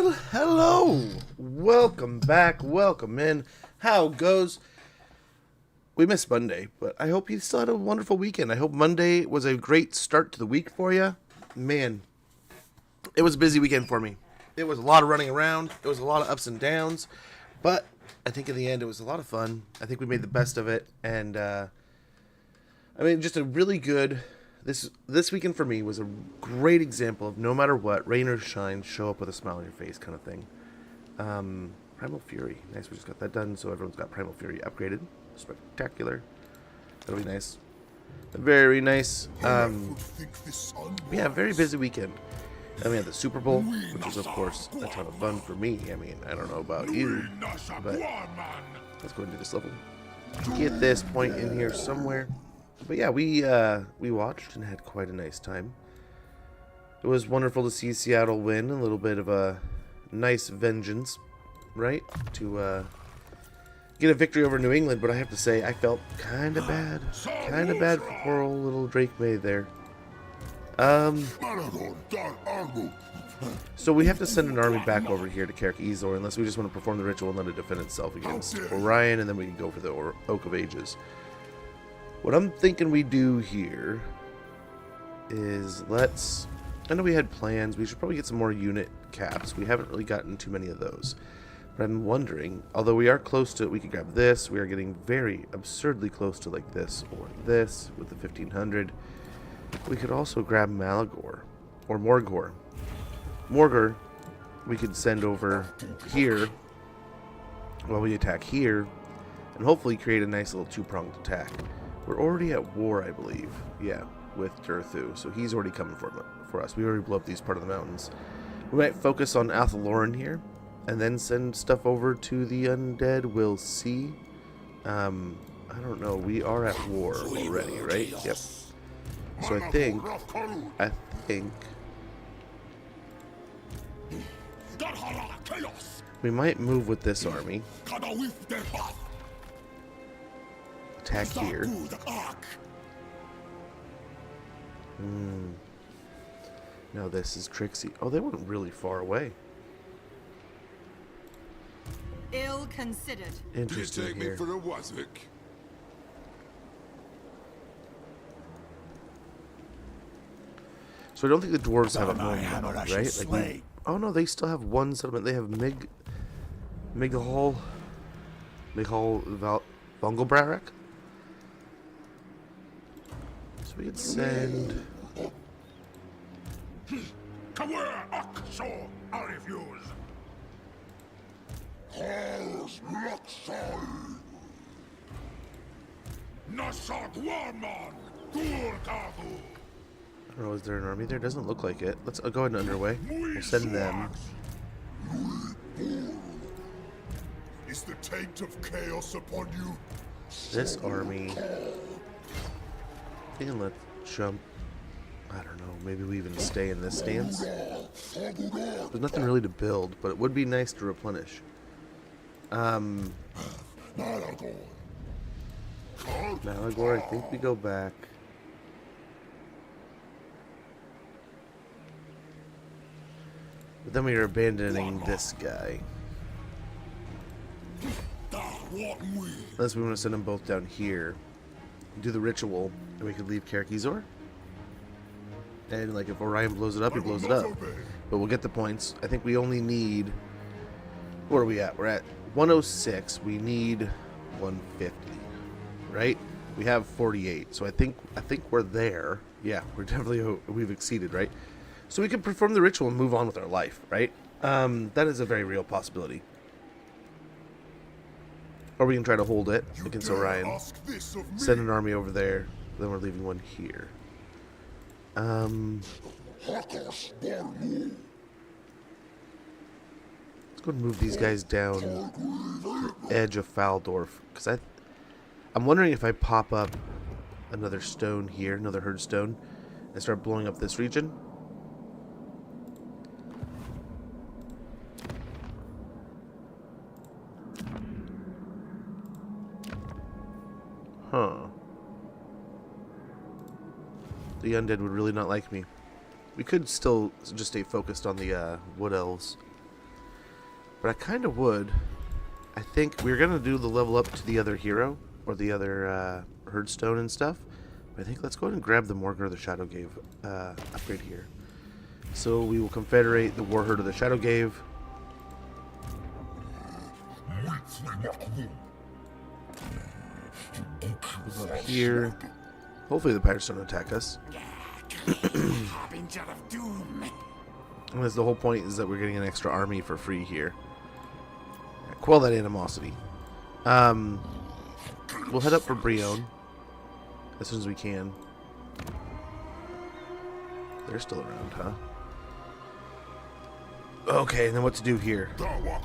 Well, hello. Welcome back. Welcome in. How goes? We missed Monday, but I hope you still had a wonderful weekend. I hope Monday was a great start to the week for you. Man, it was a busy weekend for me. It was a lot of running around. It was a lot of ups and downs, but I think in the end it was a lot of fun. I think we made the best of it, and just a really good. This weekend for me was a great example of no matter what, rain or shine, show up with a smile on your face kind of thing. Primal Fury. Nice, we just got that done, so everyone's got Primal Fury upgraded. Spectacular. That'll be nice. Very nice. Yeah, very busy weekend. Then we had the Super Bowl, which was, of course, a ton of fun for me. I mean, I don't know about you, but let's go and do this level. Get this point in here somewhere. But yeah, we watched and had quite a nice time. It was wonderful to see Seattle win. A little bit of a nice vengeance, right? To get a victory over New England. But I have to say, I felt kind of bad. Kind of bad for poor old little Drake May there. So we have to send an army back over here to Carrick-Ezor unless we just want to perform the ritual and let it defend itself against Orion, and then we can go for the Oak of Ages. What I'm thinking we do here is I know we had plans. We should probably get some more unit caps. We haven't really gotten too many of those. But I'm wondering, although we are close to it, we could grab this. We are getting very absurdly close to like this or this with the 1500. We could also grab Malagor or Morgor. Morgor we could send over here while we attack here and hopefully create a nice little two-pronged attack. We're already at war, I believe. Yeah, with Durthu. So he's already coming for us. We already blew up these part of the mountains. We might focus on Athaloran here and then send stuff over to the undead. We'll see. I don't know. We are at war already, right? Yep. So I think we might move with this army. Attack here. Now this is Trixie. Oh, they went really far away. Ill considered. Interesting. You take here. me for a Wazik. So I don't think the dwarves have a home, right? Like oh no, they still have one settlement. They have Mighal Vongelbrarak. So we could send. I don't know, is there an army there? Doesn't look like it. Let's go ahead and underway. We'll send them. Is the taint of chaos upon you? This army. And let's jump. I don't know. Maybe we even stay in this stance. There's nothing really to build, but it would be nice to replenish. Malagor, I think we go back. But then we are abandoning this guy. Unless we want to send them both down here. Do the ritual, and we could leave Carrick-Ezor. And like if Orion blows it up, he blows it up. But we'll get the points. I think we only need. Where are we at? We're at 106. We need 150, right? We have 48, so I think we're there. Yeah, we've exceeded, right? So we can perform the ritual and move on with our life, right? That is a very real possibility. Or we can try to hold it against Orion. Send an army over there. Then we're leaving one here. Let's go and move these guys down the edge of Faldorf. Because I'm wondering if I pop up another stone here, another herd stone, and start blowing up this region. Huh. The undead would really not like me. We could still just stay focused on the wood elves. But I kind of would. I think we're going to do the level up to the other hero, or the other herdstone and stuff. But I think let's go ahead and grab the Morgar of the Shadowgave upgrade here. So we will confederate the Warherd of the Shadowgave. We'll go here. Hopefully the pirates don't attack us. Harbinger of doom. And that's the whole point, is that we're getting an extra army for free here. Quell that animosity. We'll head up for Brion as soon as we can. They're still around, huh? Okay, and then what to do here? I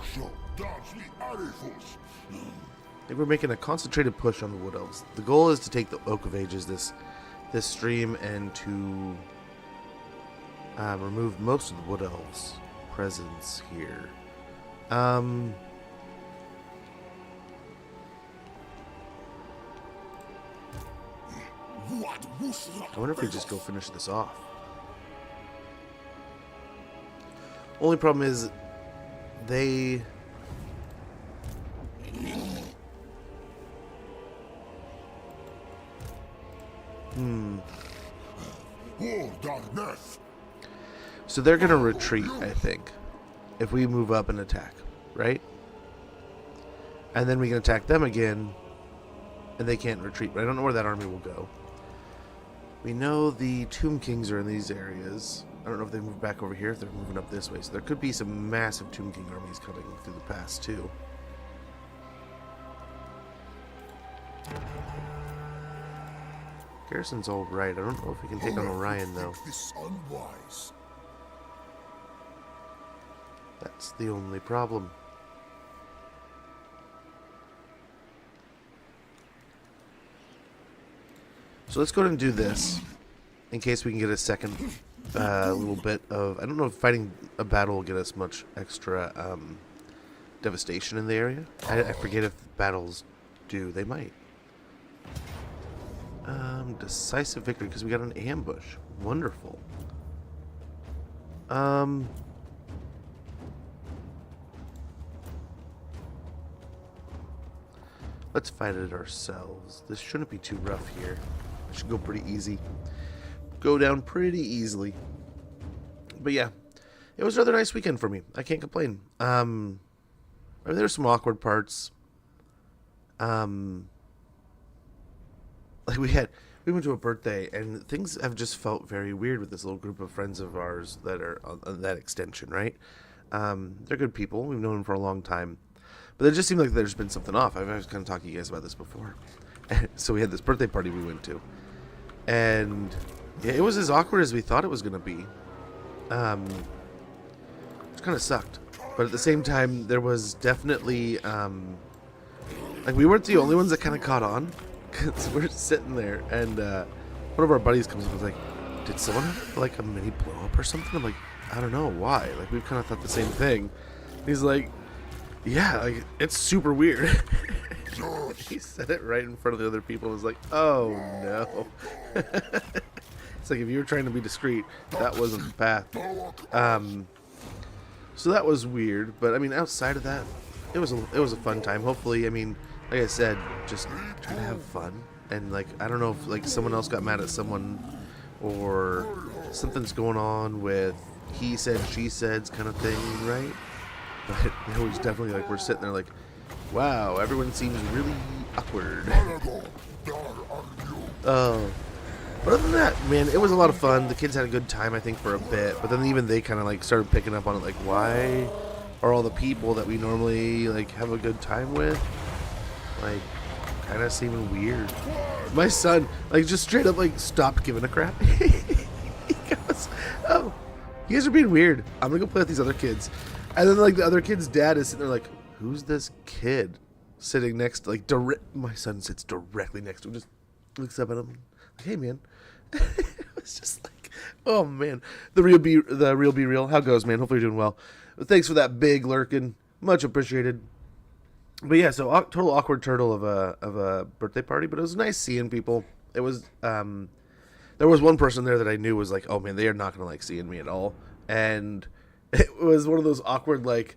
think we're making a concentrated push on the Wood Elves. The goal is to take the Oak of Ages this stream and to remove most of the Wood Elves' presence here. I wonder if we just go finish this off. Only problem is they... So they're going to retreat, I think, if we move up and attack, right? And then we can attack them again, and they can't retreat. But I don't know where that army will go. We know the Tomb Kings are in these areas. I don't know if they move back over here, if they're moving up this way. So there could be some massive Tomb King armies coming through the pass, too. Garrison's all right. I don't know if we can take on Orion, though. That's the only problem. So let's go ahead and do this, in case we can get a second little bit of... I don't know if fighting a battle will get us much extra devastation in the area. I forget if battles do. They might. Decisive victory, because we got an ambush. Wonderful. Let's fight it ourselves. This shouldn't be too rough here. It should go pretty easy. Go down pretty easily. But yeah, it was another nice weekend for me. I can't complain. I mean, there's some awkward parts. Like we went to a birthday, and things have just felt very weird with this little group of friends of ours that are on that extension, right? They're good people. We've known them for a long time. But it just seemed like there's been something off. I've kind of talked to you guys about this before. So we had this birthday party we went to. And yeah, it was as awkward as we thought it was going to be. Which kind of sucked. But at the same time, there was definitely... like, we weren't the only ones that kind of caught on. Because we're sitting there, and one of our buddies comes up and was like, did someone have, like, a mini blow-up or something? I'm like, I don't know. Why? Like, we've kind of thought the same thing. And he's like... Yeah, like, it's super weird. He said it right in front of the other people. I was like, oh, no. It's like, if you were trying to be discreet, that wasn't the path. So that was weird. But, I mean, outside of that, it was a fun time. Hopefully, I mean, like I said, just trying to have fun. And, like, I don't know if, like, someone else got mad at someone or something's going on with he said, she said's kind of thing, right? But it was definitely like we're sitting there like, wow, everyone seems really awkward. Oh. But other than that, man, it was a lot of fun. The kids had a good time, I think, for a bit. But then even they kind of like started picking up on it, like, why are all the people that we normally like have a good time with, like, kind of seeming weird? My son, like, just straight up like stopped giving a crap. He goes, oh, you guys are being weird. I'm gonna go play with these other kids. And then, like, the other kid's dad is sitting there like, who's this kid sitting next to, like, my son sits directly next to him, just looks up at him, like, hey, man. It was just like, oh, man. The real be real. How goes, man? Hopefully you're doing well. But thanks for that big lurking. Much appreciated. But, yeah, so total awkward turtle of a birthday party, but it was nice seeing people. It was, there was one person there that I knew was like, oh, man, they are not going to like seeing me at all. And... it was one of those awkward, like,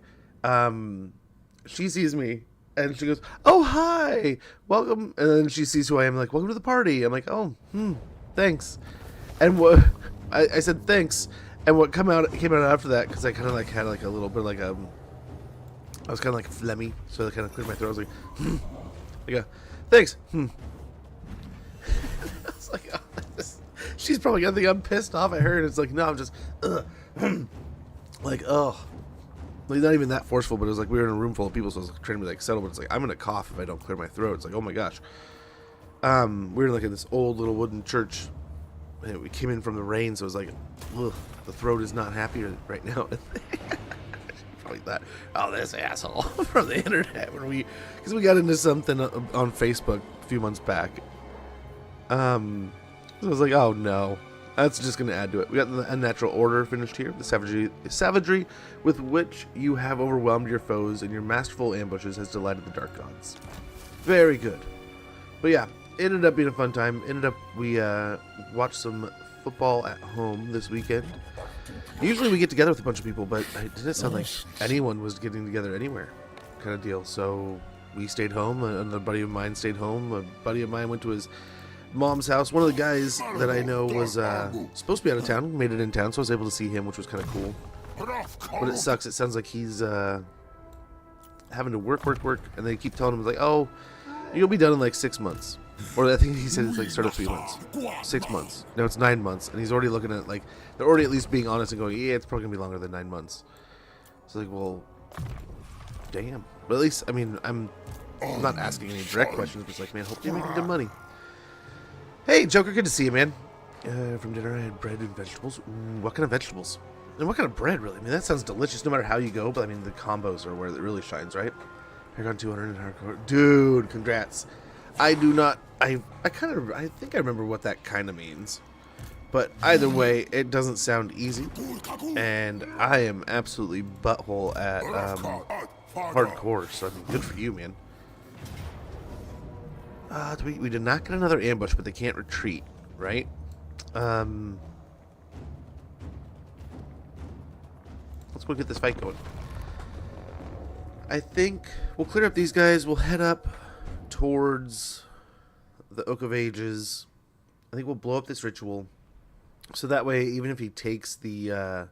She sees me and she goes, "Oh, hi, welcome." And then she sees who I am, like, "Welcome to the party." I'm like, "Oh, thanks." And what I said thanks, and what came out after that, because I kind of like had like a little bit like I was kind of like phlegmy, so I kind of cleared my throat. I was like, I go, "Thanks." I was like, oh, she's probably gonna think I'm pissed off at her, and it's like, no, I'm just like, oh. Like, not even that forceful, but it was like we were in a room full of people, so I was like, trying to be like settle, but it's like I'm gonna cough if I don't clear my throat. It's like, oh my gosh. We were like in this old little wooden church, and we came in from the rain, so it was like, ugh, the throat is not happy right now. Probably thought, oh, this asshole from the internet, because we got into something on Facebook a few months back. So I was like, oh no. That's just going to add to it. We got the unnatural order finished here. The savagery with which you have overwhelmed your foes and your masterful ambushes has delighted the dark gods. Very good. But yeah, it ended up being a fun time. We watched some football at home this weekend. Usually we get together with a bunch of people, but it didn't sound like anyone was getting together anywhere kind of deal. So we stayed home. Another buddy of mine stayed home. A buddy of mine went to his mom's house. One of the guys that I know was supposed to be out of town, made it in town, so I was able to see him, which was kind of cool. But it sucks. It sounds like he's having to work, and they keep telling him, like, oh, you'll be done in like 6 months. Or I think he said it's like start of 3 months. 6 months. No, it's 9 months, and he's already looking at, like, they're already at least being honest and going, yeah, it's probably going to be longer than 9 months. It's like, well, damn. But at least, I mean, I'm not asking any direct questions, but it's like, man, hope you're making good money. Hey, Joker, good to see you, man. From dinner, I had bread and vegetables. What kind of vegetables? And what kind of bread, really? I mean, that sounds delicious no matter how you go, but I mean, the combos are where it really shines, right? Hardcore 200 and hardcore. Dude, congrats. I do not, I think I remember what that kind of means. But either way, it doesn't sound easy. And I am absolutely butthole at hardcore, so I mean, good for you, man. We did not get another ambush, but they can't retreat, right? Let's go get this fight going. I think we'll clear up these guys. We'll head up towards the Oak of Ages. I think we'll blow up this ritual, so that way, even if he takes the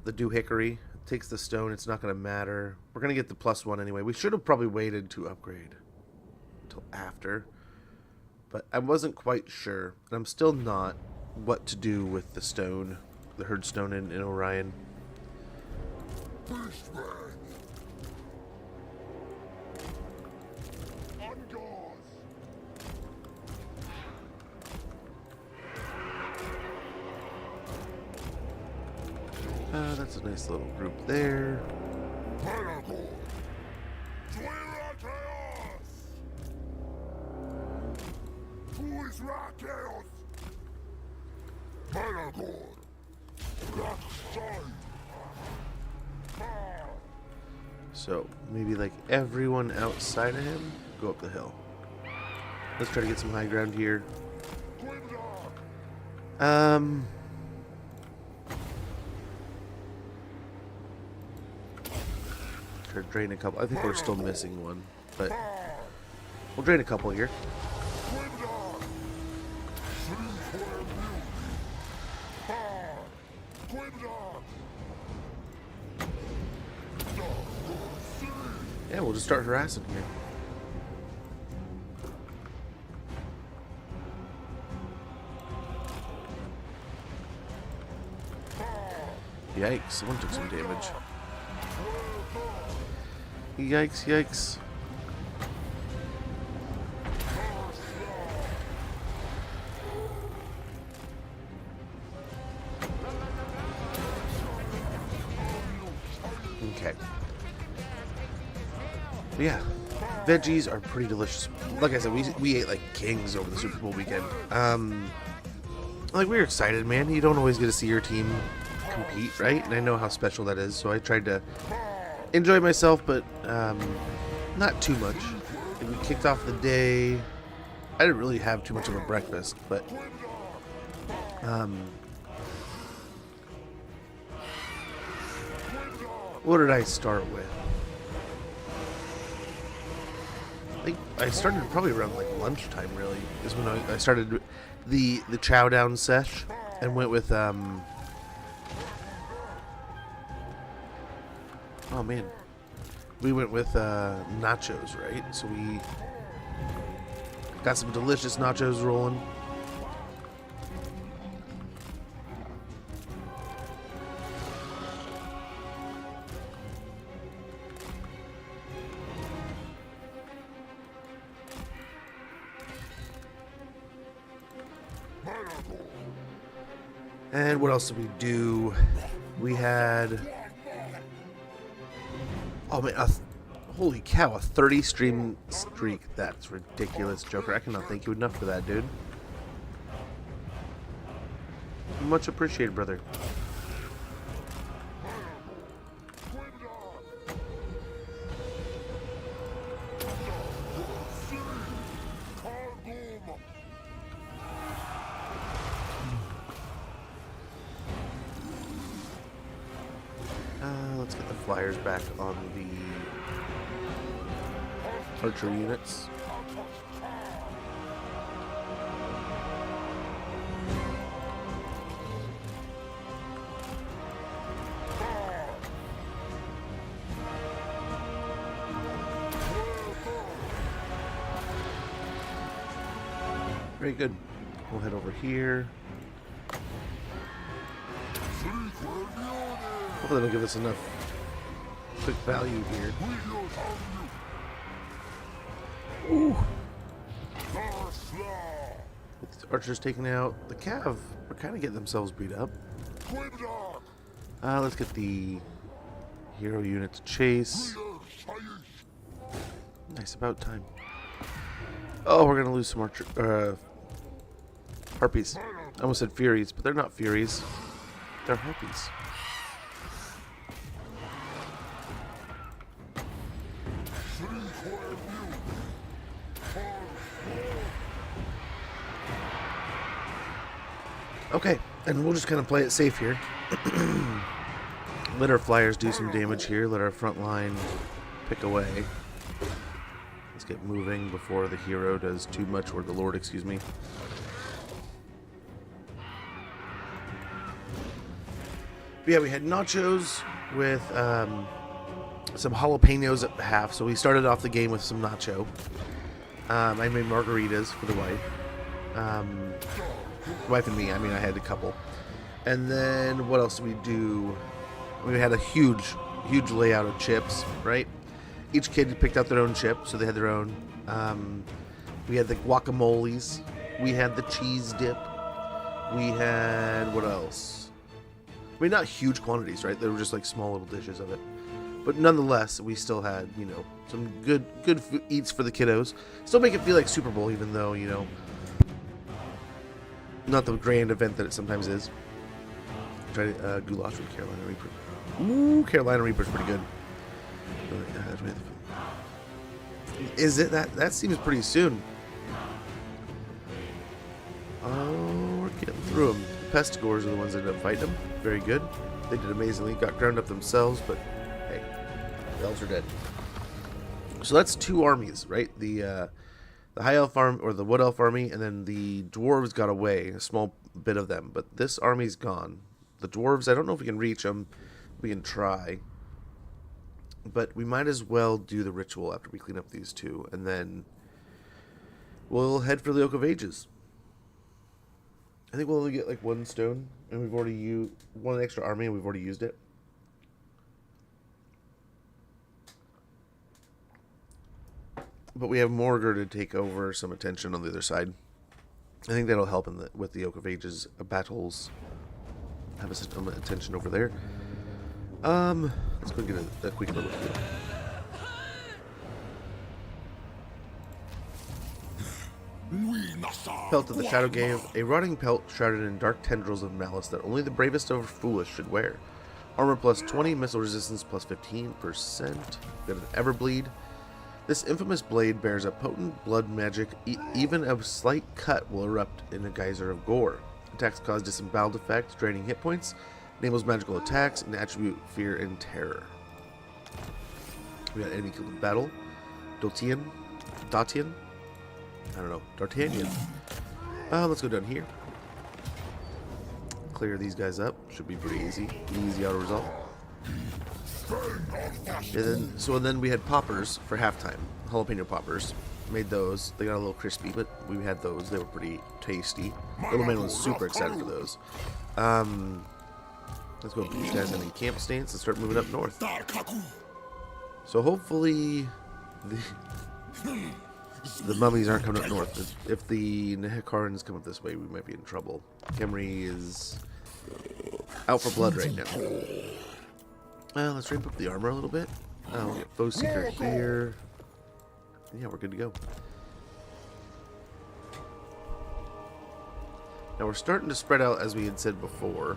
doohickey, takes the stone, it's not going to matter. We're going to get the +1 anyway. We should have probably waited to upgrade until after, but I wasn't quite sure, and I'm still not, what to do with the stone, the herd stone in Orion. Beastmen! On guard! That's a nice little group there. Malagor! Dweller chaos! Who is chaos? Malagor! Black side! So maybe like everyone outside of him, go up the hill. Let's try to get some high ground here. Try to drain a couple. I think we're still missing one, but we'll drain a couple here. Yeah, we'll just start harassing here. Yikes, someone took some damage. Yikes, yikes. Okay. But yeah, veggies are pretty delicious. Like I said, we ate like kings over the Super Bowl weekend. Like, we were excited, man. You don't always get to see your team compete, right? And I know how special that is, so I tried to enjoy myself, but not too much. And we kicked off the day. I didn't really have too much of a breakfast, but What did I start with? I think I started probably around like lunchtime. Really, is when I started the chow down sesh, and went with oh man, we went with nachos, right? So we got some delicious nachos rolling. And what else did we do? We had... Oh man, holy cow, a 30 stream streak. That's ridiculous, Joker. I cannot thank you enough for that, dude. Much appreciated, brother. Let's get the flyers back on the archer units. Very good. We'll head over here. Hopefully that'll give us enough quick value here. Ooh. With the archers taken out, the cav are kind of getting themselves beat up. Let's get the hero unit to chase. Nice, about time. Oh, we're gonna lose some archer, harpies. I almost said furies, but they're not furies. They're harpies. Okay, and we'll just kind of play it safe here. Let our flyers do some damage here. Let our front line pick away. Let's get moving before the hero does too much, or the lord, excuse me. But yeah, we had nachos with some jalapenos at half. So we started off the game with some nacho. I made margaritas for the wife. Wife and me, I mean, I had a couple. And then what else did we do? We had a huge layout of chips, right? Each kid picked out their own chip, so they had their own. We had the guacamoles. We had the cheese dip. We had, what else? I mean, not huge quantities, right? They were just like small little dishes of it. But nonetheless, we still had, you know, some good eats for the kiddos. Still make it feel like Super Bowl, even though, you know, not the grand event that it sometimes is. Try goulash with Carolina Reaper. Ooh, Carolina Reaper's pretty good. Is it that? That seems pretty soon. Oh, we're getting through them. The Pestigores are the ones that ended up fighting them. Very good. They did amazingly. Got ground up themselves, but hey, the elves are dead. So that's two armies, right? The High Elf army, or the Wood Elf army, and then the Dwarves got away, a small bit of them, but this army's gone. The Dwarves, I don't know if we can reach them. We can try. But we might as well do the ritual after we clean up these two, and then we'll head for the Oak of Ages. I think we'll only get like one stone, and we've already used one extra army, and we've already used it. But we have Morgar to take over some attention on the other side. I think that'll help with the Oak of Ages battles. Have some attention over there. Let's go get a quick little view. Pelt of the Shadow gave a rotting pelt shrouded in dark tendrils of malice that only the bravest of foolish should wear. Armor plus 20, missile resistance plus 15%. Got an Everbleed. This infamous blade bears a potent blood magic. Even a slight cut will erupt in a geyser of gore. Attacks cause disemboweled effect, draining hit points. Enables magical attacks and attribute fear and terror. We got enemy killed in battle. Datian. I don't know. D'Artagnan. Let's go down here. Clear these guys up. Should be pretty easy. Easy auto result. And then we had poppers for halftime. Jalapeno poppers. Made those. They got a little crispy, but we had those. They were pretty tasty. Little man was super excited for those. Let's go put these guys in camp stance and start moving up north. So hopefully the mummies aren't coming up north. If the Nehekarans come up this way, we might be in trouble. Khemri is out for blood right now. Well, let's ramp up the armor a little bit. We'll get Foe Seeker here. Yeah, we're good to go. Now we're starting to spread out as we had said before.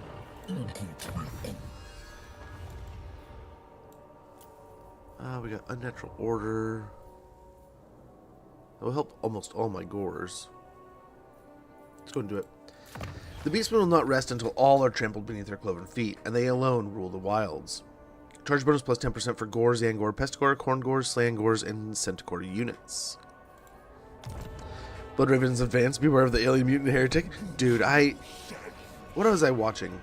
We got Unnatural Order. That will help almost all my gores. Let's go and do it. The Beastmen will not rest until all are trampled beneath their cloven feet, and they alone rule the wilds. Charge bonus plus 10% for Gores, Yangor, Pestigore, Corngores, Slangors, and Centacore units. Blood Ravens advance. Beware of the alien mutant heretic. Dude, what was I watching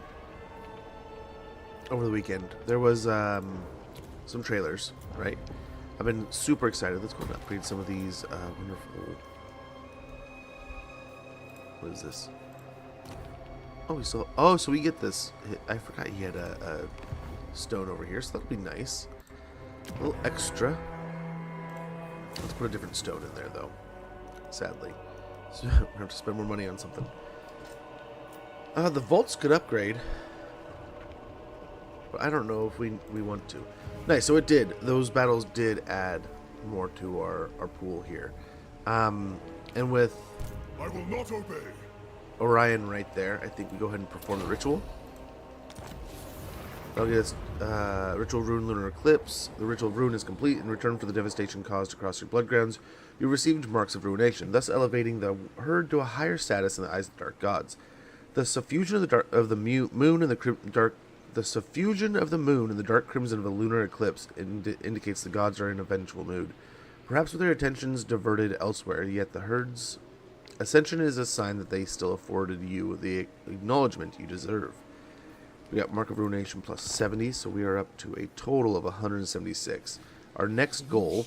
over the weekend? There was some trailers, right? I've been super excited. Let's go and upgrade some of these wonderful. What is this? Oh, so we get this. I forgot he had a stone over here, so that'll be nice. A little extra. Let's put a different stone in there, though. Sadly, so we're gonna have to spend more money on something. The vaults could upgrade, but I don't know if we want to. Nice. So it did. Those battles did add more to our pool here, and with I will not obey. Orion right there, I think we go ahead and perform the ritual. That'll get us Ritual Rune Lunar Eclipse. The Ritual Rune is complete. In return for the devastation caused across your blood grounds, you received marks of ruination, thus elevating the herd to a higher status in the eyes of the dark gods. The suffusion of the moon and the suffusion of the moon and the dark crimson of a lunar eclipse indicates the gods are in a vengeful mood, perhaps with their attentions diverted elsewhere. Yet the herd's ascension is a sign that they still afforded you the acknowledgement you deserve. We got Mark of Ruination plus 70, so we are up to a total of 176. Our next goal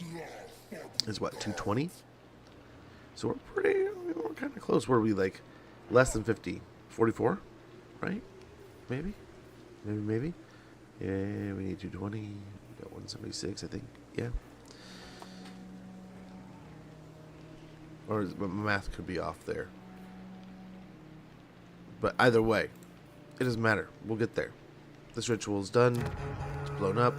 is what, 220? So we're kind of close. Were we like less than 50? 44, right? Maybe. Yeah, we need 220. We got 176, I think. Yeah. Or my math could be off there. But either way, it doesn't matter. We'll get there. This ritual is done. It's blown up.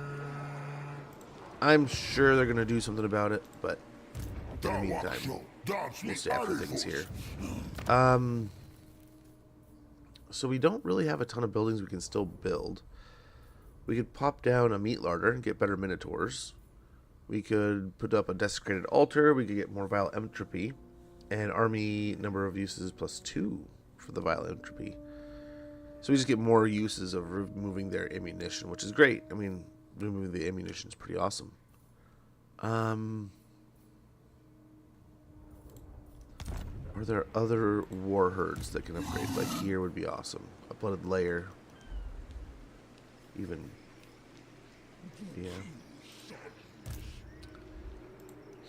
I'm sure they're going to do something about it, but in the meantime, we'll stay after things here. So we don't really have a ton of buildings we can still build. We could pop down a meat larder and get better minotaurs. We could put up a desecrated altar. We could get more vile entropy. And army number of uses plus 2 for the vile entropy. So we just get more uses of removing their ammunition, which is great. I mean, removing the ammunition is pretty awesome. Are there other war herds that can upgrade? Like here would be awesome. A blooded layer. Even. Yeah.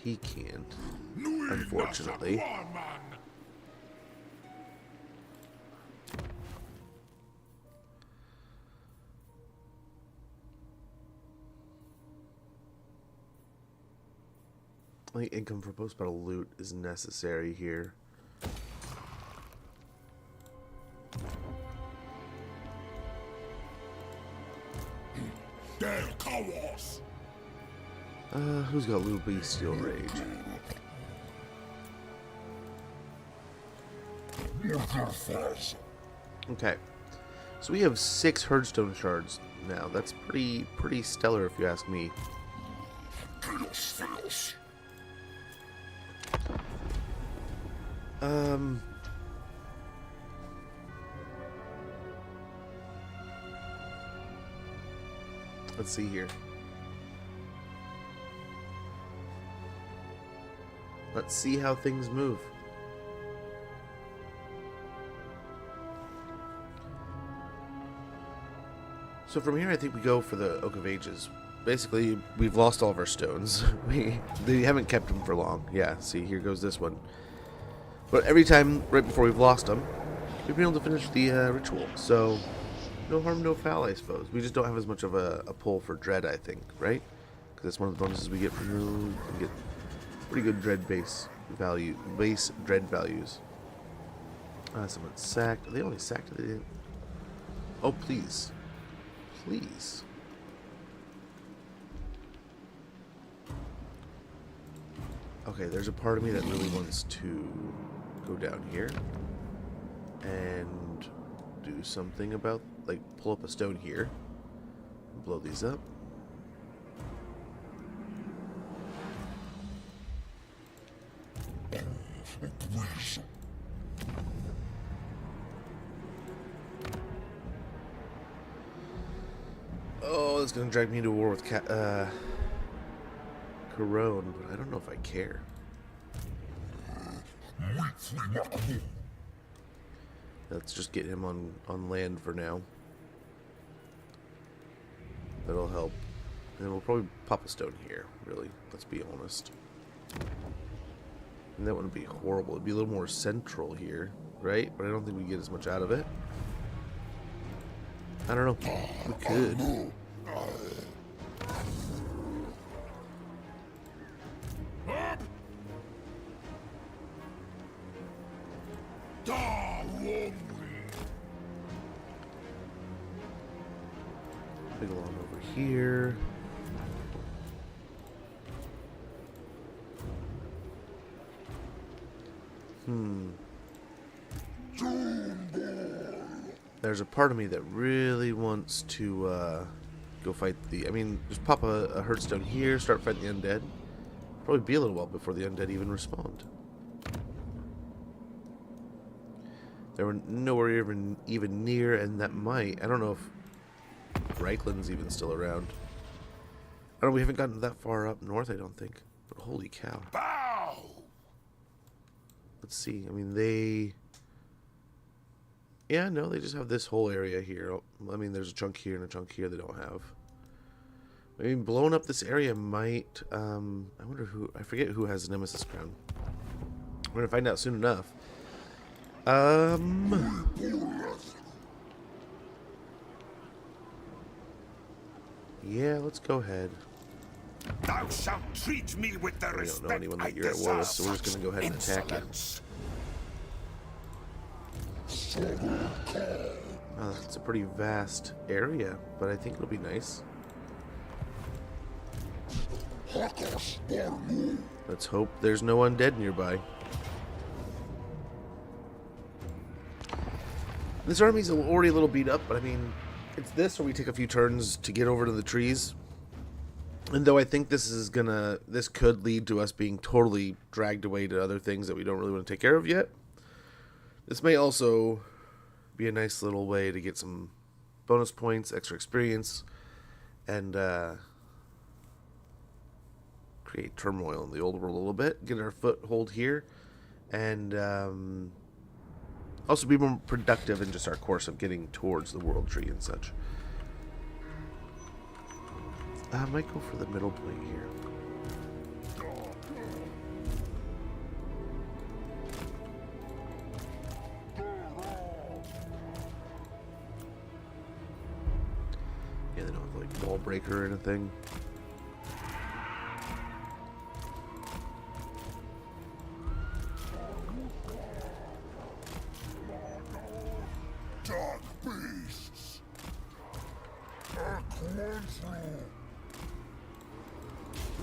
He can't, unfortunately. I think income for post-battle loot is necessary here. Who's got Little Beast Steel Rage? Okay, so we have 6 Herdstone shards now. That's pretty stellar, if you ask me. Let's see here. Let's see how things move. So from here, I think we go for the Oak of Ages. Basically, we've lost all of our stones. They haven't kept them for long. Yeah, see, here goes this one. But every time, right before we've lost them, we've been able to finish the ritual. So, no harm, no foul, I suppose. We just don't have as much of a pull for dread, I think, right? Because that's one of the bonuses we get from we get pretty good dread base dread values. Someone sacked. They only sacked it. They didn't. Oh, please. Please. Okay, there's a part of me that really wants to go down here and do something about, like, pull up a stone here, blow these up. Oh, it's gonna drag me into a war with Corone, but I don't know if I care. Let's just get him on land for now. That'll help. And we'll probably pop a stone here, really. Let's be honest. And that wouldn't be horrible. It'd be a little more central here, right? But I don't think we get as much out of it. I don't know. We could. Big along over here. There's a part of me that really wants to go fight the... I mean, just pop a hearthstone here, start fighting the undead. Probably be a little while before the undead even respond. They were nowhere even near, and that might... I don't know if Reikland's even still around. I don't know, we haven't gotten that far up north, I don't think. But holy cow. Bow! Let's see. I mean, they... Yeah, no, they just have this whole area here. I mean, there's a chunk here and a chunk here they don't have. I mean, blowing up this area might... I wonder who... I forget who has the Nemesis Crown. We're going to find out soon enough. Yeah, let's go ahead. Thou shalt treat me with the We don't know respect anyone I that you're at war with, so we're deserve. just going to go ahead and attack it. Insolence. It's a pretty vast area, but I think it'll be nice. Let's hope there's no undead nearby. This army's already a little beat up, but I mean, it's this or we take a few turns to get over to the trees. And though I think this could lead to us being totally dragged away to other things that we don't really want to take care of yet. This may also be a nice little way to get some bonus points, extra experience, and create turmoil in the old world a little bit, get our foothold here, and also be more productive in just our course of getting towards the world tree and such. I might go for the middle plate here. Yeah, they don't have like wall breaker or anything. Dark beasts.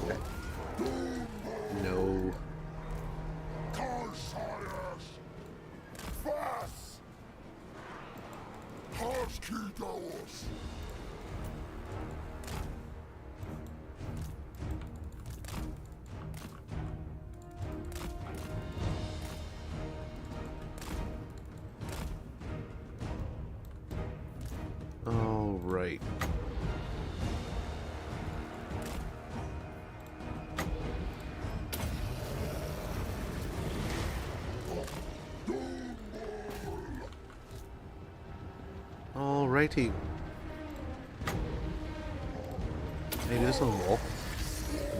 Okay. No. All right. Alrighty. Can I do this on the wall?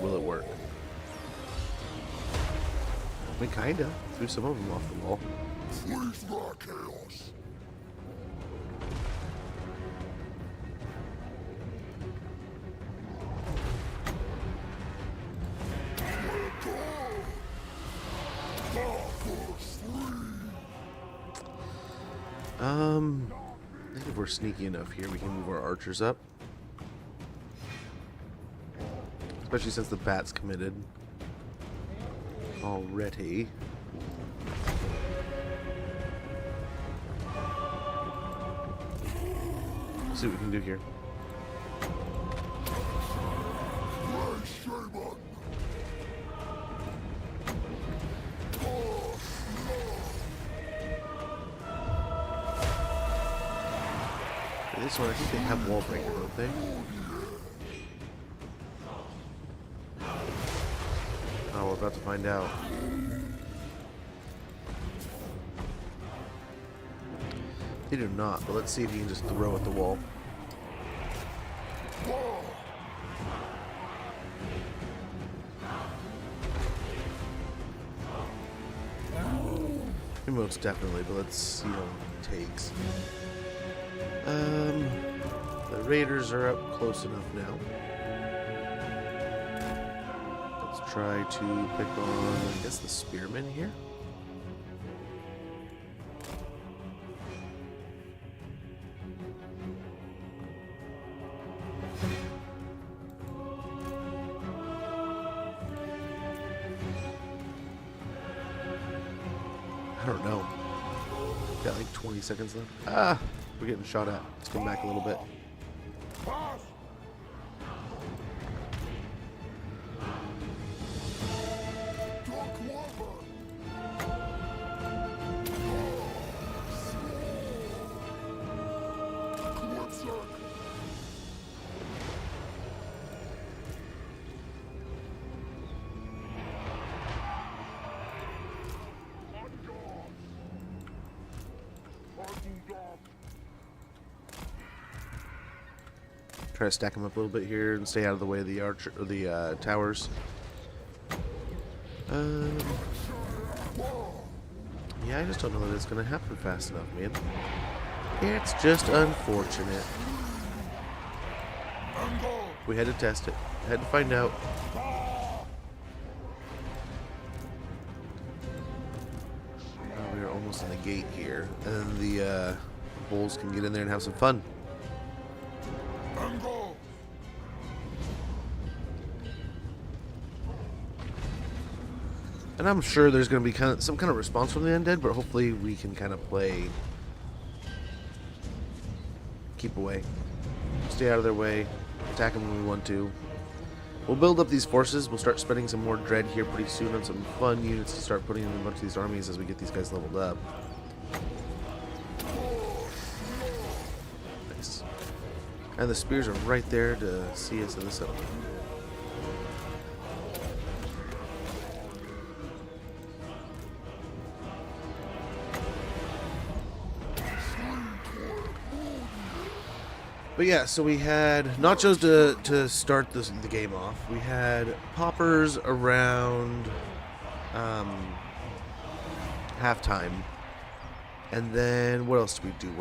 Will it work? I mean, kinda. Threw some of them off the wall. Please not chaos. I think if we're sneaky enough here, we can move our archers up. Especially since the bat's committed already. Let's see what we can do here. This one, I think they have wall breaker, don't they? Oh, we're about to find out. They do not, but let's see if you can just throw at the wall. Most definitely, but let's see how long it takes. The raiders are up close enough now. Let's try to pick on, I guess, the spearmen here. I don't know. Got like 20 seconds left. Ah, we're getting shot at. Let's come back a little bit. Try to stack them up a little bit here and stay out of the way of the archer or the towers. Yeah, I just don't know that it's gonna happen fast enough, man. It's just unfortunate. We had to test it. Had to find out. Oh, we are almost in the gate here, and then the bulls can get in there and have some fun. And I'm sure there's going to be some kind of response from the undead, but hopefully we can kind of play, keep away, stay out of their way, attack them when we want to. We'll build up these forces. We'll start spending some more dread here pretty soon on some fun units to start putting in a bunch of these armies as we get these guys leveled up. Nice. And the spears are right there to see us in the settlement. But yeah, so we had nachos to start the game off. We had poppers around halftime. And then what else did we do?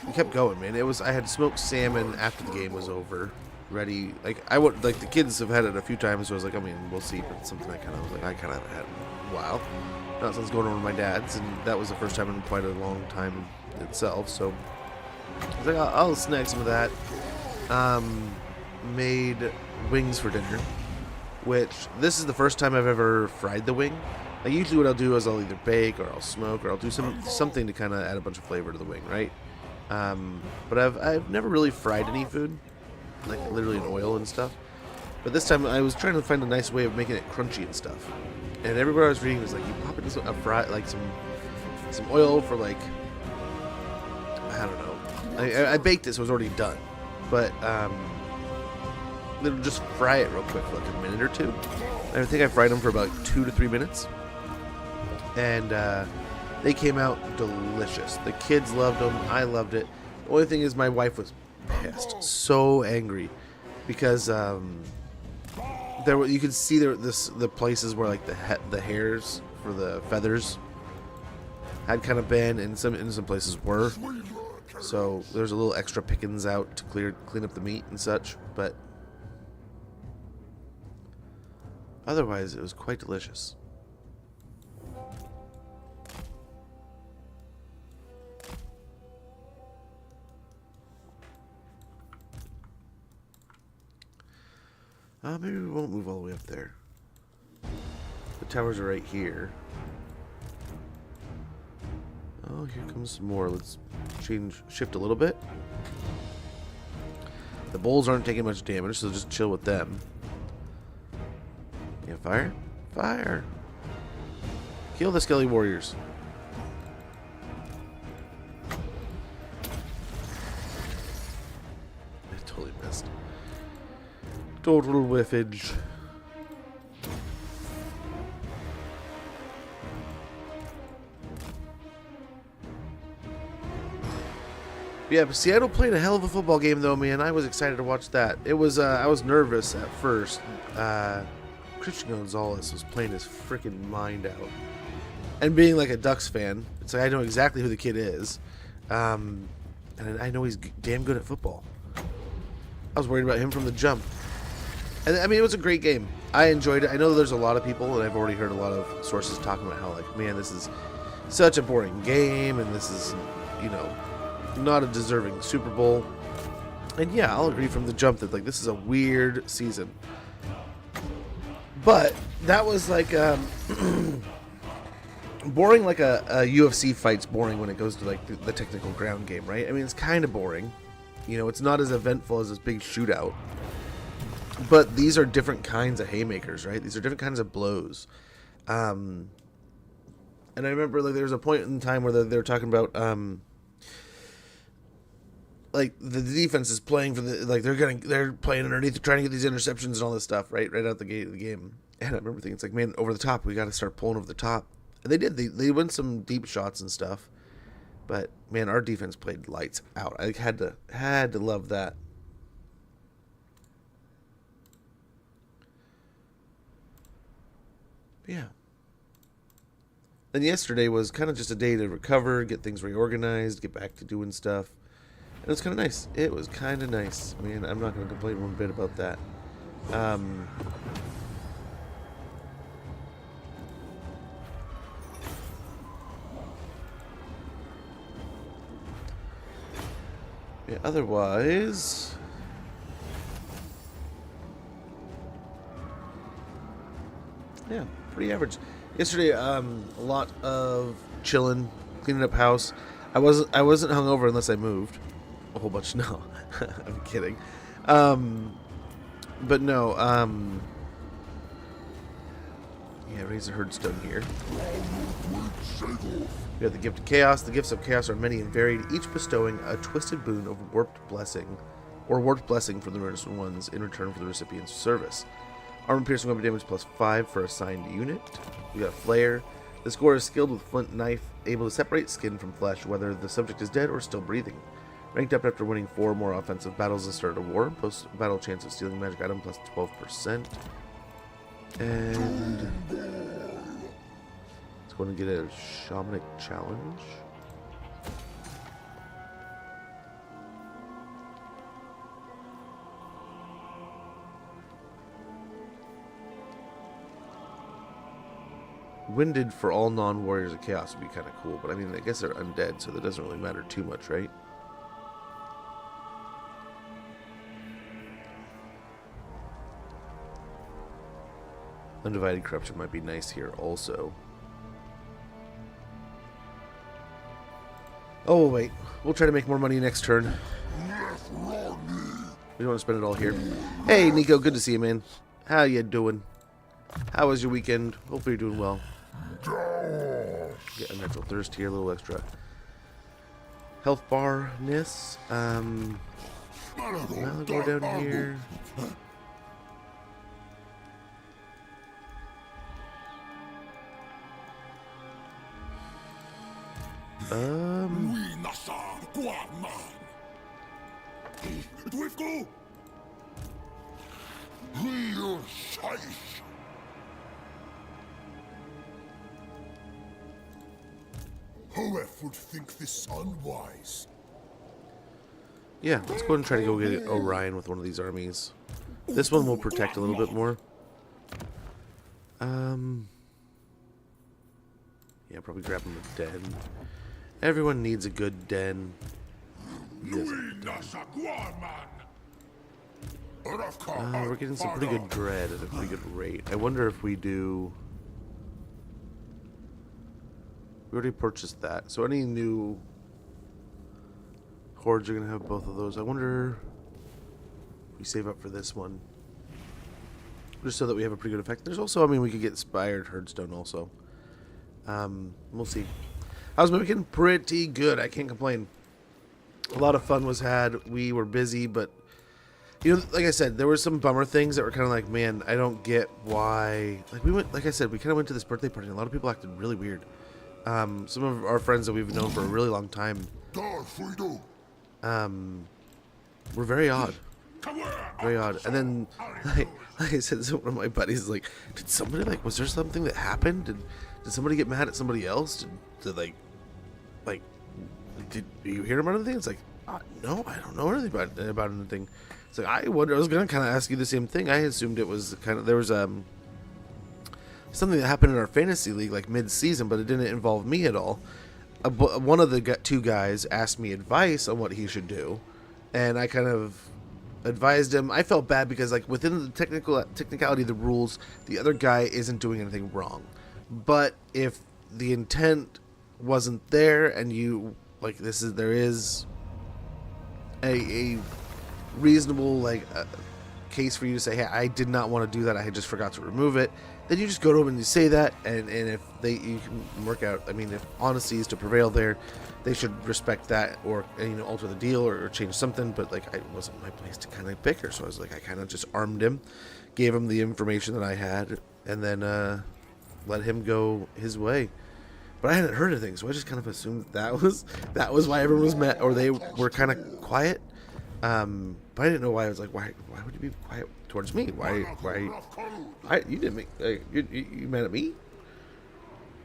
We kept going, man. I had smoked salmon after the game was over. Ready. The kids have had it a few times, so I was like, I mean, we'll see, but something I kind of haven't had in a while. Not since going over to my dad's, and that was the first time in quite a long time itself, so I was like, I'll snag some of that. Made wings for dinner, which this is the first time I've ever fried the wing. Like, usually what I'll do is I'll either bake or I'll smoke or I'll do something to kind of add a bunch of flavor to the wing, right? But I've never really fried any food, like literally in oil and stuff. But this time I was trying to find a nice way of making it crunchy and stuff. And everywhere I was reading was like, you pop it in a fry, like some oil for like, I don't know. I baked it, so it was already done. But then just fry it real quick for like a minute or two. I think I fried them for about 2 to 3 minutes. And they came out delicious. The kids loved them. I loved it. The only thing is my wife was pissed. So angry. Because you could see the places where like the hairs for the feathers had kind of been, and in some places were. So there's a little extra pickings out to clean up the meat and such, but otherwise it was quite delicious. Maybe we won't move all the way up there. The towers are right here. Oh, here comes some more. Let's shift a little bit. The bulls aren't taking much damage, so just chill with them. Yeah, fire. Fire. Kill the skelly warriors. I totally missed. Total whiffage. Yeah, but Seattle played a hell of a football game, though, man. I was excited to watch that. It was, I was nervous at first. Christian Gonzalez was playing his freaking mind out. And being like a Ducks fan, it's like I know exactly who the kid is. And I know he's damn good at football. I was worried about him from the jump. And I mean, it was a great game. I enjoyed it. I know there's a lot of people, and I've already heard a lot of sources talking about how, like, man, this is such a boring game, and this is, you know, not a deserving Super Bowl. And yeah, I'll agree from the jump that, like, this is a weird season. But that was like boring, like a UFC fight's boring when it goes to like the technical ground game, right? I mean, it's kind of boring. You know, it's not as eventful as this big shootout. But these are different kinds of haymakers, right? These are different kinds of blows. And I remember like there was a point in time where they were talking about like the defense is playing for the like they're playing underneath trying to get these interceptions and all this stuff right out the gate of the game. And I remember thinking it's like, man, over the top, we got to start pulling over the top. And they did. They won some deep shots and stuff. But man, our defense played lights out. I had to love that. But yeah. And yesterday was kind of just a day to recover, get things reorganized, get back to doing stuff. And it was kind of nice. It was kind of nice. Man, I'm not going to complain one bit about that. Yeah, otherwise... yeah, pretty average. Yesterday, a lot of chilling, cleaning up house. I wasn't hungover unless I moved. A whole bunch. No, I'm kidding. But no. Yeah, raise the herdstone here. We have the gift of chaos. The gifts of chaos are many and varied, each bestowing a twisted boon of warped blessing for the earnest ones in return for the recipient's service. Armor piercing weapon damage +5 for assigned unit. We got a flare. The score is skilled with flint knife, able to separate skin from flesh, whether the subject is dead or still breathing. Ranked up after winning 4 more offensive battles at the start of war. Post-battle chance of stealing magic item +12%. And it's going to get a shamanic challenge. Winded for all non-warriors of chaos would be kind of cool, but I mean, I guess they're undead, so that doesn't really matter too much, right? Undivided corruption might be nice here also. Oh, wait. We'll try to make more money next turn. We don't want to spend it all here. Hey, Nico. Good to see you, man. How you doing? How was your weekend? Hopefully you're doing well. Get a natural thirst here. A little extra health bar-ness. Malagor down here. with go? Real scheiß. Whoever would think this unwise? Yeah, let's go ahead and try to go get Orion with one of these armies. This one will protect a little bit more. Yeah, probably grab him a den. Everyone needs a good den. We're getting some pretty good dread at a pretty good rate. I wonder if we do... We already purchased that. So any new hordes are going to have both of those. I wonder if we save up for this one. Just so that we have a pretty good effect. There's also, I mean, we could get inspired herdstone also. We'll see. I was making pretty good. I can't complain. A lot of fun was had. We were busy, but you know, like I said, there were some bummer things that were kind of like, man, I don't get why. Like we went, like I said, we kind of went to this birthday party, and a lot of people acted really weird. Some of our friends that we've known for a really long time, were very odd. Very odd. And then, like I said, so one of my buddies is like, did somebody, like, was there something that happened? Did somebody get mad at somebody else? Did did you hear about anything? It's like, no, I don't know anything about anything. It's like, I was going to kind of ask you the same thing. I assumed it was kind of, there was something that happened in our fantasy league, like mid-season, but it didn't involve me at all. One of the two guys asked me advice on what he should do, and I kind of advised him. I felt bad because, like, within the technicality of the rules, the other guy isn't doing anything wrong. But if the intent wasn't there, and you, like, there is a reasonable, like, case for you to say, hey, I did not want to do that, I just forgot to remove it, then you just go to them and you say that, and if you can work out, I mean, if honesty is to prevail there, they should respect that, or, you know, alter the deal or change something. But, like, it wasn't my place to kind of bicker, so I was like, I kind of just armed him, gave him the information that I had, and then let him go his way. But I hadn't heard anything, so I just kind of assumed that was why everyone was mad, or they were kind of quiet. But I didn't know why. I was like, why would you be quiet towards me? Why you didn't make, you mad at me?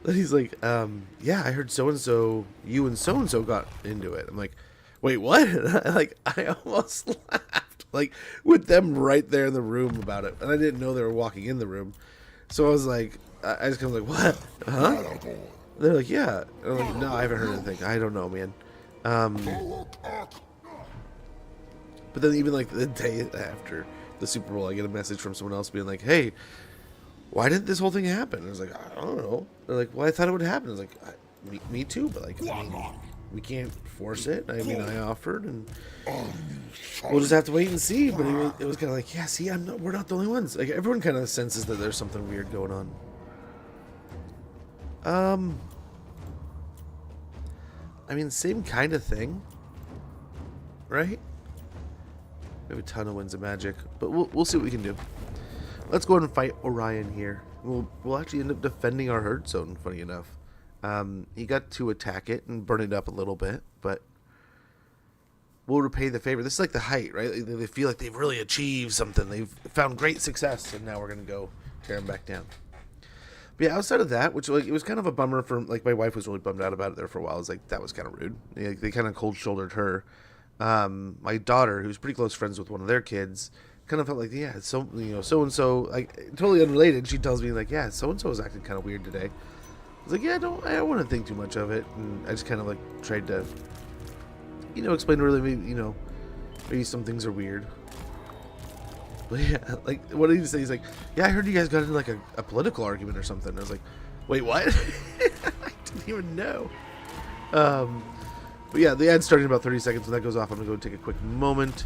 And he's like, yeah, I heard so-and-so, you and so-and-so got into it. I'm like, wait, what? I almost laughed, like, with them right there in the room about it. And I didn't know they were walking in the room. So I was like, I just kind of like, what? Huh? And they're like, yeah. And I'm like, no, I haven't heard anything. I don't know, man. But then even, like, the day after the Super Bowl, I get a message from someone else being like, hey, why did this whole thing happen? And I was like, I don't know. They're like, well, I thought it would happen. I was like, me too, but, like, I mean, we can't force it. I mean, I offered, and we'll just have to wait and see. But it was kind of like, yeah, see, we're not the only ones. Like, everyone kind of senses that there's something weird going on. I mean, same kind of thing, right? We have a ton of winds of magic, but we'll see what we can do. Let's go ahead and fight Orion here. We'll actually end up defending our herd zone, funny enough. He got to attack it and burn it up a little bit, but we'll repay the favor. This is like the height, right? They feel like they've really achieved something. They've found great success, and now we're going to go tear them back down. But yeah, outside of that, which, like, it was kind of a bummer for, like, my wife was really bummed out about it there for a while. I was like, that was kind of rude. They kind of cold-shouldered her. My daughter, who's pretty close friends with one of their kids, kind of felt like, yeah, so-and-so, like, totally unrelated. She tells me, like, yeah, so-and-so was acting kind of weird today. I was like, yeah, I don't want to think too much of it. And I just kind of, like, tried to, explain really, maybe some things are weird. But yeah, like, what did he say? He's like, yeah, I heard you guys got into, like, a political argument or something. I was like, wait, what? I didn't even know. But yeah, the ad's starting in about 30 seconds. When that goes off, I'm going to go take a quick moment,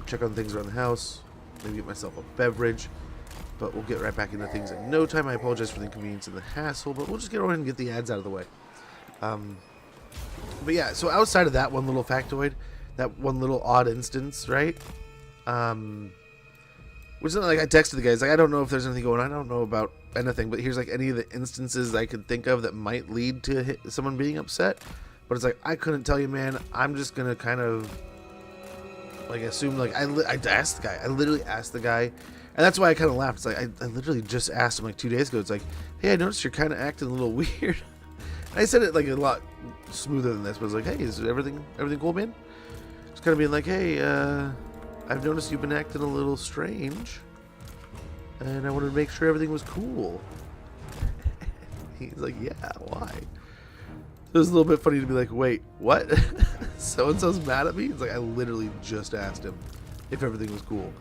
check on things around the house, maybe get myself a beverage. But we'll get right back into things in no time. I apologize for the inconvenience and the hassle, but we'll just get over and get the ads out of the way. But yeah, so outside of that one little factoid, that one little odd instance, right? Which is like, I texted the guys, like, I don't know if there's anything going on. I don't know about anything, but here's, like, any of the instances I could think of that might lead to someone being upset. But it's like, I couldn't tell you, man. I'm just going to kind of like assumed, like I asked the guy. I literally asked the guy, and that's why I kind of laughed. It's like I literally just asked him like 2 days ago. It's like, hey, I noticed you're kind of acting a little weird. I said it like a lot smoother than this, but I was like, hey, is everything cool, man? It's kind of being like, hey, I've noticed you've been acting a little strange, and I wanted to make sure everything was cool. He's like, yeah, why? It was a little bit funny to be like, wait, what? So-and-so's mad at me? It's like, I literally just asked him if everything was cool.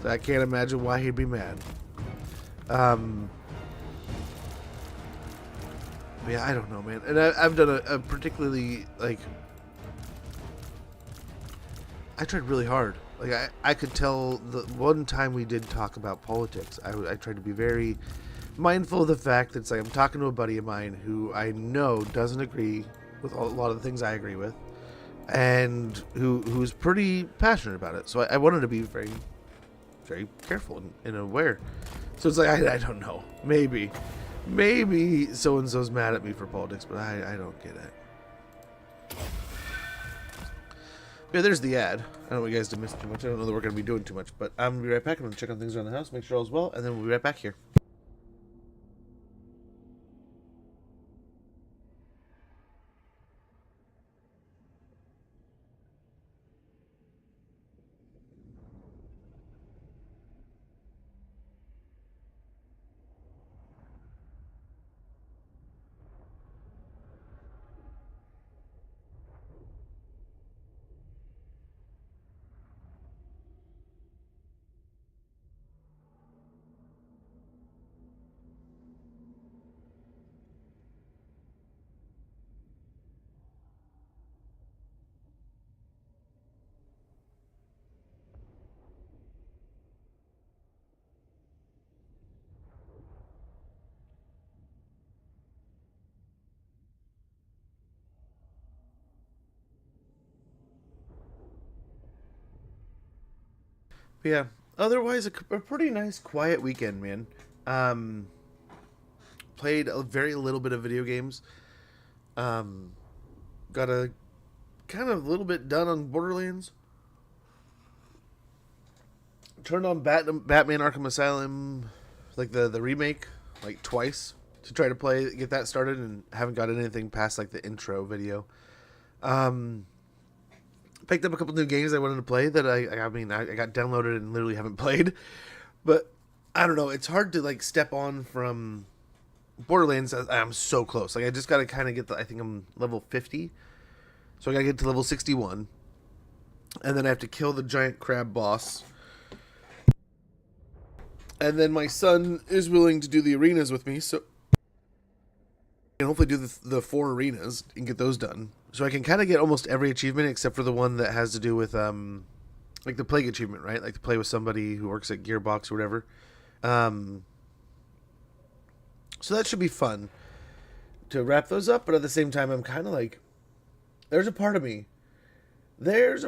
So I can't imagine why he'd be mad. Yeah, I don't know, man. And I've done a particularly, like, I tried really hard. Like, I could tell the one time we did talk about politics, I tried to be very mindful of the fact that it's like I'm talking to a buddy of mine who I know doesn't agree with a lot of the things I agree with, and who's pretty passionate about it. So I wanted to be very, very careful and aware. So it's like, I don't know. Maybe so-and-so's mad at me for politics, but I don't get it. Yeah, there's the ad. I don't want you guys to miss too much. I don't know that we're going to be doing too much, but I'm going to be right back. I'm going to check on things around the house, make sure all's well, and then we'll be right back here. But yeah, otherwise a pretty nice quiet weekend, man. Played a very little bit of video games. Got a kind of a little bit done on Borderlands. Turned on Batman Arkham Asylum, like the remake, like twice to try to get that started, and haven't got anything past like the intro video. Picked up a couple new games I wanted to play that I got downloaded and literally haven't played. But I don't know, it's hard to like step on from Borderlands. I'm so close. Like I just got to kind of get I think I'm level 50. So I got to get to level 61. And then I have to kill the giant crab boss. And then my son is willing to do the arenas with me, so and hopefully do the 4 arenas and get those done. So I can kind of get almost every achievement except for the one that has to do with like the plague achievement, right? Like to play with somebody who works at Gearbox or whatever. So that should be fun to wrap those up, but at the same time I'm kind of like, there's a part of me that's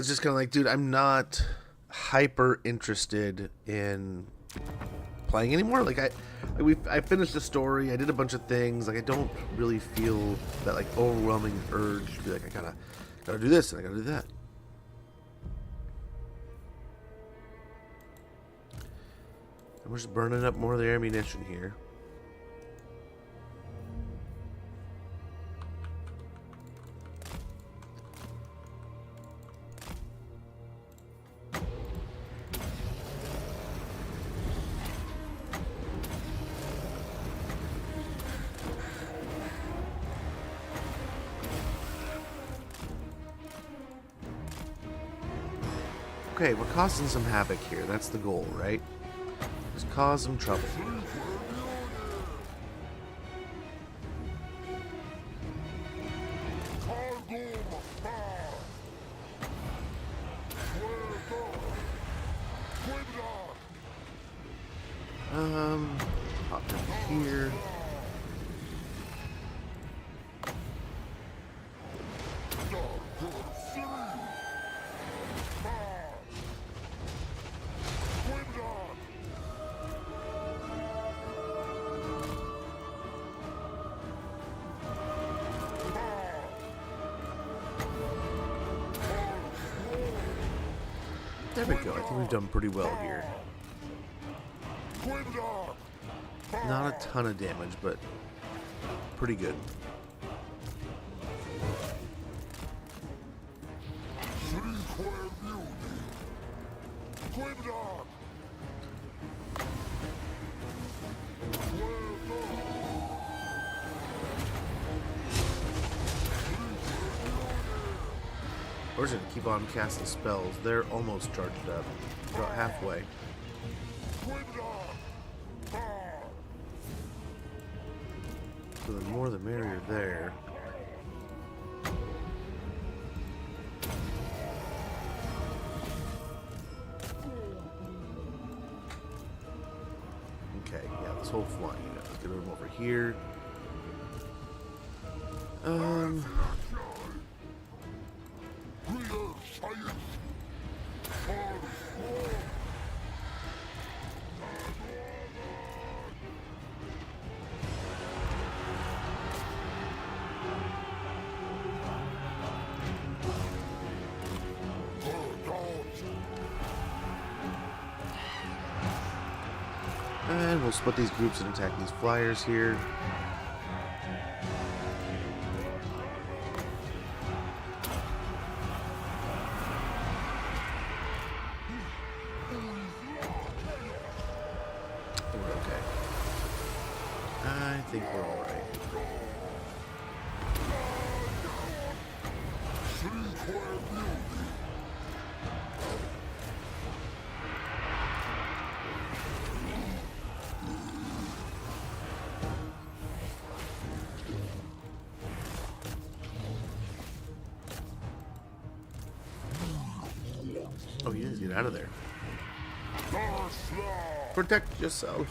just kind of like, dude, I'm not hyper interested in playing anymore. Like I finished the story, I did a bunch of things, like I don't really feel that like overwhelming urge to be like, I gotta do this and I gotta do that. And we're just burning up more of the ammunition here. Okay, we're causing some havoc here. That's the goal, right? Just cause some trouble. Pop down here. There we go. I think we've done pretty well here. Not a ton of damage, but pretty good. We're just gonna keep on casting spells. They're almost charged up. About halfway. So the more the merrier there. Okay, yeah, this whole flying unit. Let's get them over here. And we'll split these groups and attack these flyers here. We're okay. I think we're all right. Oh, you need to get out of there. Protect yourself.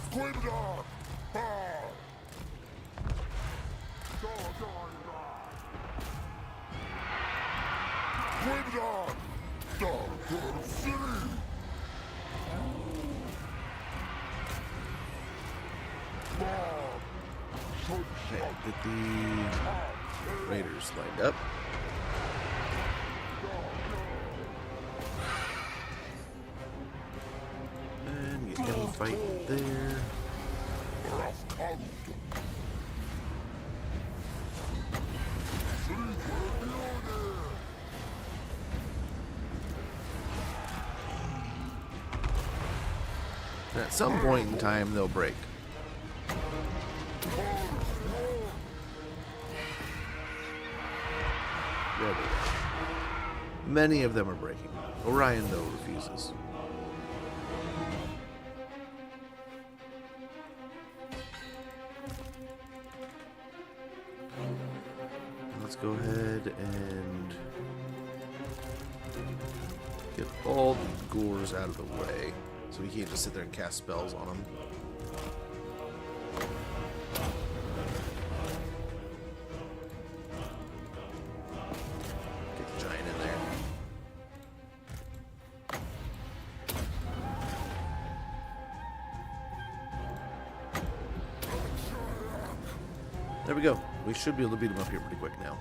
Okay, get the raiders lined up. And get him fight there. And at some point in time, they'll break. There we go. Many of them are breaking. Orion, though, refuses. Let's go ahead and get all the gores out of the way, so we can't just sit there and cast spells on them. Get the giant in there. There we go. We should be able to beat him up here pretty quick now.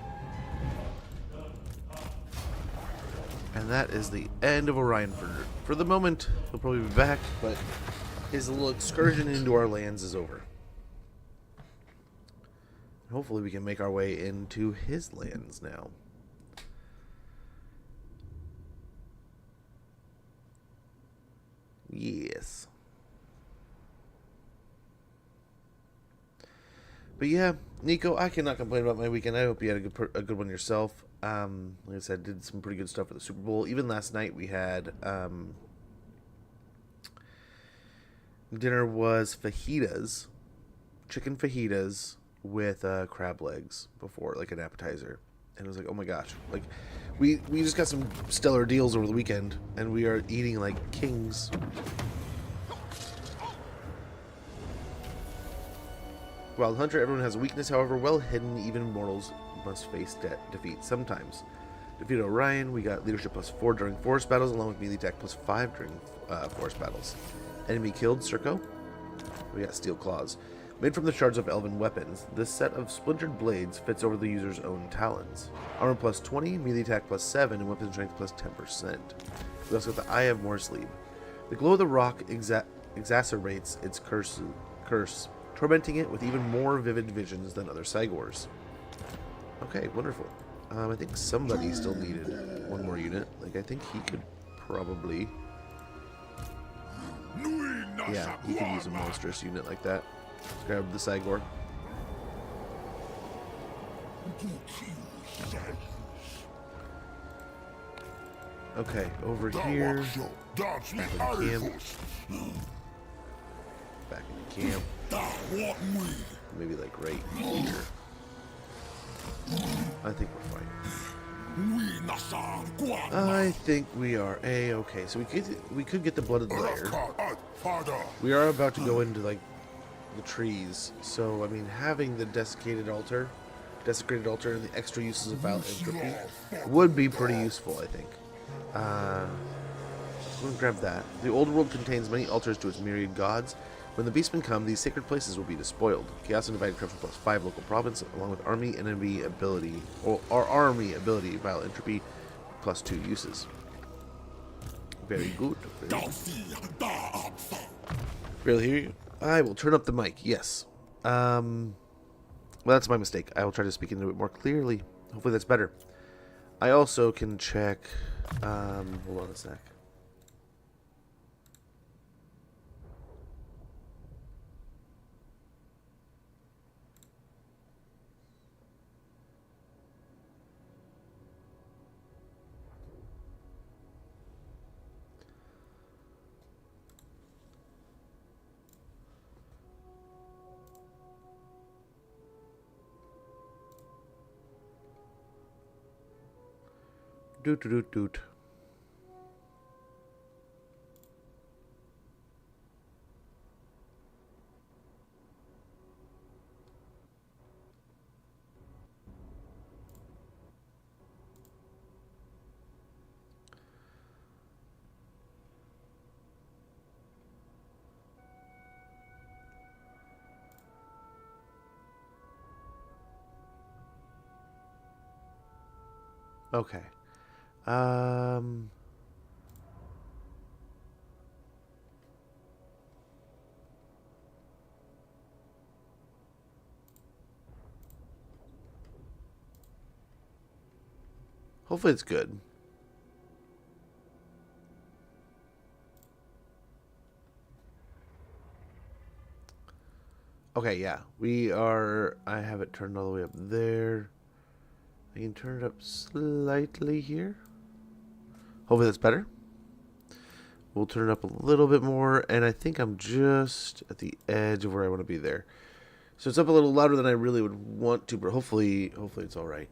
And that is the end of Orion for the moment. He'll probably be back, but his little excursion into our lands is over. Hopefully we can make our way into his lands now. Yes. But yeah, Nico, I cannot complain about my weekend. I hope you had a good one yourself. Like I said, did some pretty good stuff for the Super Bowl. Even last night we had dinner was fajitas, chicken fajitas with crab legs before, like an appetizer. And it was like, oh my gosh, like we just got some stellar deals over the weekend, and we are eating like kings. Wild Hunter, everyone has a weakness, however, well hidden, even mortals must face defeat sometimes. Defeated Orion, we got leadership +4 during forest battles, along with melee attack +5 during forest battles. Enemy killed, Circo. We got Steel Claws. Made from the shards of elven weapons, this set of splintered blades fits over the user's own talons. Armor +20, melee attack +7, and weapon strength +10%. We also got the Eye of Morsleep. The glow of the rock exacerbates its curse, tormenting it with even more vivid visions than other Sagors. Okay, wonderful. I think somebody still needed one more unit. Like, I think he could probably... Yeah, he could use a monstrous unit like that. Let's grab the Sagor. Okay, over here. Back in camp. Back in camp. Maybe like right here. I think we're fine. I think we are A-okay. So we could get the Blooded Lair. We are about to go into like the trees. So I mean, having the desecrated altar, and the extra uses of Vile Entropy would be pretty useful, I think. I'm gonna grab that. The old world contains many altars to its myriad gods. When the Beastmen come, these sacred places will be despoiled. Chaos and Divided Corruption +5 local province, along with army enemy ability, or army ability, Vile Entropy, +2 uses. Very good. Barely hear you. I will turn up the mic. Yes. Well, that's my mistake. I will try to speak into it more clearly. Hopefully that's better. I also can check. Hold on a sec. Doot. Okay. Hopefully it's good. Okay, yeah. I have it turned all the way up there. I can turn it up slightly here. Hopefully that's better. We'll turn it up a little bit more, and I think I'm just at the edge of where I want to be there. So it's up a little louder than I really would want to, but hopefully it's all right.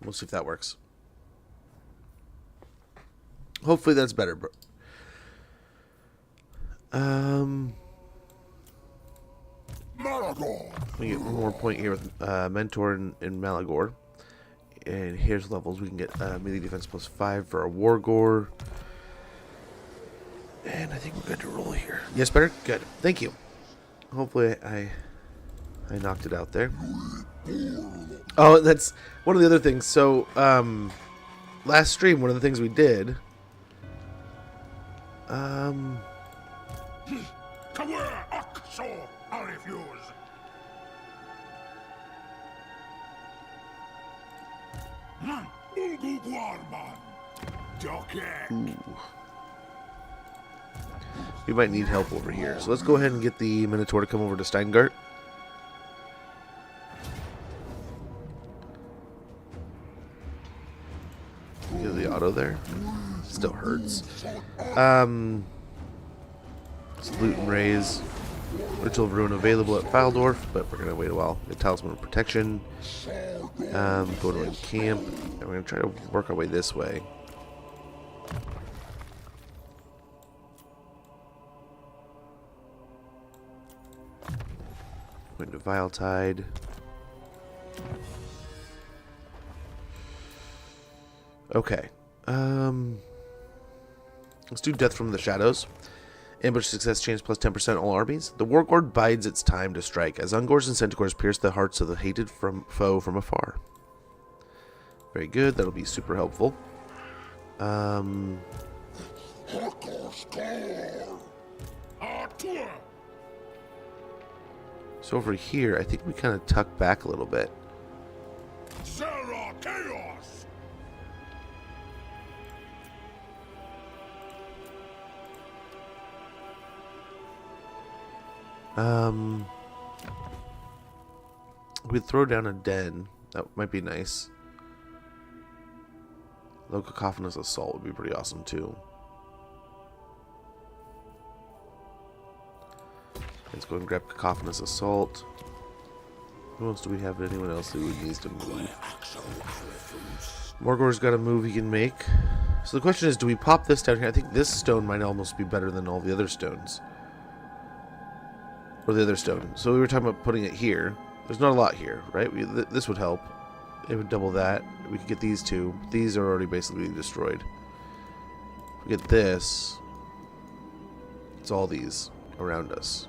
We'll see if that works. Hopefully that's better, bro. Malagor. We get one more point here with Mentor in Malagor. And here's levels. We can get melee defense +5 for our Wargore. And I think we're good to roll here. Yes, better? Good. Thank you. Hopefully I knocked it out there. Oh, that's one of the other things. So, last stream, one of the things we did... Ooh. We might need help over here. So let's go ahead and get the Minotaur to come over to Steingart. Get the auto there. Still hurts. Let's loot and raise. Ritual of Ruin available at Faldorf, but we're going to wait a while. Get Talisman of Protection. Go to our camp. And we're going to try to work our way this way. Going to Vile Tide. Okay. Let's do Death from the Shadows. Ambush success chance plus 10% all armies. The Wargord bides its time to strike, as Ungors and Centaurs pierce the hearts of the hated foe from afar. Very good. That'll be super helpful. So over here, I think we kind of tuck back a little bit. Sarah Chaos! We'd throw down a den. That might be nice. Low cacophonous assault would be pretty awesome too. Let's go and grab cacophonous assault. Who else do we have? Anyone else who needs to move? Morgor's got a move he can make. So the question is, do we pop this down here? I think this stone might almost be better than all the other stones. Or the other stone. So we were talking about putting it here. There's not a lot here, right? This would help. It would double that. We could get these two. These are already basically destroyed. If we get this, it's all these around us.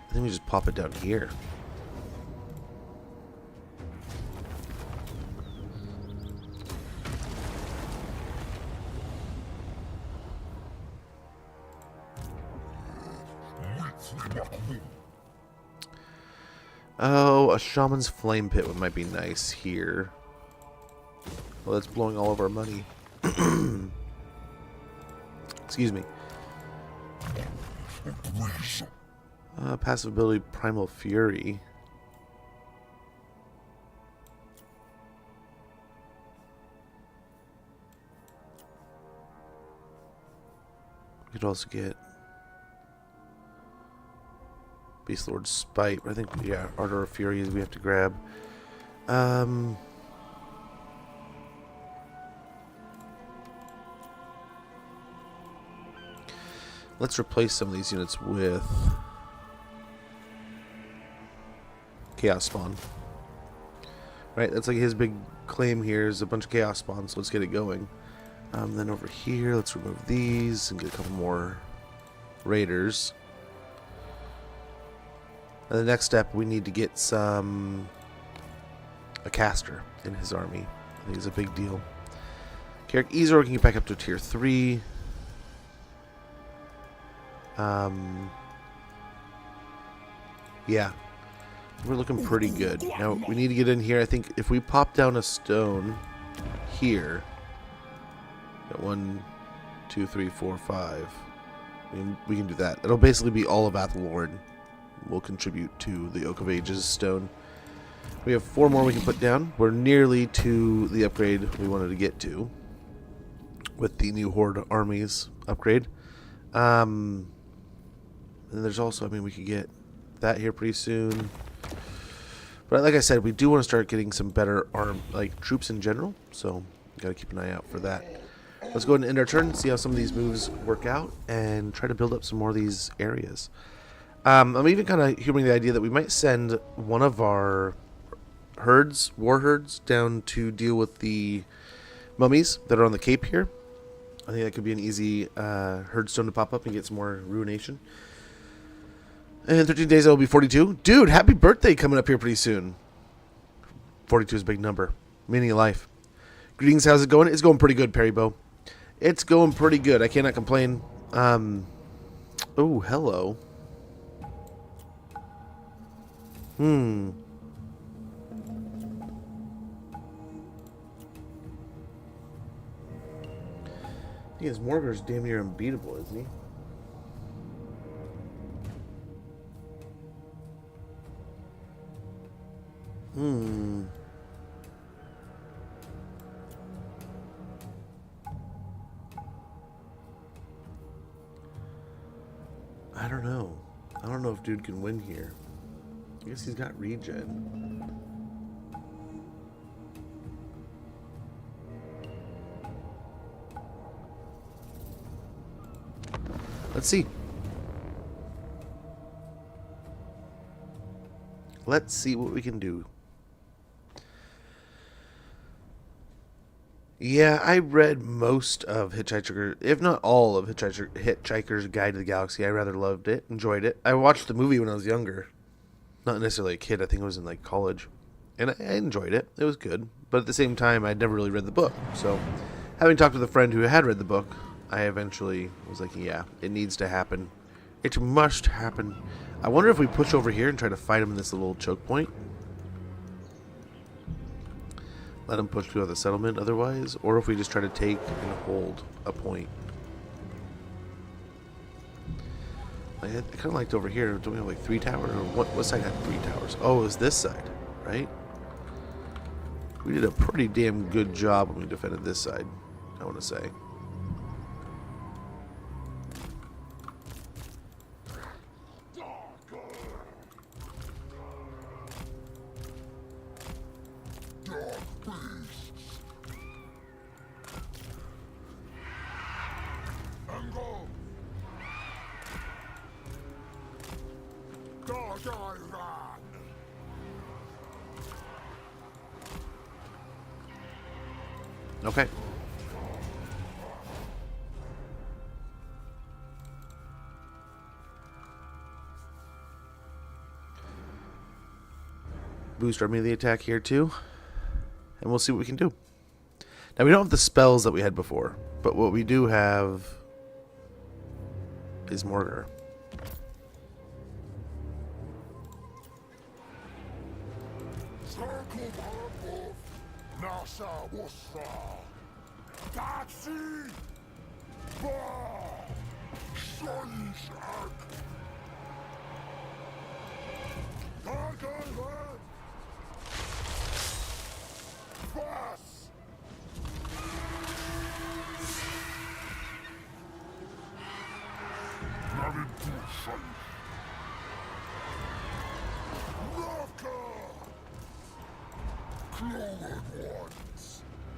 I think we just pop it down here. Oh, a shaman's flame pit might be nice here. Well, that's blowing all of our money. Excuse me. Passive ability, Primal Fury. We could also get Beast Lord's Spite. I think, yeah, Ardor of Fury is we have to grab. Let's replace some of these units with Chaos Spawn. Right, that's like his big claim here is a bunch of Chaos Spawn, so let's get it going. Then over here, let's remove these and get a couple more Raiders. And the next step, we need to get a caster in his army. I think it's a big deal. Carrick Ezor can get back up to tier 3. Yeah. We're looking pretty good. Now, we need to get in here. I think if we pop down a stone here, got 1, 2, 3, 4, 5. We can do that. It'll basically be all of Athelord will contribute to the Oak of Ages stone. We have 4 more we can put down. We're nearly to the upgrade we wanted to get to with the new Horde armies upgrade. And there's also, I mean, we could get that here pretty soon. But like I said, we do want to start getting some better troops in general. So got to keep an eye out for that. Let's go ahead and end our turn, see how some of these moves work out, and try to build up some more of these areas. I'm even kind of humoring the idea that we might send one of our war herds, down to deal with the mummies that are on the cape here. I think that could be an easy herdstone to pop up and get some more ruination. And in 13 days, that will be 42. Dude, happy birthday coming up here pretty soon. 42 is a big number. Meaning of life. Greetings, how's it going? It's going pretty good, Perry Bow. It's going pretty good. I cannot complain. Oh, hello. I think his Morgar's damn near unbeatable, isn't he? I don't know. I don't know if dude can win here. I guess he's got regen. Let's see. Let's see what we can do. Yeah, I read most of Hitchhiker, if not all of Hitchhiker's Guide to the Galaxy. I rather loved it, enjoyed it. I watched the movie when I was younger. Not necessarily a kid. I think I was in like college. And I enjoyed it. It was good. but at the same time, I'd never really read the book. So, having talked with a friend who had read the book, I eventually was like, yeah, it needs to happen. It must happen. I wonder if we push over here and try to fight him in this little choke point. Let him push through the settlement otherwise, or if we just try to take and hold a point. I kind of liked over here. Don't we have like 3 towers? Or what side had 3 towers? Oh, it was this side, right? We did a pretty damn good job when we defended this side, I want to say. Okay. Boost our melee attack here too. And we'll see what we can do. Now we don't have the spells that we had before, but what we do have is mortar.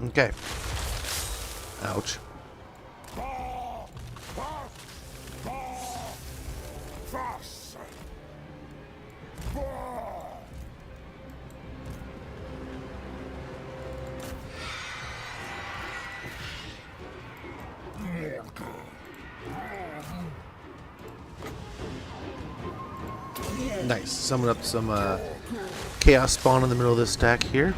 Okay. Ouch. Nice. Summon up some chaos spawn in the middle of this stack here.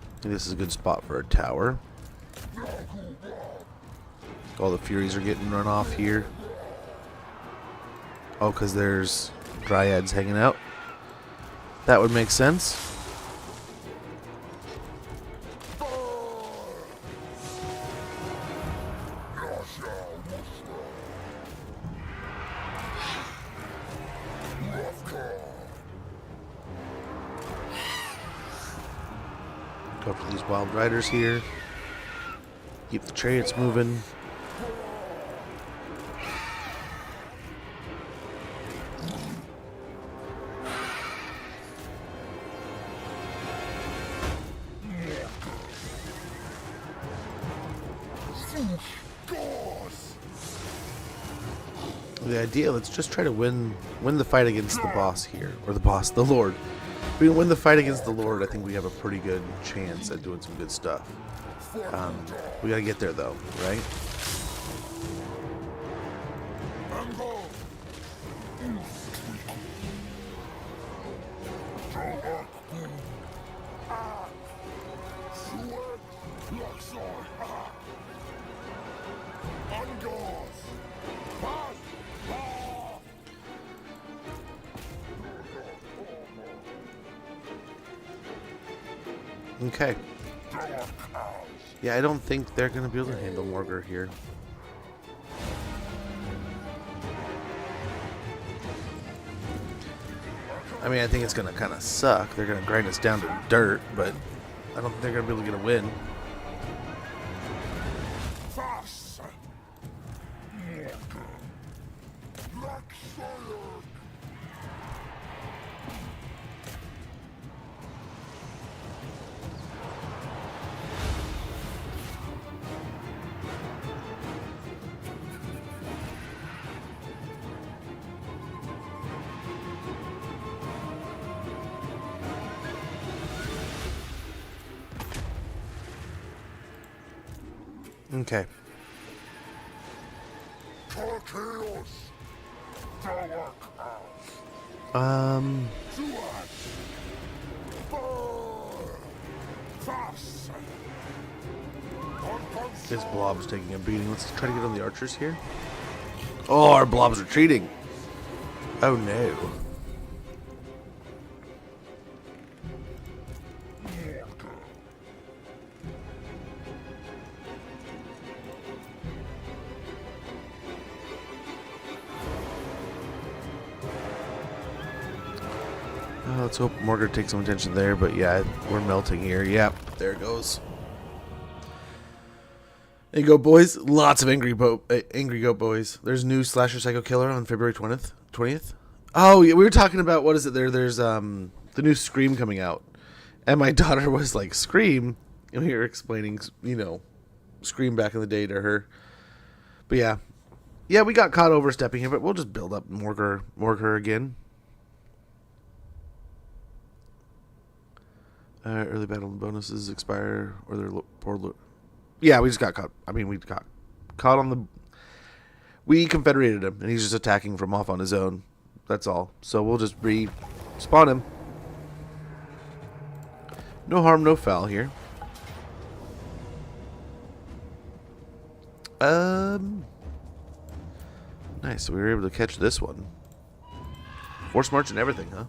I think this is a good spot for a tower. All the Furies are getting run off here. Oh, because there's Dryads hanging out. That would make sense. Go for these Wild Riders here. Keep the chariots moving. The idea, let's just try to win the fight against the boss here. Or the Lord. If we can win the fight against the Lord, I think we have a pretty good chance at doing some good stuff. We gotta get there though, right? Okay. Yeah, I don't think they're going to be able to handle Morgar here. I mean, I think it's going to kind of suck. They're going to grind us down to dirt, but I don't think they're going to be able to get a win. Okay. Chaos. Dark. Um, this blob's taking a beating. Let's try to get on the archers here. Oh, our blob's retreating. Oh no. Let's hope Morgan takes some attention there, but yeah, we're melting here. Yep, there it goes. There you go, boys. Lots of angry goat boys. There's new slasher psycho killer on February 20th. Oh, yeah, we were talking about, what is it there? There's the new Scream coming out. And my daughter was like, Scream? And we were explaining, you know, Scream back in the day to her. But yeah. Yeah, we got caught overstepping here, but we'll just build up Morgar again. Early battle bonuses expire, or they're poor. Yeah, we just got caught. I mean, we got caught on the. We confederated him, and he's just attacking from off on his own. That's all. So we'll just respawn him. No harm, no foul here. Nice. So we were able to catch this one. Force march and everything, huh?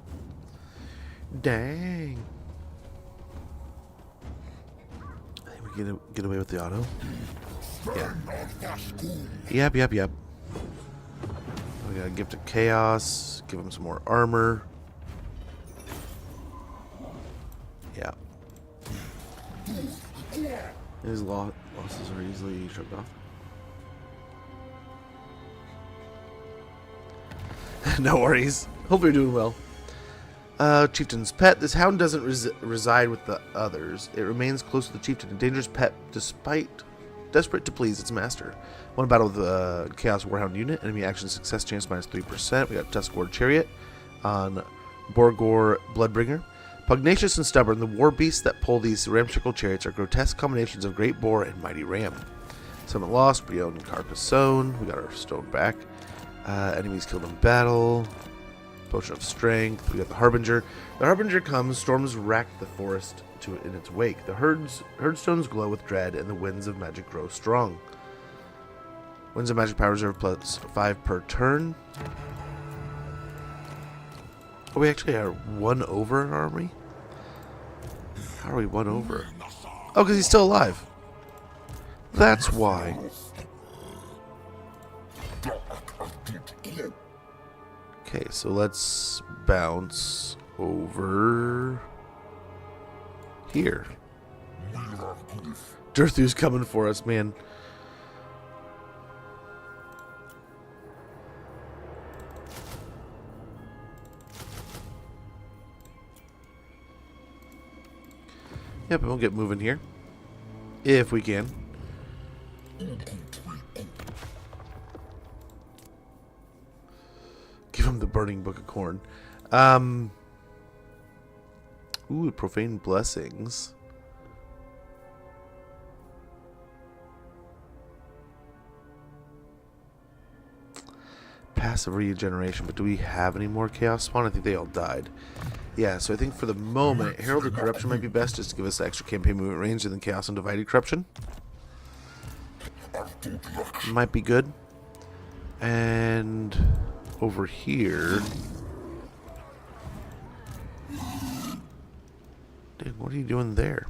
Dang. Get away with the auto. Yeah. Yep. We got a gift of chaos. Give him some more armor. Yeah. His losses are easily shrugged off. No worries. Hope you're doing well. Chieftain's pet. This hound doesn't reside with the others. It remains close to the chieftain, a dangerous pet despite desperate to please its master. One battle with the Chaos Warhound unit. Enemy action success chance minus 3%. We got Tuskgore Chariot on Borgor Bloodbringer. Pugnacious and stubborn, the war beasts that pull these ramshackle chariots are grotesque combinations of great boar and mighty ram. Summon lost, Brion and Carcassonne. We got our stone back. Enemies killed in battle. Potion of Strength. We got the Harbinger. The Harbinger comes, storms rack the forest in its wake. The herdstones glow with dread, and the winds of magic grow strong. Winds of magic power reserve +5 per turn. Oh, we actually are 1 over an army? How are we 1 over? Oh, because he's still alive. That's why. Okay, so let's bounce over here. Dirthu's coming for us, man. Yep, and we'll get moving here. If we can. Give him the burning book of corn. Ooh, profane blessings. Passive regeneration, but do we have any more chaos spawn? I think they all died. Yeah, so I think for the moment, Heralded Corruption might be best, just to give us extra campaign movement range, and then Chaos and Divided Corruption might be good. And over here, dude, what are you doing there?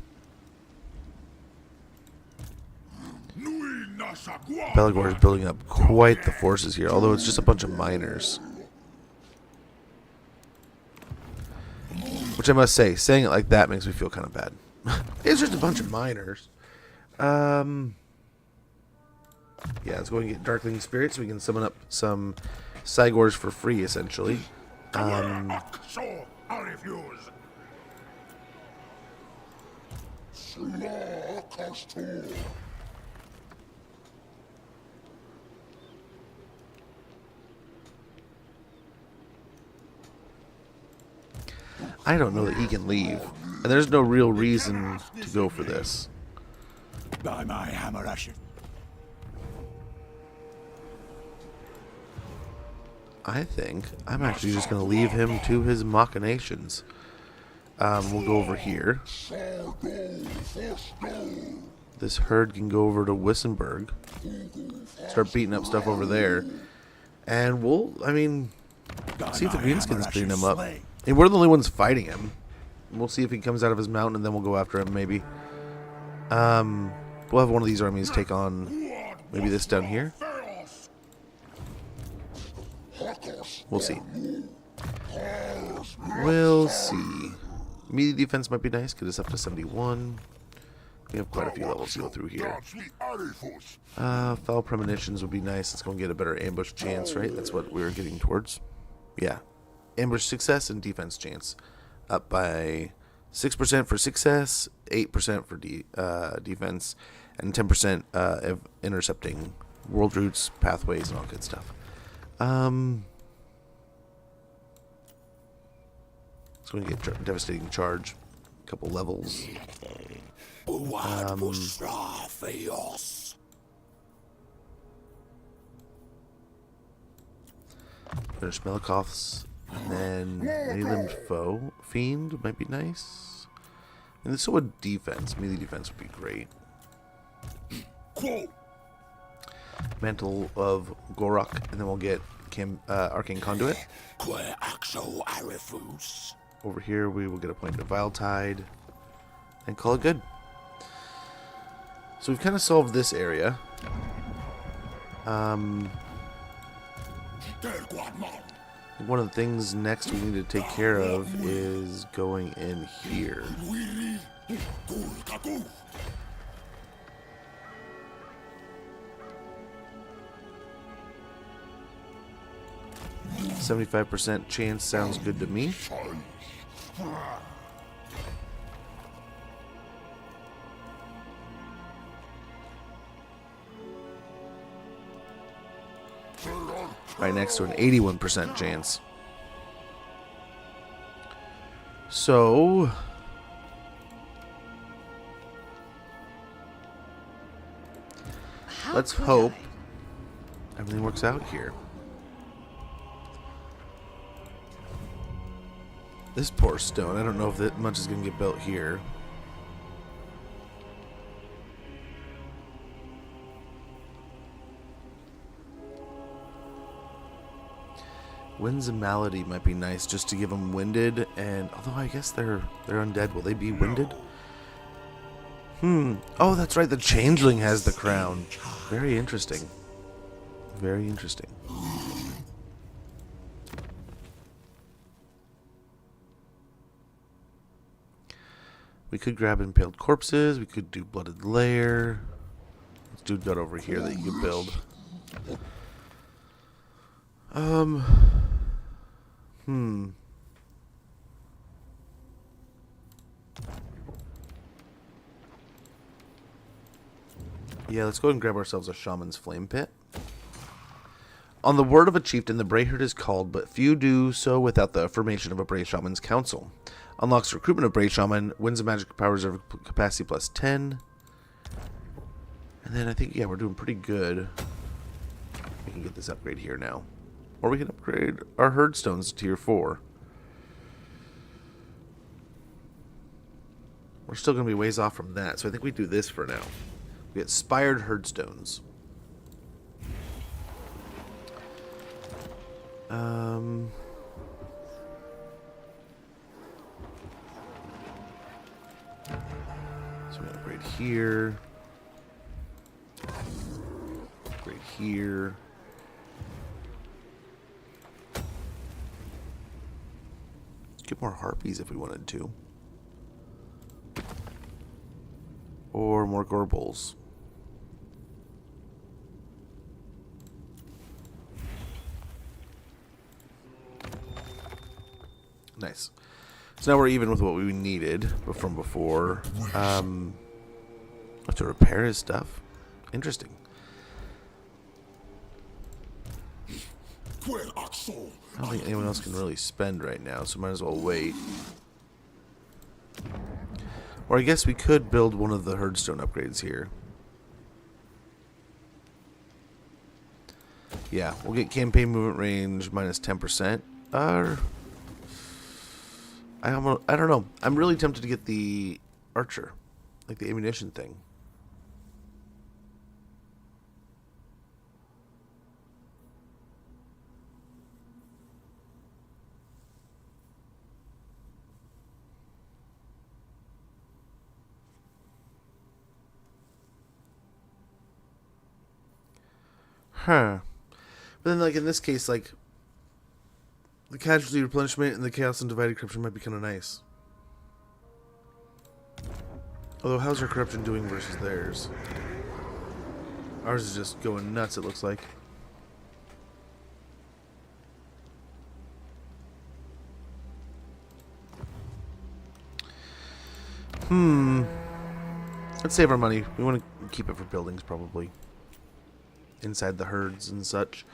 Malagor is building up quite the forces here, although it's just a bunch of miners. Which I must say, saying it like that makes me feel kind of bad. It's just a bunch of miners. Yeah, let's go and get Darkling Spirits so we can summon up some Cygors for free, essentially. I don't know that he can leave, and there's no real reason to go for this. By my hammer ashes. I think I'm actually just going to leave him to his machinations. We'll go over here. This herd can go over to Wissenberg. Start beating up stuff over there. And we'll, see if the Greenskins clean him up. And we're the only ones fighting him. We'll see if he comes out of his mountain, and then we'll go after him, maybe. We'll have one of these armies take on maybe this down here. We'll see. We'll see. Immediate defense might be nice. Get us up to 71. We have quite a few levels to go through here. Foul premonitions would be nice. Let's go and get a better ambush chance, right? That's what we were getting towards. Yeah. Ambush success and defense chance. Up by 6% for success, 8% for defense, and 10% of intercepting world routes, pathways, and all good stuff. It's going to get devastating charge. A couple levels. There's Melikov's, and then Many-Limbed Foe. Fiend might be nice. And this would defense. Melee defense would be great. Mantle of Gorok, and then we'll get Arcane Conduit. Over here, we will get a point of Vile Tide and call it good. So we've kind of solved this area. One of the things next we need to take care of is going in here. 75% chance sounds good to me. Right next to an 81% chance. So let's hope everything works out here. This poor stone, I don't know if that much is going to get built here. Winds and Malady might be nice just to give them winded, and although I guess they're undead, will they be winded? Oh, that's right, the Changeling has the crown. Very interesting. Very interesting. We could grab Impaled Corpses. We could do Blooded Lair. Let's do gut over here that you could build. Yeah, let's go ahead and grab ourselves a Shaman's Flame Pit. On the word of a chieftain, the Brayherd is called, but few do so without the affirmation of a Bray Shaman's council. Unlocks recruitment of Bray Shaman, wins of magic powers of capacity plus 10. And then I think, yeah, we're doing pretty good. We can get this upgrade here now. Or we can upgrade our Herdstones to tier 4. We're still going to be ways off from that, so I think we do this for now. We get Spired Herdstones. So we upgrade here. Upgrade here. Get more harpies if we wanted to. Or more Gorbals. Nice. So now we're even with what we needed from before. Have to repair his stuff. Interesting. I don't think anyone else can really spend right now, so might as well wait. Or I guess we could build one of the Herdstone upgrades here. Yeah, we'll get campaign movement range minus 10%. I don't know. I'm really tempted to get the archer, like the ammunition thing. Huh. But then, like, in this case, like, the casualty replenishment and the chaos and divided corruption might be kind of nice. Although, how's our corruption doing versus theirs? Ours is just going nuts, it looks like. Let's save our money. We want to keep it for buildings, probably. Inside the herds and such.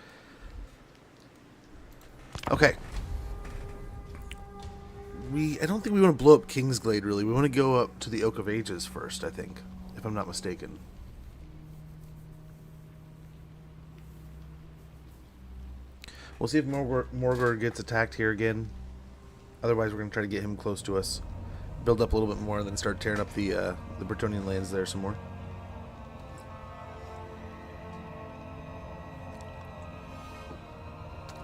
Okay. I don't think we want to blow up Kingsglade, really. We want to go up to the Oak of Ages first, I think. If I'm not mistaken. We'll see if Morgor gets attacked here again. Otherwise, we're going to try to get him close to us. Build up a little bit more, and then start tearing up the Bretonnian lands there some more.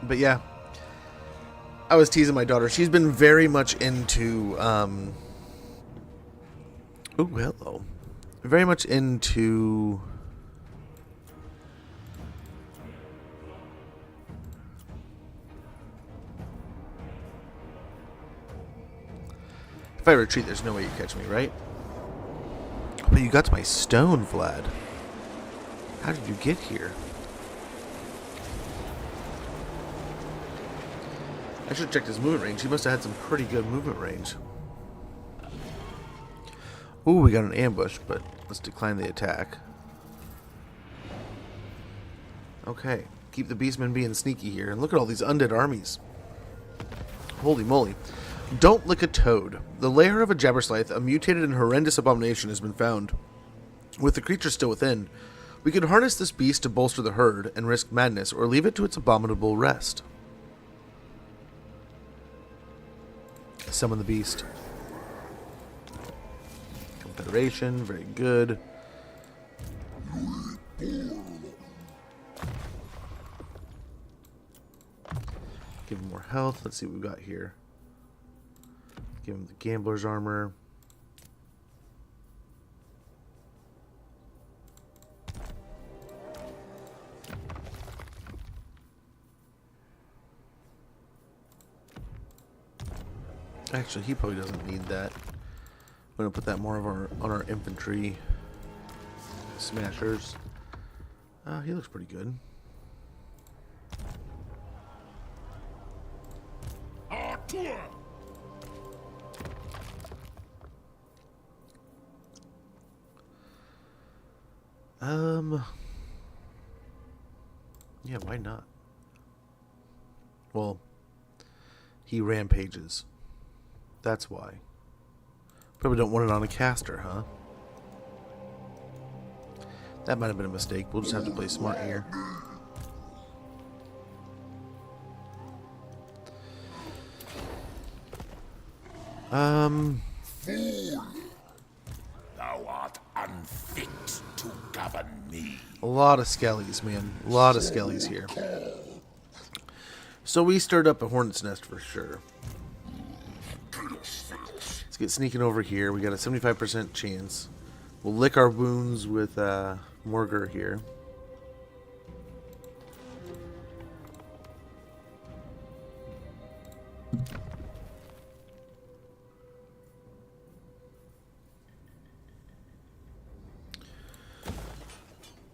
But yeah, I was teasing my daughter. She's been very much into, oh, hello. Very much into if I retreat, there's no way you catch me, right? But you got to my stone, Vlad. How did you get here? I should have checked his movement range. He must have had some pretty good movement range. Ooh, we got an ambush, but let's decline the attack. Okay, keep the Beastmen being sneaky here. And look at all these undead armies. Holy moly. Don't lick a toad. The lair of a Jabberslythe, a mutated and horrendous abomination, has been found. With the creature still within, we could harness this beast to bolster the herd and risk madness, or leave it to its abominable rest. Summon the beast. Confederation, very good. Give him more health. Let's see what we've got here. Give him the gambler's armor. Actually, he probably doesn't need that. I'm gonna put that more of on our infantry smashers. He looks pretty good. Yeah, why not? Well, he rampages. That's why. Probably don't want it on a caster, huh? That might have been a mistake. We'll just have to play smart here. Fool! Thou art unfit to govern me. A lot of skellies, man. A lot of skellies here. So we stirred up a hornet's nest for sure. Let's get sneaking over here. We got a 75% chance. We'll lick our wounds with Morgor here.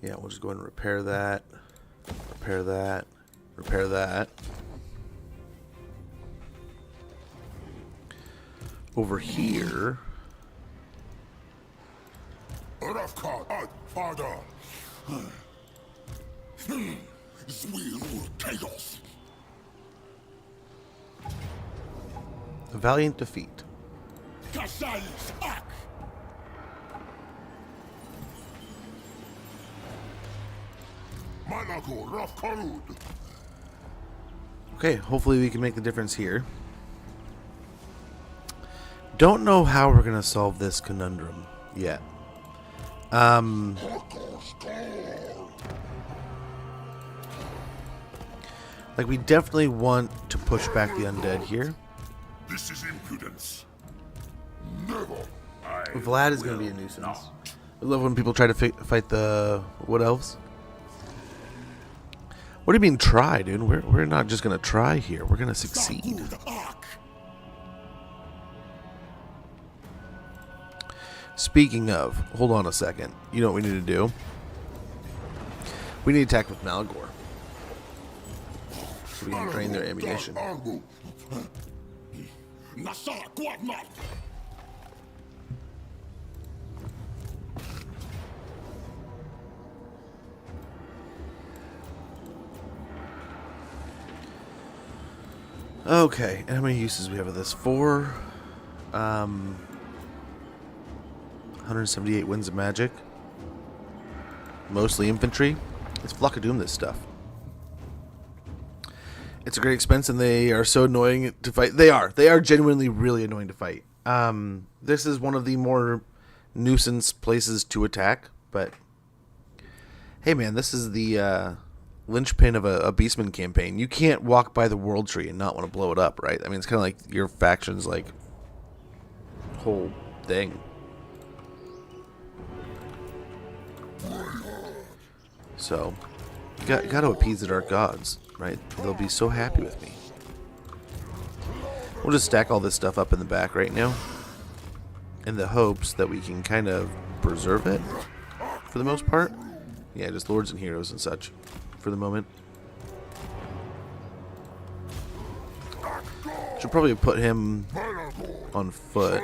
Yeah, we'll just go ahead and repair that. Repair that. Repair that. Over here. Father. Chaos. A valiant defeat. Malagor of Karud. Okay, hopefully we can make the difference here. Don't know how we're gonna solve this conundrum yet. Like, we definitely want to push back the undead here. This is impudence. Never. Vlad is gonna be a nuisance. I love when people try to fight the wood elves. What do you mean try, dude? We're not just gonna try here. We're gonna succeed. Speaking of, hold on a second. You know what we need to do? We need to attack with Malagor, so we can drain their ammunition. Okay, and how many uses we have of this? 4. 178 winds of magic. Mostly infantry. It's Flock of Doom, this stuff. It's a great expense, and they are so annoying to fight. They are genuinely really annoying to fight. This is one of the more nuisance places to attack, but hey man, this is the linchpin of a Beastmen campaign. You can't walk by the World Tree and not want to blow it up, right? I mean, it's kind of like your faction's like whole thing. So, got to appease the dark gods, right? They'll be so happy with me. We'll just stack all this stuff up in the back right now, in the hopes that we can kind of preserve it for the most part. Yeah, just lords and heroes and such for the moment. Should probably put him on foot.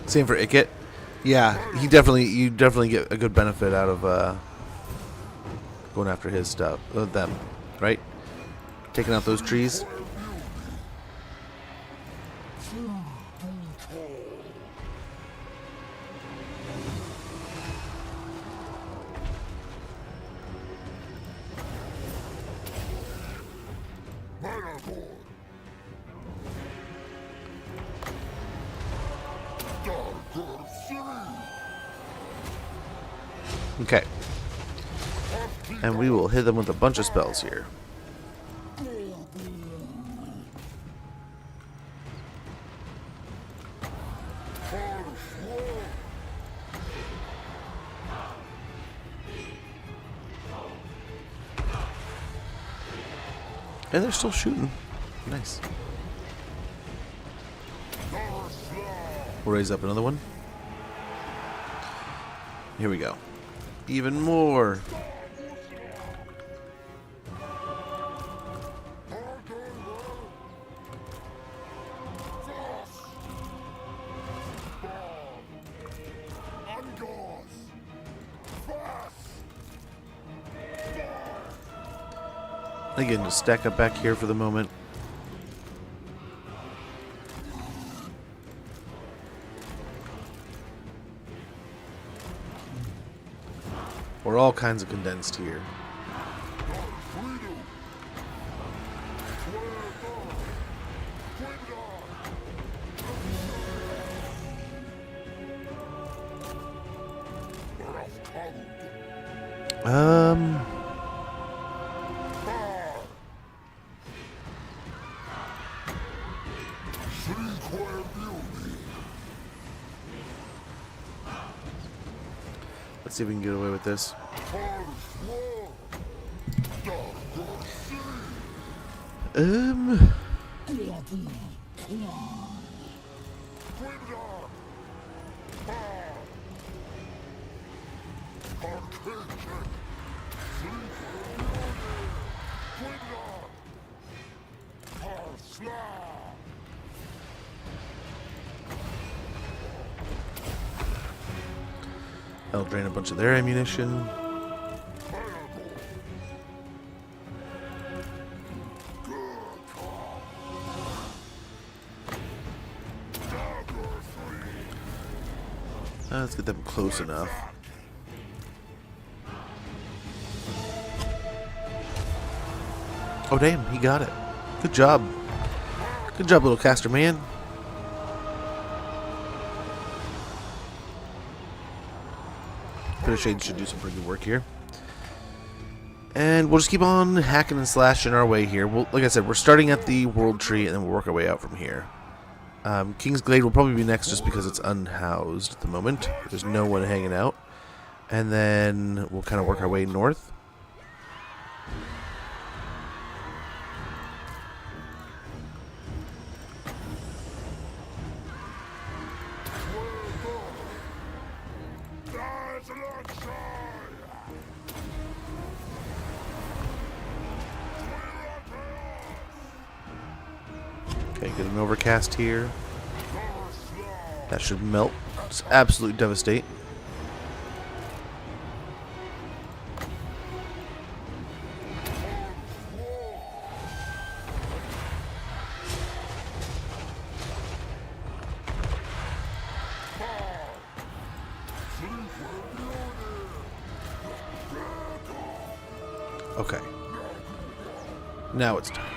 Same for Ikit. Yeah, you definitely get a good benefit out of going after his stuff, them, right? Taking out those trees. Okay. And we will hit them with a bunch of spells here. And they're still shooting. Nice. We'll raise up another one. Here we go. Even more. Again, just stack up back here for the moment. We're all kinds of condensed here. Let's see if we can get away with this. That'll drain a bunch of their ammunition. Let's get them close enough. Oh damn, he got it. Good job. Good job, little caster man. Shade should do some pretty good work here. And we'll just keep on hacking and slashing our way here. Like I said, we're starting at the world tree and then we'll work our way out from here. King's Glade will probably be next just because it's unhoused at the moment. There's no one hanging out. And then we'll kind of work our way north. Okay, get an overcast here. That should melt. Just absolutely devastate. Okay. Now it's time.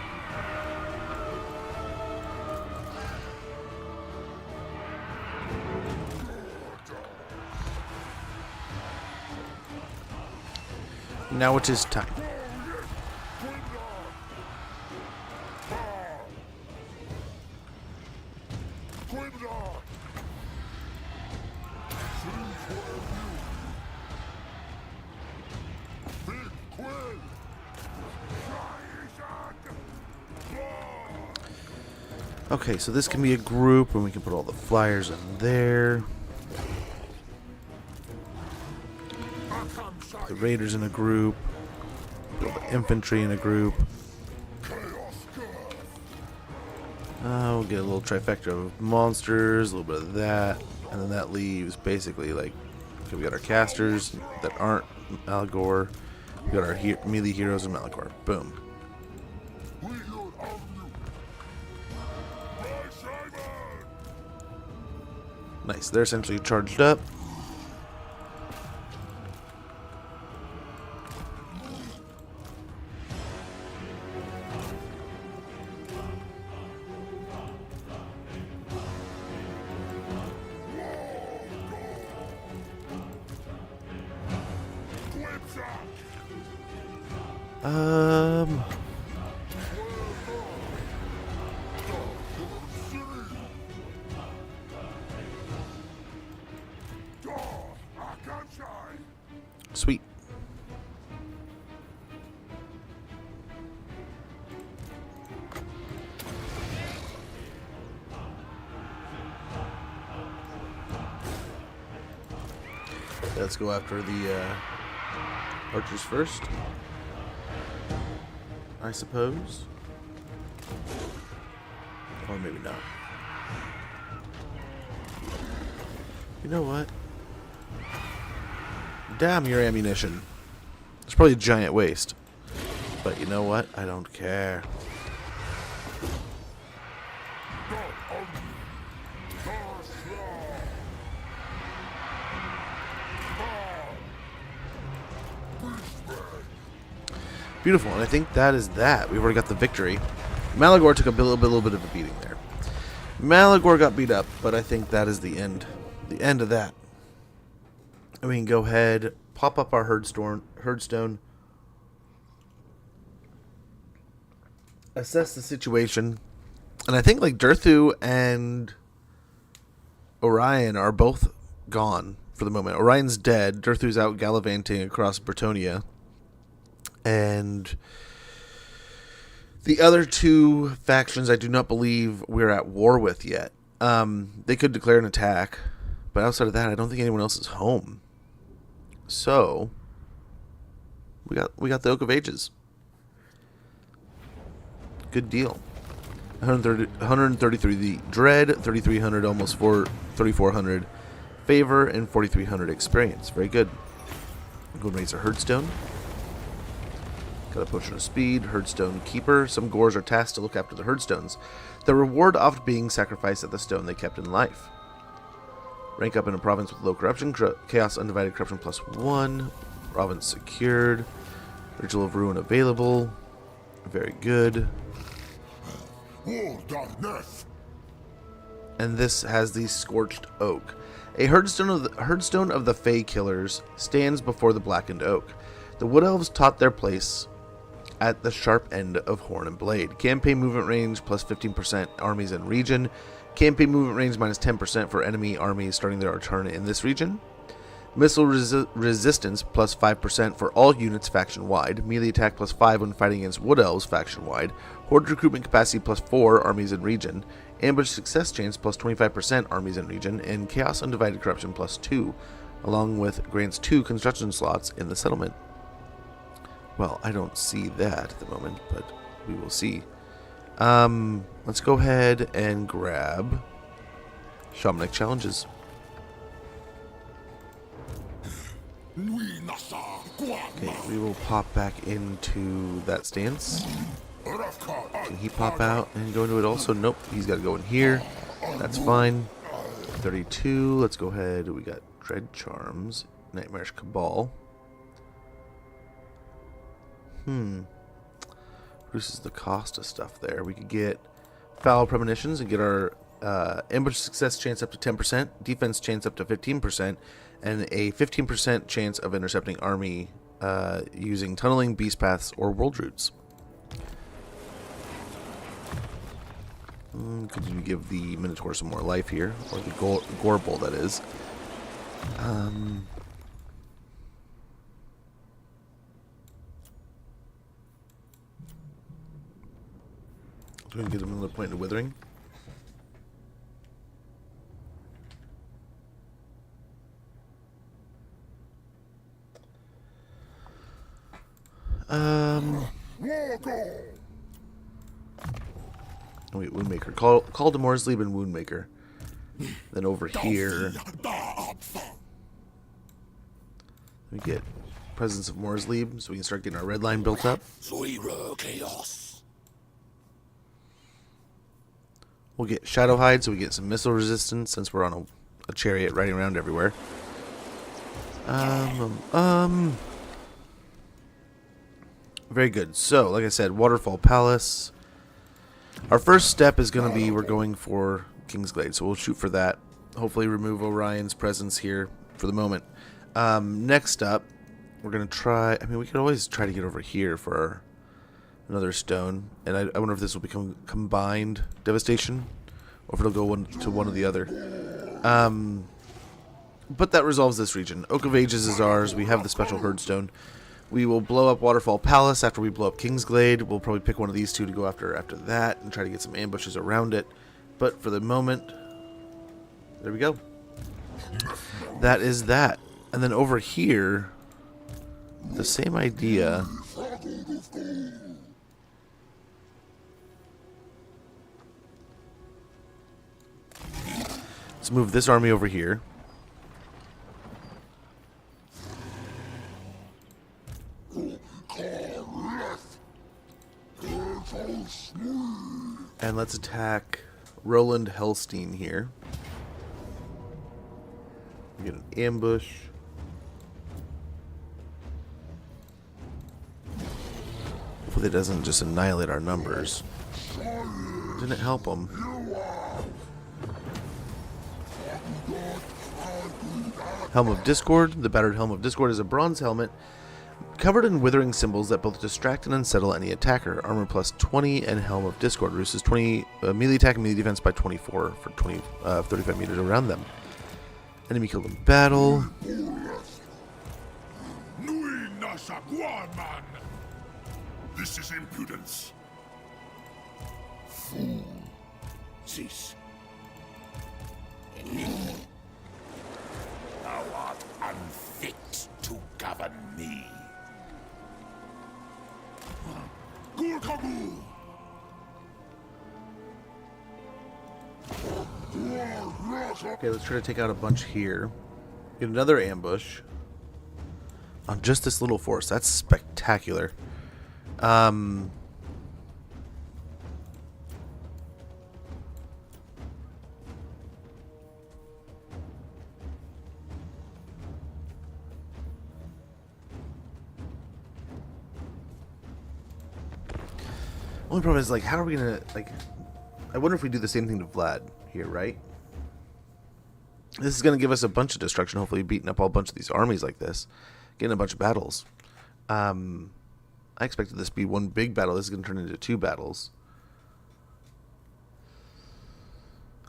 Now it is time. Okay, so this can be a group, and we can put all the flyers in there. The raiders in a group. Put the infantry in a group. We'll get a little trifecta of monsters, a little bit of that, and then that leaves basically like, okay, we got our casters that aren't Malagor. We got our melee heroes in Malagor. Boom. Nice, they're essentially charged up. Sweet. Let's go after the archers first, I suppose. Or maybe not. You know what? Damn your ammunition. It's probably a giant waste. But you know what? I don't care. Beautiful, and I think that is that. We've already got the victory. Malagor took a little bit of a beating there. Malagor got beat up, but I think that is the end. The end of that. And we can go ahead, pop up our herdstone, assess the situation, and I think like Durthu and Orion are both gone for the moment. Orion's dead. Durthu's out gallivanting across Bretonia. And the other two factions I do not believe we're at war with yet. They could declare an attack, but outside of that, I don't think anyone else is home. So we got the Oak of Ages. Good deal. 133 the dread, 3,300 almost 3,400 favor, and 4,300 experience. Very good. Go and raise a Herdstone. Got a potion of speed, Herdstone keeper. Some Gors are tasked to look after the Herdstones. The reward often being sacrificed at the stone they kept in life. Rank up in a province with low corruption. Chaos undivided corruption +1. Province secured. Ritual of ruin available. Very good. And this has the Scorched Oak. A Herdstone of the Fey Killers stands before the Blackened Oak. The Wood Elves taught their place at the sharp end of Horn and Blade. Campaign movement range plus 15% armies and region. Campaign movement range minus 10% for enemy armies starting their return in this region. Missile resistance plus 5% for all units faction-wide. Melee attack plus 5 when fighting against Wood Elves faction-wide. Horde recruitment capacity plus 4 armies and region. Ambush success chance plus 25% armies and region. And Chaos undivided corruption plus 2, along with grants 2 construction slots in the settlement. Well, I don't see that at the moment, but we will see. Let's go ahead and grab Shamanic Challenges. Okay, we will pop back into that stance. Can he pop out and go into it also? Nope, he's got to go in here. That's fine. 32, let's go ahead. We got Dread Charms, Nightmarish Cabal. Reduces the cost of stuff there. We could get Foul Premonitions and get our ambush success chance up to 10%, defense chance up to 15%, and a 15% chance of intercepting army using tunneling, beast paths, or world routes. Continue to give the Minotaur some more life here, or the Gorble, that is. Do we get him another point of withering? Wait, Woundmaker. Call to Morsley and Woundmaker. Then over here, we get Presence of Morsley, so we can start getting our red line built up. We'll get Shadowhide, so we get some missile resistance since we're on a chariot riding around everywhere. Very good. So, like I said, Waterfall Palace. Our first step is going to be we're going for Kingsglade, so we'll shoot for that. Hopefully remove Orion's presence here for the moment. Next up, we're going to try... I mean, we could always try to get over here for another stone. And I wonder if this will become combined devastation, or if it'll go to one or the other. But that resolves this region. Oak of Ages is ours. We have the special Herdstone. We will blow up Waterfall Palace after we blow up Kingsglade. We'll probably pick one of these two to go after that and try to get some ambushes around it. But for the moment, there we go. That is that. And then over here, the same idea. Let's move this army over here. And let's attack Roland Hellstein here. We get an ambush. Hopefully it doesn't just annihilate our numbers. Didn't help them. Helm of Discord. The battered Helm of Discord is a bronze helmet covered in withering symbols that both distract and unsettle any attacker. Armor plus 20 and Helm of Discord reduces 20 melee attack and melee defense by 24 for 35 meters around them. Enemy killed in battle. This is impudence. Fool. Cease. Thou art unfit to govern me. Okay, let's try to take out a bunch here. Get another ambush on just this little force. That's spectacular. Only problem is, like, how are we gonna, like, I wonder if we do the same thing to Vlad here, right? This is gonna give us a bunch of destruction, hopefully beating up a bunch of these armies like this, getting a bunch of battles. I expected this to be one big battle. This is gonna turn into 2 battles.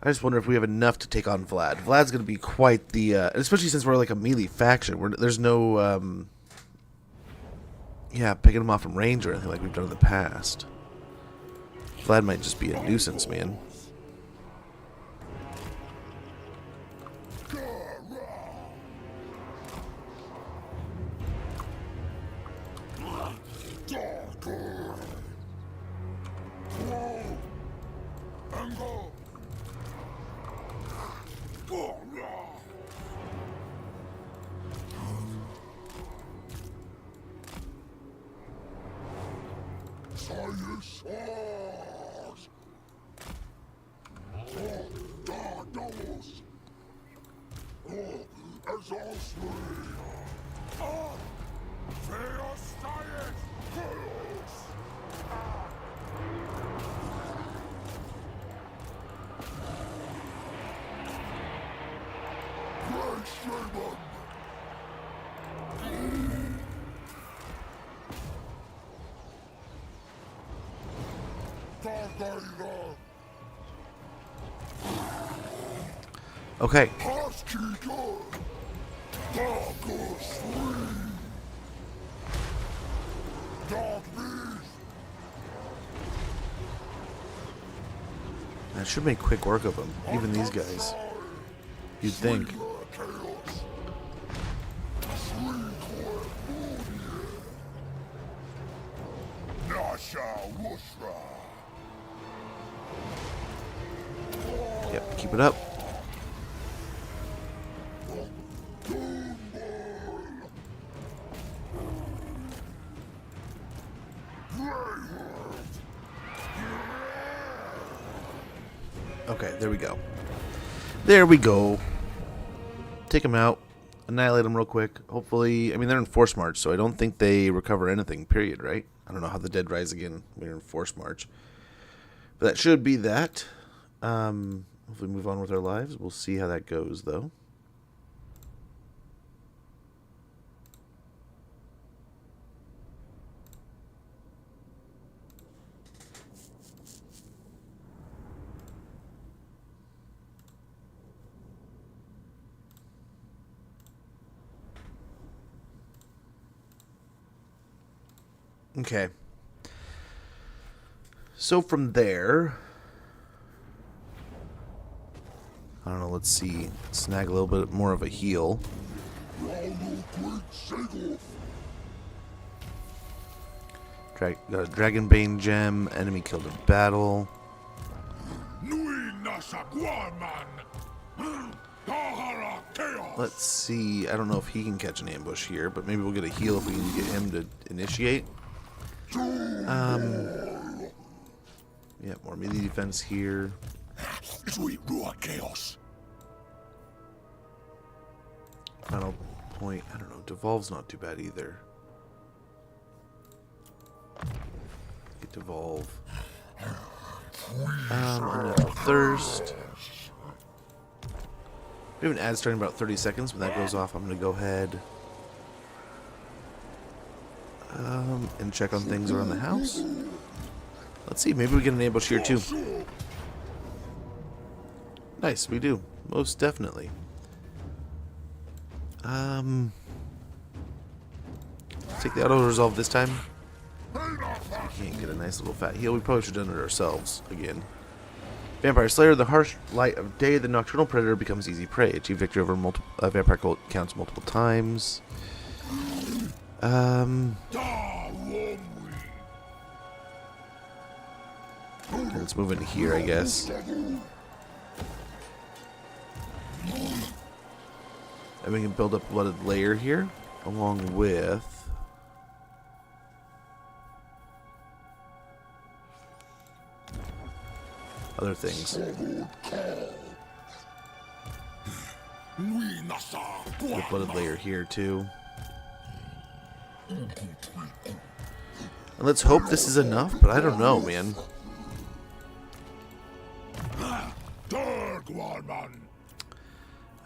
I just wonder if we have enough to take on Vlad. Vlad's gonna be quite the, especially since we're like a melee faction. There's no, yeah, picking him off from range or anything like we've done in the past. Vlad might just be a nuisance, man. Okay. That should make quick work of them, even these guys. You'd think. Yep, keep it up. Okay, there we go. There we go. Take them out. Annihilate them real quick. Hopefully, I mean, they're in force march, so I don't think they recover anything, period, right? I don't know how the dead rise again when you're in force march. But that should be that. Hopefully move on with our lives. We'll see how that goes, though. Okay. So from there, I don't know, let's see. Snag a little bit more of a heal. Got a Dragonbane gem. Enemy killed in battle. Let's see. I don't know if he can catch an ambush here, but maybe we'll get a heal if we can get him to initiate. Yeah, more melee defense here. Final point. I don't know. Devolve's not too bad either. Get devolve. Thirst. We have an ad starting in about 30 seconds. When that goes off, I'm going to go ahead and check on things around the house. Let's see. Maybe we get an ambush here too. Nice. We do. Most definitely. Let's take the auto resolve this time. So we can't get a nice little fat heal. We probably should have done it ourselves again. Vampire Slayer, the harsh light of day, the nocturnal predator becomes easy prey. Achieve victory over vampire cult counts multiple times. Let's move in here, I guess. And we can build up a blooded layer here, along with other things. The blooded layer here too. And let's hope this is enough, but I don't know, man.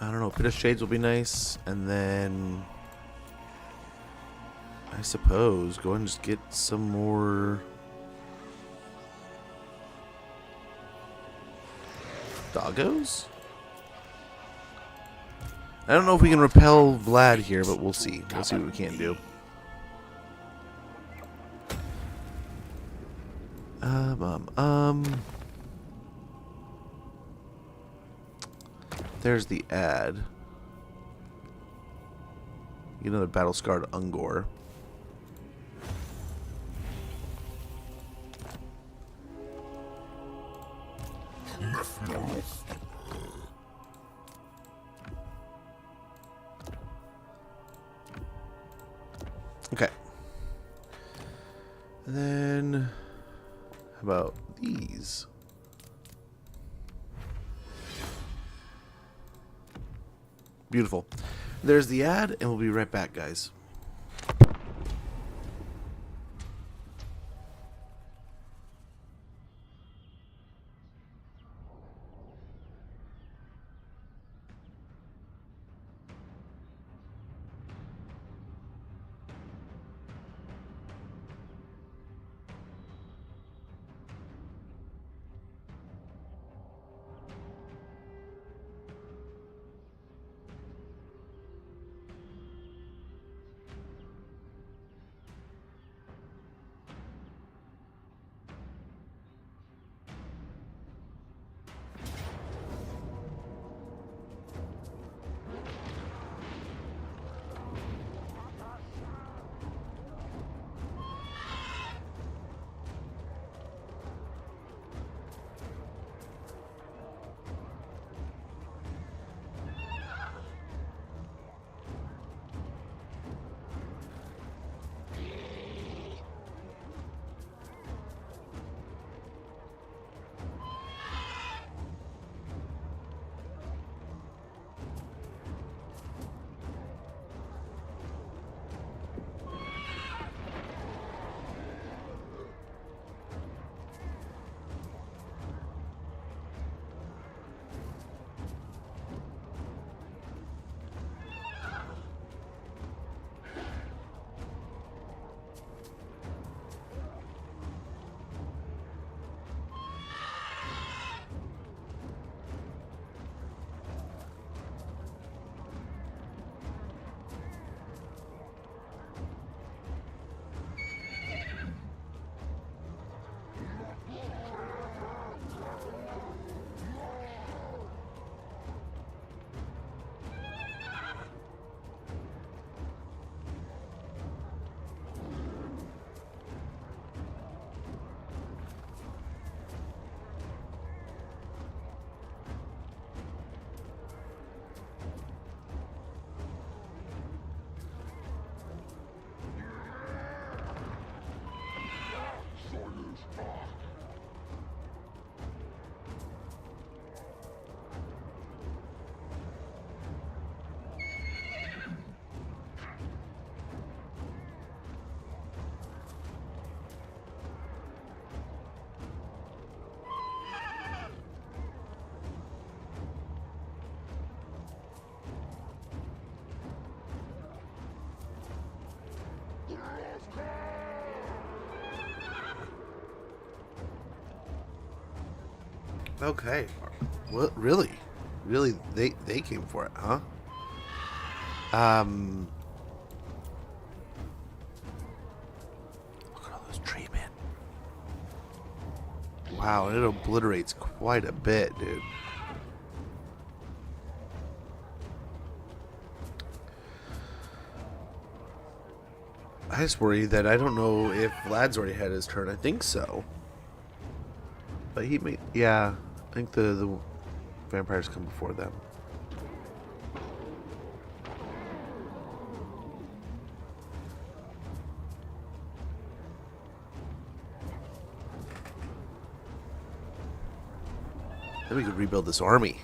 I don't know. Pit of Shades will be nice, and then I suppose go ahead and just get some more doggos. I don't know if we can repel Vlad here, but we'll see. We'll see what we can do. There's the ad. Get another battle scarred Ungor. Okay. And then how about these? Beautiful. There's the ad, and we'll be right back, guys. Okay. What? Really? Really? They came for it, huh? Look at all those treatment. Wow, it obliterates quite a bit, dude. I just worry that I don't know if Vlad's already had his turn. I think so. But he may... Yeah, I think the vampires come before them. Then we could rebuild this army.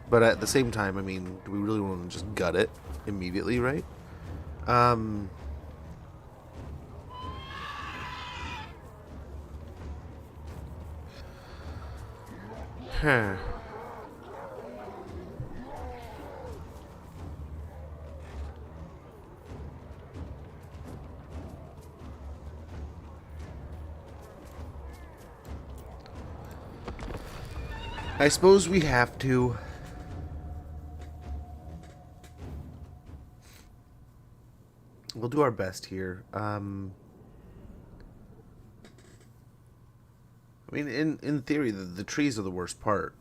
But at the same time, I mean, do we really want to just gut it immediately, right? Huh. I suppose we have to. We'll do our best here. I mean, in theory, the trees are the worst part.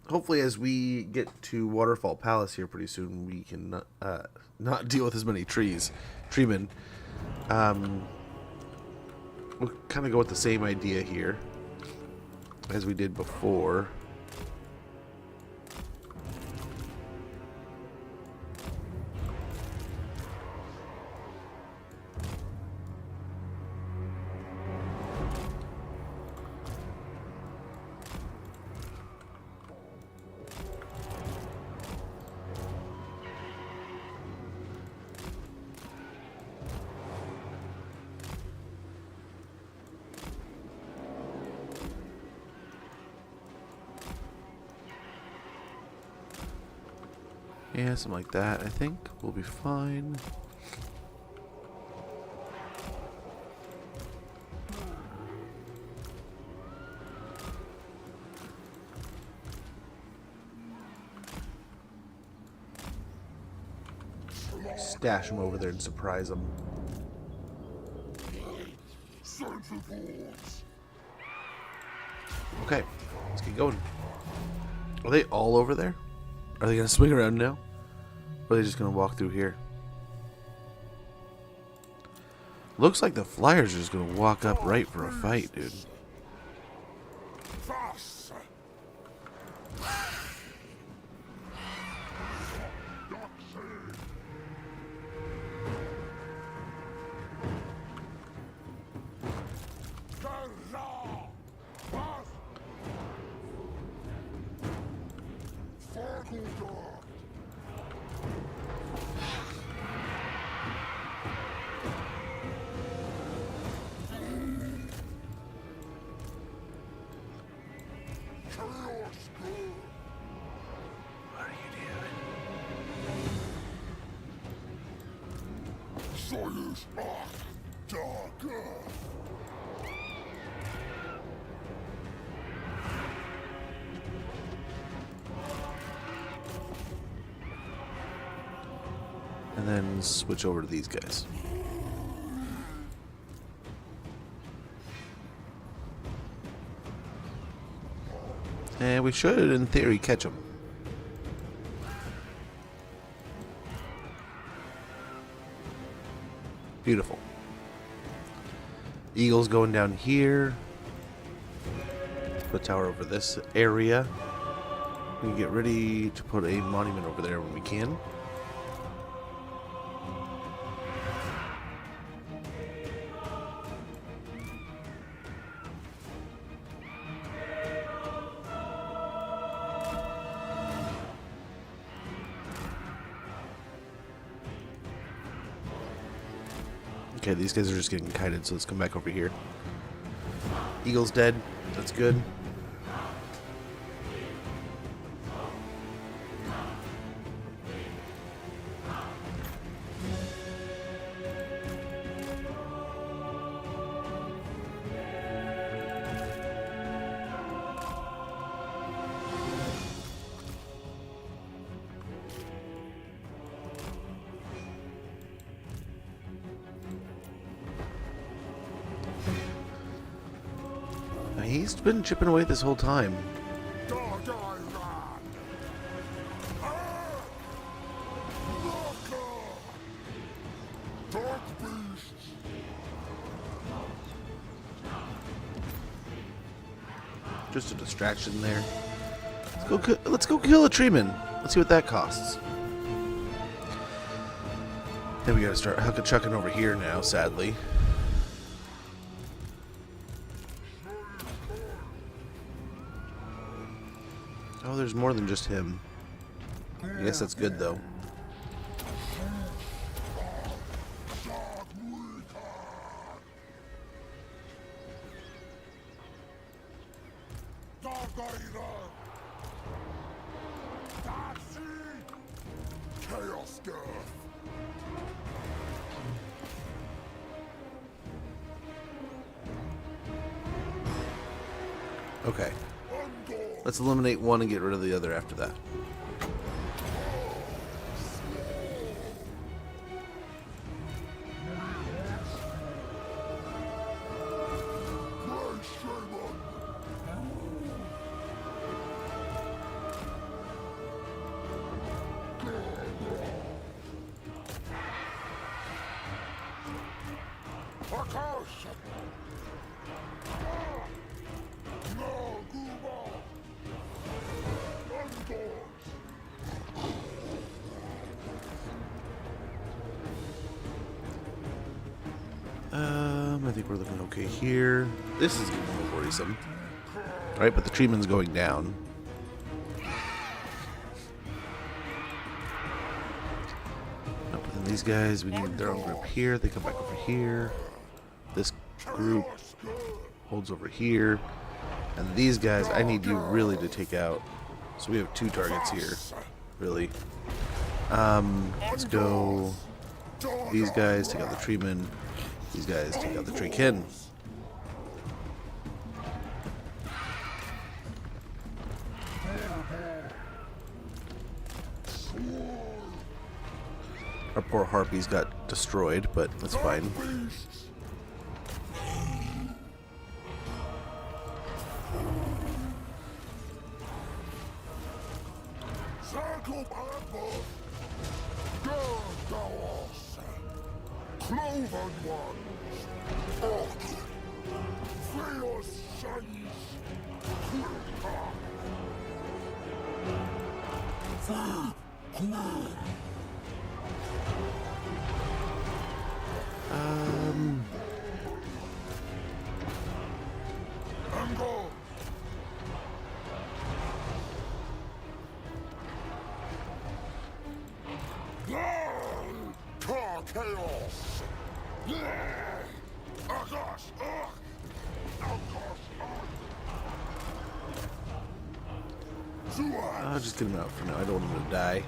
Hopefully, as we get to Waterfall Palace here pretty soon, we can not deal with as many treemen. We'll kind of go with the same idea here as we did before. Yeah, something like that. I think we'll be fine. Stash them over there and surprise them. Okay, let's get going. Are they all over there? Are they going to swing around now? Or are they just going to walk through here? Looks like the Flyers are just going to walk up right for a fight, dude. And then switch over to these guys. And we should, in theory, catch them. Beautiful. Eagles going down here. Put a tower over this area. We can get ready to put a monument over there when we can. Okay, these guys are just getting kited, so let's come back over here. Eagle's dead. That's good. He's been chipping away this whole time. Just a distraction there. Let's go kill a treeman. Let's see what that costs. Then we gotta start chucking over here now, sadly. Oh, there's more than just him. I guess that's good, though. Chaos Girth. Okay. Let's eliminate one and get rid of the other after that. I think we're looking okay here. This is getting a little worrisome. Alright, but the treatment's going down. Oh, but then these guys, we need their own group here. They come back over here. This group holds over here. And these guys, I need you really to take out. So we have 2 targets here. Really. Let's go. These guys take out the treatment. These guys take out the Treekin. Our poor harpies got destroyed, but that's fine. Cloven ones! Freos shines! Angle! Chaos! I'll just get him out for now. I don't want him to die.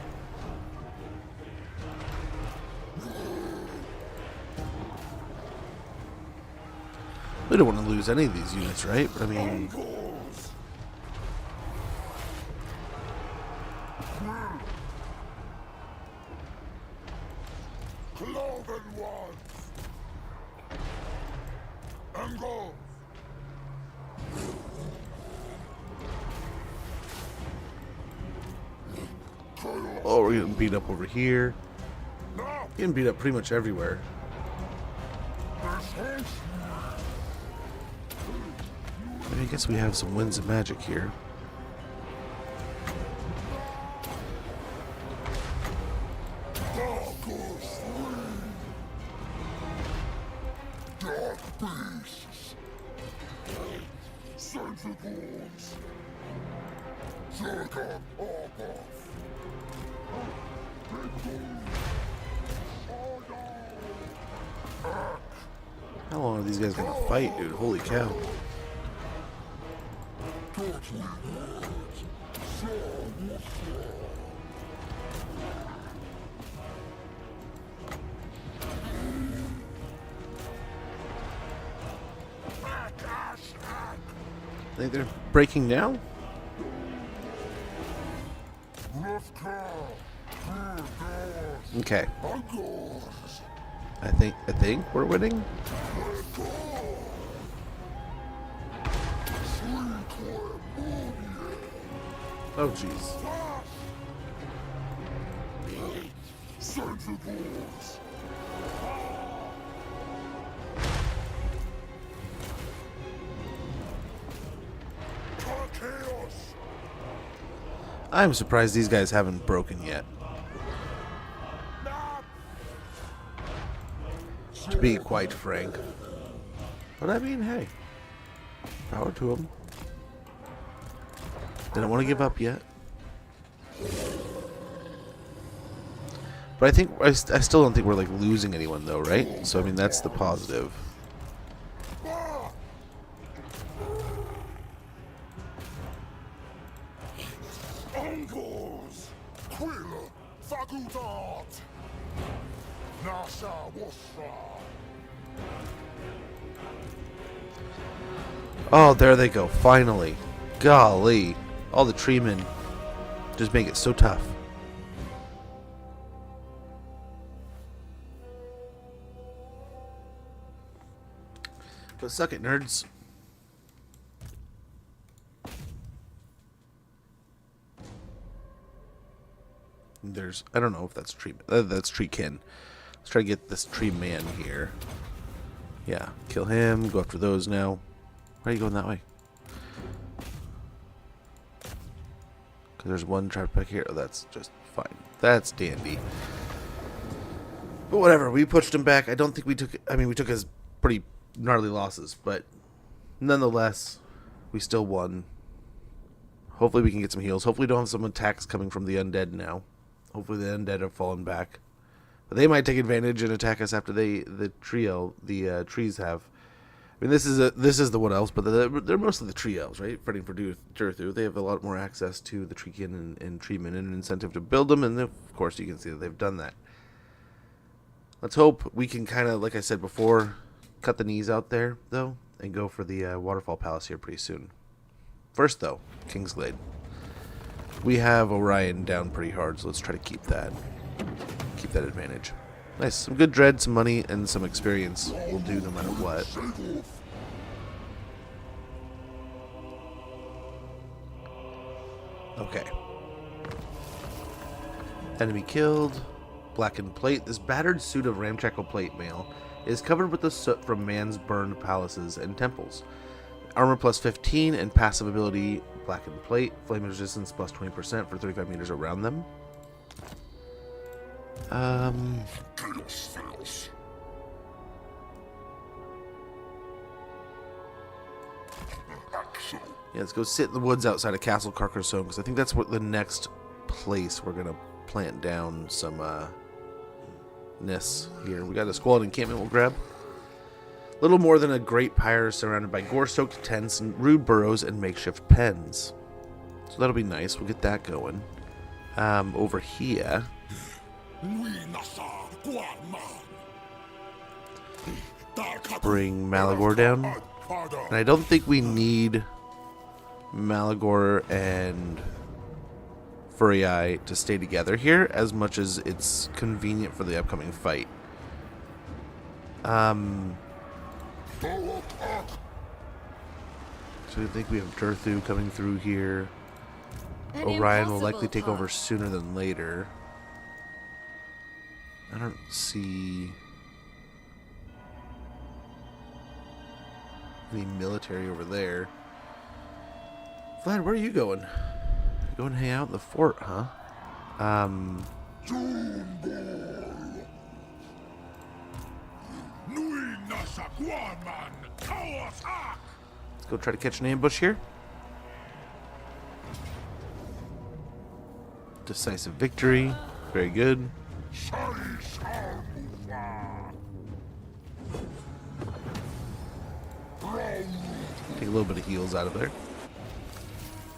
We don't want to lose any of these units, right? But I mean... Cloven ones! Angle! Oh, we're getting beat up over here. Getting beat up pretty much everywhere. I guess we have some winds of magic here. Dark beasts! Sentinels! Zergon Orboth! How long are these guys gonna fight, dude? Holy cow. Think they're breaking now? Okay. I think we're winning. Oh jeez. I'm surprised these guys haven't broken yet. To be quite frank. But I mean, hey. Power to them. They don't want to give up yet. But I still don't think we're like losing anyone though, right? So I mean that's the positive. Angles! Quill! Fagudat! Nasha Wasra! Oh, there they go. Finally. Golly. All the treemen just make it so tough. But suck it, nerds. I don't know if that's tree. That's treekin. Let's try to get this tree man here. Yeah, kill him. Go after those now. Why are you going that way? Because there's one trapped back here. Oh, that's just fine. That's dandy. But whatever. We pushed him back. I don't think we took... I mean, we took his pretty gnarly losses. But nonetheless, we still won. Hopefully we can get some heals. Hopefully we don't have some attacks coming from the undead now. Hopefully the undead have fallen back. But they might take advantage and attack us after the trees have. I mean, this is the what else, but they're mostly the tree elves, right? Fighting for Durthu. They have a lot more access to the treekin and treemen and an incentive to build them, and of course you can see that they've done that. Let's hope we can kind of, like I said before, cut the knees out there, though, and go for the Waterfall Palace here pretty soon. First, though, Kingsglade. We have Orion down pretty hard, so let's try to keep that advantage. Nice. Some good dread, some money, and some experience will do no matter what. Okay. Enemy killed. Blackened plate. This battered suit of ramshackle plate mail is covered with the soot from man's burned palaces and temples. Armor plus 15 and passive ability blackened plate. Flame resistance plus 20% for 35 meters around them. Yeah, let's go sit in the woods outside of Castle Carcassonne, because I think that's what the next place we're gonna plant down some ness here. We got a squalid encampment we'll grab. Little more than a great pyre surrounded by gore-soaked tents and rude burrows and makeshift pens. So that'll be nice. We'll get that going. Over here. Bring Malagor down. And I don't think we need Malagor and Furry to stay together here as much as it's convenient for the upcoming fight. So I think we have Durthu coming through here. Orion will likely take over sooner than later. I don't see any military over there. Vlad, where are you going? You're going to hang out in the fort, huh? Let's go try to catch an ambush here. Decisive victory. Very good. Take a little bit of heals out of there.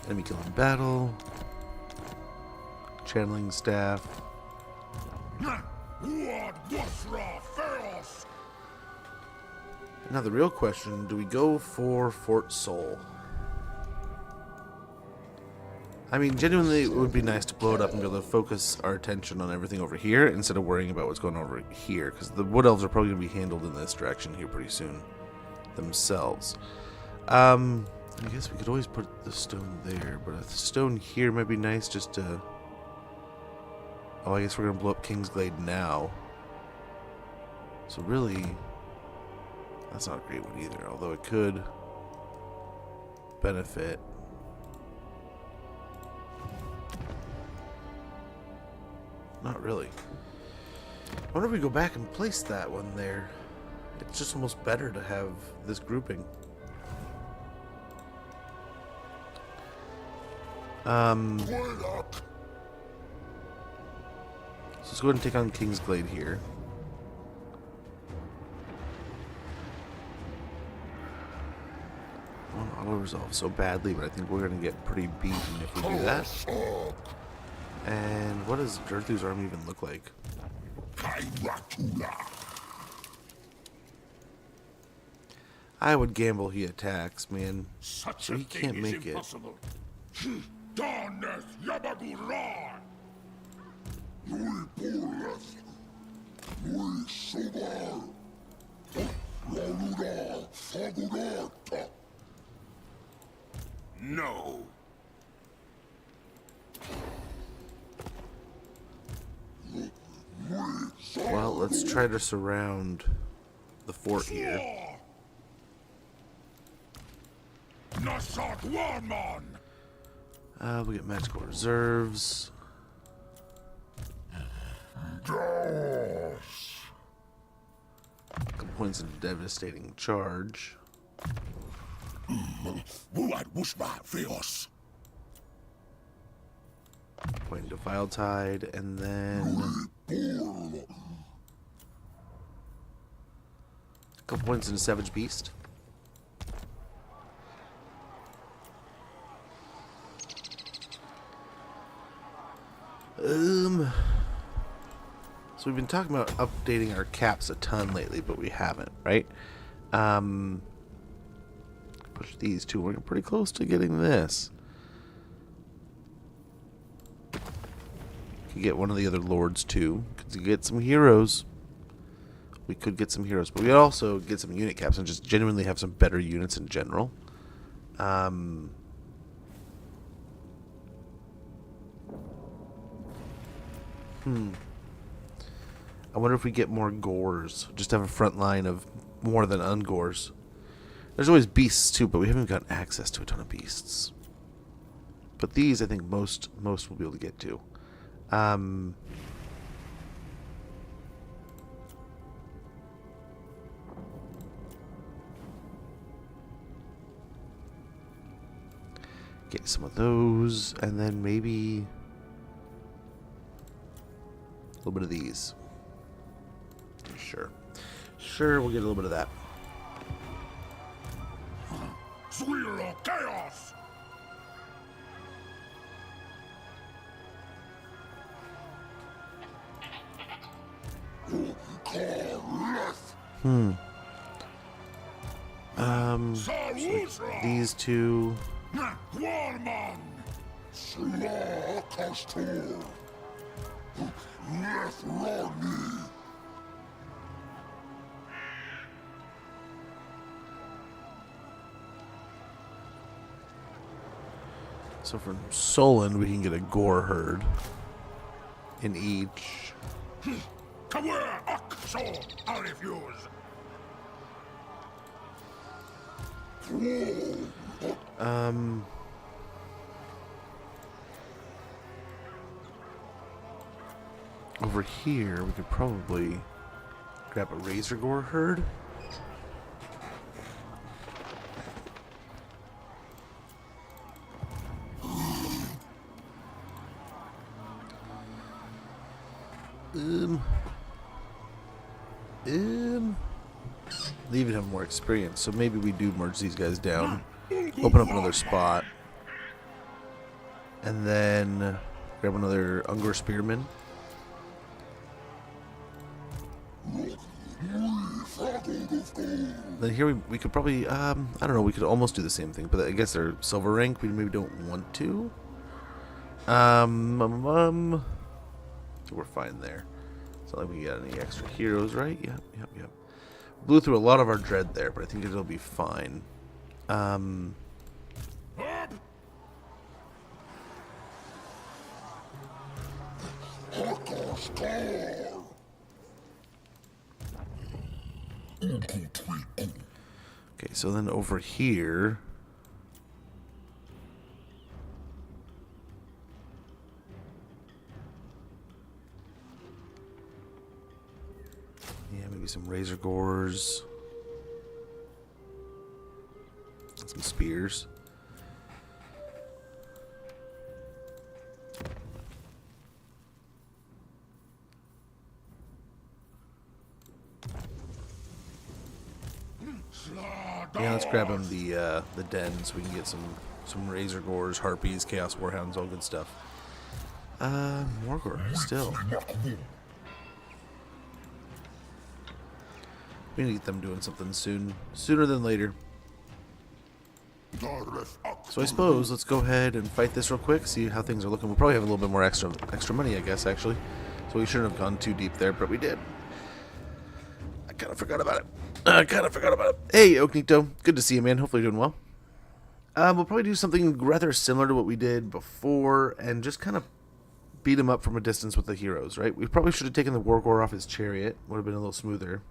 Enemy killing battle. Channeling staff. Now the real question, do we go for Fort Sol? I mean, genuinely, it would be nice to blow it up and be able to focus our attention on everything over here instead of worrying about what's going on over here, because the Wood Elves are probably going to be handled in this direction here pretty soon themselves. I guess we could always put the stone there, but a stone here might be nice just to... Oh, I guess we're going to blow up Kingsglade now. So really, that's not a great one either, although it could benefit. Not really. I wonder if we go back and place that one there. It's just almost better to have this grouping. So let's go ahead and take on Kingsglaive here. I want to auto-resolve so badly, but I think we're going to get pretty beaten if we do that. And what does Gerthu's army even look like? I would gamble he attacks, man. So he can't make it. No. Well, let's try to surround the fort here. We get magical reserves. Couple points into devastating charge. Point into Vile Tide, and then a couple points into Savage Beast. So we've been talking about updating our caps a ton lately, but we haven't, right? Push these two. We're pretty close to getting this. Could get one of the other lords too. Could get some heroes. We could get some heroes, but we also get some unit caps and just genuinely have some better units in general. I wonder if we get more gores. Just have a front line of more than ungores. There's always beasts too, but we haven't gotten access to a ton of beasts. But these, I think most will be able to get to. Get some of those, and then maybe a little bit of these. Sure, we'll get a little bit of that. Chaos. So these two. So from Solon, we can get a gore herd in each. Over here, we could probably grab a Razor Gore herd. They even have more experience, so maybe we do merge these guys down, open up another spot, and then grab another Ungor Spearman. Then here we could probably, I don't know, we could almost do the same thing, but I guess they're silver rank, we maybe don't want to. So we're fine there. It's not like we got any extra heroes, right? Yep. Blew through a lot of our dread there, but I think it'll be fine. Okay, so then over here, yeah, maybe some Razor Gores, and some spears. Yeah, let's grab him the den so we can get some razor gores, harpies, chaos warhounds, all good stuff. Malagor still. We need to get them doing something sooner than later. So I suppose let's go ahead and fight this real quick, see how things are looking. We'll probably have a little bit more extra money, I guess, actually. So we shouldn't have gone too deep there, but we did. I kind of forgot about it. Hey, Oknito. Good to see you, man. Hopefully you're doing well. We'll probably do something rather similar to what we did before and just kind of beat him up from a distance with the heroes, right? We probably should have taken the Wargore off his chariot. Would have been a little smoother.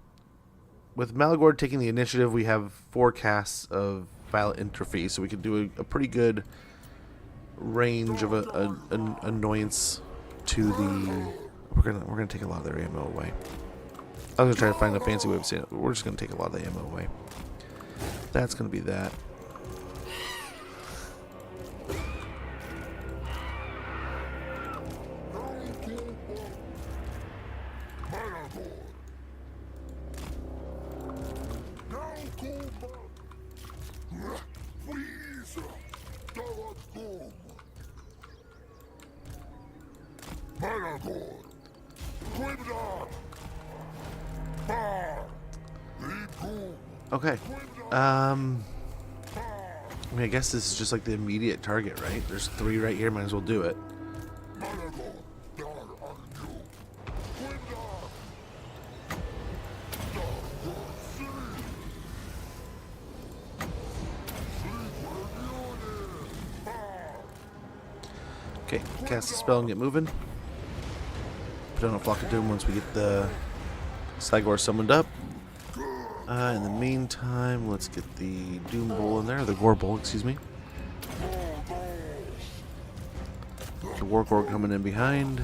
With Malagor taking the initiative, we have 4 casts of Violent Entropy, so we could do a pretty good range of an annoyance to the... We're gonna take a lot of their ammo away. I was gonna try to find a fancy way of saying it, but we're just gonna take a lot of the ammo away. That's gonna be that. Okay. I mean, I guess this is just like the immediate target, right? There's 3 right here. Might as well do it. Okay, cast a spell and get moving. Put on a flock of doom once we get the Malagor summoned up. In the meantime, let's get the Doom Bowl in there, the Gore Bowl, excuse me. The Wargore coming in behind.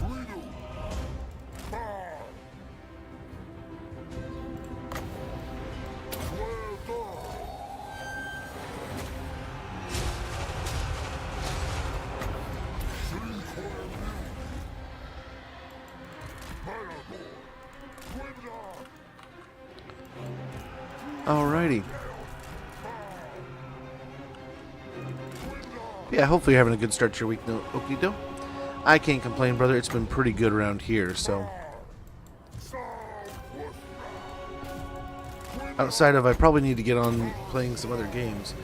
Alrighty. Yeah, hopefully you're having a good start to your week, Okito. I can't complain, brother. It's been pretty good around here, so. Outside of, I probably need to get on playing some other games.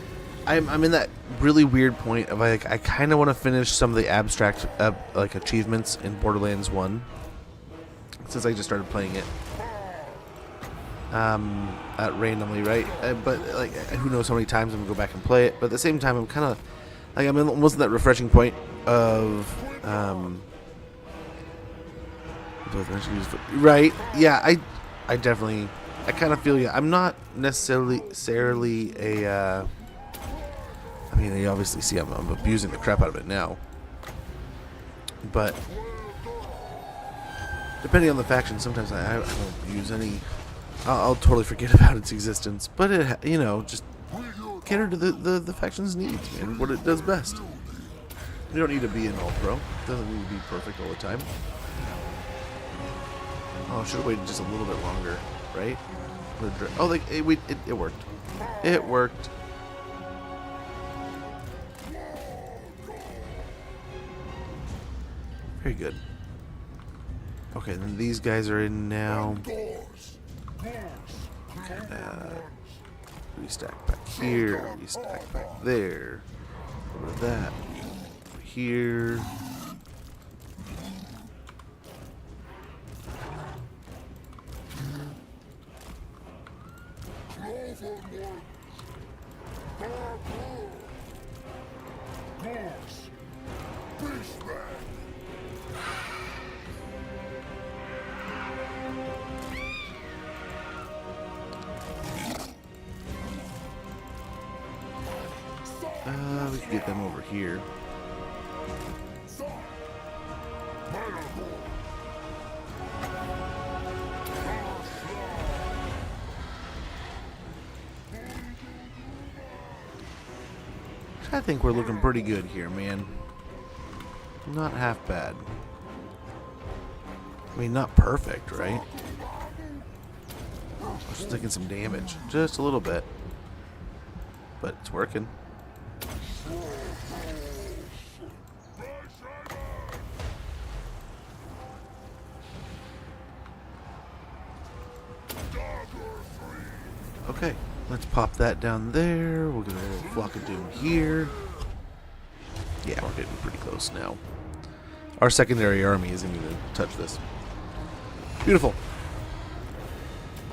I'm in that really weird point of I kind of want to finish some of the abstract like achievements in Borderlands 1 since I just started playing it. Randomly, right? But like, who knows how many times I'm gonna go back and play it. But at the same time, I'm kind of like I'm almost in that refreshing point of right? Yeah, I definitely, I kind of feel you. I'm not necessarily a. I mean, you obviously see I'm abusing the crap out of it now, but depending on the faction, sometimes I don't use any. I'll totally forget about its existence, but it, you know, just cater to the faction's needs, man. What it does best. You don't need to be an all-pro. It doesn't need to be perfect all the time. Oh, I should have waited just a little bit longer, right? Oh, like it worked. It worked. Very good. Okay, then these guys are in now. Restack back here, restack back there. Over to that. Over here. We can get them over here. I think we're looking pretty good here, man. Not half bad. I mean, not perfect, right? Just taking some damage. Just a little bit. but it's working. Okay, let's pop that down there. We'll get a little flock of doom here. Yeah, we're getting pretty close now. Our secondary army isn't going to touch this. Beautiful.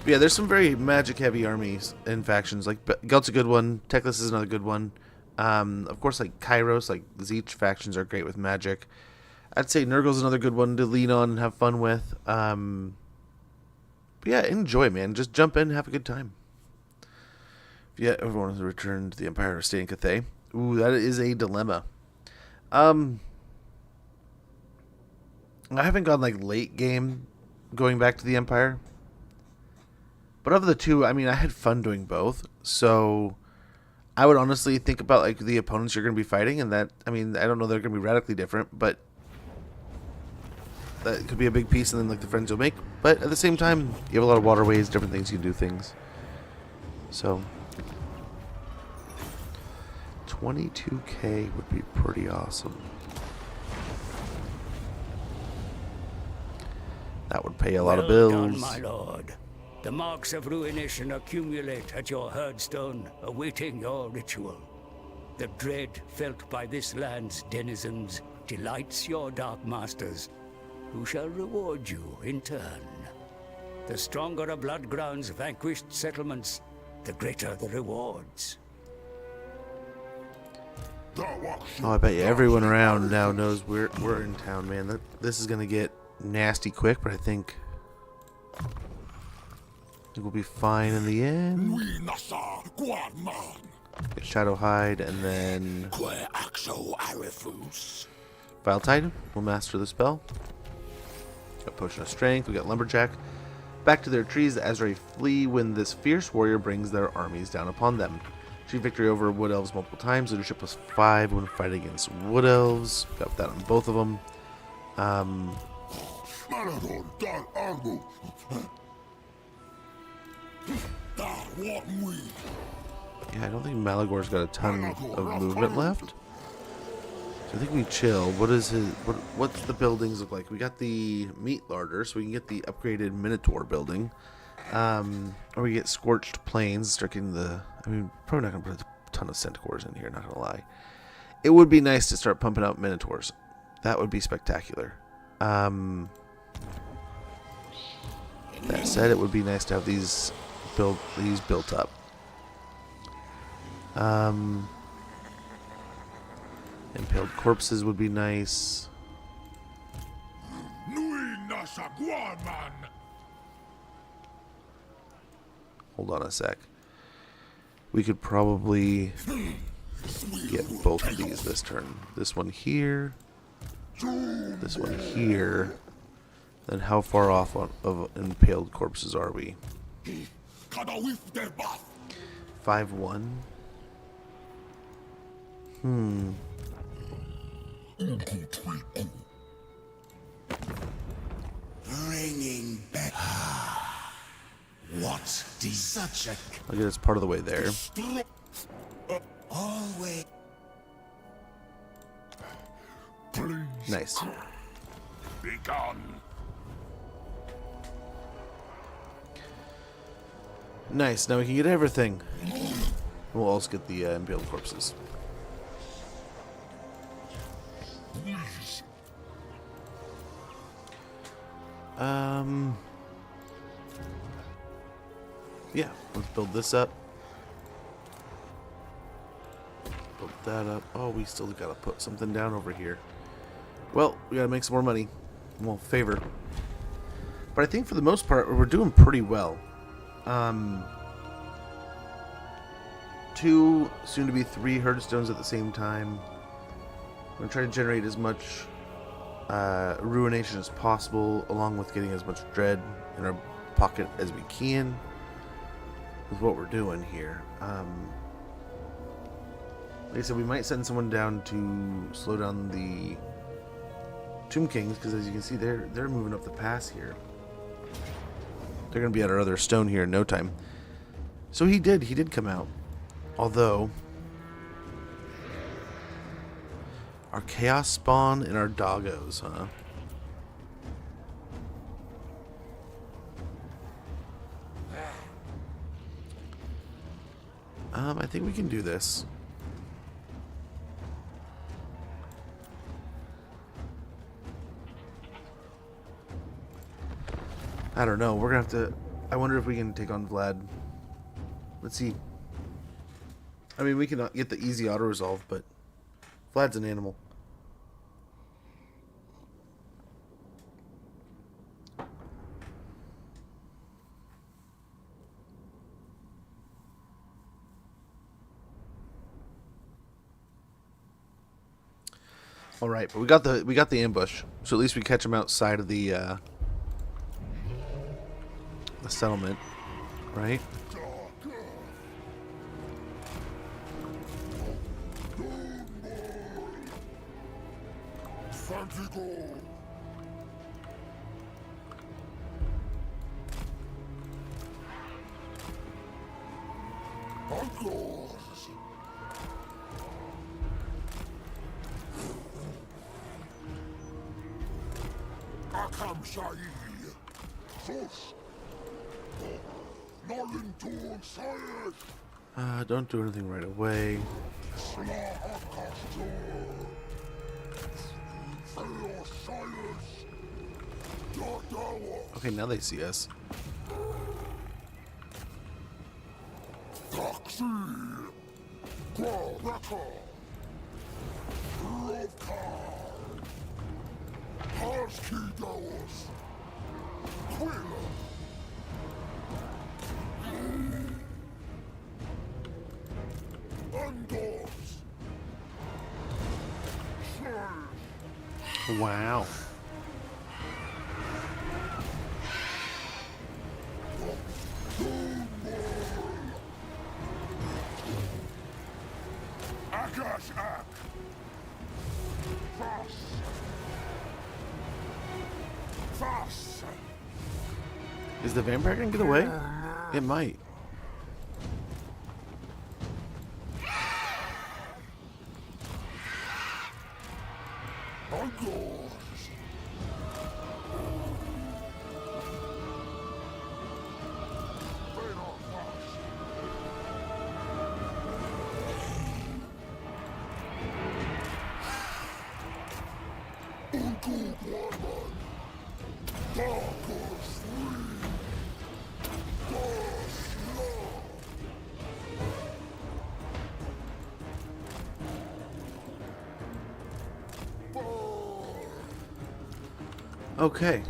Yeah, there's some very magic-heavy armies and factions. Like Gelt's a good one. Teclis is another good one. Of course, like Kairos, like Zeech factions are great with magic. I'd say Nurgle's another good one to lean on and have fun with. But yeah, enjoy, man. Just jump in and have a good time. If you ever want to return to the Empire or stay in Cathay, ooh, that is a dilemma. I haven't gone like late game going back to the Empire. But of the two, I mean, I had fun doing both. So I would honestly think about like the opponents you're going to be fighting, and that, I mean, I don't know they're going to be radically different, but that could be a big piece, and then like the friends you'll make. But at the same time, you have a lot of waterways, different things you can do things. So 22k would be pretty awesome. That would pay a lot of bills. Well done, my lord. The marks of ruination accumulate at your herdstone, awaiting your ritual. The dread felt by this land's denizens delights your dark masters, who shall reward you in turn. The stronger a bloodground's vanquished settlements, the greater the rewards. Oh, I bet you everyone around now knows we're in town, man. This is gonna get nasty quick, but I think we'll be fine in the end. Get Shadow Hide, and then Vile Titan will master the spell. Got Potion of Strength, we got Lumberjack. Back to their trees, the Azrae flee when this fierce warrior brings their armies down upon them. Achieve victory over Wood Elves multiple times, leadership +5 when fighting against Wood Elves. Got that on both of them. Yeah, I don't think Malagor's got a ton of movement left. So I think we chill. What's the buildings look like? We got the meat larder, so we can get the upgraded Minotaur building. Or we get Scorched Plains, striking the... I mean, probably not going to put a ton of Centaurs in here, not going to lie. It would be nice to start pumping out Minotaurs. That would be spectacular. That said, it would be nice to have these built up. Impaled corpses would be nice. Hold on a sec. We could probably get both of these this turn. This one here. This one here. Then how far off of impaled corpses are we? 5-1. Bringing back. What such a... I'll get us part of the way there. Always. Nice. Be gone. Nice. Now we can get everything. We'll also get the impaled corpses. Yeah, let's build this up. Build that up. Oh, we still gotta put something down over here. Well, we gotta make some more money. Well, favor. But I think for the most part, we're doing pretty well. 2, soon to be 3 Herdstones at the same time. I'm gonna try to generate as much ruination as possible, along with getting as much dread in our pocket as we can with what we're doing here. Like I said, we might send someone down to slow down the Tomb Kings, because as you can see, they're moving up the pass here. They're gonna be at our other stone here in no time. So he did come out. Although, our chaos spawn and our doggos, huh? I think we can do this. I don't know. We're gonna have to. I wonder if we can take on Vlad. Let's see. I mean, we can get the easy auto resolve, but Vlad's an animal. All right, but we got the ambush, so at least we catch them outside of the settlement, right? Don't do anything right away. Okay, now they see us. Wow. Is the vampire gonna get away? It might. Okay.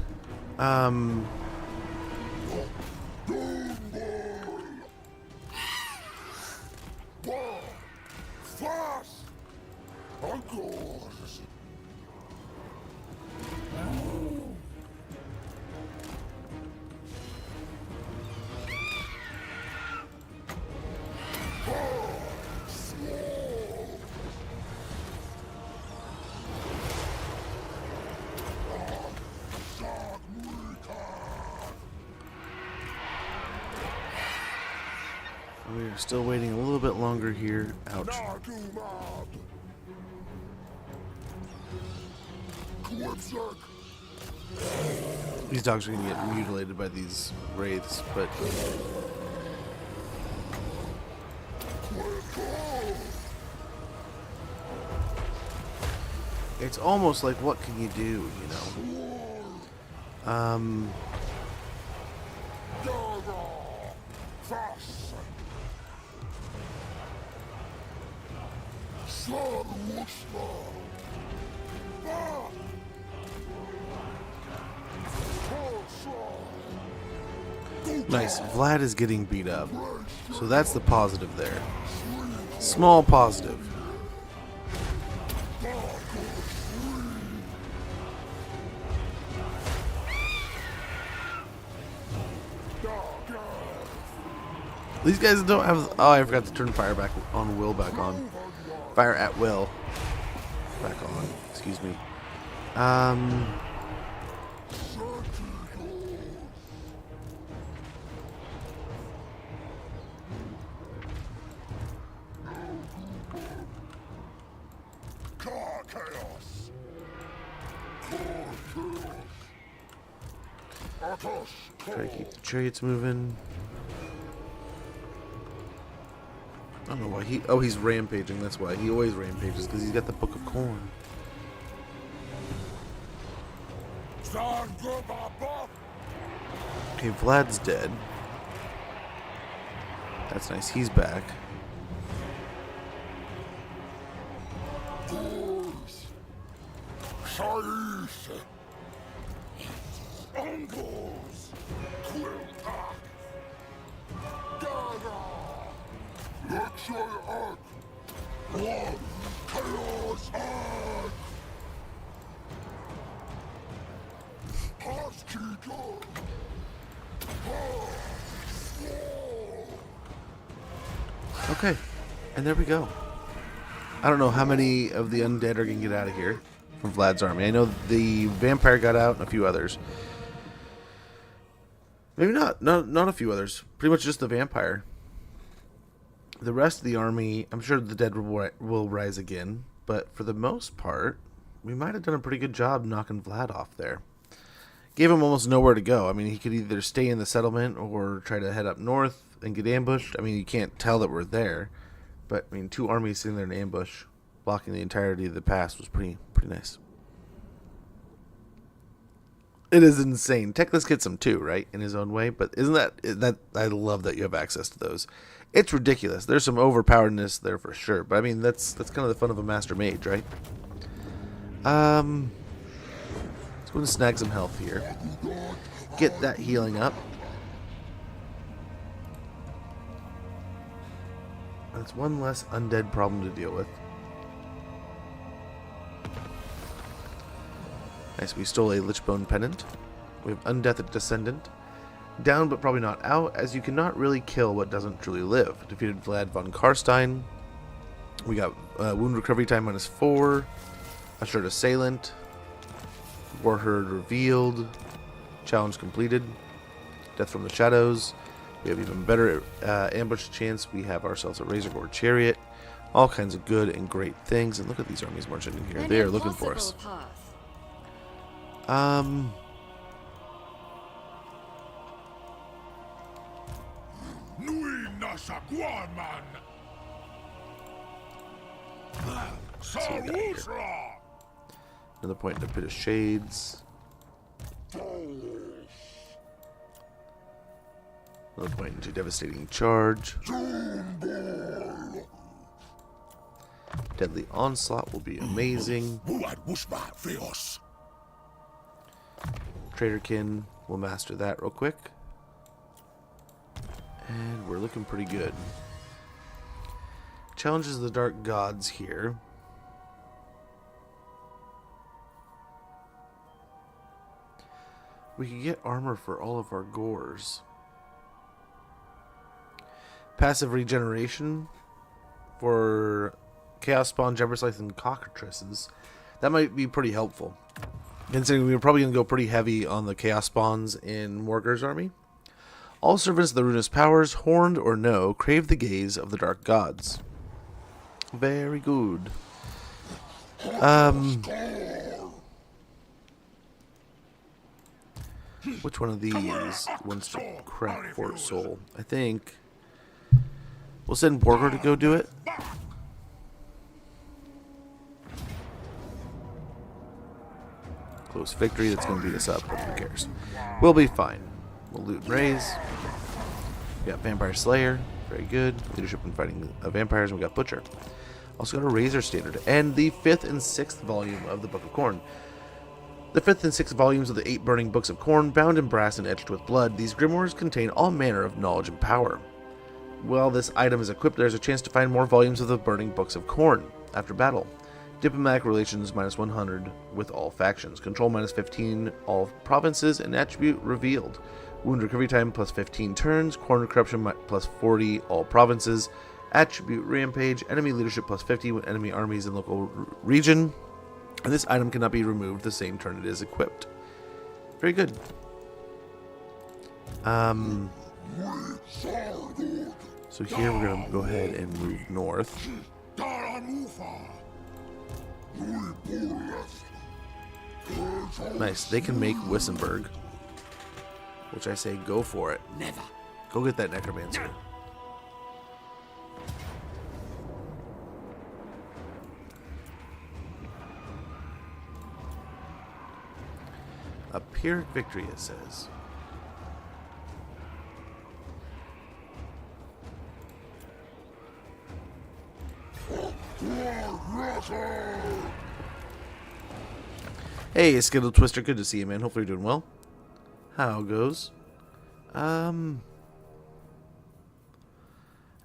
We're still waiting a little bit longer here. Ouch. These dogs are going to get mutilated by these wraiths, but... it's almost like, what can you do, you know? Nice. Vlad is getting beat up. So that's the positive there. Small positive. These guys don't have... oh, I forgot to turn fire back on. Will back on. Fire at will. Back on. Excuse me. Try to keep the chariots moving. I don't know why he... Oh, he's rampaging. That's why. He always rampages, because he's got the Book of Corn. Okay, Vlad's dead. That's nice. He's back. Okay, and there we go. I don't know how many of the undead are going to get out of here from Vlad's army. I know the vampire got out and a few others. Maybe not a few others. Pretty much just the vampire. The rest of the army, I'm sure the dead will rise again. But for the most part, we might have done a pretty good job knocking Vlad off there. Gave him almost nowhere to go. I mean, he could either stay in the settlement or try to head up north and get ambushed. I mean, you can't tell that we're there. But, I mean, 2 armies sitting there in ambush, blocking the entirety of the pass was pretty nice. It is insane. Teclis gets them too, right? In his own way. But isn't that I love that you have access to those. It's ridiculous. There's some overpoweredness there for sure. But, I mean, that's kind of the fun of a master mage, right? Let's go and snag some health here. Get that healing up. That's one less undead problem to deal with. Nice, we stole a Lichbone Pendant. We have Undeath Descendant. Down but probably not out, as you cannot really kill what doesn't truly live. Defeated Vlad von Karstein. We got Wound Recovery Time -4. Assured Assailant. Warherd Revealed. Challenge completed. Death from the Shadows. We have even better ambush chance. We have ourselves a Razorgore Chariot. All kinds of good and great things. And look at these armies marching in here. They are looking for us. Another point in the Pit of Shades. Another point into Devastating Charge. Deadly Onslaught will be amazing. Traderkin, we'll master that real quick. And we're looking pretty good. Challenges of the Dark Gods here. We can get armor for all of our gores. Passive regeneration for Chaos Spawn, Jebberslice, and Cockatrices. That might be pretty helpful. Considering we were probably going to go pretty heavy on the Chaos Spawns in Morgar's army. All servants of the Runist powers, horned or no, crave the gaze of the Dark Gods. Very good. Which one of these wants to crack Fort Soul? I think we'll send Borgor to go do it. Close victory, that's going to beat us up, but who cares? We'll be fine. We'll loot and raise. We got Vampire Slayer, very good. Leadership in fighting vampires, and we got Butcher. Also got a Razor Standard, and the 5th and 6th volume of the Book of Corn. The 5th and 6th volumes of the 8 burning books of Corn, bound in brass and etched with blood, these grimoires contain all manner of knowledge and power. While this item is equipped, there's a chance to find more volumes of the burning books of Corn after battle. Diplomatic relations -100 with all factions. Control -15 all provinces, and attribute revealed. Wound recovery time +15 turns. Corn corruption +40 all provinces. Attribute rampage. Enemy leadership +50 when enemy armies in local region. And this item cannot be removed the same turn it is equipped. Very good. So here we're going to go ahead and move north. Nice. They can make Wissenberg. Which I say, go for it. Never. Go get that necromancer. A Pyrrhic victory, it says. Hey, Skittle Twister, good to see you, man. Hopefully you're doing well. How goes? I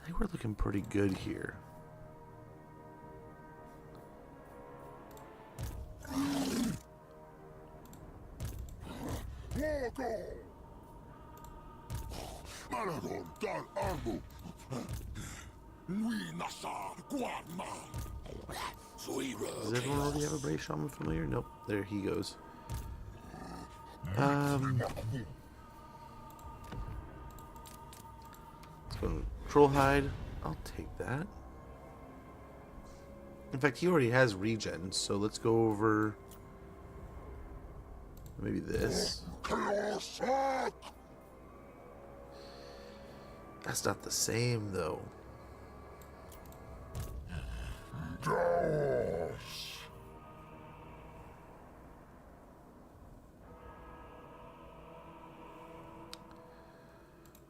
think we're looking pretty good here. Malagor dar armu. Does everyone already have a Brave Shaman familiar? Nope. There he goes. Let's go to Trollhide. I'll take that. In fact, he already has regen, so let's go over maybe this. That's not the same, though.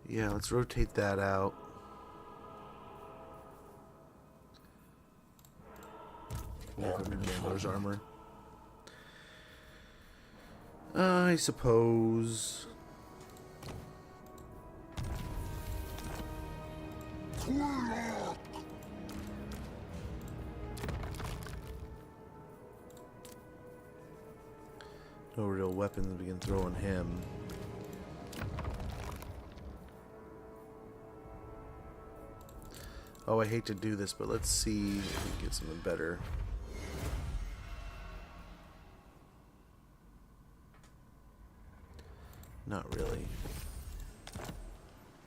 Yeah, let's rotate that out. Malagor's armor. I suppose. No real weapons we can throw on him. Oh, I hate to do this, but let's see if we can get something better. Not really.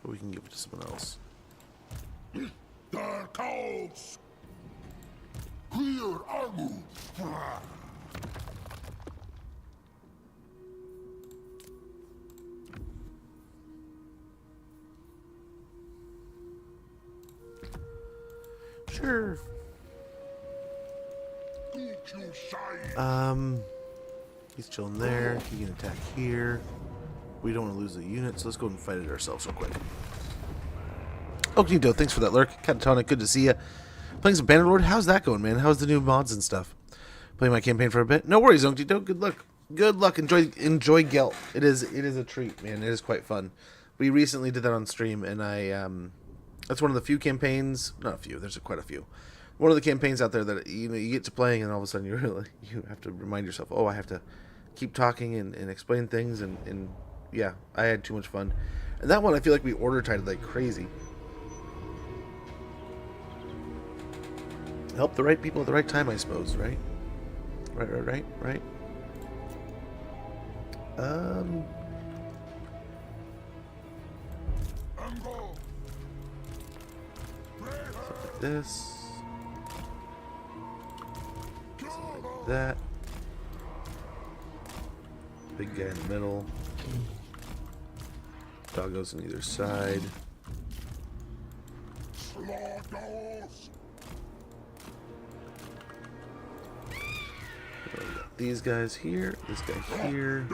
But we can give it to someone else. There cows. Clear armu. Sure. He's chilling there. He can attack here. We don't want to lose the unit, so let's go and fight it ourselves real quick. Oknido, thanks for that lurk. Catatonic, good to see you. Playing some Bannerlord, how's that going, man? How's the new mods and stuff? Playing my campaign for a bit. No worries, Oknido. Good luck. Good luck. Enjoy Gelt. It is a treat, man. It is quite fun. We recently did that on stream, and that's one of the few campaigns. Not a few. There's quite a few. One of the campaigns out there that you get to playing, and all of a sudden you have to remind yourself, oh, I have to keep talking and explain things, and yeah, I had too much fun. And that one, I feel like we order tied like crazy. Help the right people at the right time, I suppose, right? Right. Something like this. Something like that. Big guy in the middle. Doggos on either side. These guys here, this guy here.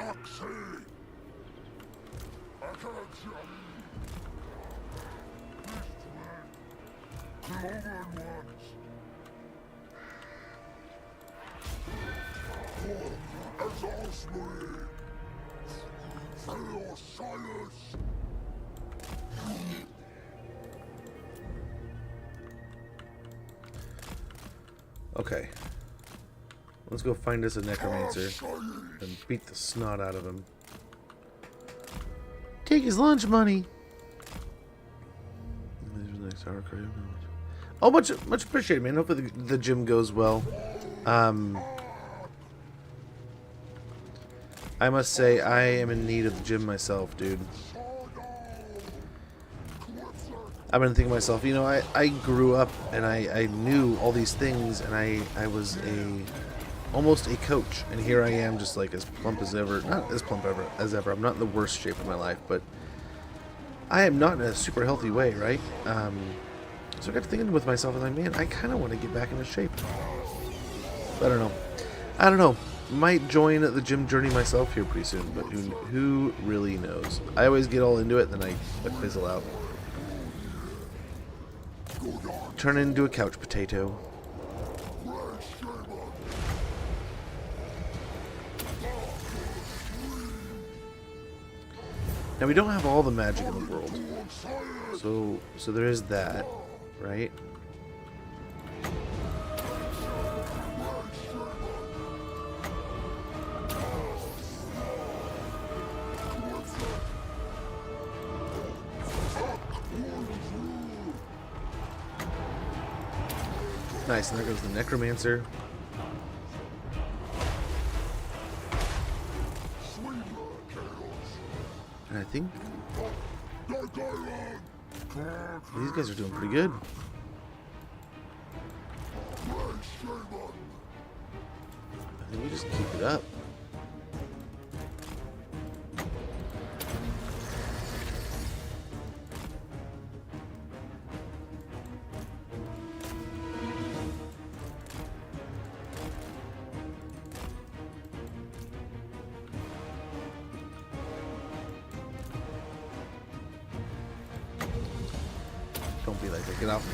Okay. Let's go find us a necromancer and beat the snot out of him. Take his lunch money. Oh, much appreciated, man. Hopefully the gym goes well. I must say I am in need of the gym myself, dude. I've been thinking to myself, you know, I grew up and I knew all these things, and I was almost a coach, and here I am, just like as plump as ever. Not as plump as ever. I'm not in the worst shape of my life, but I am not in a super healthy way, right? So I got to thinking with myself, I was like, man, I kind of want to get back into shape. But I don't know. Might join the gym journey myself here pretty soon, but who really knows? I always get all into it, then I fizzle out. Turn into a couch potato. Now we don't have all the magic in the world, so there is that, right? Nice, and there goes the Necromancer. And I think these guys are doing pretty good. I think we just keep it up. Don't be like that. Get off me.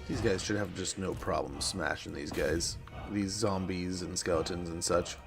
These guys should have just no problem smashing these guys. These zombies and skeletons and such.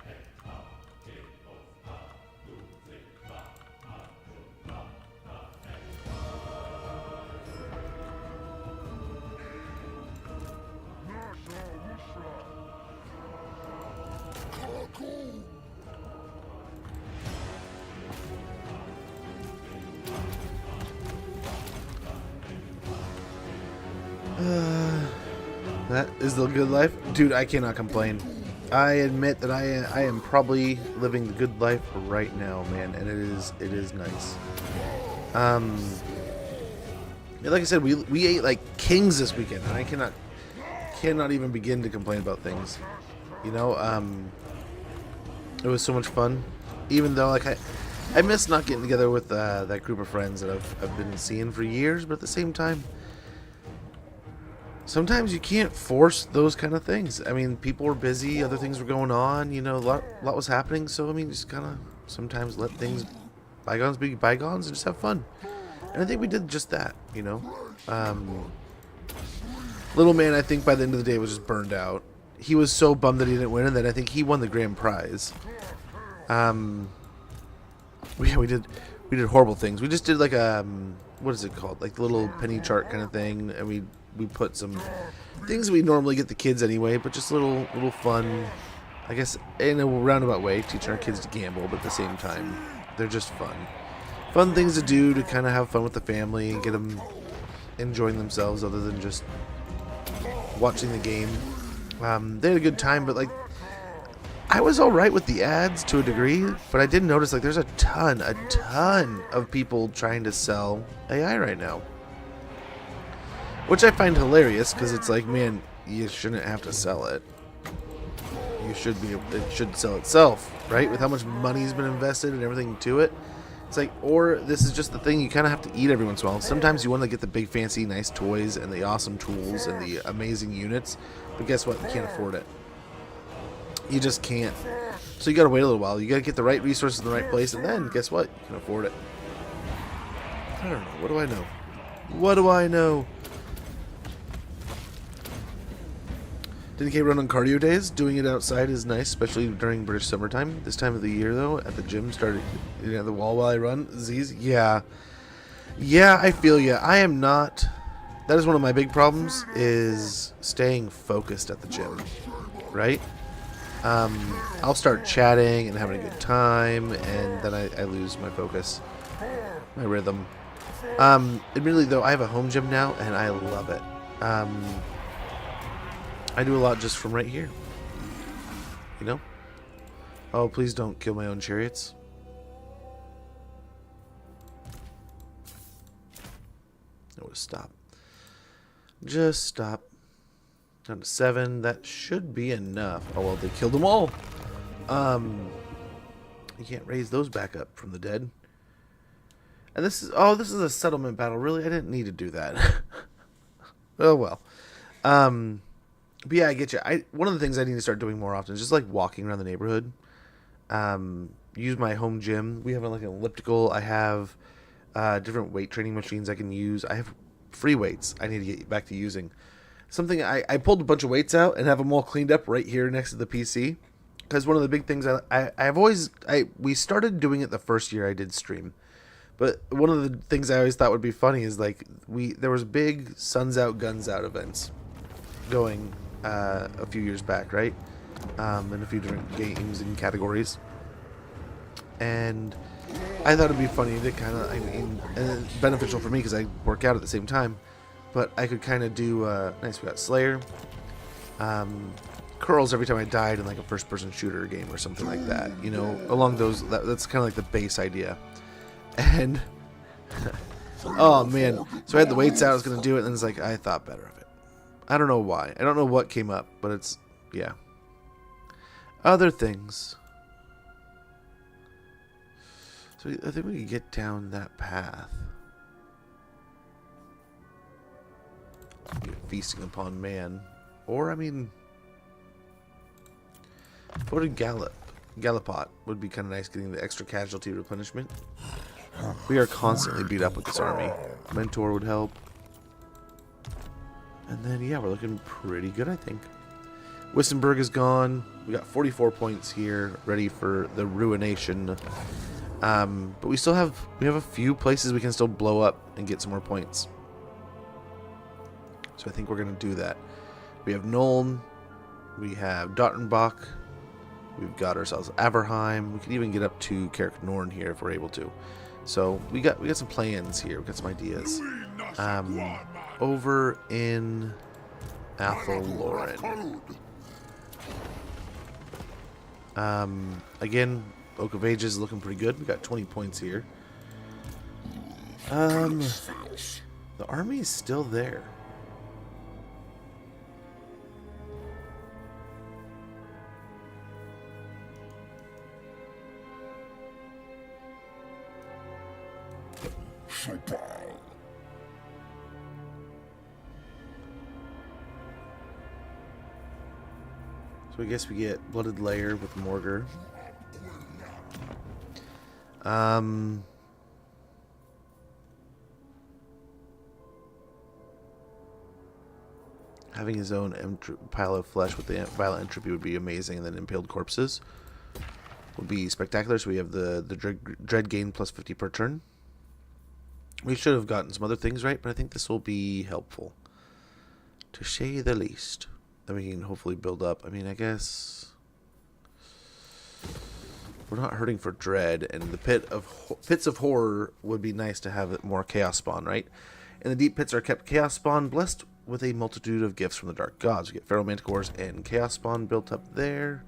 That is the good life. Dude, I cannot complain. I admit that I am probably living the good life right now, man, and it is nice. Like I said, we ate like kings this weekend, and I cannot even begin to complain about things. You know, it was so much fun. Even though like I miss not getting together with that group of friends that I've been seeing for years, but at the same time, sometimes you can't force those kind of things. I mean, people were busy, other things were going on, you know, a lot was happening. So, I mean, just kind of sometimes let things, bygones be bygones, and just have fun. And I think we did just that, you know. Little man, I think by the end of the day was just burned out. He was so bummed that he didn't win, and then I think he won the grand prize. We did horrible things. We just did like a, what is it called? Like the little penny chart kind of thing, and we put some things we normally get the kids anyway, but just little fun, I guess, in a roundabout way, teaching our kids to gamble, but at the same time, they're just fun things to do to kind of have fun with the family and get them enjoying themselves other than just watching the game. They had a good time, but like I was all right with the ads to a degree, but I did notice like there's a ton of people trying to sell AI right now. Which I find hilarious, because it's like, man, you shouldn't have to sell it. It should sell itself, right? With how much money's been invested and everything to it. It's like, or this is just the thing you kind of have to eat every once in a while. Sometimes you want to get the big, fancy, nice toys and the awesome tools and the amazing units, but guess what? You can't afford it. You just can't. So you got to wait a little while. You got to get the right resources in the right place, and then guess what? You can afford it. I don't know. What do I know? What do I know? 10K run on cardio days. Doing it outside is nice, especially during British summertime. This time of the year, though, at the gym, started the wall while I run. Z's, yeah, I feel ya. I am not. That is one of my big problems, is staying focused at the gym, right? I'll start chatting and having a good time, and then I lose my focus, my rhythm. Admittedly, though, I have a home gym now, and I love it. I do a lot just from right here. You know? Oh, please don't kill my own chariots. to stop. Just stop. Down to 7. That should be enough. Oh, well, they killed them all. You can't raise those back up from the dead. And this is... Oh, this is a settlement battle. Really? I didn't need to do that. Oh, well. But yeah, I get you. One of the things I need to start doing more often is just, like, walking around the neighborhood. Use my home gym. We have, like, an elliptical. I have different weight training machines I can use. I have free weights I need to get back to using. Something I pulled a bunch of weights out and have them all cleaned up right here next to the PC. Because one of the big things we started doing it the first year I did stream. But one of the things I always thought would be funny is, like, there was big Suns Out, Guns Out events going a few years back, right? In a few different games and categories. And I thought it'd be funny to kind of, and beneficial for me because I work out at the same time. But I could kind of do, nice, we got Slayer. Curls every time I died in, like, a first-person shooter game or something like that. You know, along those, that's kind of like the base idea. And, oh, man. So I had the weights out, I was going to do it, and then it's like, I thought better of it. I don't know why. I don't know what came up, but it's, yeah. Other things. So I think we could get down that path. Feasting upon man. Or, I mean, go to Gallipot would be kind of nice, getting the extra casualty replenishment. We are constantly beat up with this army. Mentor would help. And then, yeah, we're looking pretty good, I think. Wissenberg is gone. We got 44 points here, ready for the ruination. But we have a few places we can still blow up and get some more points. So I think we're going to do that. We have Nuln. We have Dottenbach. We've got ourselves Averheim. We can even get up to Carrick Norn here if we're able to. So we got some plans here. We got some ideas. Over in Athelloren. Again, Oak of Ages is looking pretty good. We got 20 points here. The army is still there. So I guess we get Blooded Lair with Morgar. Having his own pile of flesh with the violent entropy would be amazing, and then impaled corpses would be spectacular. So we have the dread gain plus 50 per turn. We should have gotten some other things right, but I think this will be helpful, to say the least. Then we can hopefully build up. I mean, I guess we're not hurting for dread, and the pits of horror would be nice to have more chaos spawn, right? And the deep pits are kept chaos spawn, blessed with a multitude of gifts from the dark gods. We get feral manticores and chaos spawn built up there.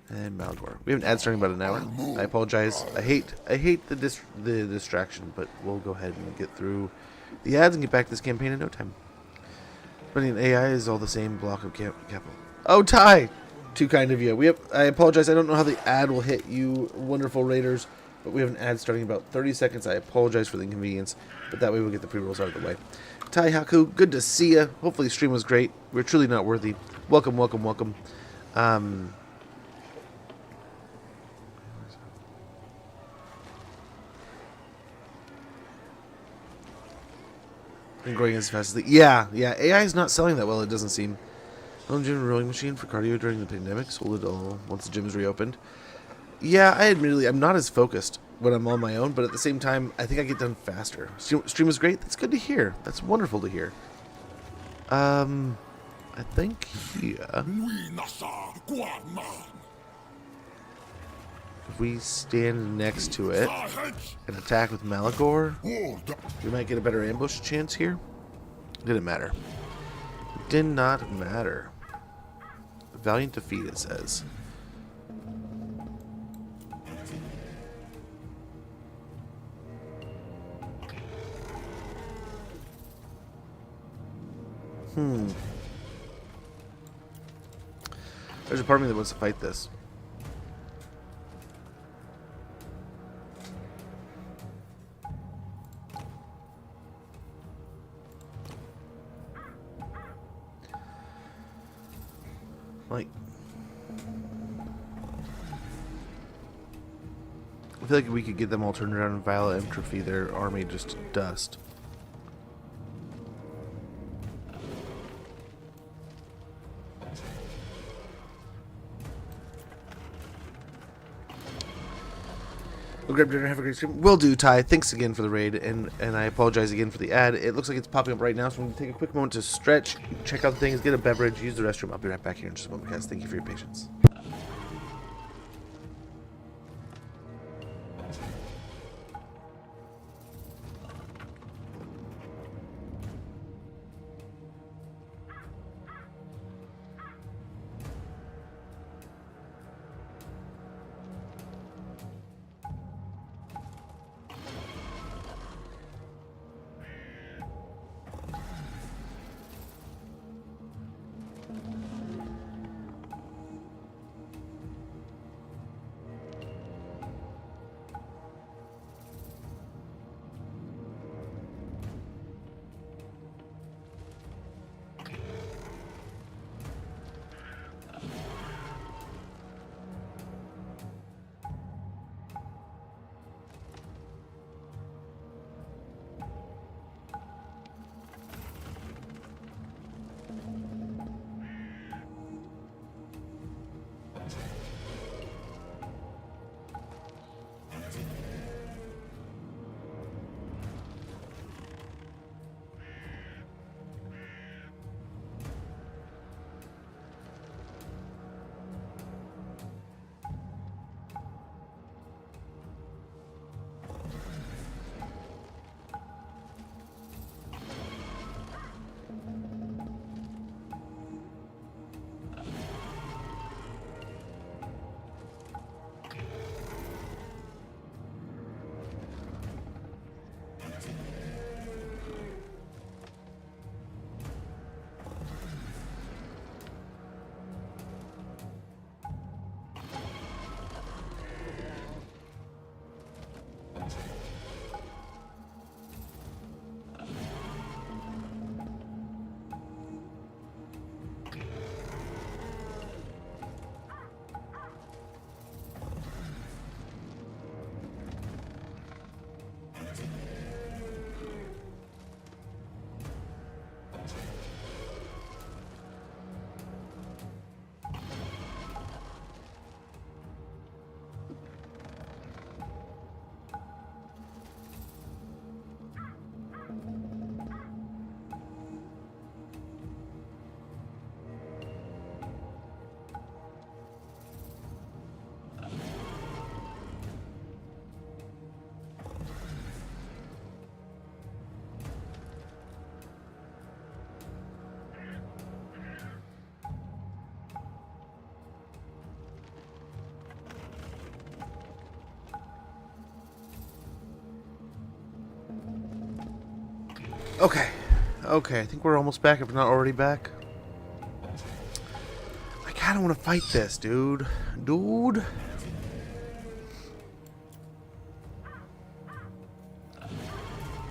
And Malagor. We have an ad starting about an hour. I apologize. I hate the distraction, but we'll go ahead and get through the ads and get back to this campaign in no time. Running AI is all the same block of capital. Oh, Ty! Too kind of you. I apologize. I don't know how the ad will hit you, wonderful raiders, but we have an ad starting in about 30 seconds. I apologize for the inconvenience, but that way we'll get the pre-rolls out of the way. Tai Haku, good to see you. Hopefully the stream was great. We're truly not worthy. Welcome, welcome, welcome. And growing as fast as yeah, AI is not selling that well, it doesn't seem. Home gym rowing machine for cardio during the pandemic. Sold it all once the gym's reopened. Yeah, I'm not as focused when I'm on my own, but at the same time, I think I get done faster. Stream was great. That's good to hear. That's wonderful to hear. I think here, if we stand next to it and attack with Malagor, we might get a better ambush chance here. Didn't matter. Did not matter. Valiant defeat, it says. There's a part of me that wants to fight this. Like, I feel like we could get them all turned around and violent entropy their army just to dust. We'll grab dinner, have a great stream. Will do, Ty. Thanks again for the raid, and I apologize again for the ad. It looks like it's popping up right now, so I'm going to take a quick moment to stretch, check out things, get a beverage, use the restroom. I'll be right back here in just a moment, guys. Thank you for your patience. Okay. Okay, I think we're almost back, if we're not already back. I kinda wanna fight this, dude. Dude.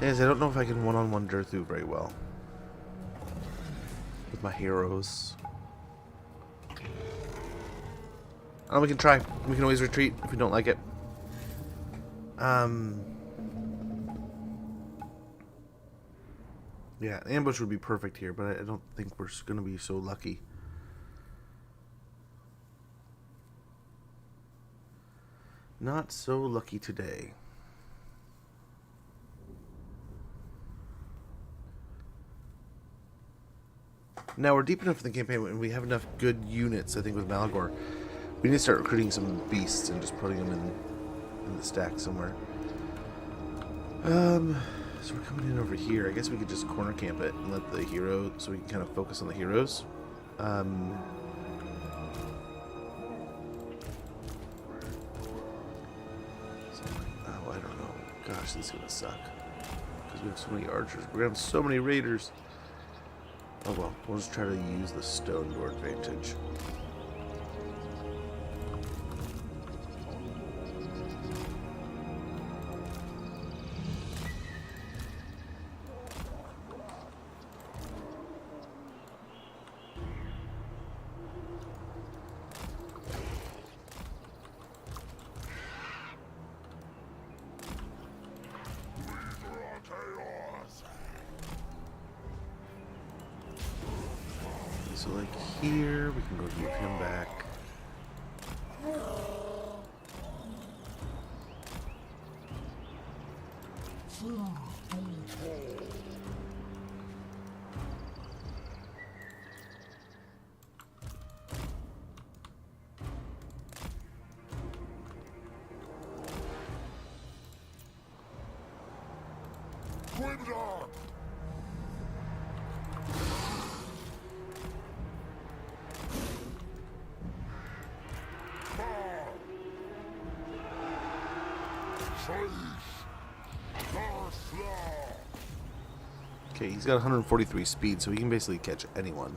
Yes, I don't know if I can one-on-one Durthu very well. With my heroes. We can try. We can always retreat if we don't like it. Yeah, ambush would be perfect here, but I don't think we're going to be so lucky. Not so lucky today. Now we're deep enough in the campaign and we have enough good units, I think, with Malagor. We need to start recruiting some beasts and just putting them in the stack somewhere. So we're coming in over here. I guess we could just corner camp it and let the hero, so we can kind of focus on the heroes. Oh, I don't know. Gosh, this is gonna suck. Because we have so many archers. We're gonna have so many raiders. Oh well, we'll just try to use the stone to our advantage. So like here, we can go give him back. Grimdark! Okay, he's got 143 speed, so he can basically catch anyone.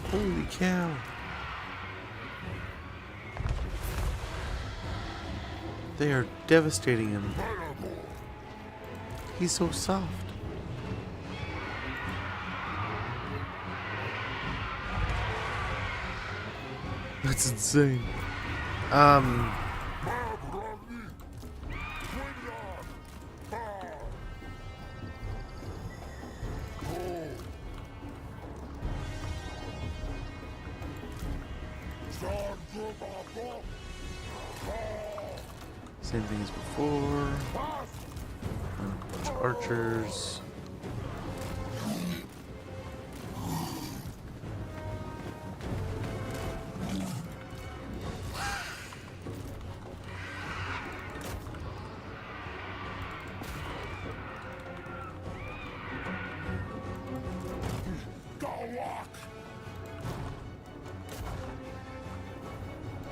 Holy cow. They are devastating him. He's so soft. That's insane. Same thing as before. And a bunch of archers.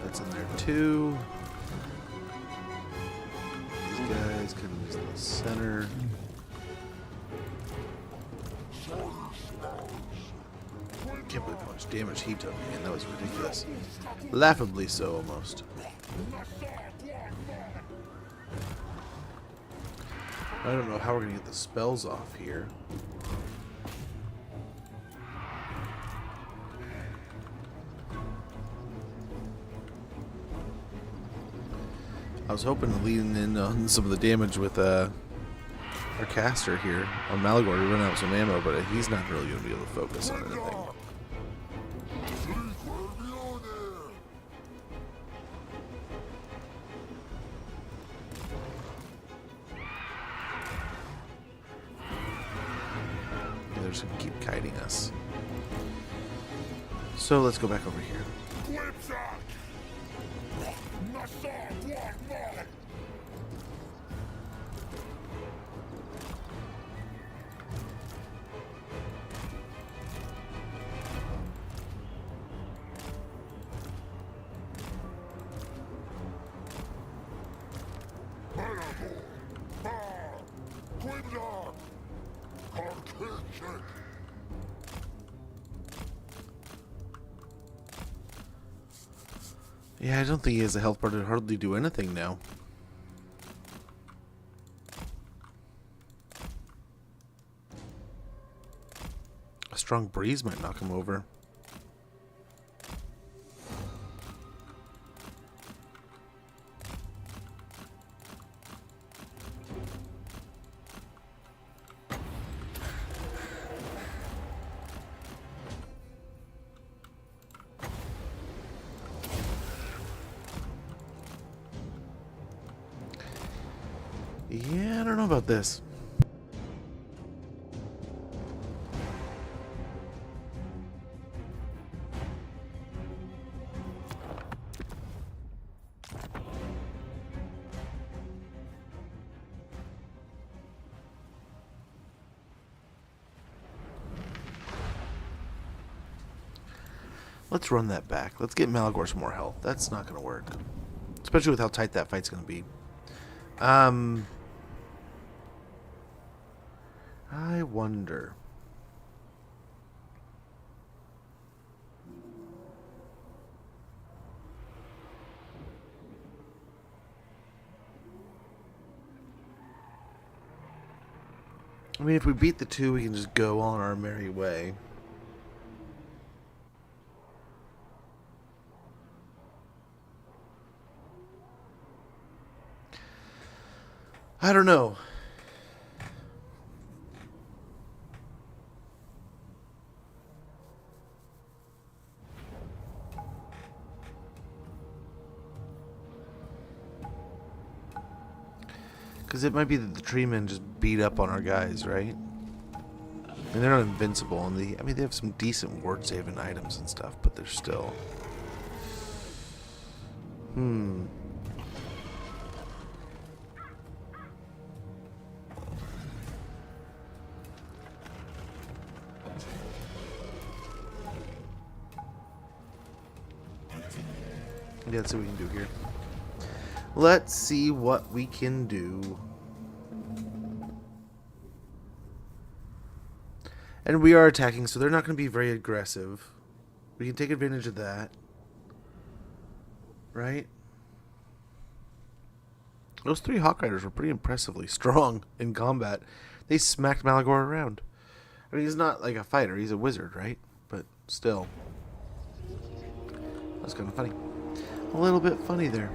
That's in there too. These guys can use the center. Can't believe how much damage he took, man. That was ridiculous. Laughably so, almost. I don't know how we're gonna get the spells off here. I was hoping to lean in on some of the damage with our caster here on Malagor to run out some ammo, but he's not really going to be able to focus on anything. Yeah, they're just going to keep kiting us. So let's go back over here. Yeah, I don't think he has a health bar to hardly do anything now. A strong breeze might knock him over. Yeah, I don't know about this. Let's run that back. Let's get Malagor some more health. That's not going to work. Especially with how tight that fight's going to be. I wonder. I mean, if we beat the two, we can just go on our merry way. I don't know. Because it might be that the tree men just beat up on our guys, right? And they're not invincible. And I mean, they have some decent ward saving items and stuff, but they're still... Yeah, let's see what we can do here. Let's see what we can do. And we are attacking, so they're not going to be very aggressive. We can take advantage of that. Right? Those 3 Hawk Riders were pretty impressively strong in combat. They smacked Malagor around. I mean, he's not like a fighter. He's a wizard, right? But still. That's kind of funny. A little bit funny there.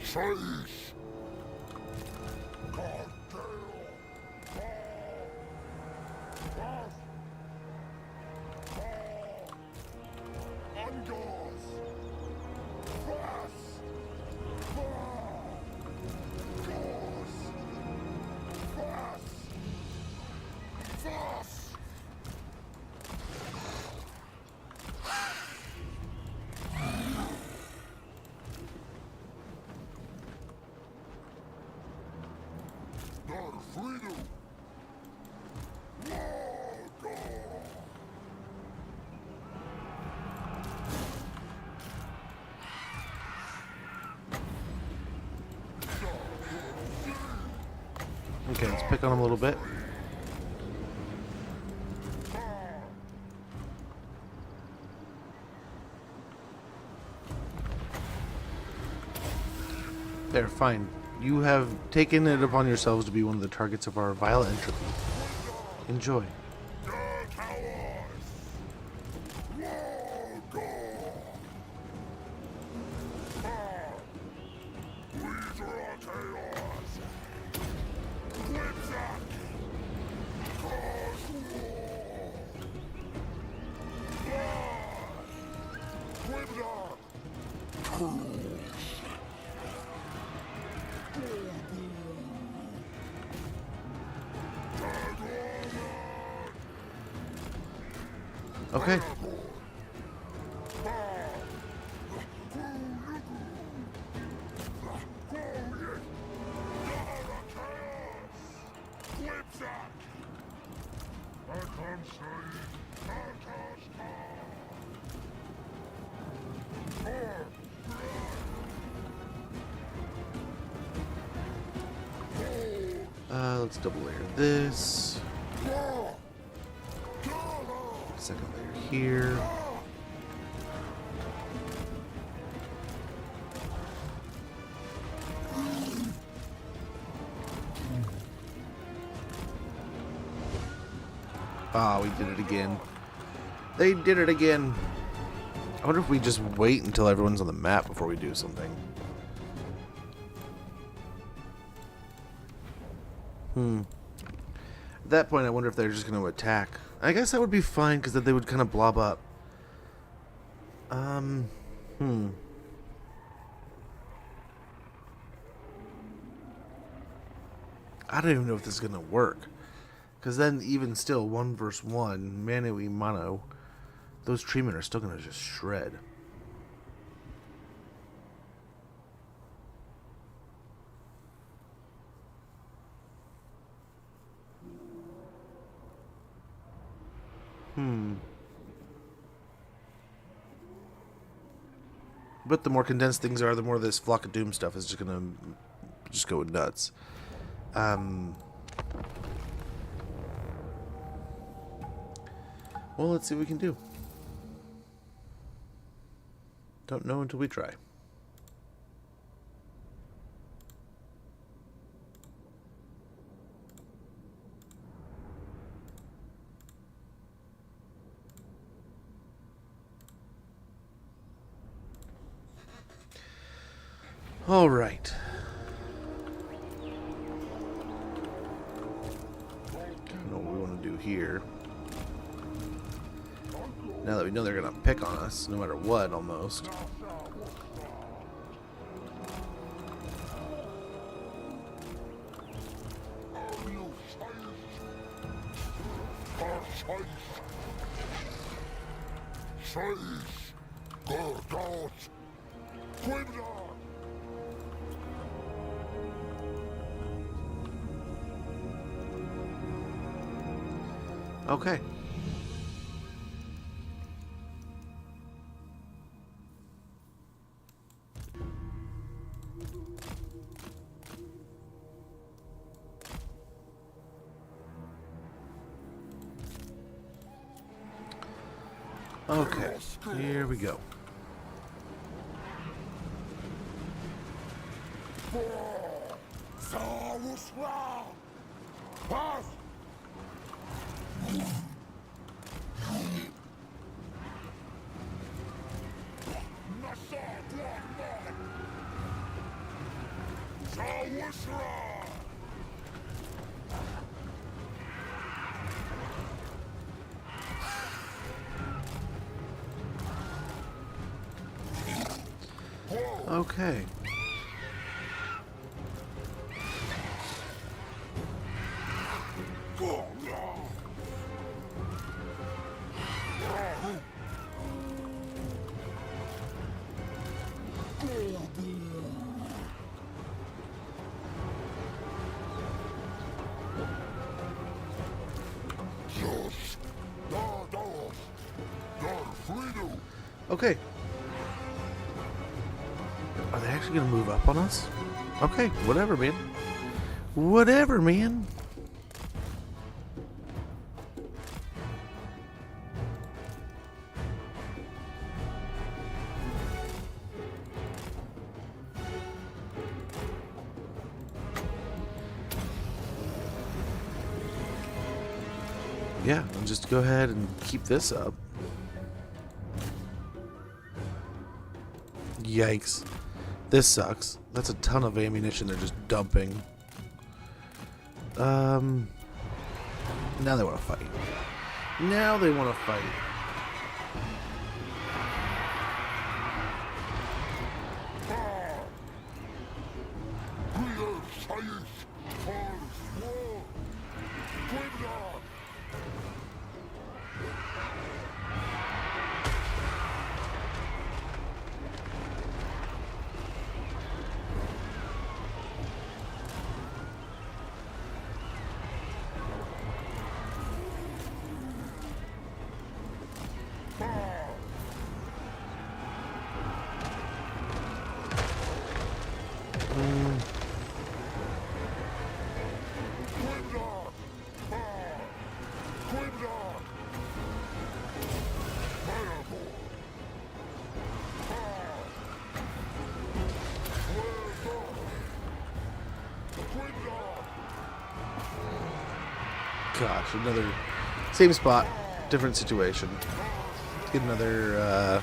Chase! Okay, let's pick on him a little bit. There, fine. You have taken it upon yourselves to be one of the targets of our vile entropy. Enjoy. Okay. Let's double layer this. Second layer here. Ah, we did it again. They did it again. I wonder if we just wait until everyone's on the map before we do something. At that point, I wonder if they're just going to attack. I guess that would be fine, because then they would kind of blob up. I don't even know if this is going to work. Because then, even still, 1 versus 1, mano y mano, those treemen are still going to just shred. But the more condensed things are, the more this Flock of Doom stuff is just gonna just go nuts. Well, let's see what we can do. Don't know until we try. All right. I don't know what we want to do here. Now that we know they're going to pick on us, no matter what, almost. Okay. Okay, here we go. Okay. Okay. Are they actually gonna move up on us? Okay, whatever, man. Whatever, man. Yeah, I'll just go ahead and keep this up. Yikes. This sucks. That's a ton of ammunition they're just dumping. Now they want to fight. Now they want to fight. Gosh, another same spot, different situation. Let's get another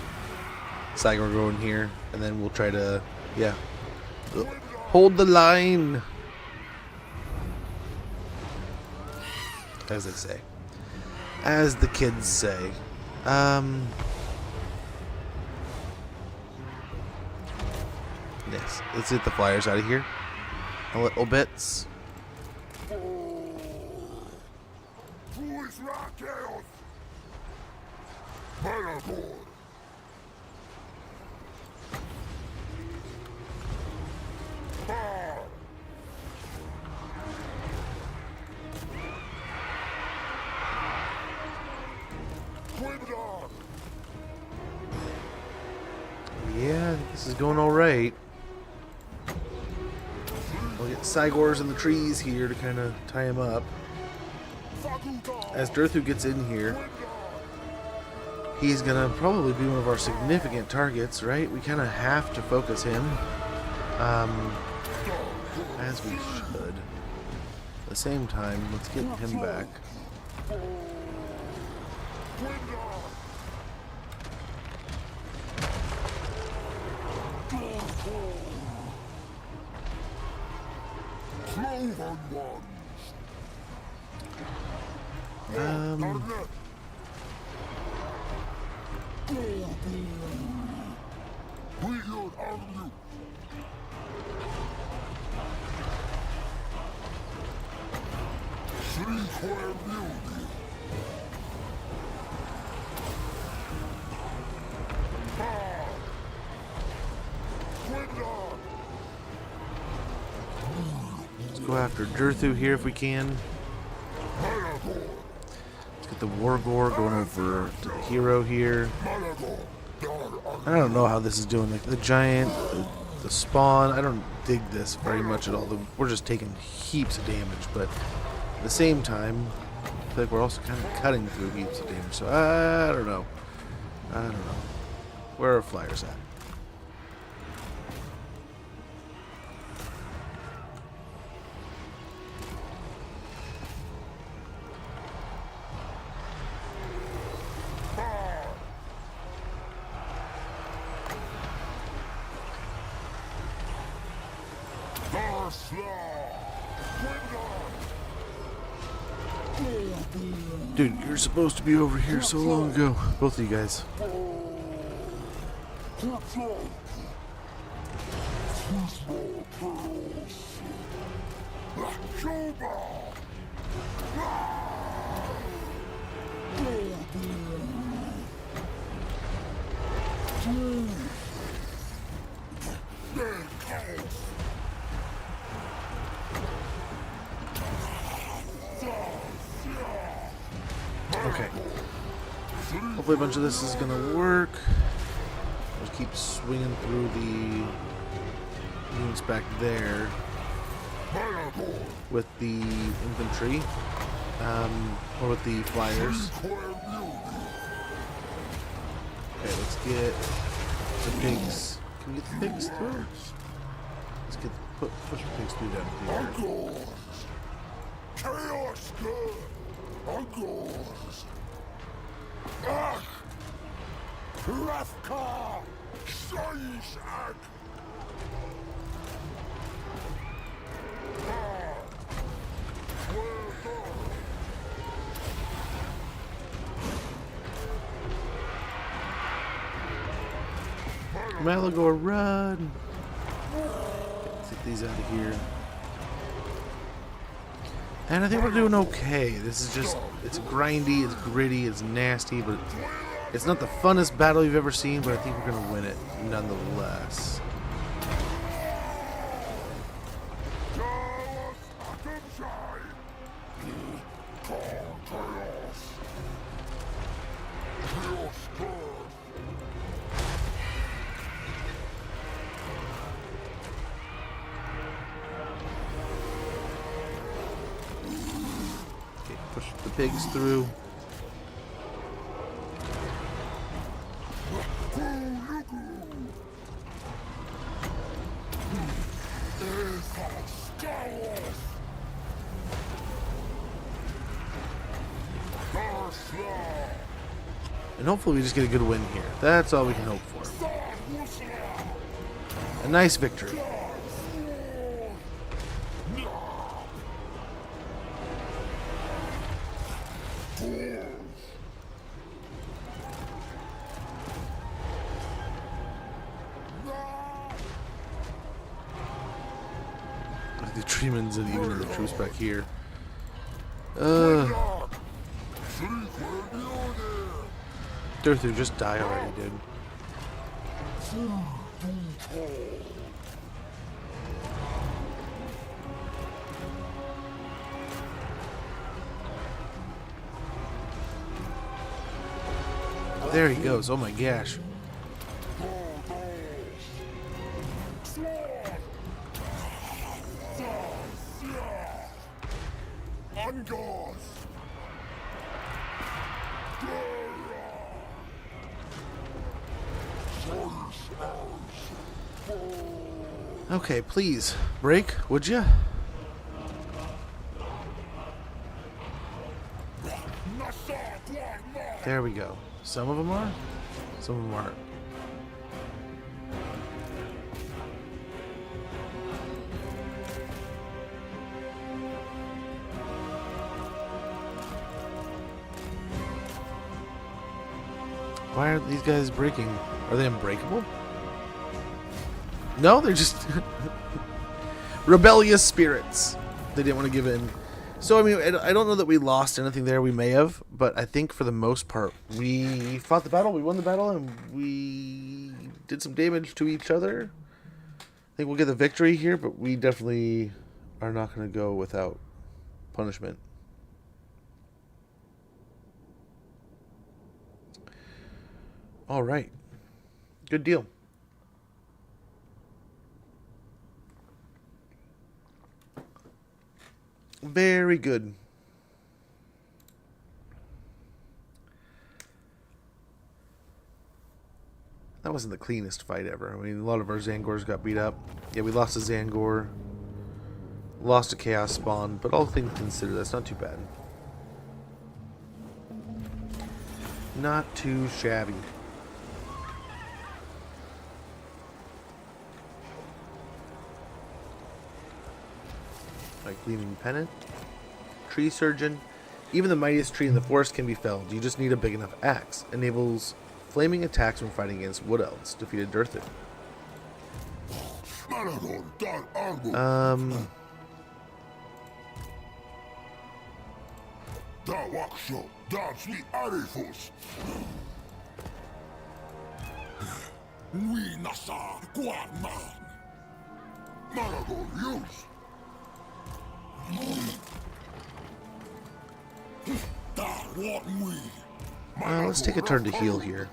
Sagor going here, and then we'll try to, yeah, hold the line, as they say, as the kids say. Yes, let's get the flyers out of here a little bits. Malagor! going alright. We'll get Cygors in the trees here to kind of tie him up. As Durthu gets in here, he's going to probably be one of our significant targets, right? We kind of have to focus him. As we should. At the same time, let's get him back. Let's go after Durthu here if we can. Let's get the Wargor going over to the hero here. I don't know how this is doing. Like the giant, the spawn. I don't dig this very much at all. We're just taking heaps of damage, but at the same time, I feel like we're also kind of cutting through heaps of damage. So I don't know. Where are flyers at? Dude, you're supposed to be over here so long ago. Both of you guys. Okay. Hopefully a bunch of this is going to work. Just keep swinging through the units back there with the infantry, or with the flyers. Okay, let's get the pigs. Can we get the pigs through? Let's get push the pigs through down here. Chaos good. Uncles. Ach. Rafka. Shishak. Malagor, run! Let's get these out of here. And I think we're doing okay. This is just, it's grindy, it's gritty, it's nasty, but it's not the funnest battle you've ever seen, but I think we're going to win it nonetheless. Push the pigs through. And hopefully we just get a good win here. That's all we can hope for. A nice victory. The Treemans and even the troops back here. Durthu, just die already, dude. There he goes. Oh my gosh. Harbingers! Okay, please break, would you? There we go. Some of them are, some of them aren't. Why are these guys breaking? Are they unbreakable? No, they're just rebellious spirits. They didn't want to give in. So, I mean, I don't know that we lost anything there. We may have, but I think for the most part, we fought the battle, we won the battle, and we did some damage to each other. I think we'll get the victory here, but we definitely are not going to go without punishment. All right. Good deal. Very good. That wasn't the cleanest fight ever. I mean, a lot of our Zangors got beat up. Yeah, we lost a Zangor. Lost a Chaos Spawn. But all things considered, that's not too bad. Not too shabby. Like Gleaming Pennant, Tree Surgeon. Even the mightiest tree in the forest can be felled. You just need a big enough axe. Enables flaming attacks when fighting against wood elves. Defeated Durthin. Malagor, use! Let's take a turn to heal here.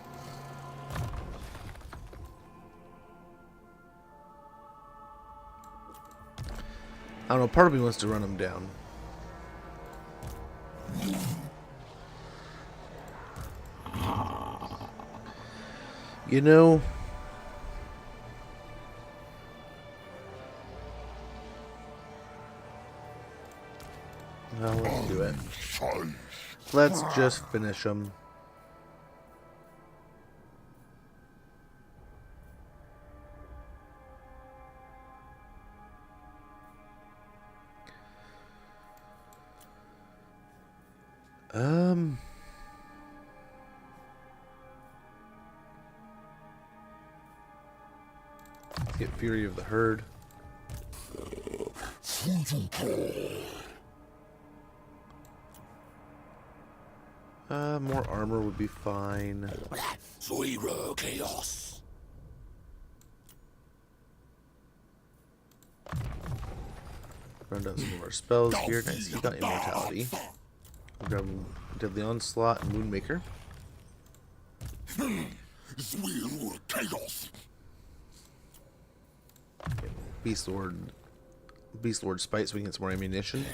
I don't know, part of me wants to run him down. You know, let's do it. Let's just finish him. Let's get Fury of the Herd. More armor would be fine. Chaos. Run down some of our spells here. Nice, you got Immortality. I'll grab Deadly Onslaught and Moonmaker. Chaos. Beast Lord Spite so we can get some more ammunition.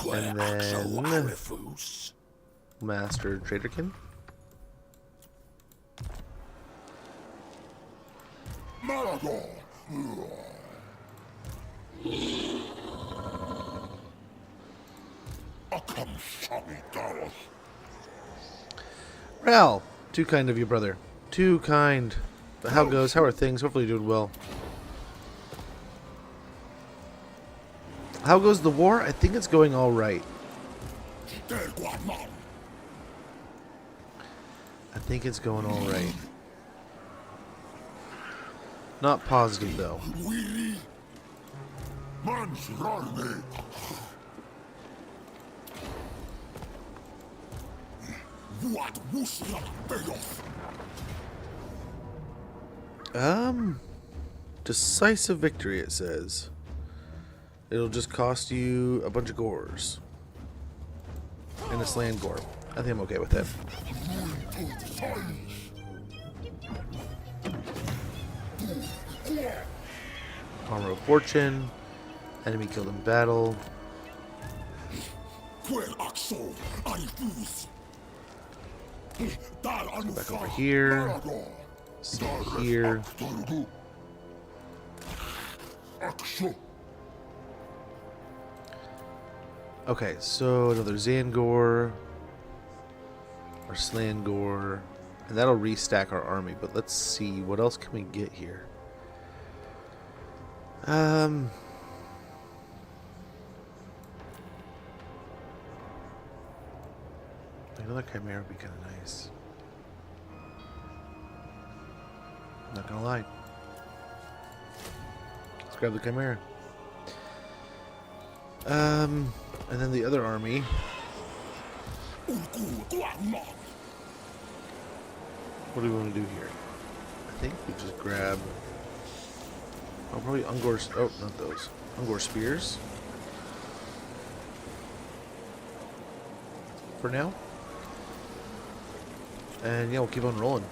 And then Master Traderkin. Malagor! Ral, too kind of you, brother. Too kind. But how goes? How are things? Hopefully you're doing well. How goes the war? I think it's going all right. I think it's going all right. Not positive though. Decisive victory, it says. It'll just cost you a bunch of gores. And a sland gore. I think I'm okay with that. Armor of Fortune. Enemy killed in battle. Back over here. See here. Okay, so another Zangor or Slangor, and that'll restack our army. But let's see, what else can we get here? Another Chimera would be kind of nice. Not gonna lie. Let's grab the Chimera. And then the other army. What do we want to do here? I think we just grab. Oh, probably Ungor. Oh, not those. Ungor spears. For now. And yeah, we'll keep on rolling.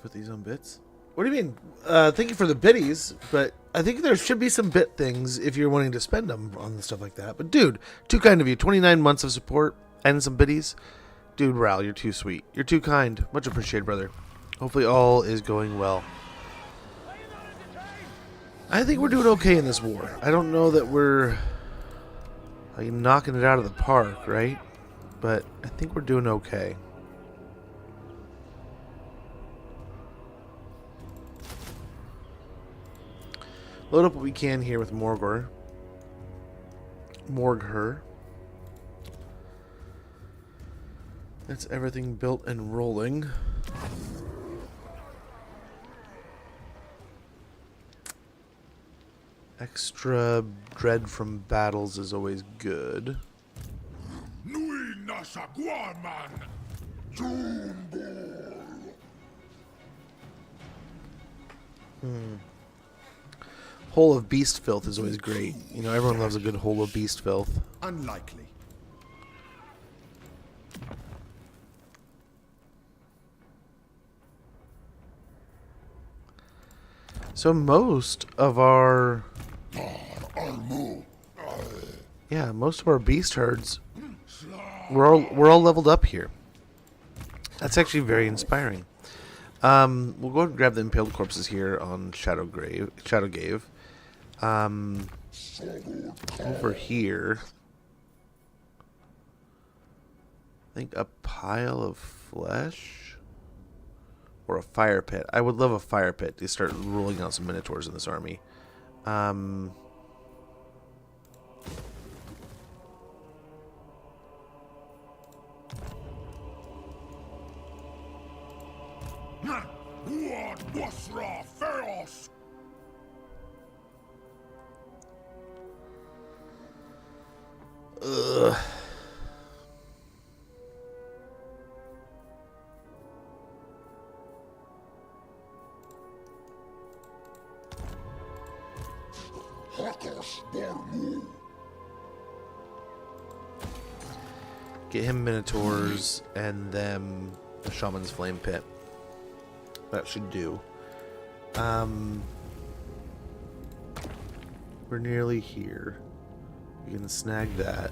Put these on bits. What do you mean? Thank you for the biddies, but I think there should be some bit things if you're wanting to spend them on stuff like that. But dude, too kind of you. 29 months of support and some biddies. Dude, Ral, you're too sweet. You're too kind. Much appreciated, brother. Hopefully all is going well. I think we're doing okay in this war. I don't know that we're like knocking it out of the park, right? But I think we're doing okay. Load up what we can here with Morgor. Morgher. That's everything built and rolling. Extra dread from battles is always good. Hole of beast filth is always great. You know, everyone loves a good hole of beast filth. Unlikely. So most of our most of our beast herds we're all leveled up here. That's actually very inspiring. We'll go ahead and grab the impaled corpses here on Shadowgave. Over here, I think a pile of flesh or a fire pit. I would love a fire pit to start rolling out some minotaurs in this army. Ugh. Get him minotaurs and then the shaman's flame pit. That should do. We're nearly here. We can snag that.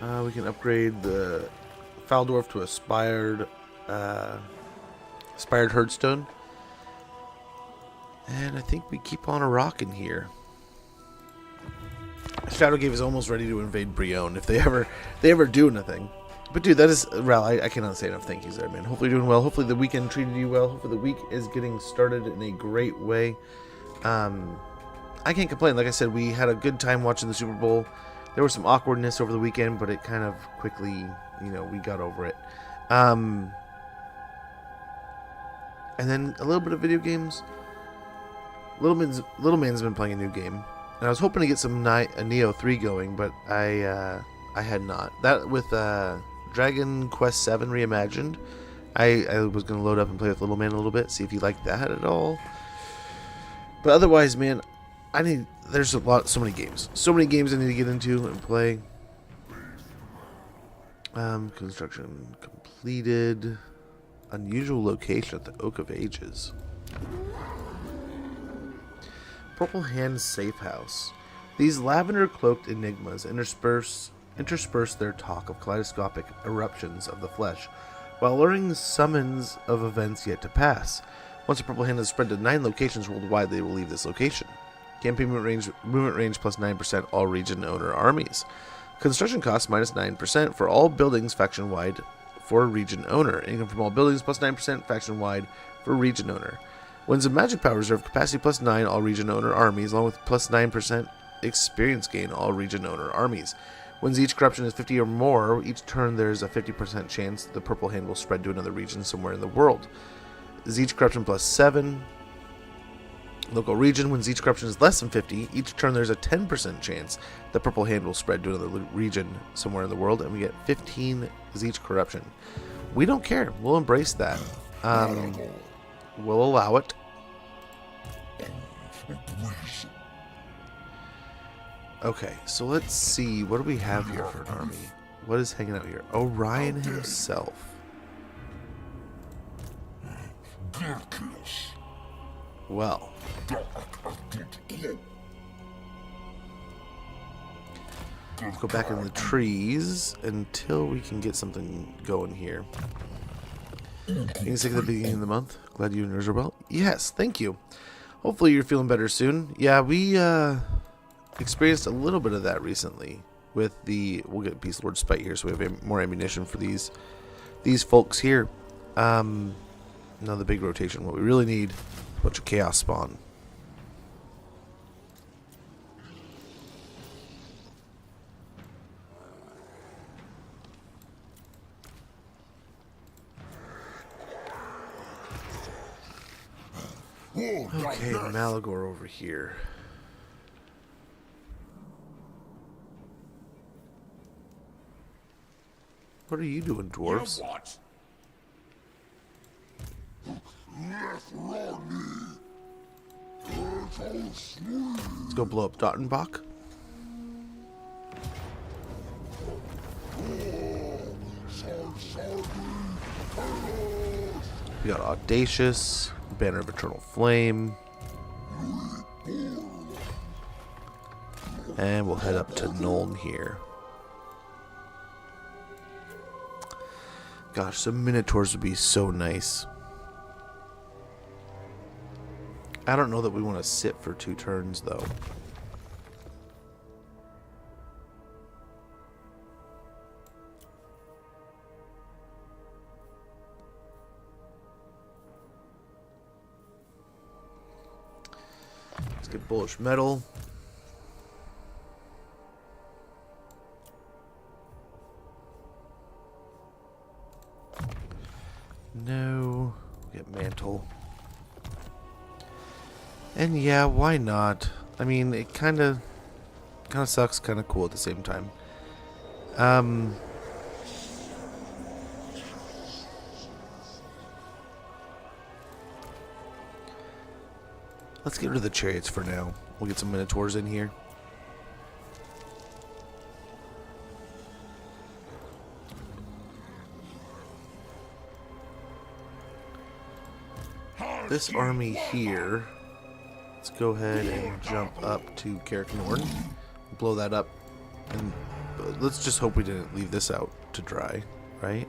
We can upgrade the Faldorf to a spired herdstone. And I think we keep on a rockin' here. Shadowgave is almost ready to invade Brion if they ever do anything. But dude, that is Ral, I cannot say enough thank yous there, man. Hopefully you're doing well. Hopefully the weekend treated you well. Hopefully the week is getting started in a great way. I can't complain. Like I said, we had a good time watching the Super Bowl. There was some awkwardness over the weekend, but it kind of quickly, we got over it. And then a little bit of video games. Little Man's been playing a new game, and I was hoping to get some Neo 3 going, but I had not. That with Dragon Quest 7 Reimagined, I was going to load up and play with Little Man a little bit, see if he liked that at all. But otherwise, man, there's so many games I need to get into and play. Construction completed. Unusual location at the Oak of Ages. Purple Hand Safe House. These lavender-cloaked enigmas intersperse their talk of kaleidoscopic eruptions of the flesh, while luring summons of events yet to pass. Once a Purple Hand is spread to 9 locations worldwide, they will leave this location. Campaign movement range plus 9% all region owner armies. Construction costs minus 9% for all buildings faction-wide for region owner. Income from all buildings plus 9% faction-wide for region owner. Winds of Magic Power Reserve capacity plus 9 all region owner armies, along with plus 9% experience gain all region owner armies. When each corruption is 50 or more, each turn there's a 50% chance the Purple Hand will spread to another region somewhere in the world. Each corruption plus 7. Local region, when each corruption is less than 50, each turn there's a 10% chance the Purple Hand will spread to another region somewhere in the world, and we get 15 each corruption. We don't care. We'll embrace that. We'll allow it. Okay, so let's see. What do we have here for an army? What is hanging out here? Orion himself. Well. Let's go back in the trees until we can get something going here. Being sick at the beginning of the month. Glad you and yours are well. Yes, thank you. Hopefully you're feeling better soon. Yeah, we experienced a little bit of that recently with the. We'll get Beast Lord Spite here, so we have more ammunition for these folks here. Now the big rotation. What we really need, a bunch of chaos spawn. Okay, Malagor over here. What are you doing, dwarves? Let's go blow up Dottenbach. We got Audacious, Banner of Eternal Flame. And we'll head up to Nuln here. Gosh, some Minotaurs would be so nice. I don't know that we want to sit for 2 turns, though. Let's get Bullish Metal. No. Get Mantle. And yeah, why not? I mean, it kind of sucks, kind of cool at the same time. Let's get rid of the chariots for now. We'll get some Minotaurs in here. This army here, let's go ahead and jump up to Carrick Norn, blow that up, and let's just hope we didn't leave this out to dry, right?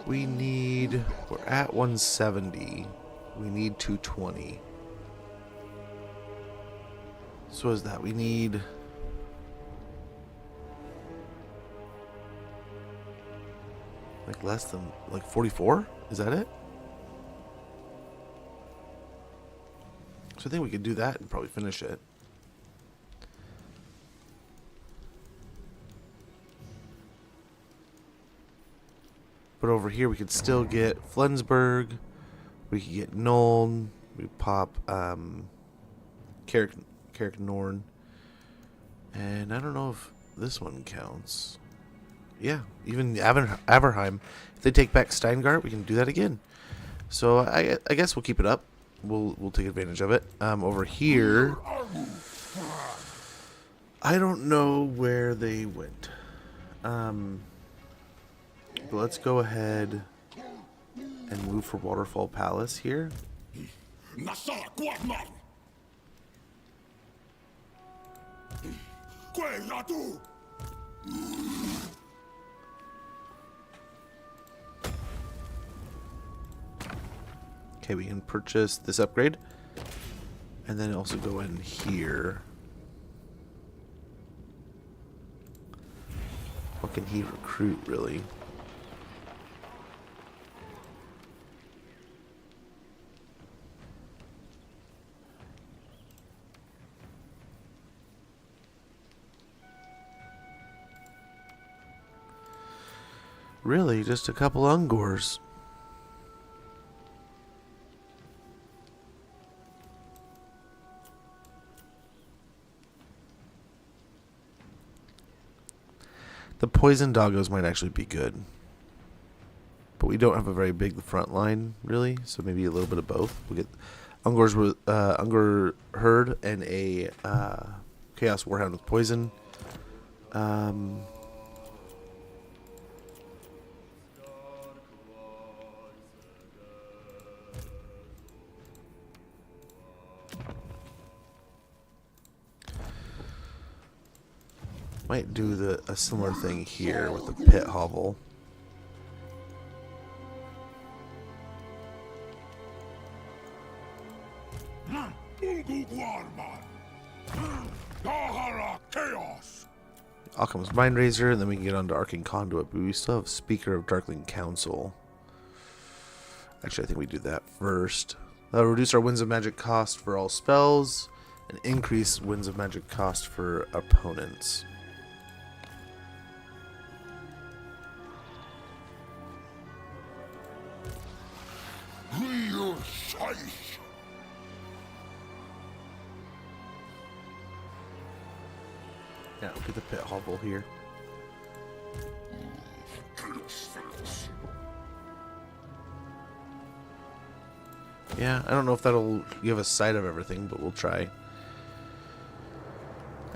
We're at 170, we need 220. So is that, we need... like less than, like 44? Is that it? So I think we could do that and probably finish it. But over here we could still get Flensburg. We could get Nuln. We pop Carrick Norn. And I don't know if this one counts. Yeah, even Averheim. If they take back Steingart, we can do that again. So I guess we'll keep it up. We'll take advantage of it. Over here, I don't know where they went. But let's go ahead and move for Waterfall Palace here. Nasa Guatman! Guayatu! Okay, we can purchase this upgrade. And then also go in here. What can he recruit, really? Really, just a couple Ungors. The poison doggos might actually be good. But we don't have a very big front line, really, so maybe a little bit of both. We'll get Ungors with Ungur Herd and a Chaos Warhound with poison. Might do a similar thing here with the pit hovel. Alchemist Mind Razor, and then we can get onto Arcane Conduit, but we still have Speaker of Darkling Council. Actually, I think we do that first. That'll reduce our Winds of Magic cost for all spells, and increase Winds of Magic cost for opponents. Real size! Yeah, we'll get the pit hovel here. Yeah, I don't know if that'll give us sight of everything, but we'll try.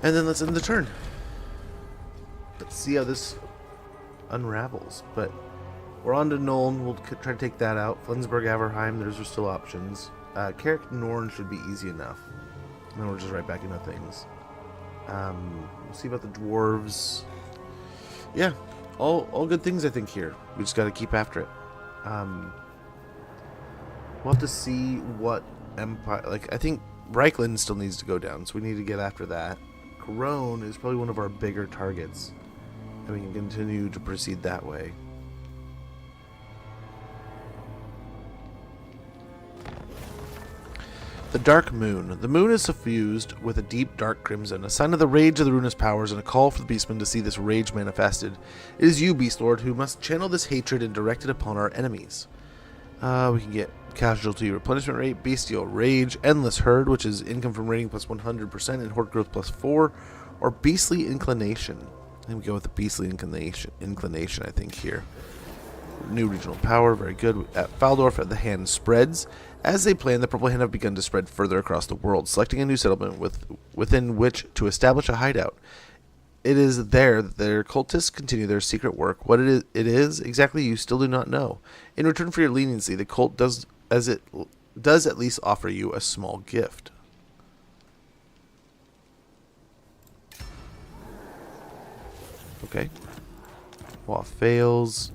And then let's end the turn. Let's see how this unravels. But we're on to Nuln. We'll try to take that out. Flensburg, Averheim, those are still options. Carrick Norn should be easy enough. And then we're just right back into things. We'll see about the dwarves. Yeah, all good things I think here. We just got to keep after it. We'll have to see what empire. Like I think Reichland still needs to go down, so we need to get after that. Corone is probably one of our bigger targets, and we can continue to proceed that way. The Dark Moon. The moon is suffused with a deep dark crimson, a sign of the rage of the ruinous powers, and a call for the Beastmen to see this rage manifested. It is you, Beast Lord, who must channel this hatred and direct it upon our enemies. We can get Casualty Replenishment Rate, Bestial Rage, Endless Herd, which is income from rating plus 100%, and Horde Growth plus 4, or Beastly Inclination. I think we go with the Beastly Inclination, I think, here. New regional power, very good. At Faldorf, the hand spreads. As they plan, the Purple Hand have begun to spread further across the world, selecting a new settlement within which to establish a hideout. It is there that their cultists continue their secret work. What it is exactly, you still do not know. In return for your leniency, the cult does at least offer you a small gift. Okay. Wall fails.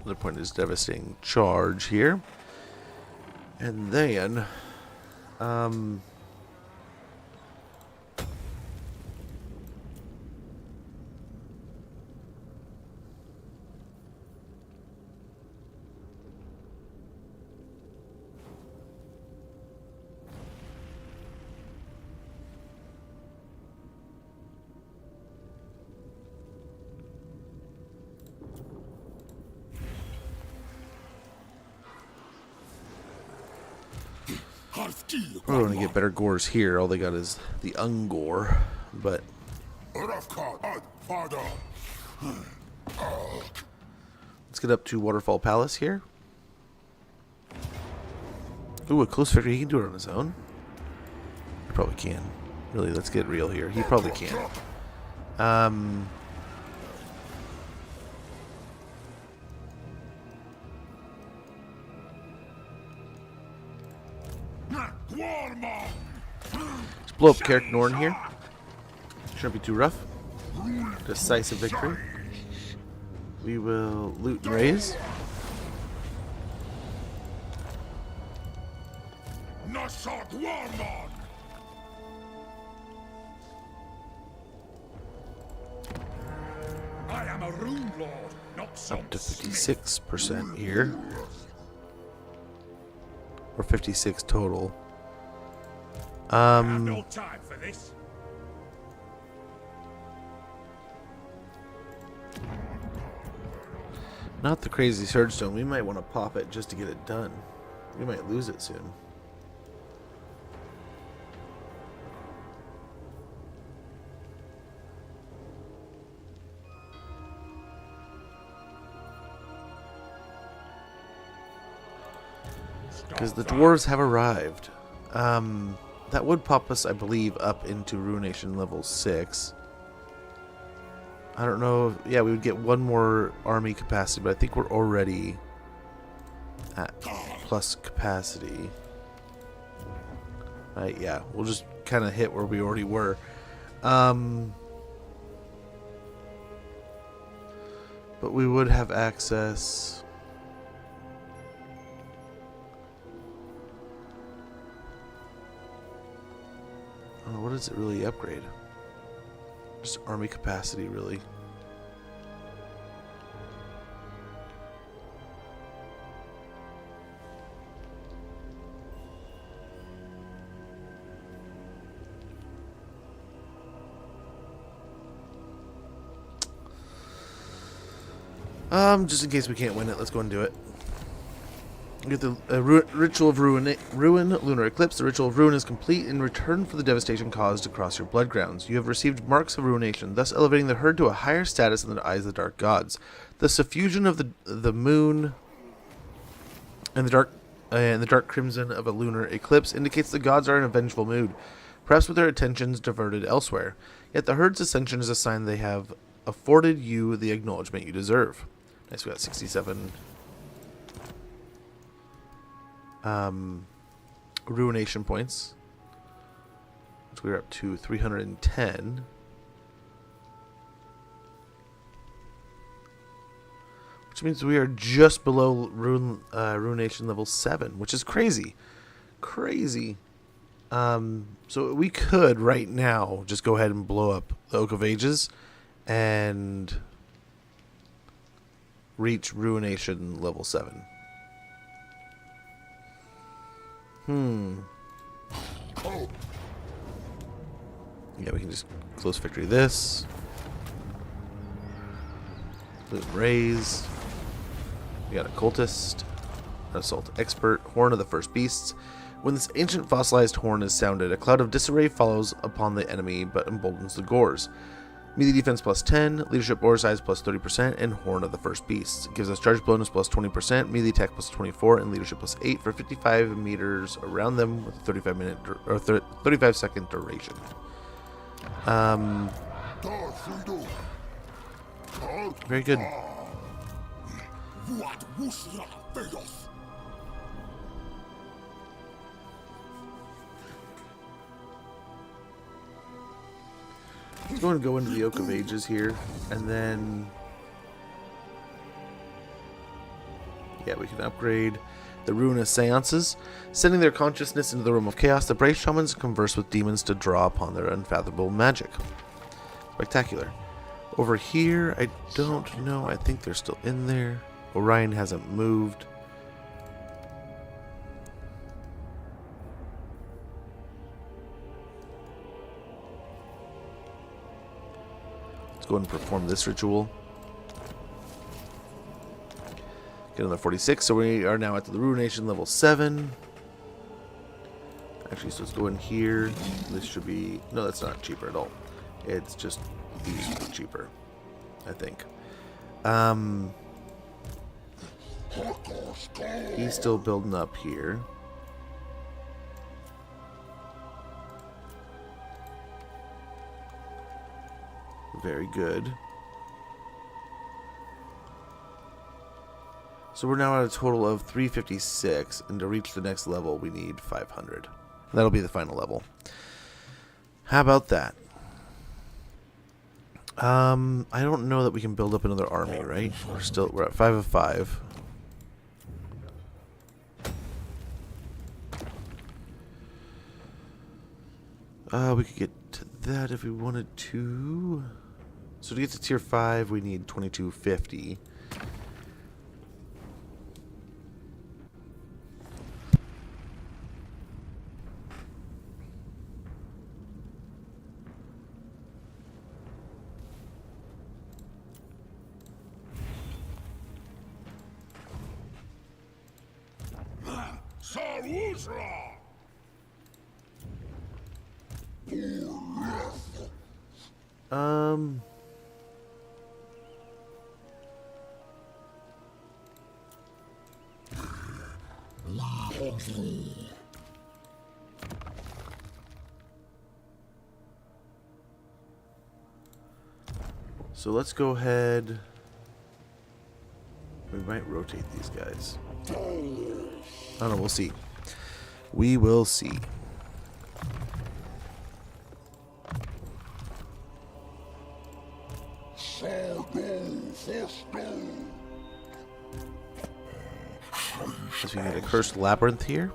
Another point is devastating charge here. And then we're going to get better gores here. All they got is the Ungor, but let's get up to Waterfall Palace here. Ooh, a close victory. He can do it on his own. He probably can. Really, let's get real here. He probably can. Let's blow up Carrick Norn here. Shouldn't be too rough. Decisive victory. We will loot and raise. I am a rune lord, not some Up to 56% here. Or 56 total. no time for this. Not the crazy Surge Stone. We might want to pop it just to get it done. We might lose it soon. Because the dwarves have arrived. That would pop us, I believe, up into Ruination level 6. I don't know. Yeah, we would get one more army capacity, but I think we're already at plus capacity. Right, yeah, we'll just kind of hit where we already were. But we would have access. Oh, what does it really upgrade? Just army capacity, really. Just in case we can't win it, let's go and do it. Get the Ritual of Ruin Lunar Eclipse. The Ritual of Ruin is complete in return for the devastation caused across your blood grounds. You have received marks of ruination, thus elevating the herd to a higher status in the eyes of the dark gods. The suffusion of the moon and the dark crimson of a lunar eclipse indicates the gods are in a vengeful mood, perhaps with their attentions diverted elsewhere. Yet the herd's ascension is a sign they have afforded you the acknowledgement you deserve. Nice, we got 67. Ruination points, which we're up to 310, which means we are just below ruination level 7, which is crazy. So we could right now just go ahead and blow up the Oak of Ages and reach ruination level 7. Yeah, we can just close victory this. Loot and raise. We got a cultist, an assault expert, horn of the first beasts. When this ancient fossilized horn is sounded, a cloud of disarray follows upon the enemy but emboldens the Gores. Melee defense plus 10, leadership bore size plus 30%, and horn of the first beasts. It gives us charge bonus plus 20%, melee attack plus 24, and leadership plus 8 for 55 meters around them with a 35 second duration. Very good. Let's go and go into the Oak of Ages here, and then yeah, we can upgrade the Ruinous Seances. Sending their consciousness into the realm of chaos, the brave shamans converse with demons to draw upon their unfathomable magic. Spectacular. Over here, I don't know. I think they're still in there. Orion hasn't moved. Let's go ahead and perform this ritual. Get another 46, so we are now at the Ruination level 7. Actually, so let's go in here. This should be... No, that's not cheaper at all. It's just these are cheaper, I think. He's still building up here. Very good. So we're now at a total of 356, and to reach the next level, we need 500. That'll be the final level. How about that? I don't know that we can build up another army, right? We're at 5 of 5. We could get to that if we wanted to. So to get to tier 5, we need 2250. Sarusra! So let's go ahead. We might rotate these guys. Oh no, we'll see. We will see. So we get a cursed labyrinth here.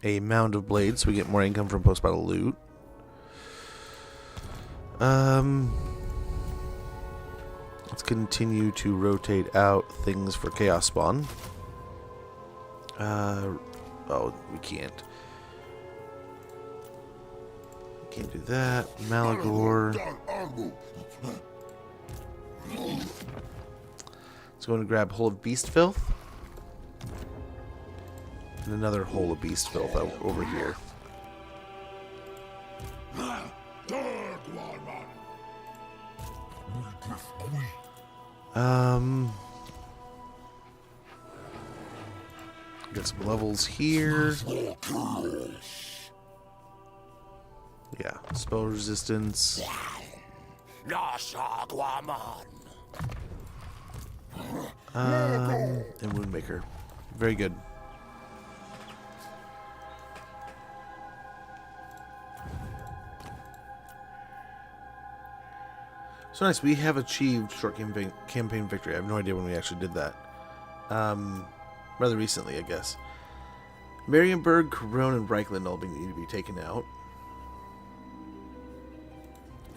A mound of blades, so we get more income from post-battle loot. Let's continue to rotate out things for Chaos Spawn. Oh, we can't. Can't do that. Malagor. Let's go and grab Hole of Beast Filth. And another Hole of Beast Filth over here. Get some levels here. Yeah, spell resistance. And Woundmaker. Very good. So nice, we have achieved short campaign victory. I have no idea when we actually did that. Rather recently, I guess. Marienburg, Corone, and Reichland all need to be taken out.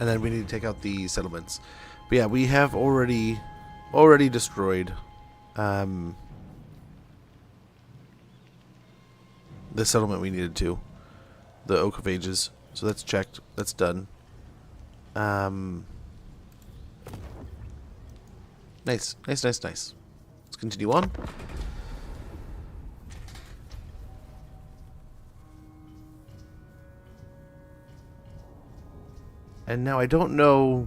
And then we need to take out the settlements. But yeah, we have already destroyed the settlement we needed to. The Oak of Ages. So that's checked. That's done. Nice. Let's continue on. And now I don't know.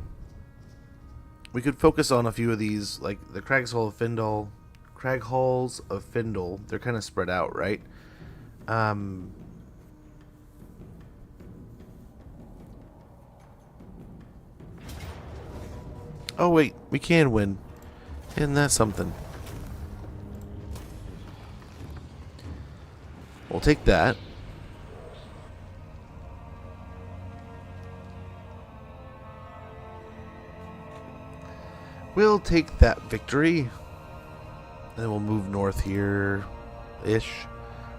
We could focus on a few of these, like the Crag Halls of Findle. They're kind of spread out, right? Oh wait, we can win. Isn't that something? We'll take that. We'll take that victory. And then we'll move north here-ish.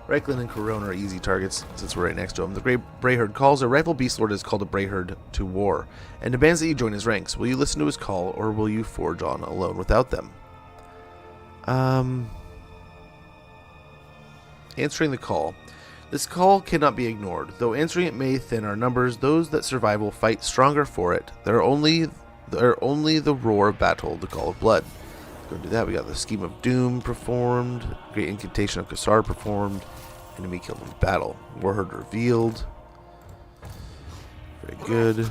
Reichland and Corona are easy targets since we're right next to them. The Great Brayherd calls. A rival beast lord is called a Brayherd to war and demands that you join his ranks. Will you listen to his call or will you forge on alone without them? Answering the call. This call cannot be ignored. Though answering it may thin our numbers, those that survive will fight stronger for it. They're only the roar of battle, the call of blood. Go do that. We got the Scheme of Doom performed. Great Incantation of Kassar performed. Enemy killed in battle. Warherd revealed. Very good.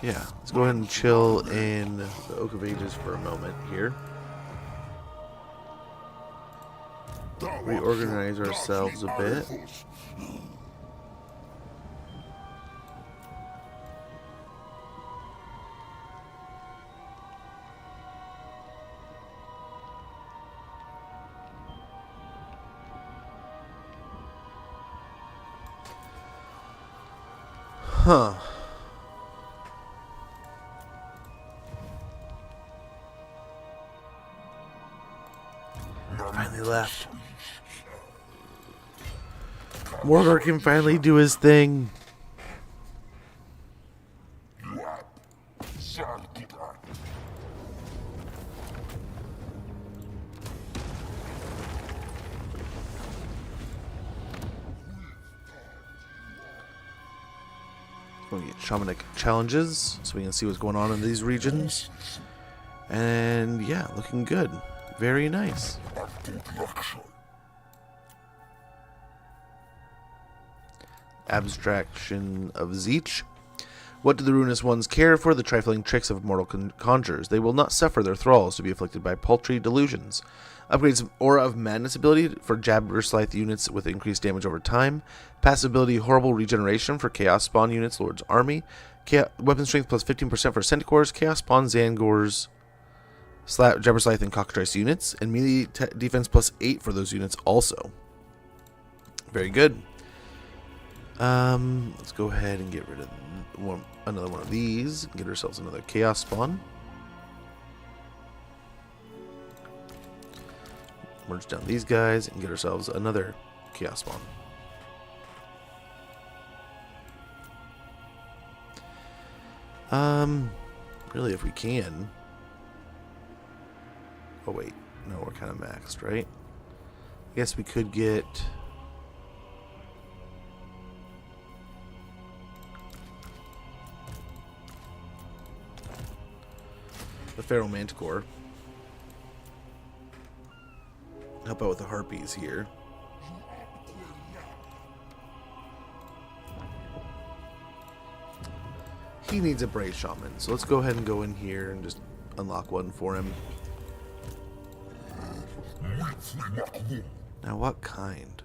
Yeah, let's go ahead and chill in the Oak of Ages for a moment here. Reorganize ourselves a bit. Huh. Finally left. Morgar can finally do his thing. We'll get shamanic challenges so we can see what's going on in these regions. And yeah, looking good. Very nice. Abstraction of Zeech. What do the ruinous ones care for the trifling tricks of mortal conjurers? They will not suffer their thralls to be afflicted by paltry delusions. Upgrades Aura of Madness ability for Jabberslith units with increased damage over time. Passive ability Horrible Regeneration for Chaos Spawn units, Lord's Army. Weapon Strength plus 15% for Centaurs, Chaos Spawn, Zangors, Jabberslith, and Cockatrice units. And melee defense plus 8 for those units also. Very good. Let's go ahead and get rid of another one of these. Get ourselves another Chaos Spawn. Merge down these guys and get ourselves another Chaos Spawn. Really, if we can. Oh wait, no, we're kind of maxed, right? I guess we could get. The Pharaoh Manticore. Help out with the Harpies here. He needs a Brave Shaman, so let's go ahead and go in here and just unlock one for him. Now, what kind?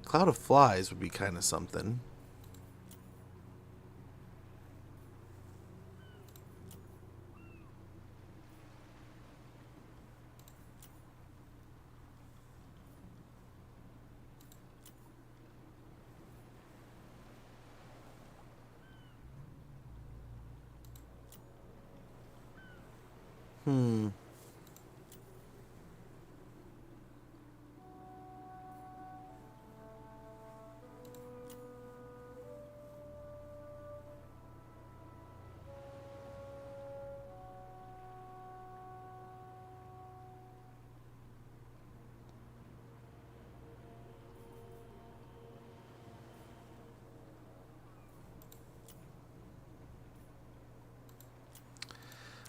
Cloud of Flies would be kind of something.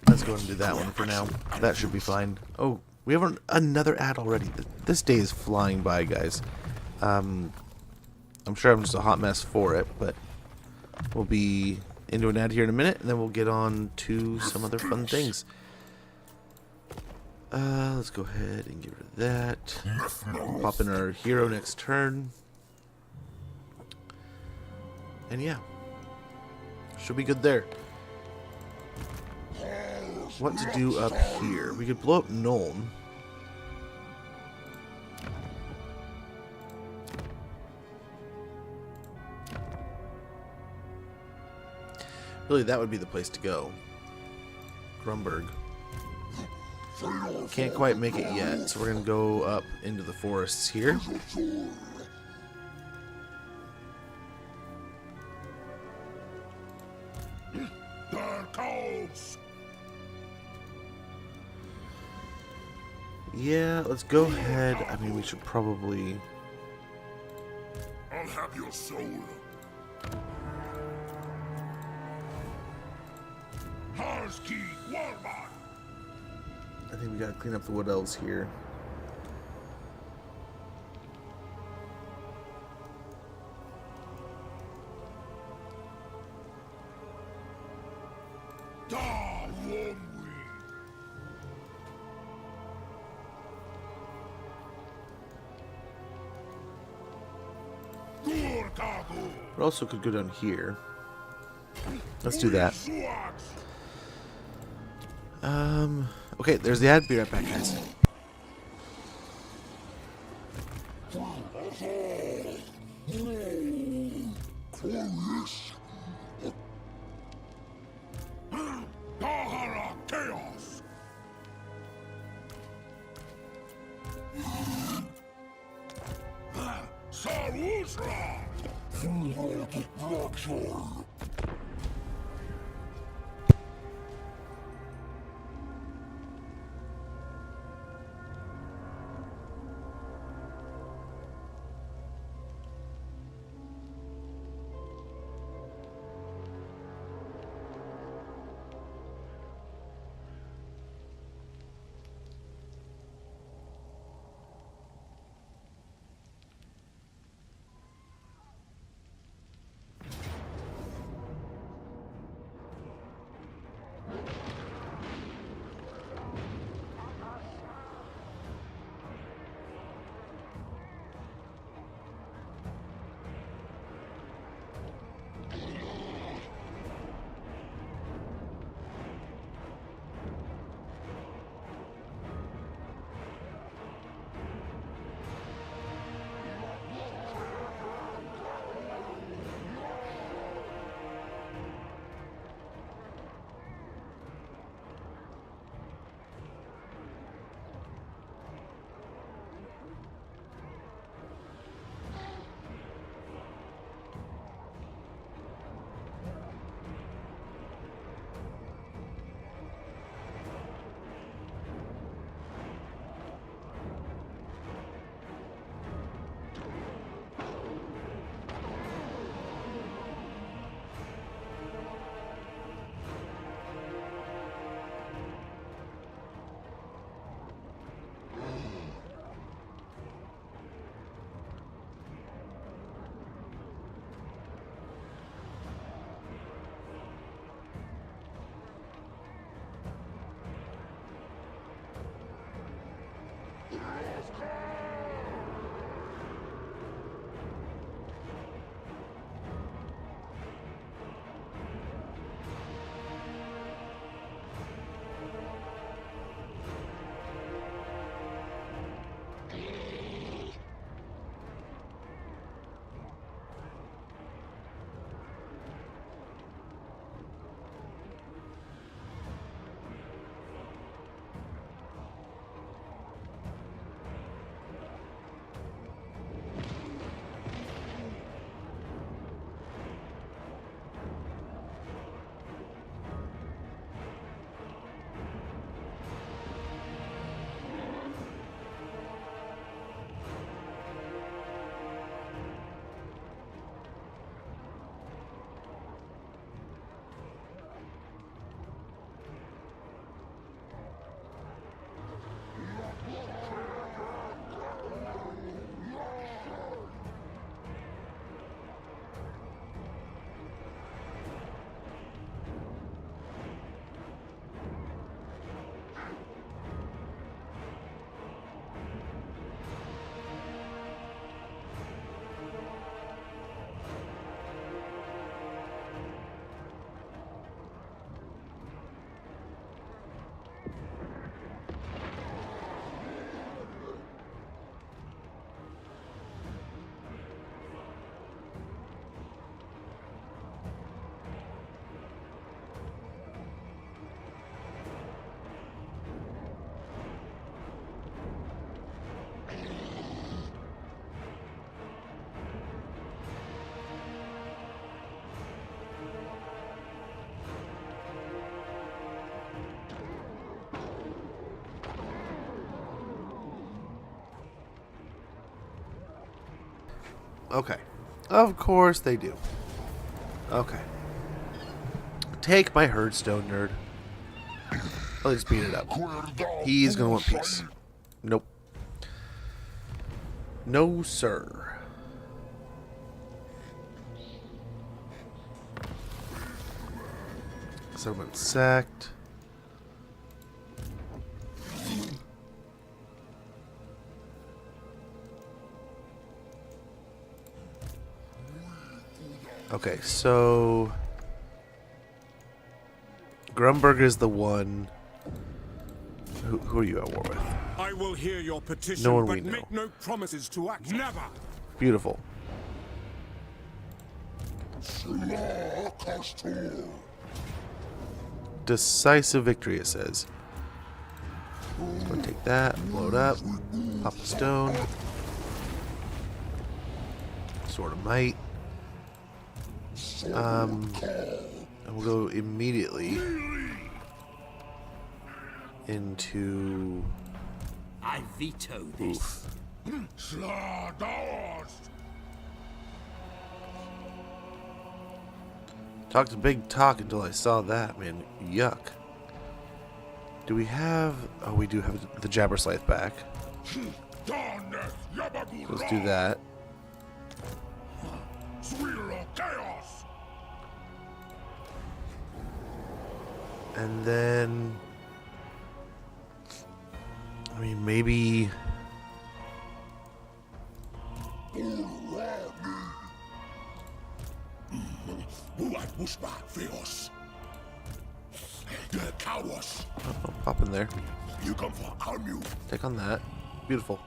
Let's go ahead and do that one for now. That should be fine. Oh, we have another ad already. This day is flying by, guys. I'm sure I'm just a hot mess for it, but we'll be into an ad here in a minute, and then we'll get on to some other fun things. Let's go ahead and get rid of that. Pop in our hero next turn. And yeah, should be good there. What to do up here? We could blow up Nuln. Really, that would be the place to go. Grumberg. Can't quite make it yet, so we're going to go up into the forests here. Yeah, let's go ahead. I mean, we should probably... I'll have your soul. Harski Warman. I think we gotta clean up the Wood Elves here. But also could go down here. Let's do that. Okay, there's the ad. Be right back, guys. Chaos! Sarusra! Okay. Of course they do. Okay. Take my Herdstone, nerd. Let's beat it up. He's gonna want peace. Nope. No, sir. Settlement sacked. Okay, so Grumberg is the one. Who are you at war with? I will hear your petition, No one we but know. make no promises to act. Never! Beautiful. Decisive victory, it says. So take that, blow it up, pop a stone. Sword of Might. And we'll go immediately into... I veto this. Talked a big talk until I saw that, man. Yuck. Do we have... Oh, we do have the Jabberslythe back. So let's do that. And then... I mean, maybe... Oh, pop in there. You come for harm you. Take on that. Beautiful.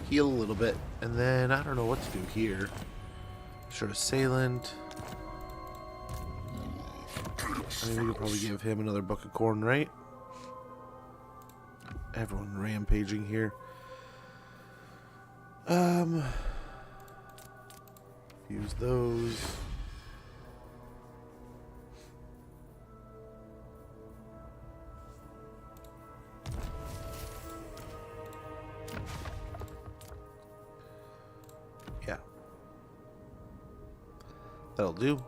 Heal a little bit. And then, I don't know what to do here. Short assailant. I mean, we could probably give him another buck of corn, right? Everyone rampaging here. Use those. Yeah. That'll do.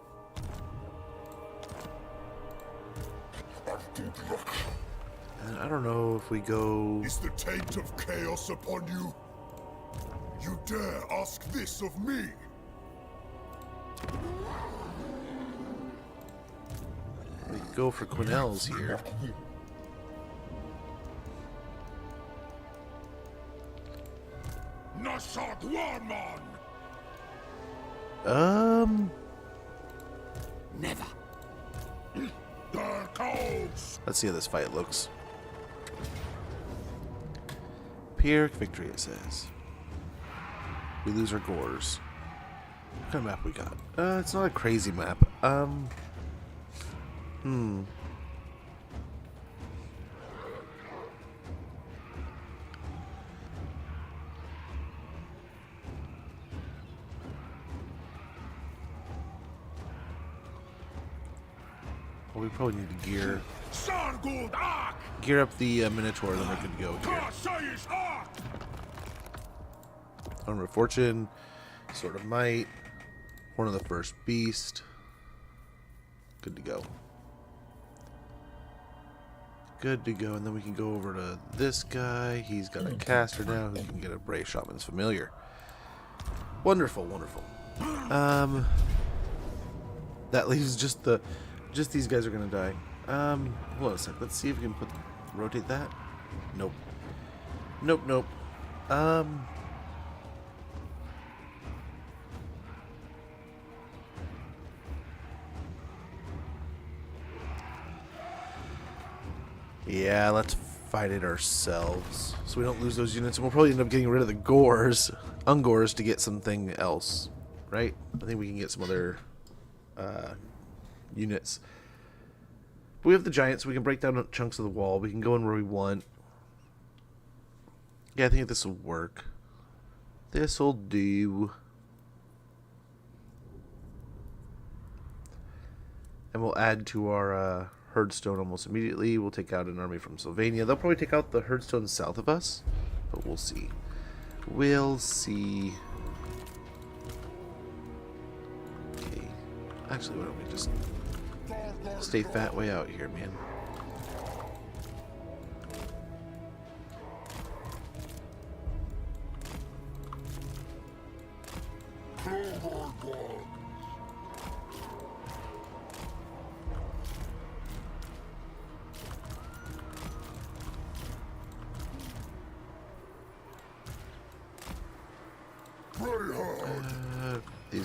And I don't know if we go... Is the taint of chaos upon you? You dare ask this of me? We go for Quinnell's here. Nashat Warman! Never. There comes! Let's see how this fight looks. Pyrrhic victory, it says. We lose our gores. What kind of map we got? It's not a crazy map. Well, we probably need to gear up the Minotaur, then we're good to go here. Armor of Fortune, Sword of Might, Horn of the First Beast. Good to go. Good to go, and then we can go over to this guy. He's got a caster now who can get a Brave Shaman's Familiar. Wonderful, wonderful. That leaves just these guys are gonna die. Hold on a sec. Let's see if we can rotate that. Nope. Nope, nope. Yeah, let's fight it ourselves so we don't lose those units, and we'll probably end up getting rid of the Ungors to get something else, right? I think we can get some other units. But we have the giants, so we can break down chunks of the wall. We can go in where we want. Yeah, I think this will work. This'll do. And we'll add to our Herdstone almost immediately. We'll take out an army from Sylvania. They'll probably take out the Herdstone south of us, but we'll see. We'll see. Okay. Actually, why don't we just stay fat way out here, man.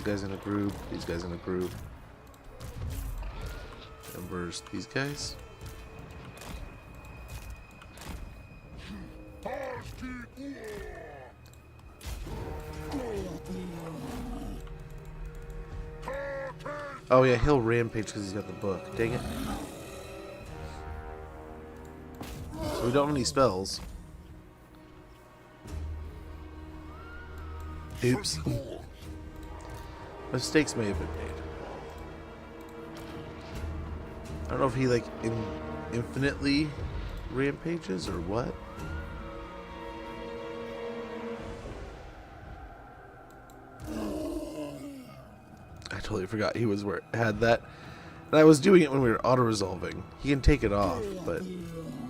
guys in a group. These guys in a group. And where's these guys? Oh yeah, he'll rampage because he's got the book. Dang it. So we don't have any spells. Oops. Mistakes may have been made. I don't know if he like infinitely rampages or what. I totally forgot he was where it had that. And I was doing it when we were auto-resolving. He can take it off, but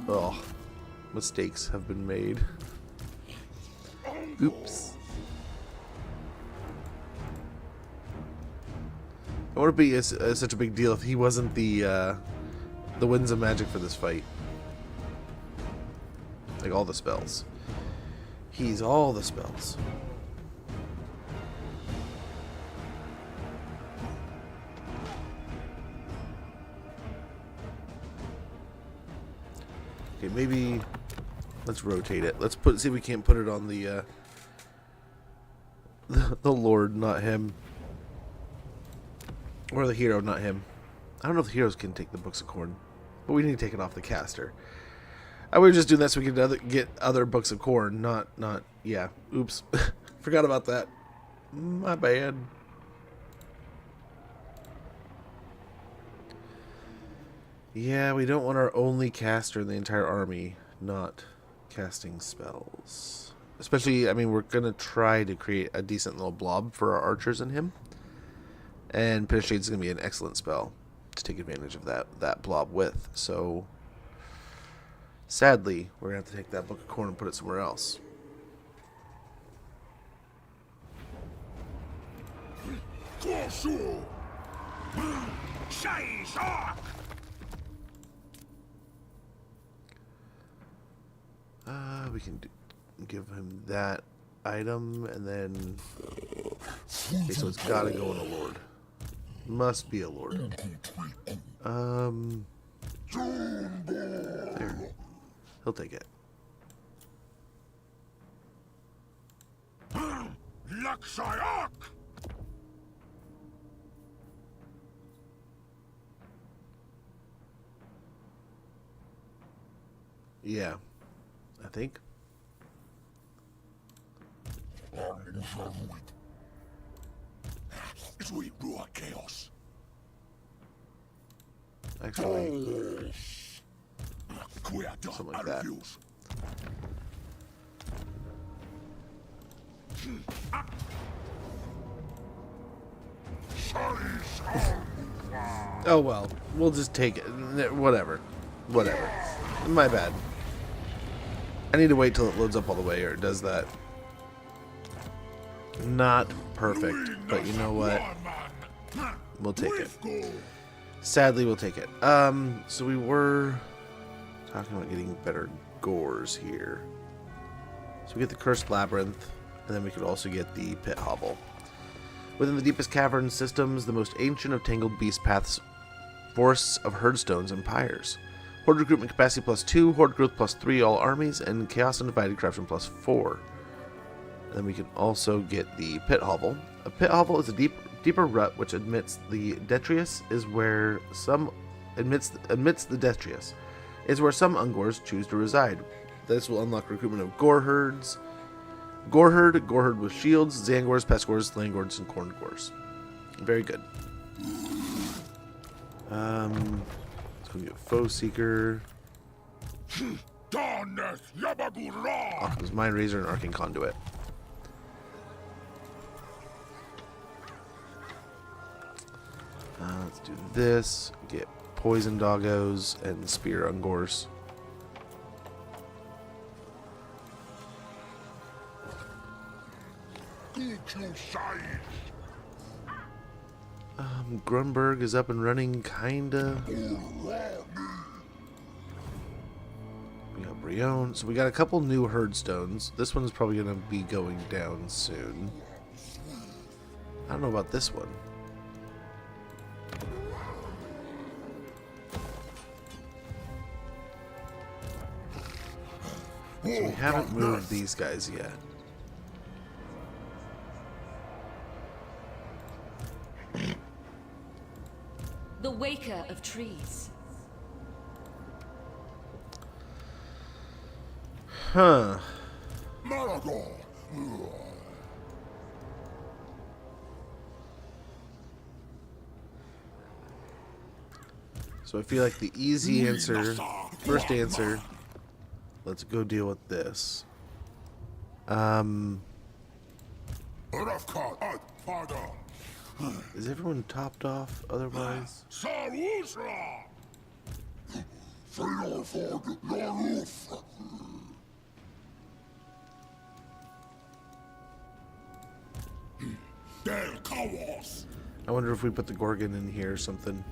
oh, mistakes have been made. Oops. It wouldn't be such a big deal if he wasn't the Winds of Magic for this fight. Like all the spells. He's all the spells. Okay, maybe let's rotate it. Let's see if we can't put it on the Lord, not him. Or the hero, not him. I don't know if the heroes can take the Books of Corn, but we need to take it off the caster. I would just do that so we could get other Books of Corn, not yeah. Oops. Forgot about that. My bad. Yeah, we don't want our only caster in the entire army not casting spells. Especially, I mean, we're going to try to create a decent little blob for our archers and him. And Penetrate is going to be an excellent spell to take advantage of that blob with. So, sadly, we're going to have to take that Book of Corn and put it somewhere else. We can give him that item, and then okay, so it's gotta go in a lord. Must be a lord. There. He'll take it. Yeah, I think. Chaos. Actually, something like that. Oh well, we'll just take it. Whatever. My bad. I need to wait till it loads up all the way, or it does that. Not perfect, but you know what? We'll take it. Sadly, we'll take it. So we were talking about getting better gores here. So we get the Cursed Labyrinth, and then we could also get the Pit Hovel. Within the deepest cavern systems, the most ancient of tangled beast paths, forests of herdstones and pyres. Horde recruitment capacity +2, horde growth +3 all armies, and chaos undivided corruption +4. And then we can also get the Pit Hovel. A Pit Hovel is a deeper rut which admits the detritus is where some admits the detritus is where some Ungors choose to reside. This will unlock recruitment of Goreherd with shields, Zangors, Pestgors, Langors, and Corngors. Very good. Let's go get Foe Seeker. Alchemist Mind Razor and Arcane Conduit. Let's do this. Get Poison Doggos and Spear Ungors. Grunberg is up and running, kinda. We got Brion. So we got a couple new herdstones. This one's probably gonna be going down soon. I don't know about this one. So we haven't moved these guys yet. The Waker of Trees. Huh. Malagor. So I feel like the easy answer, first answer, let's go deal with this. Is everyone topped off otherwise? I wonder if we put the Gorgon in here or something.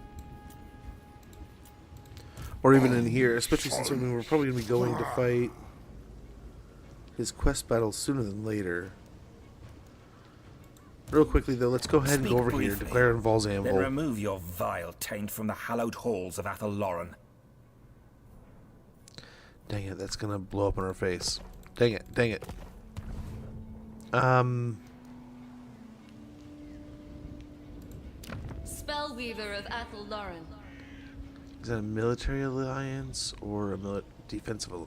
Or even in here, especially since we're probably going to be going to fight his quest battle sooner than later. Real quickly though, let's go ahead and go over here, declare in Val's Then Anvil. remove your vile taint from the hallowed halls of Athel Loren. Dang it, that's gonna blow up in our face. Dang it, dang it. Spellweaver of Athel Loren. Is that a military alliance or a defensive? I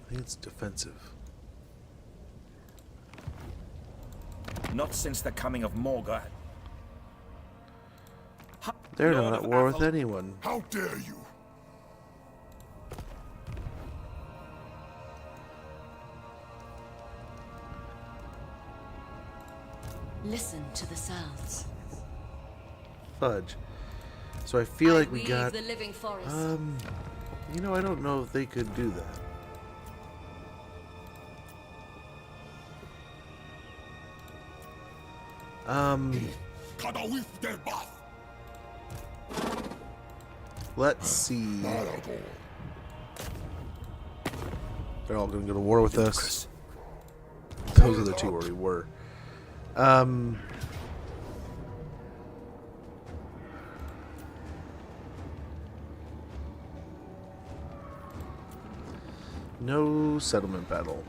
think it's defensive. Not since the coming of Morga. They're Lord not at of war with Athel. anyone. How dare you? Listen to the sounds. Fudge. So I feel like we weave got. the living forest. You know, I don't know if they could do that. Let's see. They're all going to go to war with us. Those are the two where we were. No settlement battle.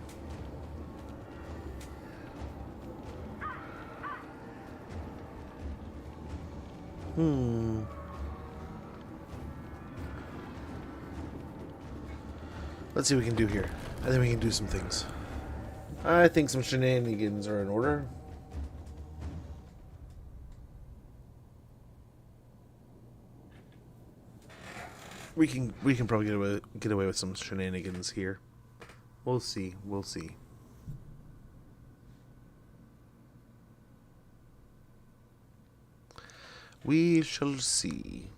Let's see what we can do here. I think we can do some things. I think some shenanigans are in order. We can probably get away with some shenanigans here. We'll see. We'll see. We shall see.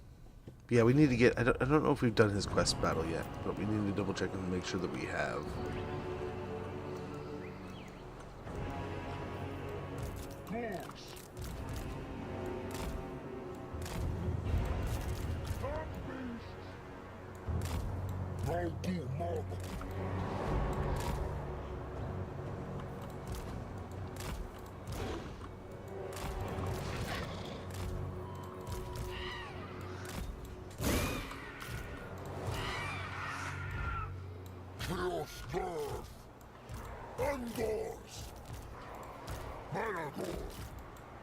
Yeah, we need to get. I don't know if we've done his quest battle yet, but we need to double check and make sure that we have. Malagor!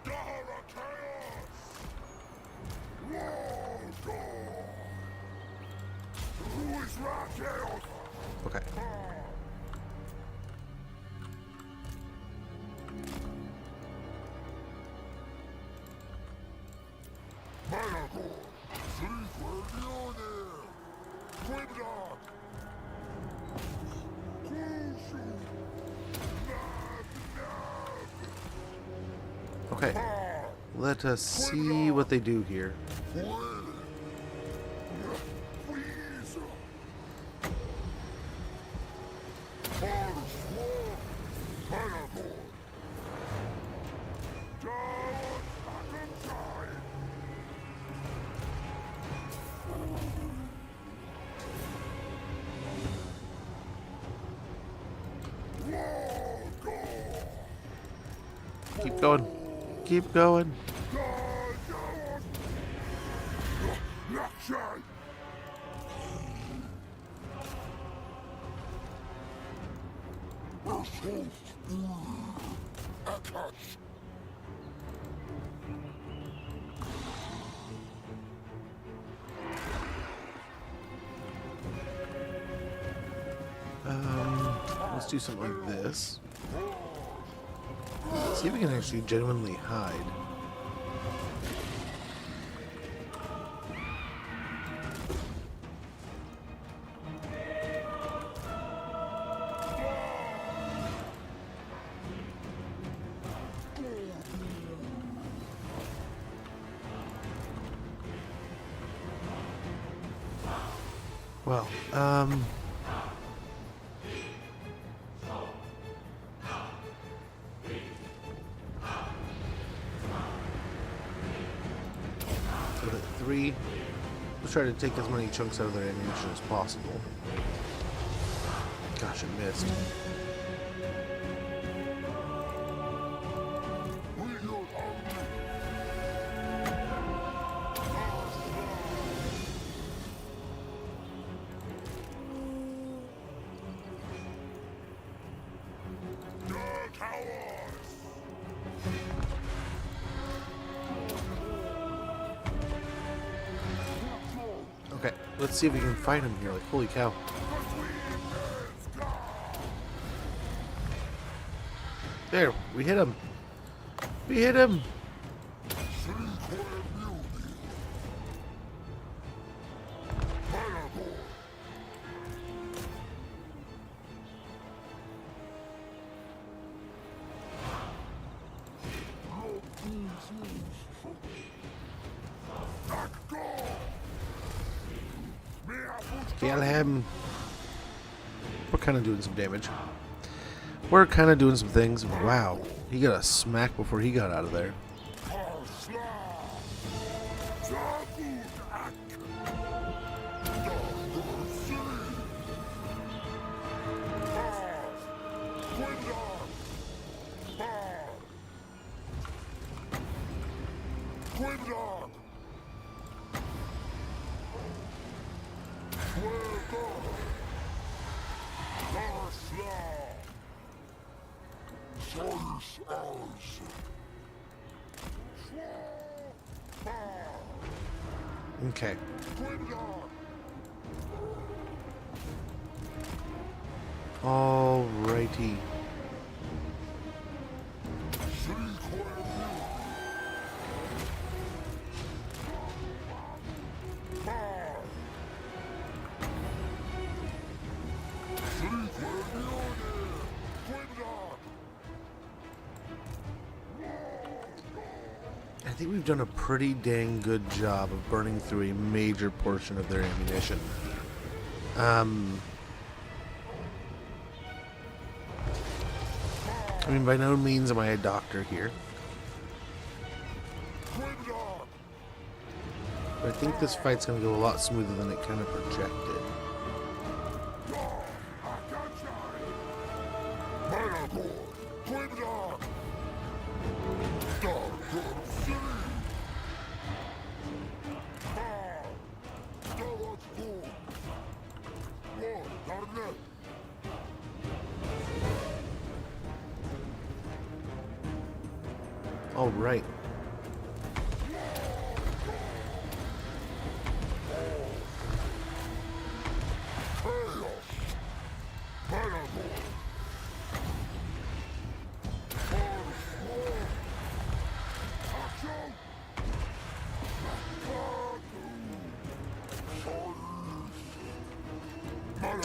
Dara Chaos! Malagor! Who is Chaos? Okay. Malagor! Secret Unir! Grimdark! Crucial! Okay. Let us see what they do here. Keep going. keep going. Let's do something like this. See if we can actually genuinely hide. Well, so at 3, let's try to take as many chunks out of their ammunition as possible. Gosh, I missed. Okay, let's see if we can find him here. Like, holy cow. There, we hit him. We hit him. Kill him. We're kind of doing some damage. We're kind of doing some things. Wow. He got a smack before he got out of there. Okay. Alrighty. I think we've done a pretty dang good job of burning through a major portion of their ammunition. I mean, by no means am I a doctor here. But I think this fight's going to go a lot smoother than it kind of projected. All right.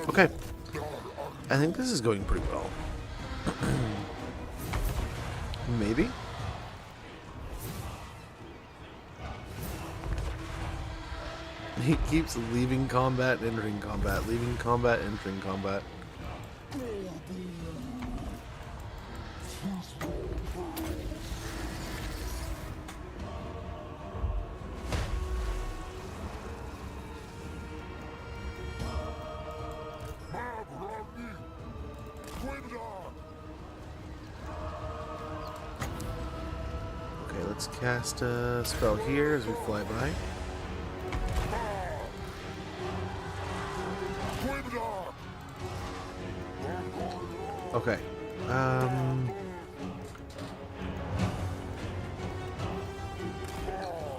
Okay. I think this is going pretty well. Maybe? He keeps leaving combat, entering combat, leaving combat, entering combat. Okay, Let's cast a spell here as we fly by. Okay.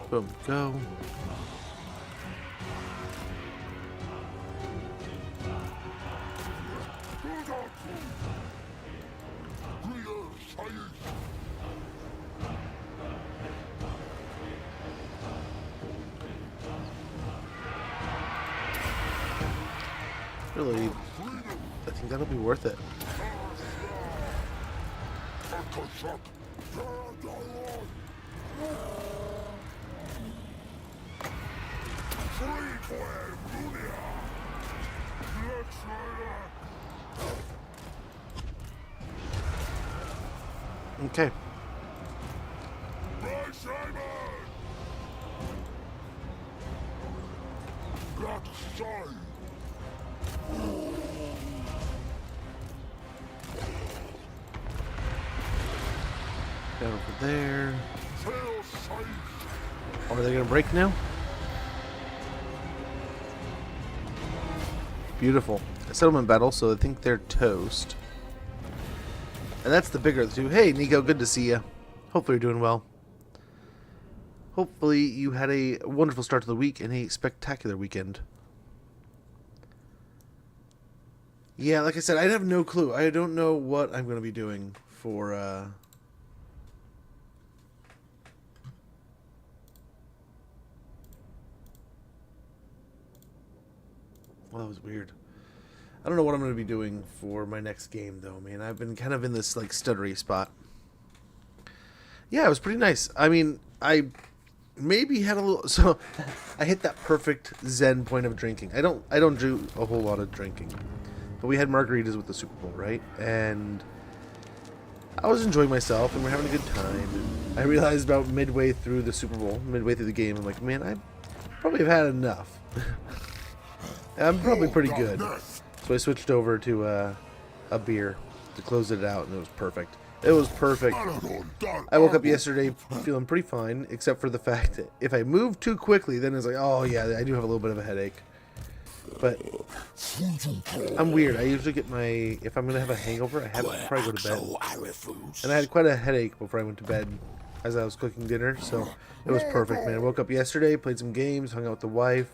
Boom, go. Really, I think that'll be worth it. Okay. Down over there. Oh, are they gonna break now? Beautiful. A settlement battle, so I think they're toast. And that's the bigger of the two. Hey, Nico, good to see you. Hopefully you're doing well. Hopefully you had a wonderful start to the week and a spectacular weekend. Yeah, like I said, I have no clue. I don't know what I'm going to be doing for... Well, that was weird. I don't know what I'm going to be doing for my next game, though, man. I've been kind of in this, like, stuttery spot. Yeah, it was pretty nice. I mean, I maybe had a little... So, I hit that perfect zen point of drinking. I don't do a whole lot of drinking. But we had margaritas with the Super Bowl, right? And I was enjoying myself, and we're having a good time. And I realized about midway through the Super Bowl, midway through the game, I'm like, man, I probably have had enough. I'm probably pretty good. So I switched over to a beer to close it out, and it was perfect. It was perfect. I woke up yesterday feeling pretty fine, except for the fact that if I move too quickly, then it's like, oh yeah, I do have a little bit of a headache. But I'm weird. I usually get my... If I'm going to have a hangover, I probably go to bed. And I had quite a headache before I went to bed as I was cooking dinner, so it was perfect, man. I woke up yesterday, played some games, hung out with the wife.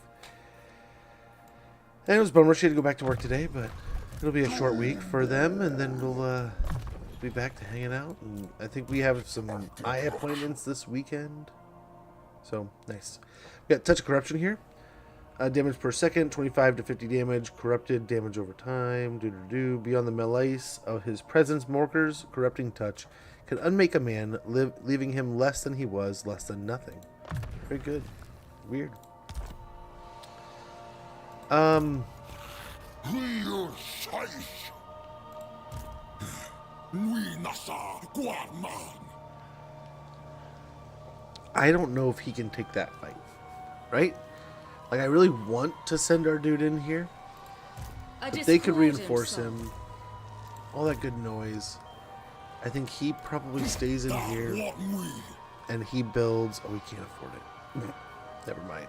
And it was a bummer she had to go back to work today, but it'll be a short week for them, and then we'll be back to hanging out. And I think we have some eye appointments this weekend. So, nice. We got Touch of Corruption here. Damage per second, 25 to 50 damage. Corrupted, damage over time. Beyond the melees of his presence, Morker's corrupting touch can unmake a man, leaving him less than he was, less than nothing. Very good. Weird. I don't know if he can take that fight, right? Like, I really want to send our dude in here. If they could reinforce him, all that good noise. I think he probably stays in here, and he builds... Oh, we can't afford it. Never mind.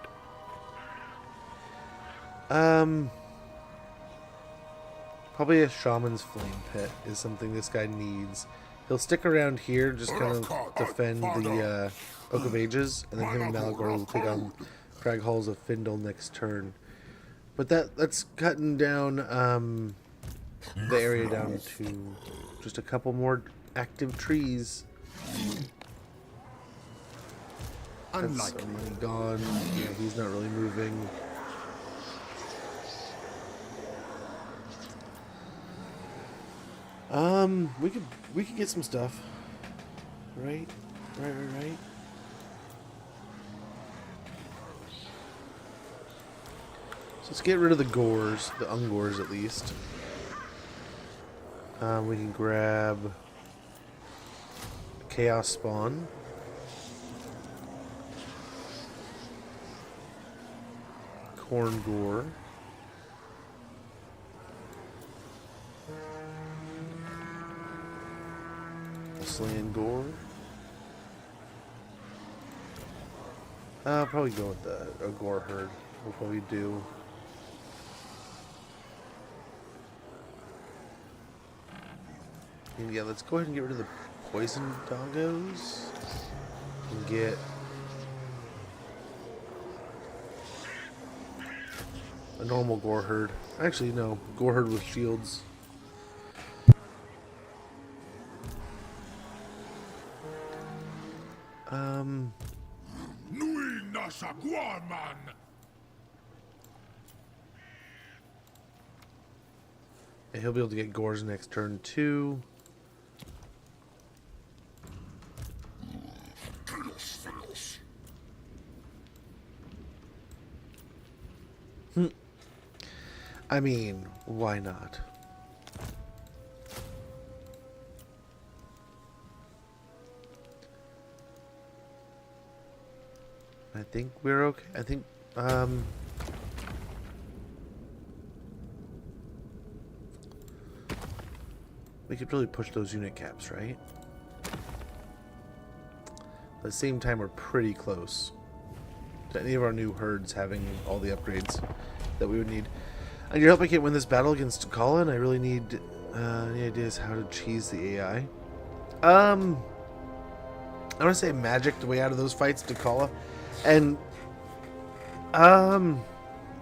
Probably a Shaman's Flame Pit is something this guy needs. He'll stick around here, just kind of defend the Oak of Ages, and then him and Malagor will take on Crag Halls of Findle next turn. But that's cutting down the area down to just a couple more active trees. That's gone. Yeah, he's not really moving. We could get some stuff. Right. So let's get rid of the gores, the ungors at least. We can grab Chaos Spawn. Corn Gore. Slan Gore. I'll probably go with the Gore herd. We'll probably do. And yeah, let's go ahead and get rid of the poison doggos. And get a normal Gore herd. Actually, no. Gore herd with shields. Nui nasa guaman. And he'll be able to get Gores next turn too. I mean, why not? I think we're okay. I think, we could really push those unit caps, right? At the same time, we're pretty close to any of our new herds having all the upgrades that we would need. And your help, I can't win this battle against Colin. I really need any ideas how to cheese the AI. I want to say magic the way out of those fights, Dakala. And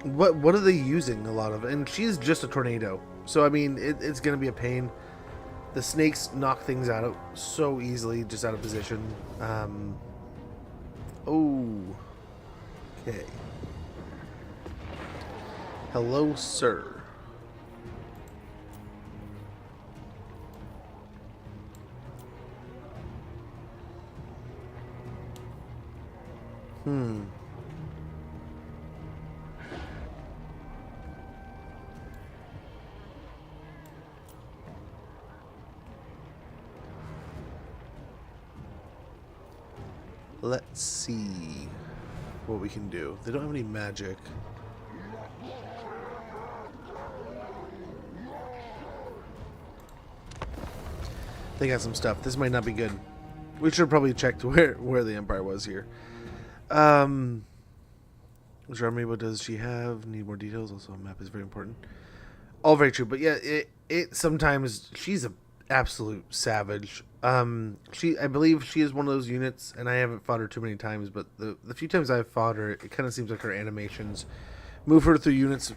what are they using a lot of? And she's just a tornado, so I mean it's gonna be a pain. The snakes knock things out so easily, just out of position. Okay. Hello, sir. Let's see what we can do. They don't have any magic. They got some stuff. This might not be good. We should have probably checked where the Empire was here. Which army? What does she have? Need more details. Also, a map is very important. All very true. But yeah, it sometimes she's an absolute savage. I believe she is one of those units, and I haven't fought her too many times, but the few times I've fought her, it kind of seems like her animations move her through units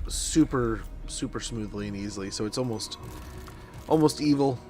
super smoothly and easily. So it's almost evil.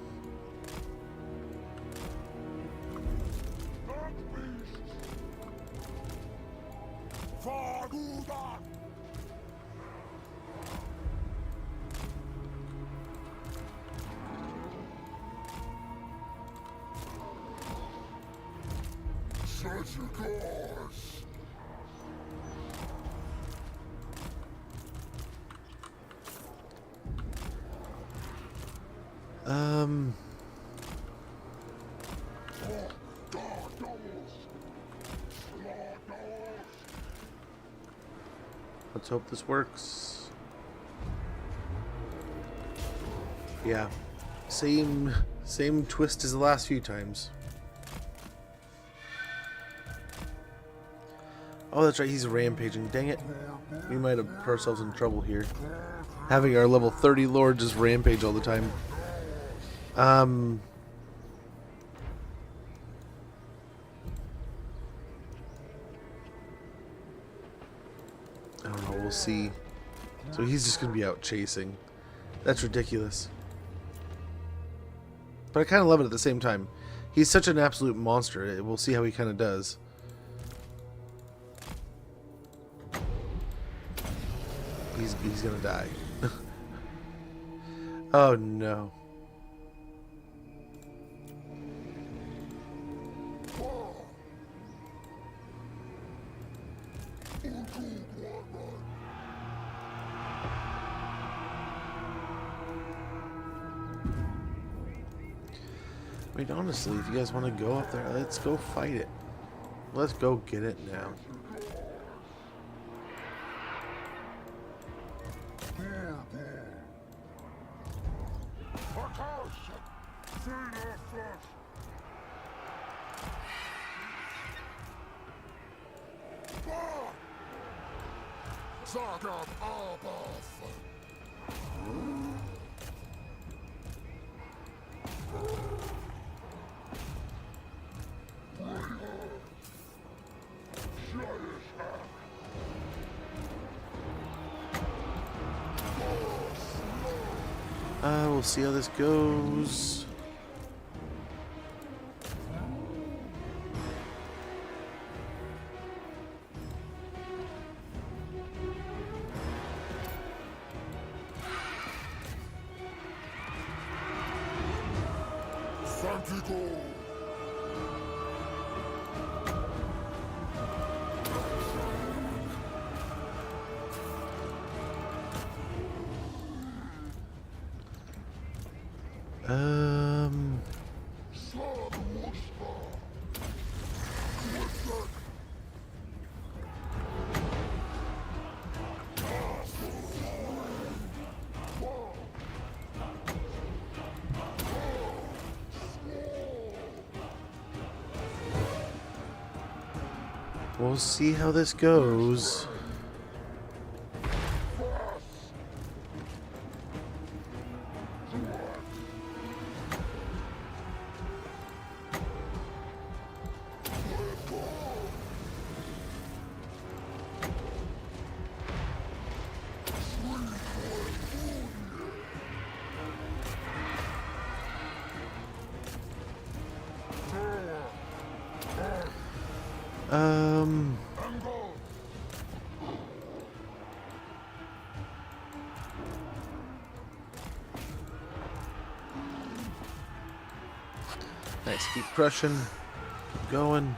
Let's hope this works. Yeah. Same twist as the last few times. Oh, that's right, he's rampaging. Dang it. We might have put ourselves in trouble here. Having our level 30 lord just rampage all the time. I don't know, we'll see. So he's just going to be out chasing. That's ridiculous. But I kind of love it at the same time. He's such an absolute monster. We'll see how he kind of does. He's going to die. Oh no. I mean, honestly, if you guys want to go up there, let's go fight it. Let's go get it now. Zagab Arbath. We'll see how this goes. Santigo. We'll see how this goes. Nice, keep crushing, keep going.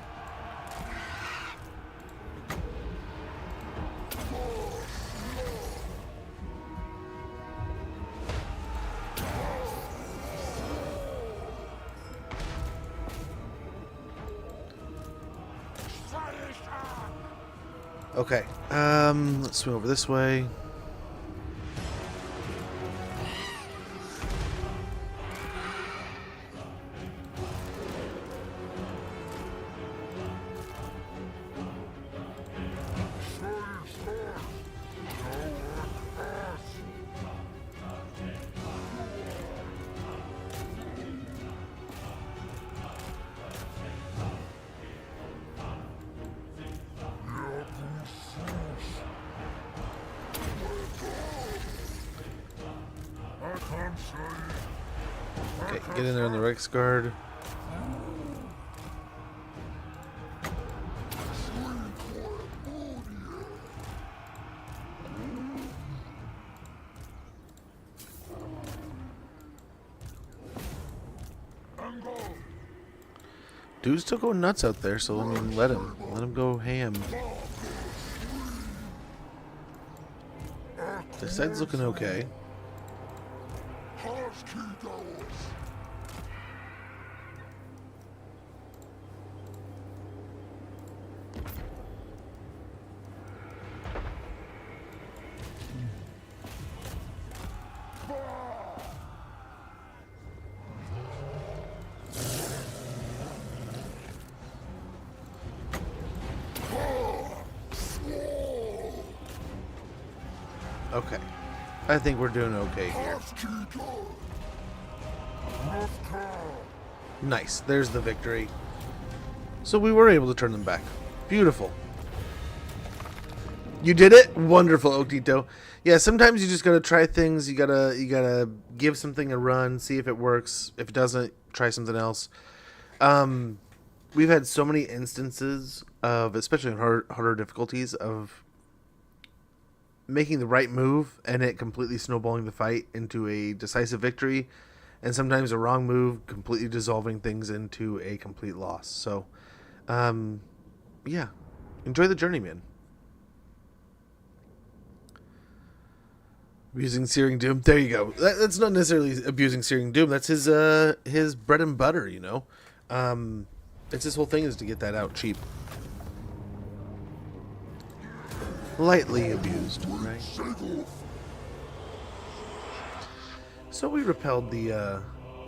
Okay, let's swing over this way. Okay, get in there on the Rex Guard. Dude's still going nuts out there, so I mean, let him go ham. This side's looking okay. Okay. I think we're doing okay here. Nice. There's the victory. So we were able to turn them back. Beautiful. You did it? Wonderful, Oktito. Yeah, sometimes you just gotta try things. You gotta give something a run, see if it works. If it doesn't, try something else. We've had so many instances of, especially in harder difficulties, of making the right move and it completely snowballing the fight into a decisive victory, and sometimes a wrong move completely dissolving things into a complete loss. So, yeah, enjoy the journey, man. Abusing Searing Doom. There you go. That's not necessarily abusing Searing Doom. That's his bread and butter, you know. It's his whole thing is to get that out cheap. Lightly abused, right? So we repelled the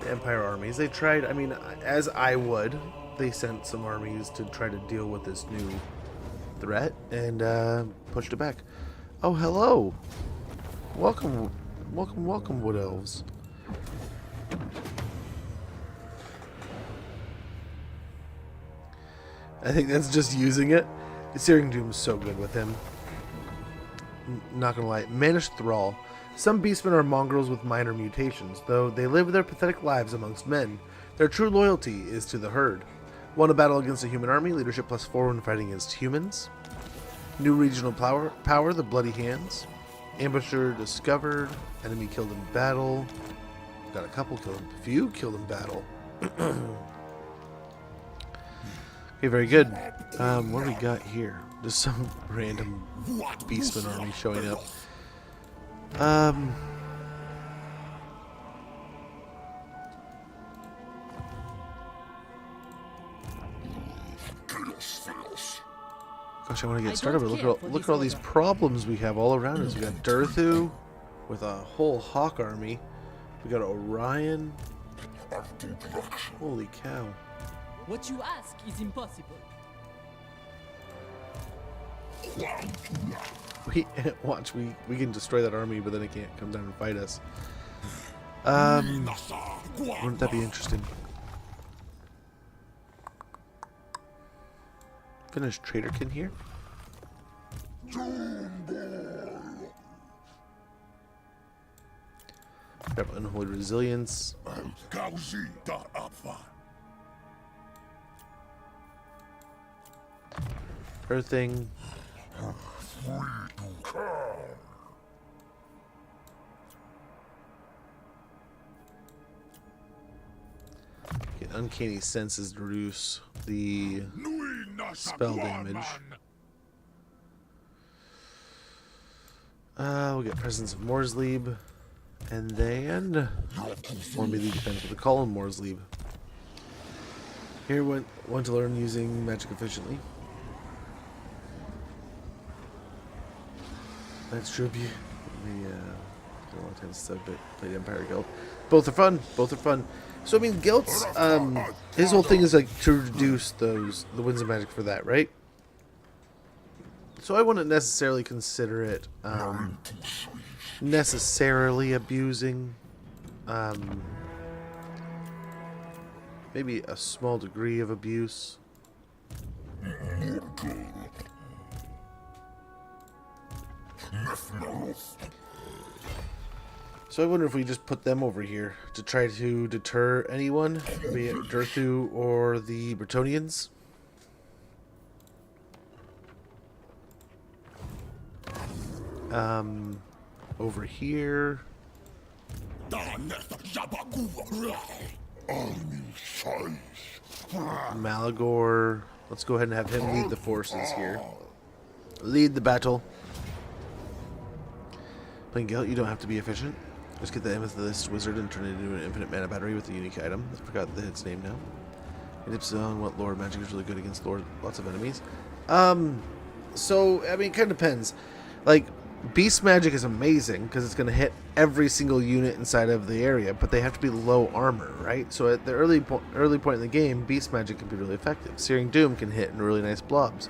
Empire armies. They tried, I mean, as I would, they sent some armies to try to deal with this new threat and pushed it back. Oh, hello. Welcome, welcome, welcome, wood elves. I think that's just using it. Searing Doom's so good with him. Not gonna lie. Managed Thrall. Some beastmen are mongrels with minor mutations, though they live their pathetic lives amongst men. Their true loyalty is to the herd. Won a battle against a human army, leadership +4 when fighting against humans. New regional power, the Bloody Hands. Ambusher discovered. Enemy killed in battle. Got a couple killed. A few killed in battle. Okay, very good. What do we got here? Just some random beastman army showing up. Gosh, I want to get started, but look at all these problems we have all around us. We got Durthu with a whole hawk army. We got Orion. Holy cow. What you ask is impossible. Watch, we can destroy that army, but then it can't come down and fight us. Wouldn't that be interesting? Finish Traderkin here. Grab Unholy Resilience. Earthing. Get Uncanny Senses to reduce the spell damage. We'll get Presence of Morsleib. And then more melee defense with a column Morsleib. Here, want to learn using magic efficiently. That's true. A long time since I've played Empire Guild. Both are fun. Both are fun. So I mean, Gilt's his whole thing is like to reduce the winds of magic for that, right? So I wouldn't necessarily consider it necessarily abusing. Maybe a small degree of abuse. So I wonder if we just put them over here to try to deter anyone, be it Durthu or the Bretonnians. Over here. Malagor. Let's go ahead and have him lead the forces here. Lead the battle. Playing Guilt, you don't have to be efficient. Just get the Amethyst Wizard and turn it into an infinite mana battery with a unique item. I forgot its name now. It dips on what Lord Magic is really good against lots of enemies. So, I mean, it kind of depends. Like, Beast Magic is amazing because it's going to hit every single unit inside of the area, but they have to be low armor, right? So at the early point in the game, Beast Magic can be really effective. Searing Doom can hit in really nice blobs.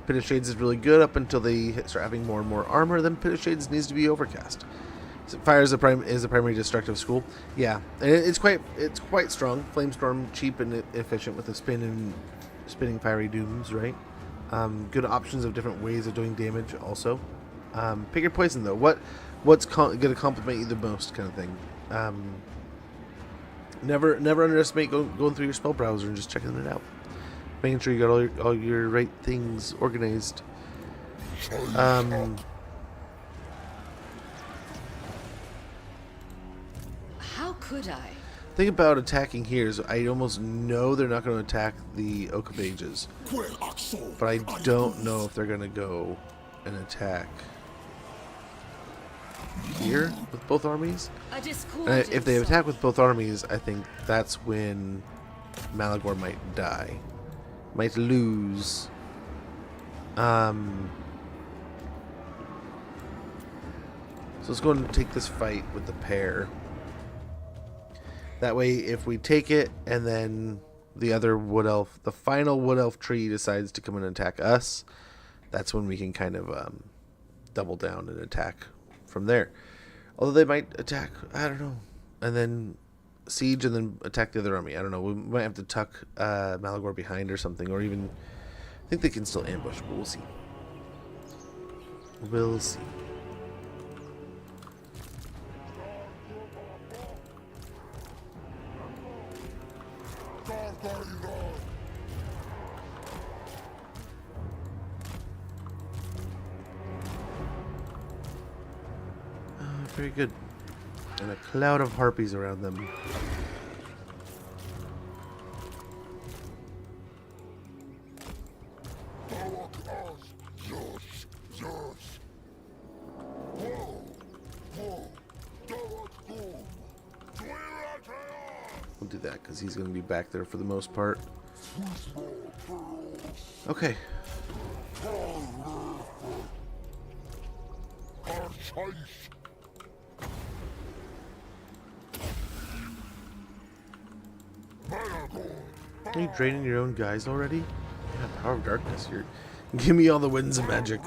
Pit of Shades is really good up until they start having more and more armor. Then Pit of Shades needs to be overcast. So Fire is the primary destructive school. Yeah, and it's quite strong. Flamestorm, cheap and efficient with the spinning fiery dooms, right? Good options of different ways of doing damage also. Pick your poison though. What's going to complement you the most, kind of thing. Never underestimate going through your spell browser and just checking it out. Making sure you got all your right things organized. How could I? Thing about attacking here is I almost know they're not going to attack the Oak of Ages. But I don't know if they're going to go and attack here with both armies. And if they attack with both armies, I think that's when Malagor might die. Might lose. So let's go and take this fight with the pair. That way, if we take it, and then the other wood elf, the final wood elf tree decides to come and attack us, that's when we can kind of double down and attack from there. Although they might attack, I don't know, and then siege and then attack the other army. I don't know. We might have to tuck Malagor behind or something, or even I think they can still ambush, but we'll see. We'll see. Very good. And a cloud of harpies around them. We'll do that because he's going to be back there for the most part. Okay. Are you draining your own guys already? Yeah, Power of Darkness. Give me all the winds of magic.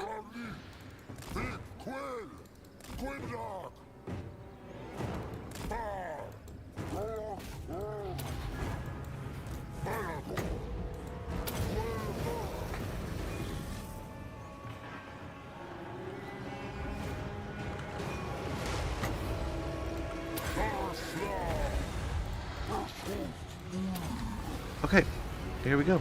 Okay, here we go.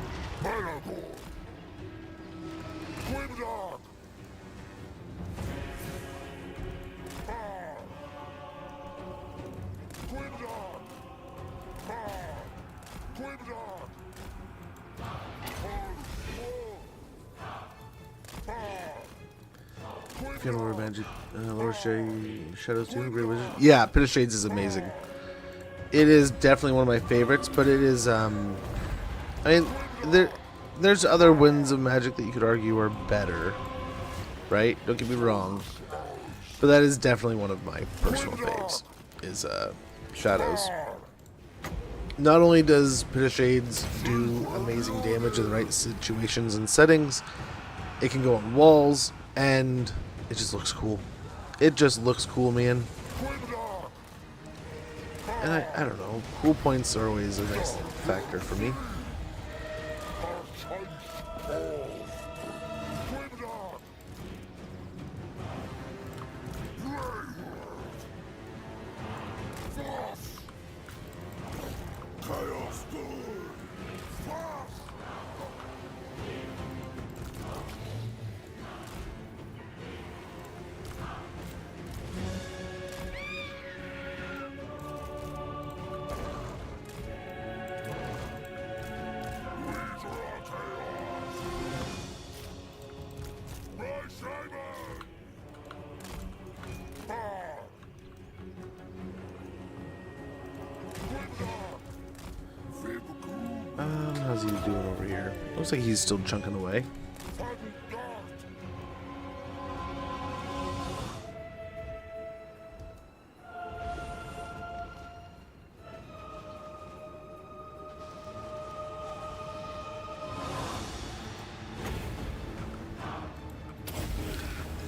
Lower magic, lower shadows too. Great wizard. Yeah, Pit of Shades is amazing. It is definitely one of my favorites, but it is I mean, there's other winds of magic that you could argue are better, right? Don't get me wrong, but that is definitely one of my personal faves. Is Shadows. Not only does Pit of Shades do amazing damage in the right situations and settings, it can go on walls, and it just looks cool. It just looks cool, man. And I don't know, cool points are always a nice factor for me. How's he doing over here? Looks like he's still chunking away.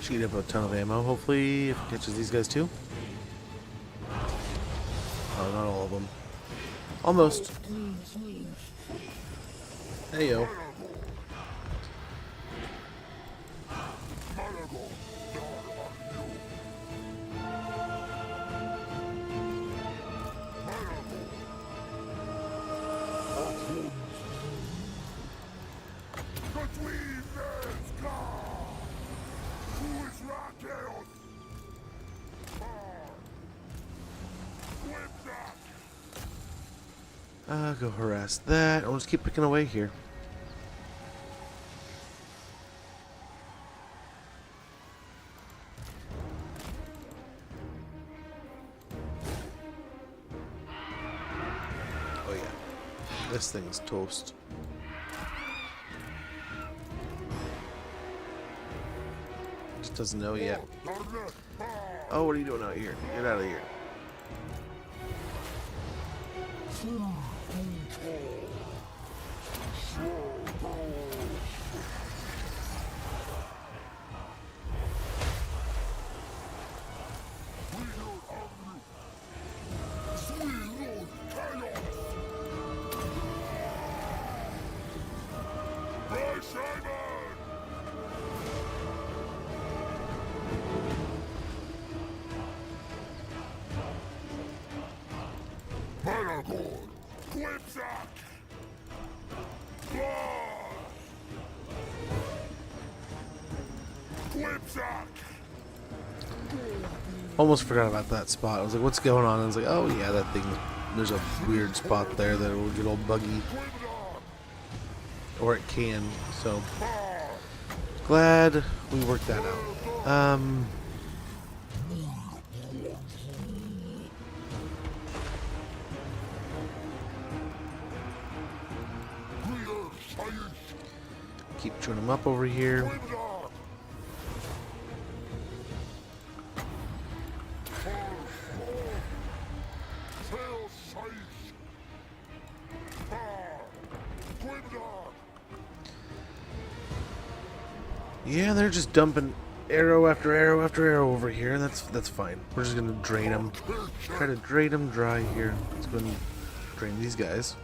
Should have a ton of ammo, hopefully, if it catches these guys too. Oh, not all of them. Almost. Hey yo. Go harass that. I'll just keep picking away here. Oh yeah. This thing's toast. Just doesn't know yet. Oh, what are you doing out here? Get out of here. Almost forgot about that spot. I was like, what's going on? I was like, oh yeah, that thing. There's a weird spot there that will get all buggy. Or it can, so. Glad we worked that out. Keep chewing them up over here. Yeah, they're just dumping arrow after arrow after arrow over here. That's fine. We're just gonna drain them. Try to drain them dry here. Let's go and drain these guys.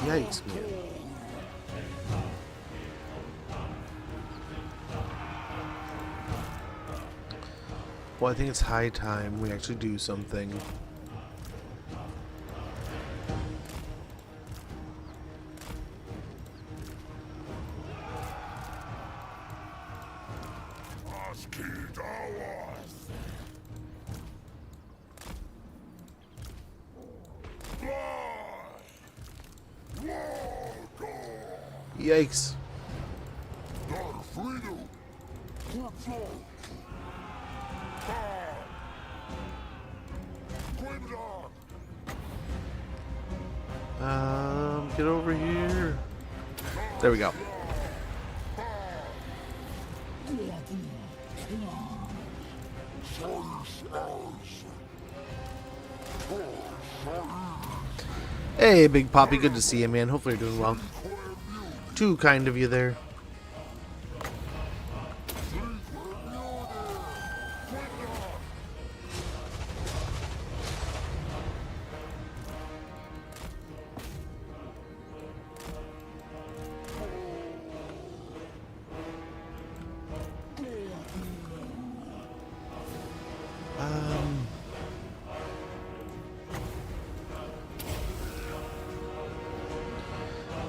Yikes, man. Well, I think it's high time we actually do something. Yikes. Get over here. There we go. Hey, Big Poppy, good to see you, man. Hopefully you're doing well. Too kind of you there.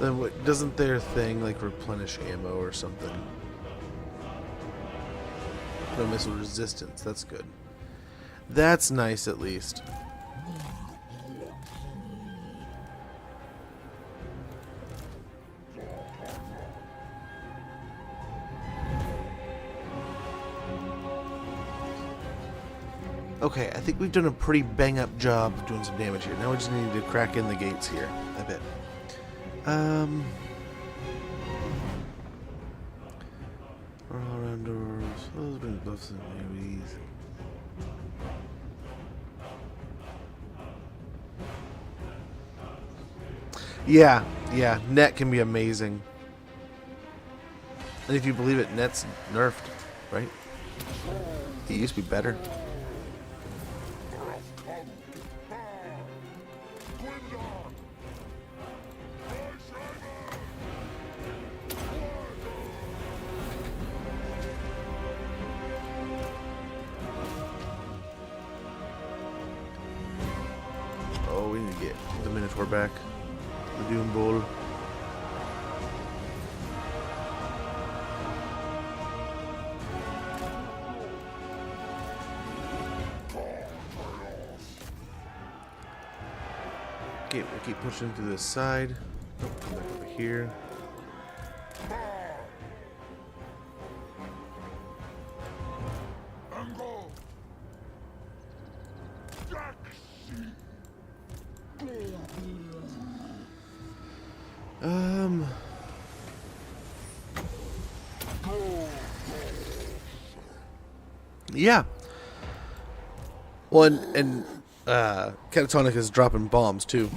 Then what, doesn't their thing like replenish ammo or something? No missile resistance, that's good. That's nice at least. Okay, I think we've done a pretty bang-up job of doing some damage here. Now we just need to crack in the gates here, I bet. All around doors. Those bring buffs and AoEs. Yeah, net can be amazing. And if you believe it, net's nerfed, right? It used to be better. Oh, we need to get the Minotaur back. The Doom Bull. Okay, we'll keep pushing to this side. Oh, come back over here. Yeah. Well, and Catatonic is dropping bombs too.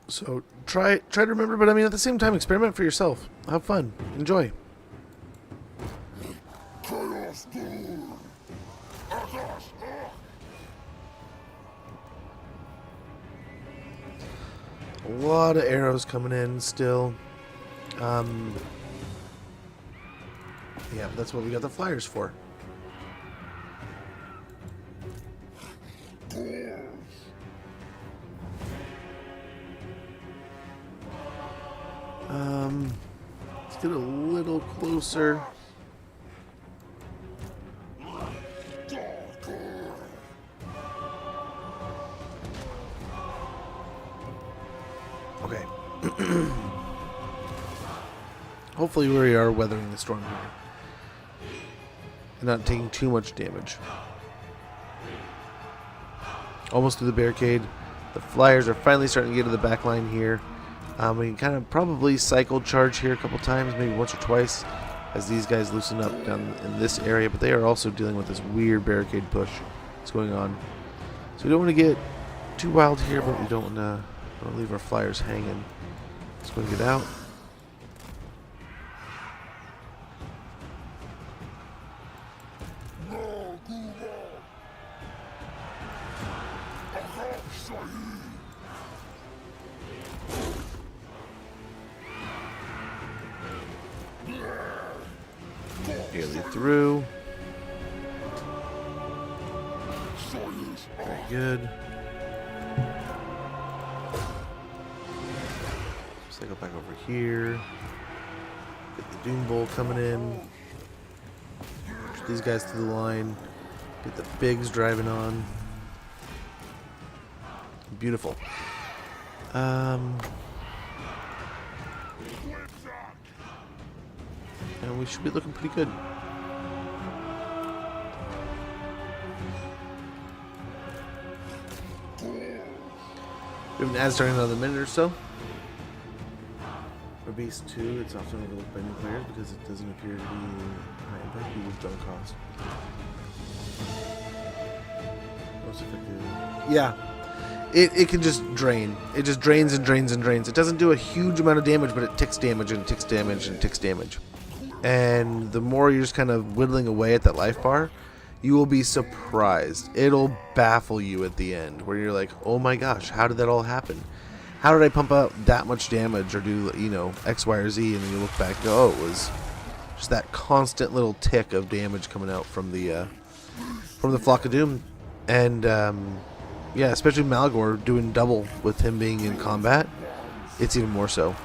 So try to remember, but I mean at the same time, experiment for yourself. Have fun, enjoy. A lot of arrows coming in still. Yeah, but that's what we got the flyers for. Let's get a little closer. Okay. Hopefully we are weathering the storm here and not taking too much damage. Almost through the barricade. The flyers are finally starting to get to the back line here. We can kind of probably cycle charge here a couple times, maybe once or twice, as these guys loosen up down in this area. But they are also dealing with this weird barricade push that's going on. So we don't want to get too wild here, but we don't want to leave our flyers hanging. Let's go and get out. Nearly through. Very good. Cycle back over here. Get the Doom Bowl coming in. Push these guys to the line. Get the Bigs driving on. Beautiful. And we should be looking pretty good. We have an ad starting in another minute or so. For Base 2, it's often overlooked by new players because it doesn't appear to be high impact with don't cost. Most effective. Yeah. It can just drain. It just drains and drains and drains. It doesn't do a huge amount of damage, but it ticks damage and ticks damage and ticks damage. And the more you're just kind of whittling away at that life bar, you will be surprised. It'll baffle you at the end, where you're like, oh my gosh, how did that all happen? How did I pump out that much damage or do, you know, X, Y, or Z? And then you look back and go, oh, it was just that constant little tick of damage coming out from the Flock of Doom. And, yeah, especially Malagor doing double with him being in combat. It's even more so.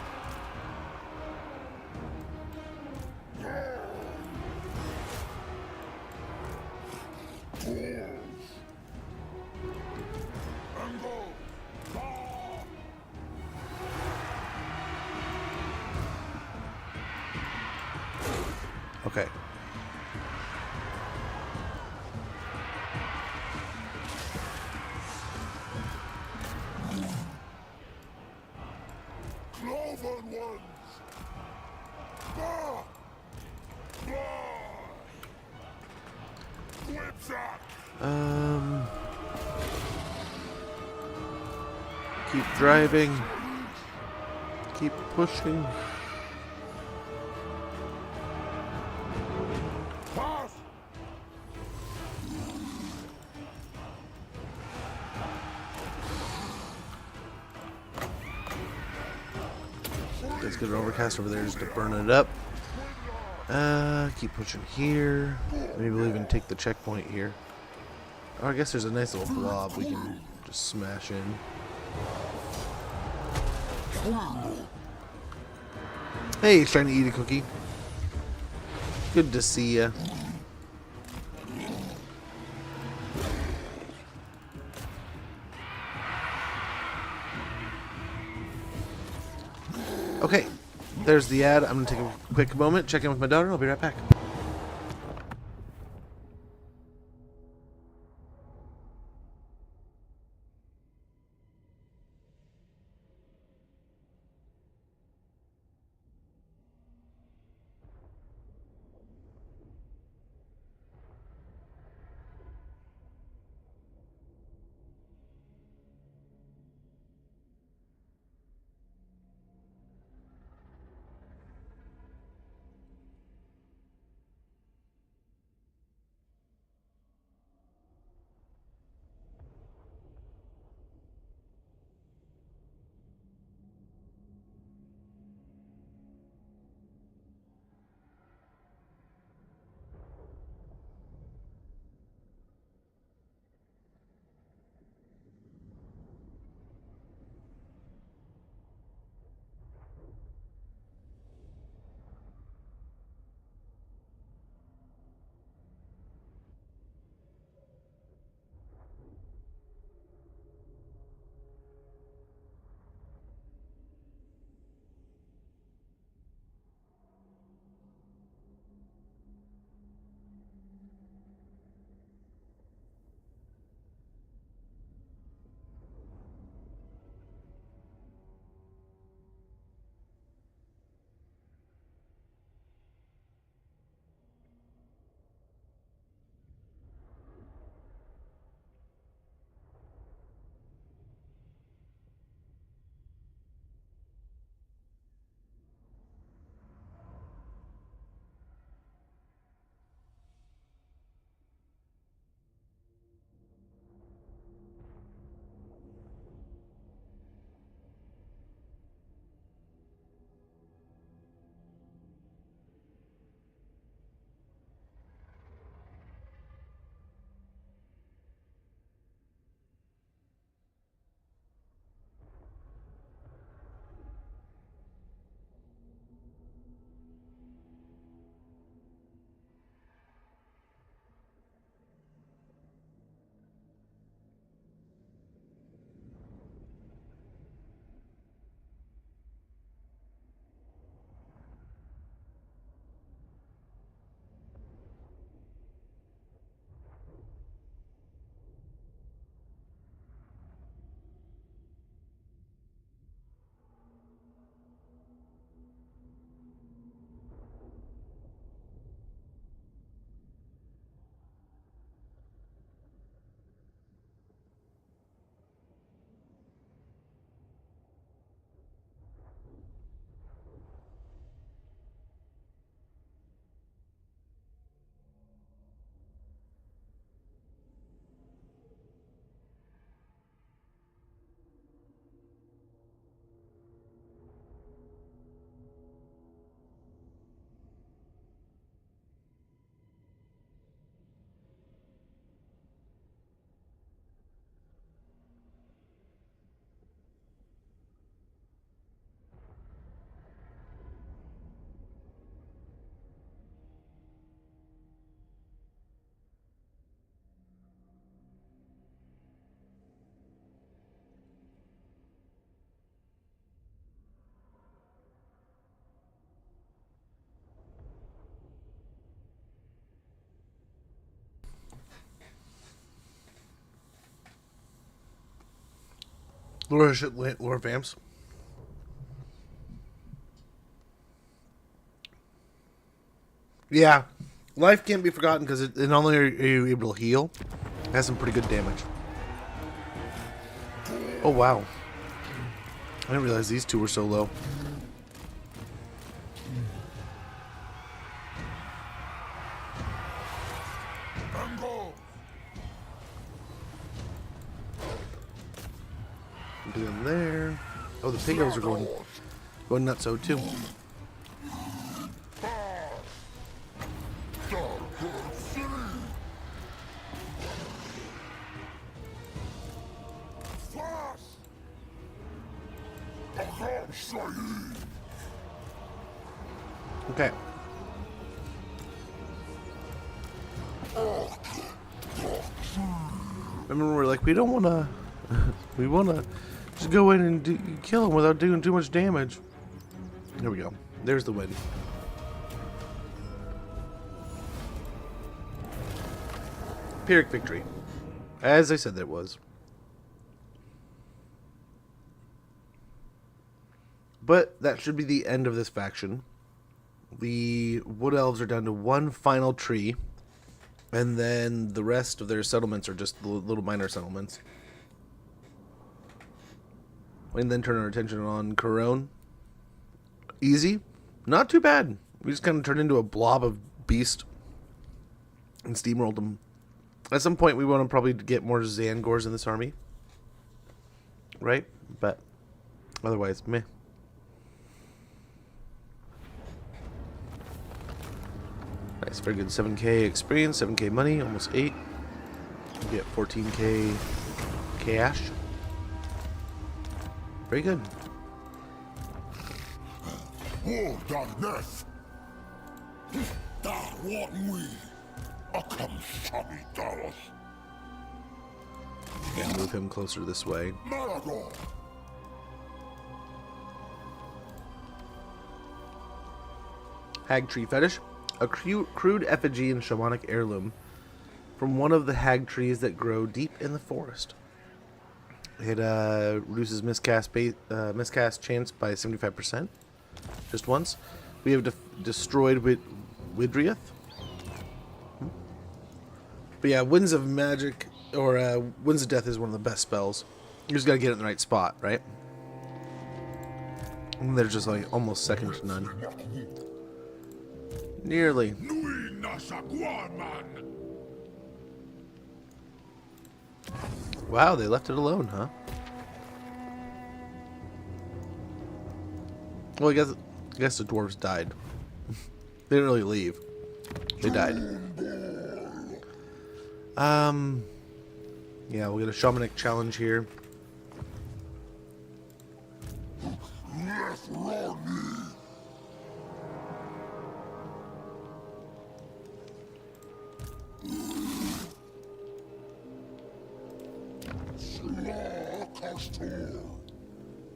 Okay. Cloven ones! Bah! Bah! Whipsack! Keep driving. Keep pushing. Pass! Let's get an overcast over there just to burn it up. Keep pushing here. Maybe we'll even take the checkpoint here. Oh, I guess there's a nice little blob we can just smash in. Hey, he's trying to eat a cookie. Good to see ya. Okay, there's the ad. I'm going to take a quick moment, check in with my daughter, and I'll be right back. Lore Vamps. Yeah, life can't be forgotten because it not only are you able to heal, it has some pretty good damage. Oh wow, I didn't realize these two were so low. Doing there. Oh, the pig elves are going nuts so too. Okay. Remember, we're like, we don't want to. We want to just go in and kill him without doing too much damage. There we go. There's the win. Pyrrhic victory. As I said that was. But that should be the end of this faction. The Wood Elves are down to one final tree. And then the rest of their settlements are just little minor settlements. And then turn our attention on Corone. Easy. Not too bad. We just kind of turned into a blob of beast. And steamrolled them. At some point we want to probably get more Zangors in this army. Right? But otherwise, meh. Nice, very good. 7k experience, 7k money, almost 8. We get 14k cash. Very good. Oh, darkness! That what we? Come, Sammy Dallas. And move him closer this way. Malagor! Hag Tree Fetish. A crude effigy and shamanic heirloom from one of the hag trees that grow deep in the forest. It reduces miscast chance by 75%. Just once. We have destroyed Widriath. But yeah, Winds of Magic, or Winds of Death is one of the best spells. You just gotta get it in the right spot, right? And they're just like almost second to none. Nearly. Wow, they left it alone, huh? Well, I guess the dwarves died. They didn't really leave. They died. Yeah, we'll get a shamanic challenge here.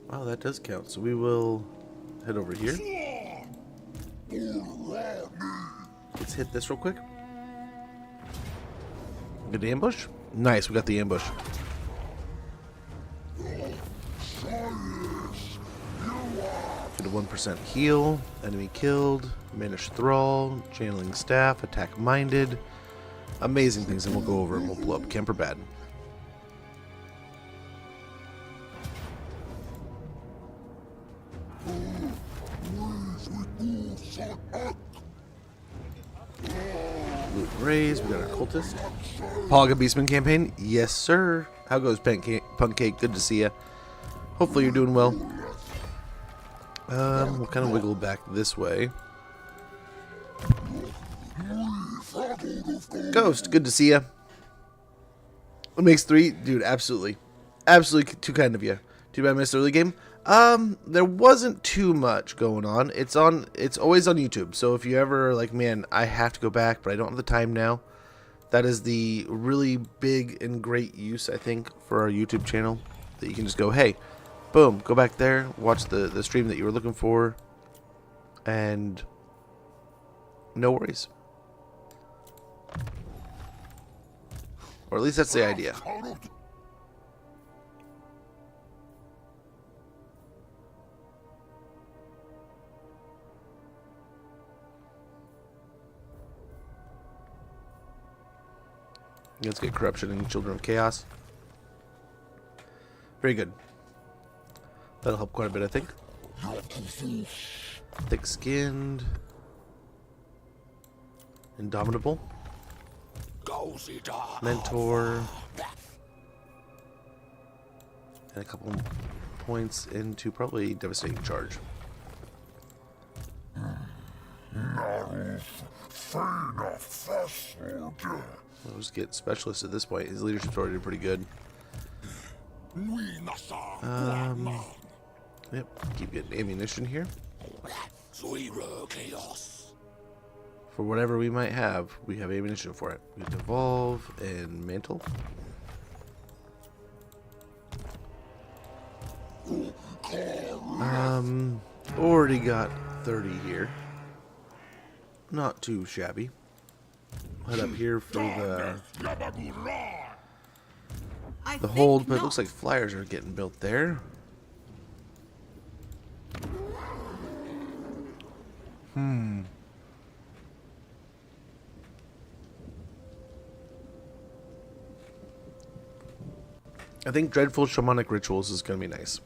Wow, that does count. So we will head over here. Let's hit this real quick. Good ambush. Nice, we got the ambush. Get a 1% heal. Enemy killed. Banish Thrall. Channeling Staff. Attack Minded. Amazing things, and we'll go over and we'll blow up Kemper Bad. Loot Raise, we got our cultist. Pog a Beastmen campaign? Yes, sir. How goes Punk Cake? Good to see ya. Hopefully you're doing well. We'll kind of wiggle back this way. Ghost, good to see ya. It makes 3, dude. Absolutely, absolutely too kind of you. Too bad I missed the early game. There wasn't too much going on. It's always on YouTube. So if you ever like, man, I have to go back, but I don't have the time now. That is the really big and great use, I think, for our YouTube channel. That you can just go, hey, boom, go back there, watch the stream that you were looking for, and no worries. Or at least that's the idea. Let's get Corruption and Children of Chaos. Very good. That'll help quite a bit, I think. Thick-skinned. Indomitable. Mentor. And a couple points into probably Devastating Charge. We'll just get Specialist at this point. His leadership's already pretty good. Yep, keep getting ammunition here. For whatever we might have, we have ammunition for it. We can evolve and mantle. Already got 30 here. Not too shabby. Head up here for the hold, but it looks like flyers are getting built there. I think Dreadful Shamanic Rituals is going to be nice.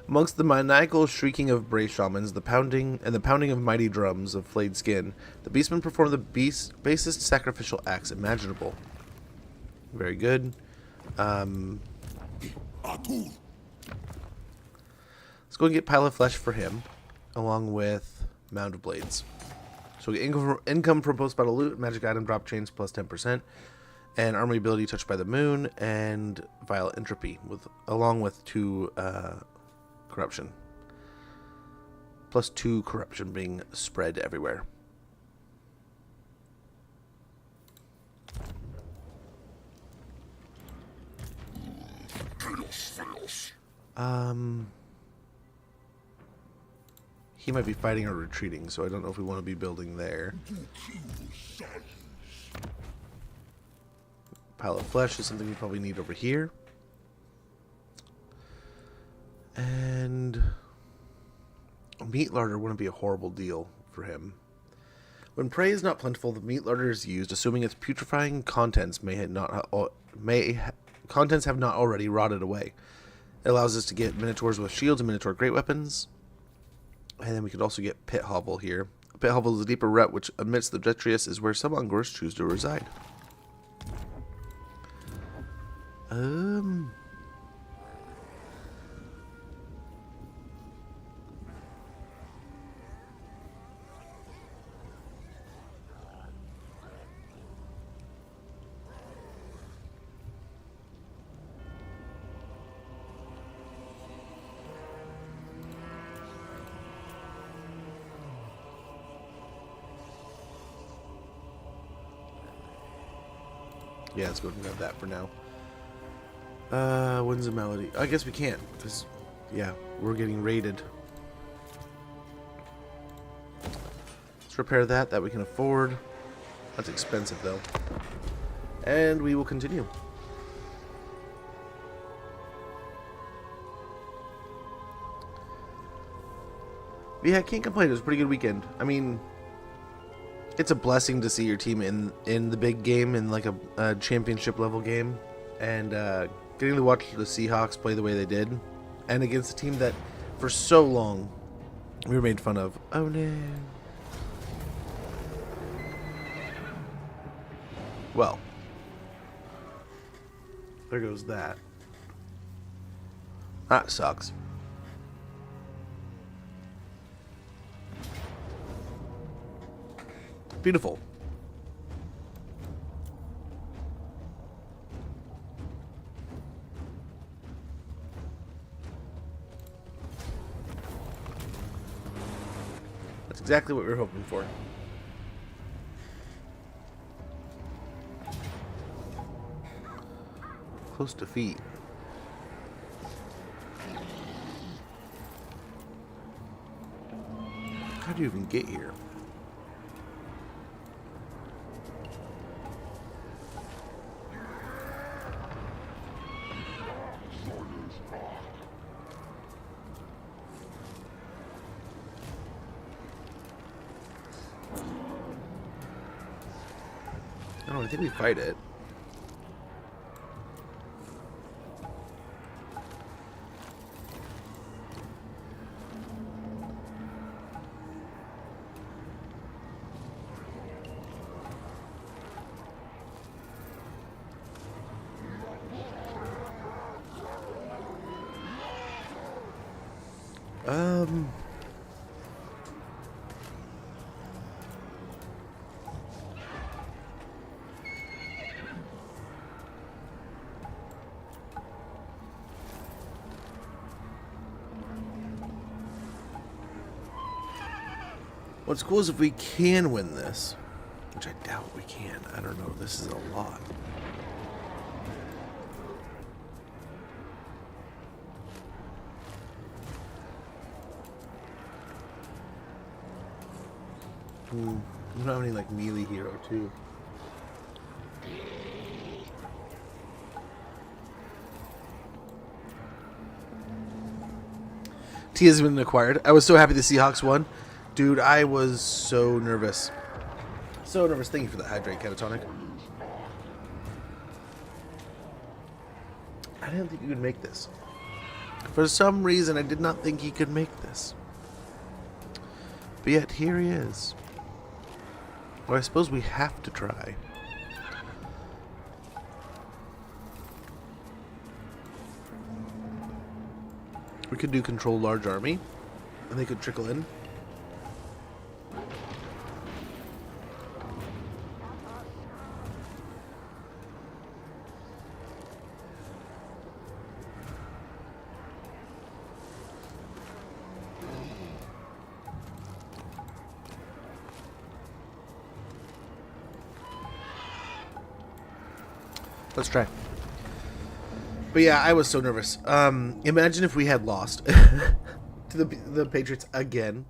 Amongst the maniacal shrieking of brave shamans, the pounding of mighty drums of flayed skin, the Beastmen perform the basest sacrificial acts imaginable. Very good. Let's go and get Pile of Flesh for him, along with Mound of Blades. So we get income from post-battle loot, magic item drop chains plus 10%, and armory ability touched by the moon, and Vile Entropy, along with 2 corruption. Plus 2 corruption being spread everywhere. He might be fighting or retreating, so I don't know if we want to be building there. Pile of Flesh is something we probably need over here. And a meat larder wouldn't be a horrible deal for him. When prey is not plentiful, the meat larder is used, assuming its putrefying contents contents have not already rotted away. It allows us to get Minotaurs with shields and Minotaur great weapons. And then we could also get Pit Hovel here. A Pit Hovel is a deeper rut which amidst the detritus is where some Ungors choose to reside. Yeah, let's go and grab that for now. When's the melody? I guess we can't, because, yeah, we're getting raided. Let's repair that we can afford. That's expensive, though. And we will continue. But yeah, I can't complain. It was a pretty good weekend. I mean, it's a blessing to see your team in the big game, in like a championship level game, and getting to watch the Seahawks play the way they did, and against a team that for so long we were made fun of. Oh no. Well, there goes that. That sucks. Beautiful. That's exactly what we were hoping for. Close defeat. How do you even get here? I think we fight it. What's cool is if we can win this, which I doubt we can. I don't know. This is a lot. We don't have any like melee hero too. T has been acquired. I was so happy the Seahawks won. Dude, I was so nervous. So nervous. Thank you for the hydrate, Catatonic. I didn't think you could make this. For some reason, I did not think he could make this. But yet, here he is. Well, I suppose we have to try. We could do control large army, and they could trickle in. Let's try. But yeah, I was so nervous. Imagine if we had lost to the Patriots again.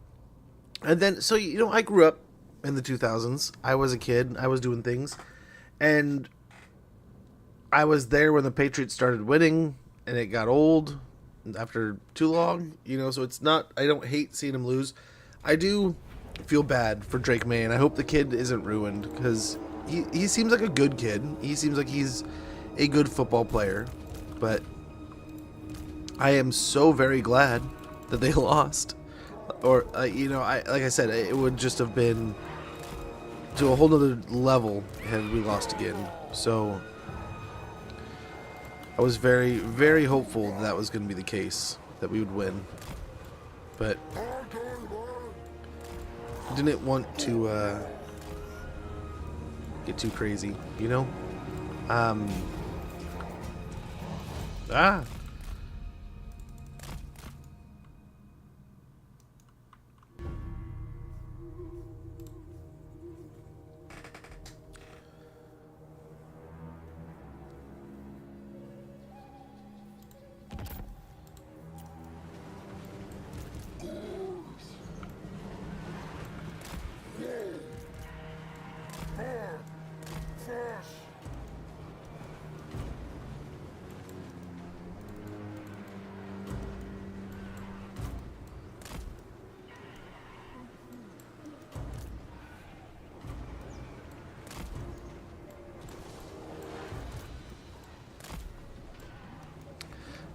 And then, so, you know, I grew up in the 2000s. I was a kid. I was doing things. And I was there when the Patriots started winning. And it got old after too long. You know, so it's not... I don't hate seeing him lose. I do feel bad for Drake May. And I hope the kid isn't ruined. Because he seems like a good kid. He seems like he's a good football player. But I am so very glad that they lost. Or, you know, like I said, it would just have been to a whole nother level had we lost again. So I was very, very hopeful that was going to be the case, that we would win. But didn't want to get too crazy, you know?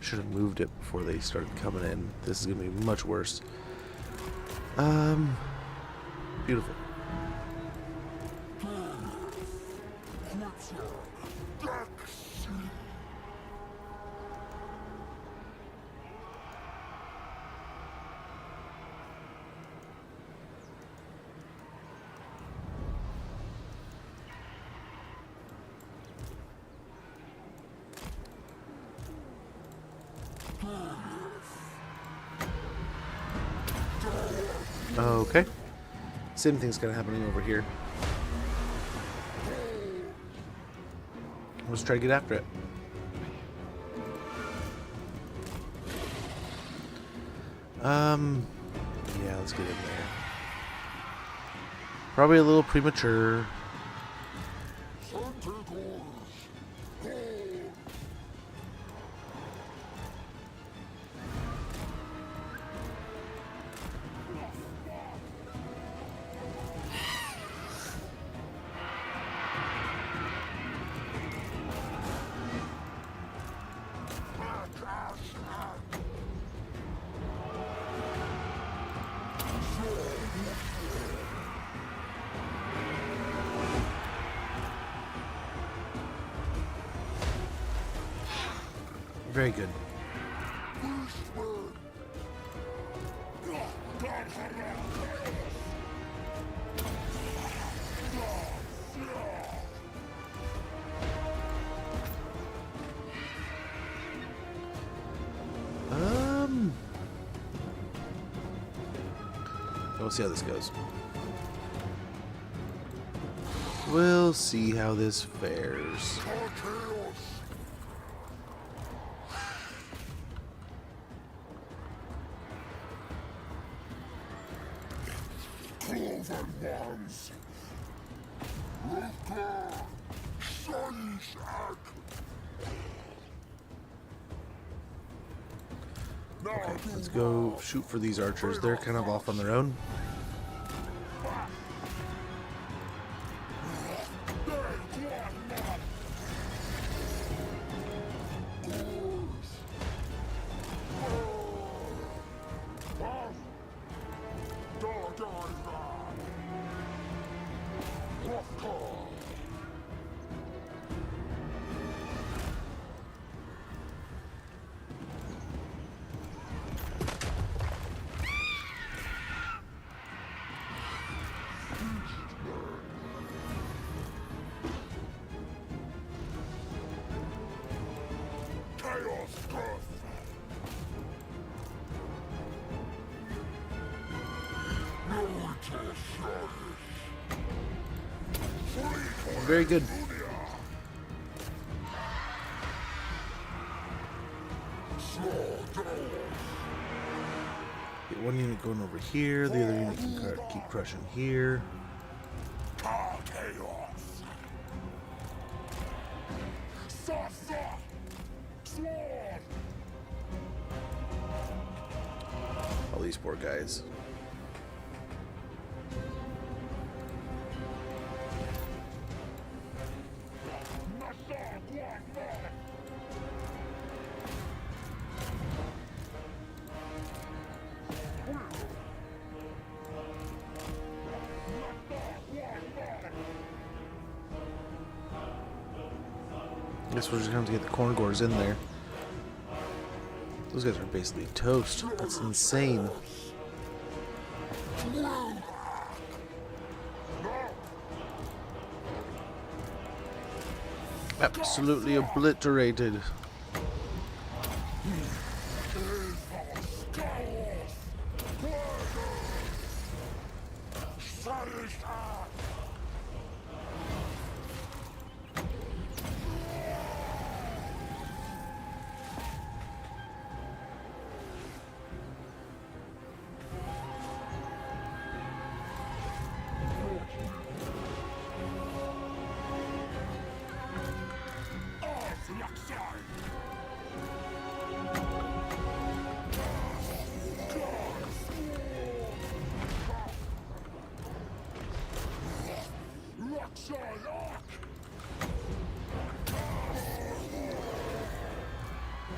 Should have moved it before they started coming in. This is gonna be much worse. Beautiful. Okay. Same thing's kind of happening over here. Let's try to get after it. Yeah, let's get in there. Probably a little premature. Very good. We'll see how this goes. We'll see how this fares. Cloven ones. Okay, let's go shoot for these archers. They're kind of off on their own. Very good. Get one unit going over here. The other unit can keep crushing here. All these poor guys. I guess we're just going to have to get the corn gores in there. Those guys are basically toast. That's insane. Absolutely obliterated.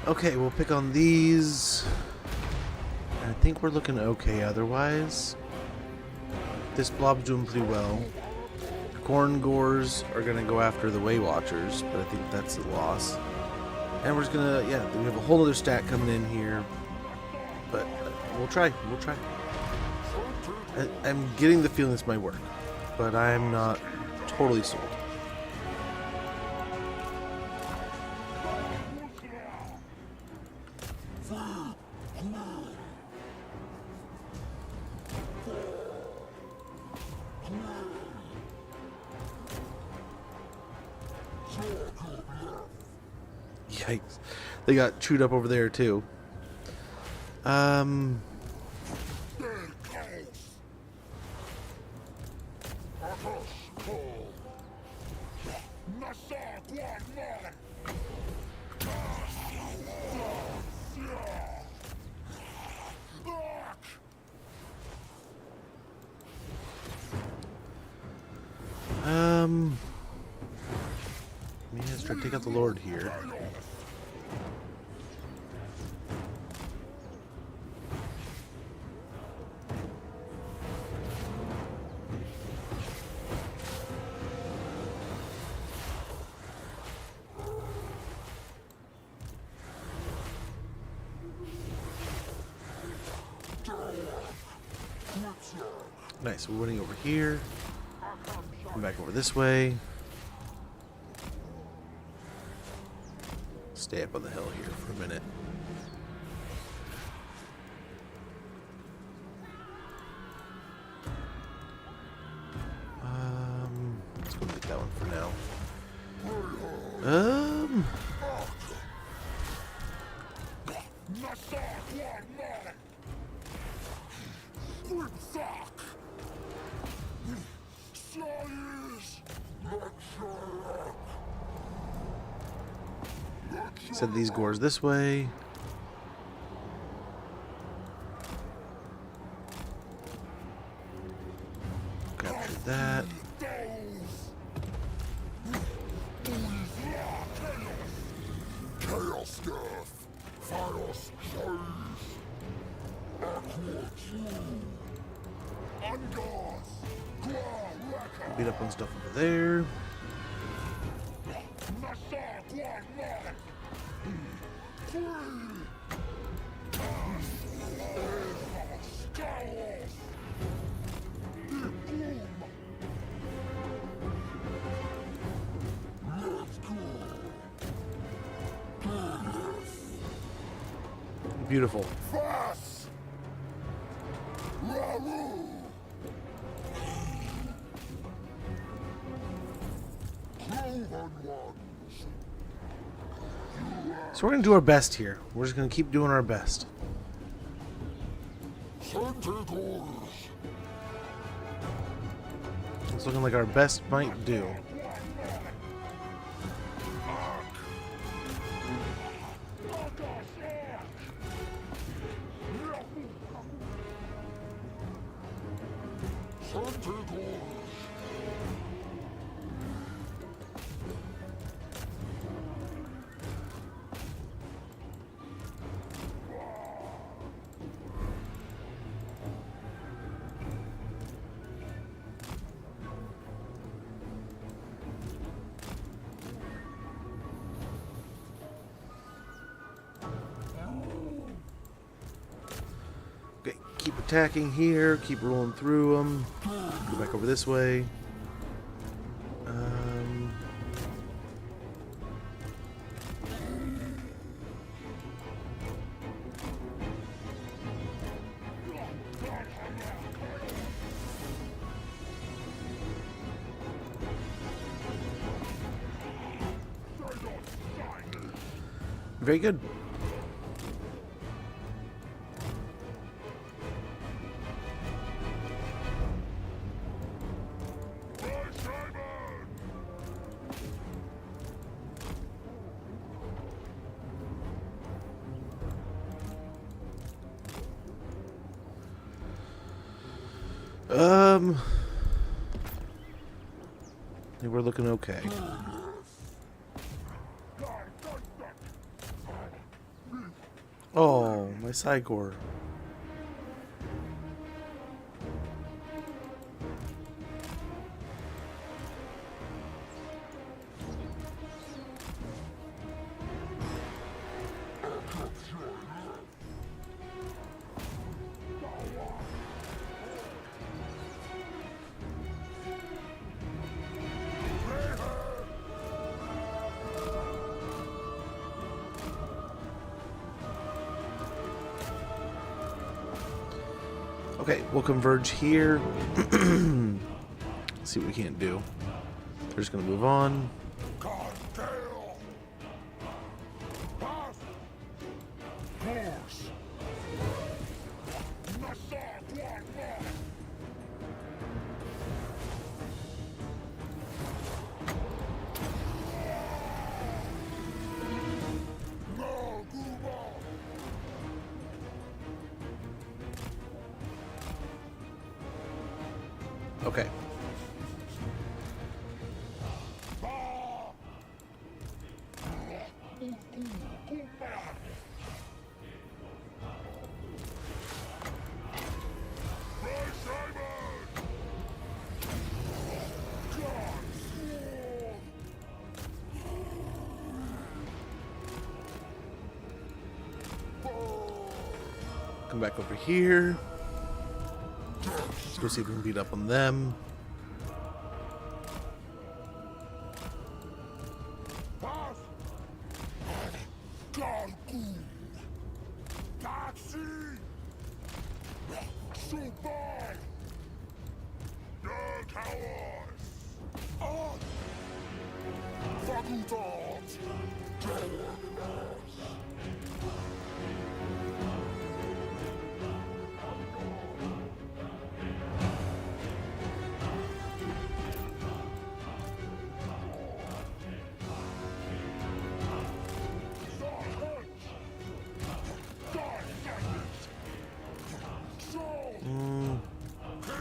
Okay, we'll pick on these. I think we're looking okay otherwise. This blob's doing pretty well. The corn gores are going to go after the way watchers, but I think that's a loss. And we're just going to, yeah, we have a whole other stack coming in here. But we'll try. We'll try. I'm getting the feeling this might work, but I'm not totally sold. Yikes. They got chewed up over there too. Let's try to take out the Lord here. Nice, we're running over here. Come back over this way. Stay up on the hill here for a minute. Let's go get that one for now. Send these gores this way. Capture that. Chaos death, Fios chase, Aqua true, Angas, Gra Beat up on stuff over there. Nasa Guan Beautiful. Fast! Raru! Cloven ones! So we're gonna do our best here. We're just gonna keep doing our best. Centigores! It's looking like our best might do. Okay, keep attacking here. Keep rolling through them. Go back over this way. Very good. I think we're looking okay. Oh, my Sigor. Okay, we'll converge here. See what we can't do. We're just gonna move on. Okay. Come back over here. Let's go see if we can beat up on them. Oh!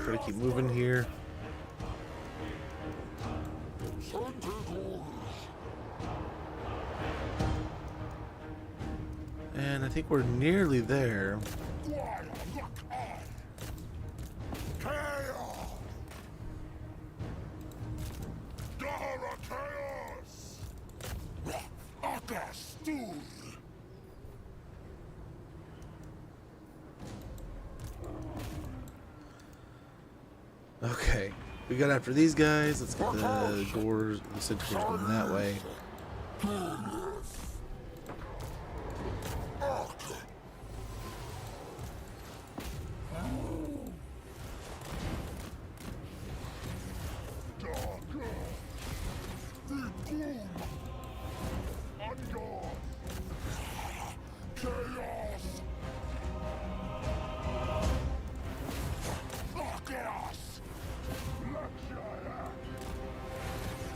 Try to keep moving here. And I think we're nearly there. Okay, we got after these guys. Let's get the gores, the centaurs going that way.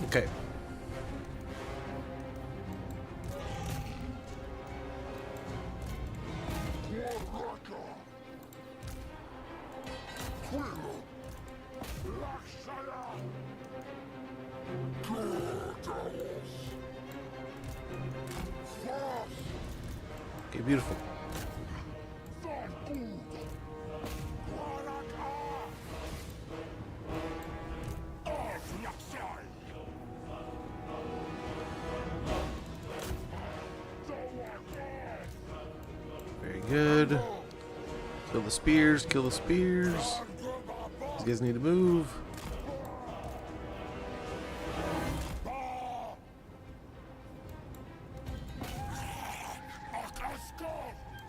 Okay. Okay, beautiful. Very good. Kill the spears, kill the spears. These guys need to move.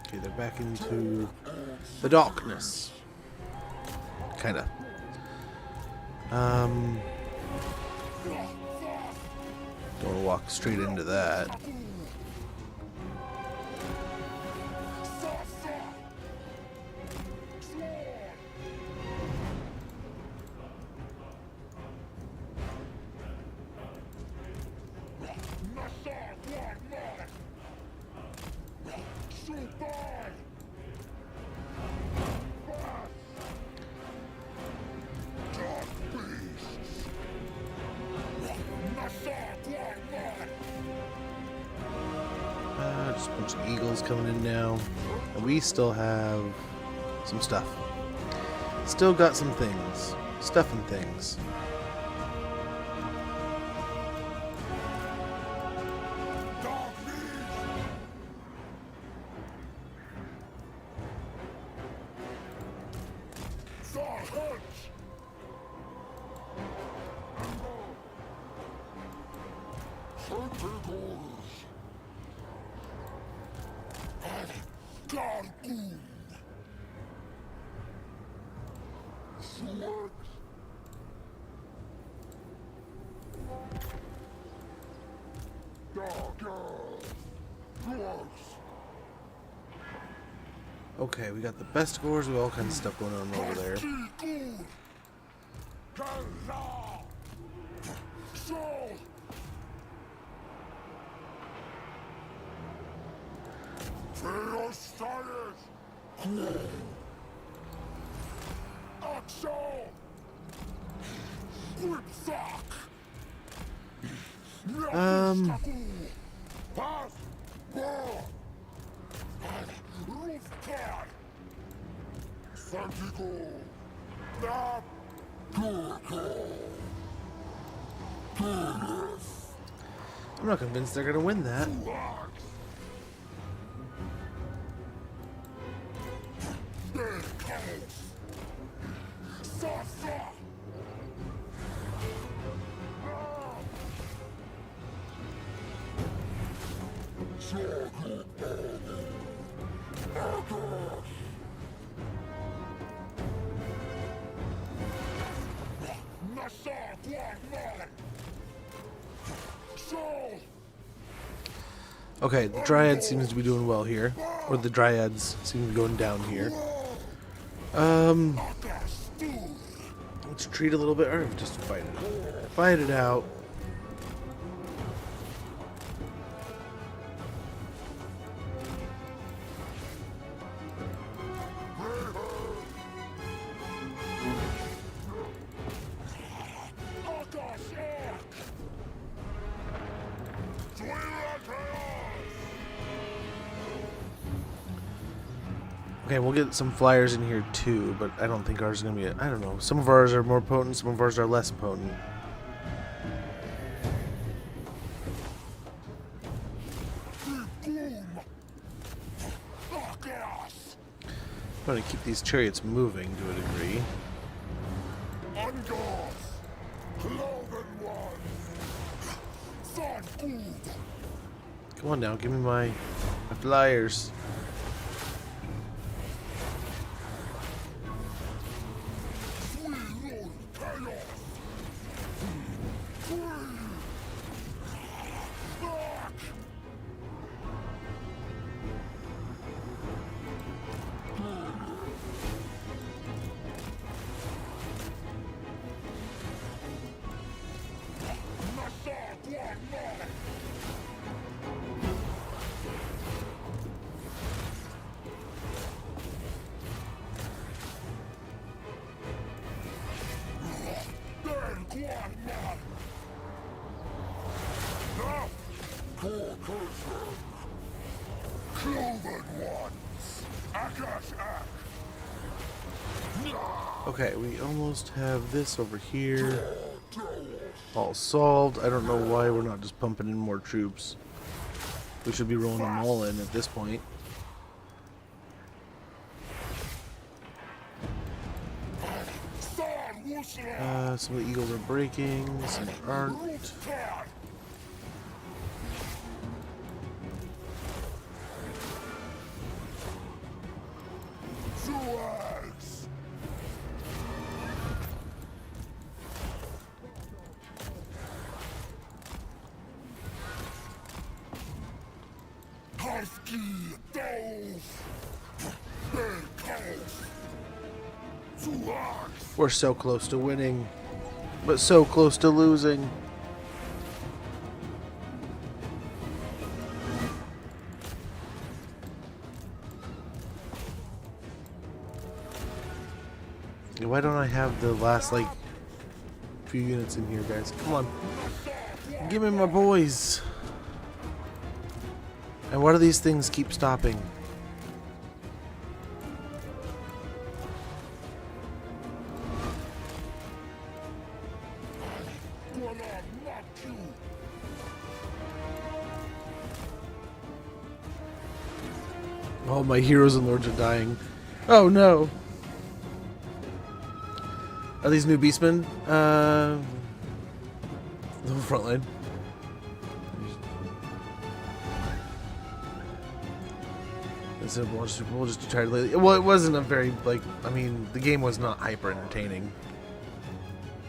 Okay, they're back into the darkness. Kinda. Don't want to walk straight into that. Just a bunch of eagles coming in now. And we still have some stuff. Still got some things. Stuff and things. Okay, we got the best scores. We got all kinds of stuff going on over there. I'm not convinced they're gonna win that. Okay, the Dryad seems to be doing well here. Or the Dryads seem to be going down here. Let's treat a little bit, or just fight it. Fight it out. Okay, we'll get some flyers in here too, but I don't think ours is going to be... I don't know. Some of ours are more potent, some of ours are less potent. I'm going to keep these chariots moving to a degree. Come on now, give me my flyers. Okay, we almost have this over here all solved. I don't know why we're not just pumping in more troops. We should be rolling them all in at this point. Some of the eagles are breaking, some aren't. We're so close to winning, but so close to losing. Why don't I have the last, like, few units in here, guys? Come on. Give me my boys. And why do these things keep stopping? All my heroes and lords are dying. Oh no! Are these new Beastmen? The front line. We'll just try to. Well, it wasn't a very, like, I mean, the game was not hyper entertaining.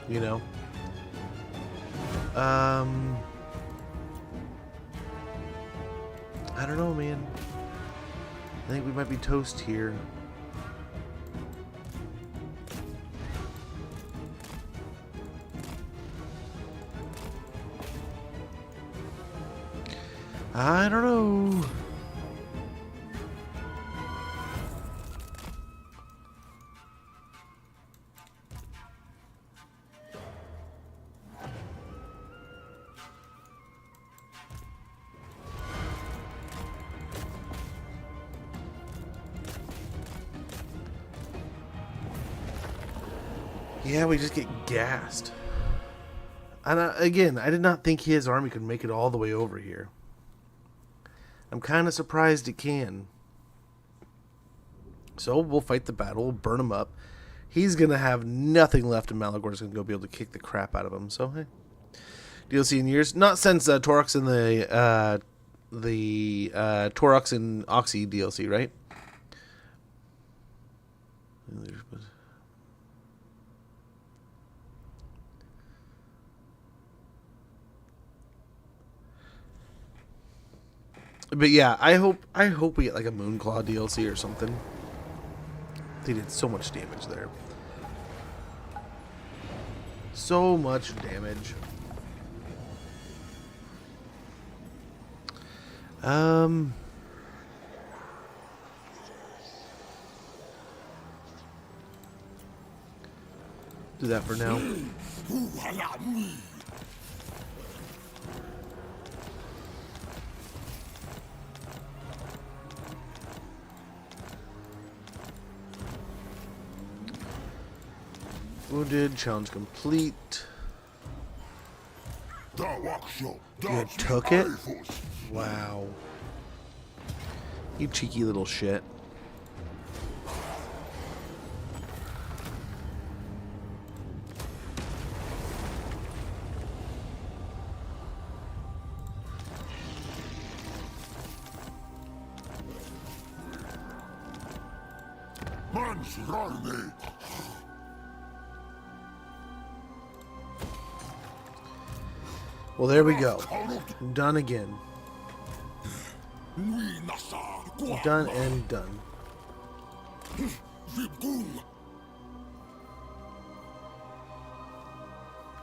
You know? I don't know, man. I think we might be toast here. I don't know. Yeah, we just get gassed. And again, I did not think his army could make it all the way over here. I'm kind of surprised it can. So we'll fight the battle, we'll burn him up. He's going to have nothing left, and Malagor's going to go be able to kick the crap out of him. So, hey. DLC in years. Not since Torox and the Torox and Oxy DLC, right? But yeah, I hope we get like a Moonclaw DLC or something. They did so much damage there. So much damage. Do that for now. Wounded, challenge complete. You took it? Wow. You cheeky little shit. Well, there we go. Done again. Done and done.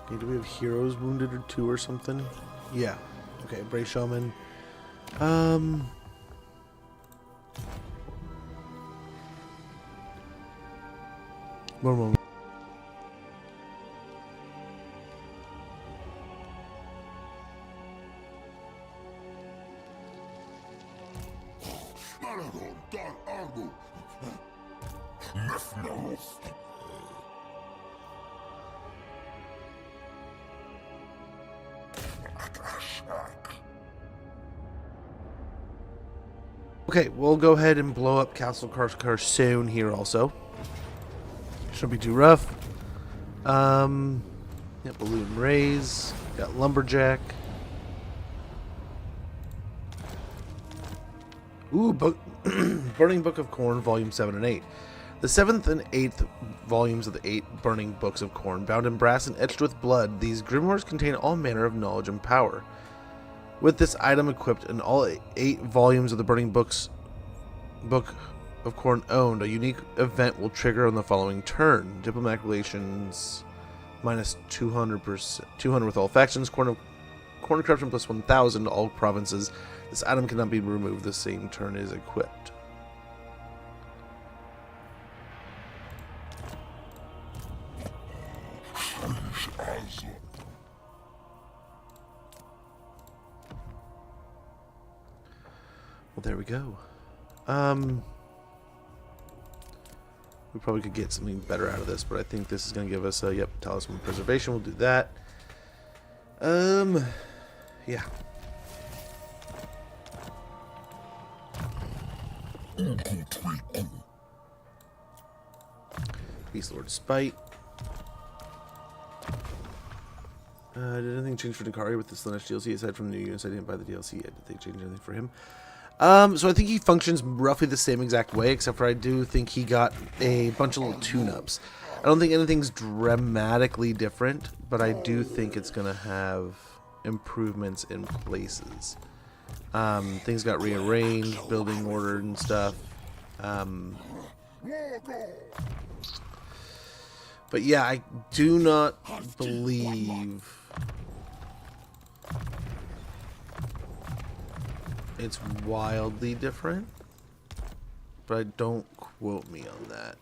Okay, do we have heroes wounded or two or something? Yeah. Okay, Brave Shaman. One moment. Okay, we'll go ahead and blow up Castle Karkar soon here also. Shouldn't be too rough. Yeah, Balloon Raise. Got Lumberjack. Ooh, Burning Book of Corn, Volume 7 and 8. The 7th and 8th volumes of the 8 Burning Books of Corn, bound in brass and etched with blood, these grimoires contain all manner of knowledge and power. With this item equipped and all 8 volumes of the Burning Book of Corn owned, a unique event will trigger on the following turn. Diplomatic relations minus 200%, 200 with all factions. Corn corruption plus 1,000 to all provinces. This item cannot be removed the same turn it is equipped. Well, there we go. We probably could get something better out of this, but I think this is going to give us a, yep, Talisman Preservation. We'll do that. Yeah. Beast Lord Spite. Did anything change for Nikari with the Slanesh DLC aside from the new units? I didn't buy the DLC yet. Did they change anything for him? So I think he functions roughly the same exact way, except for I do think he got a bunch of little tune-ups. I don't think anything's dramatically different, but I do think it's going to have improvements in places. Things got rearranged, building ordered and stuff. But yeah, I do not believe it's wildly different, but don't quote me on that.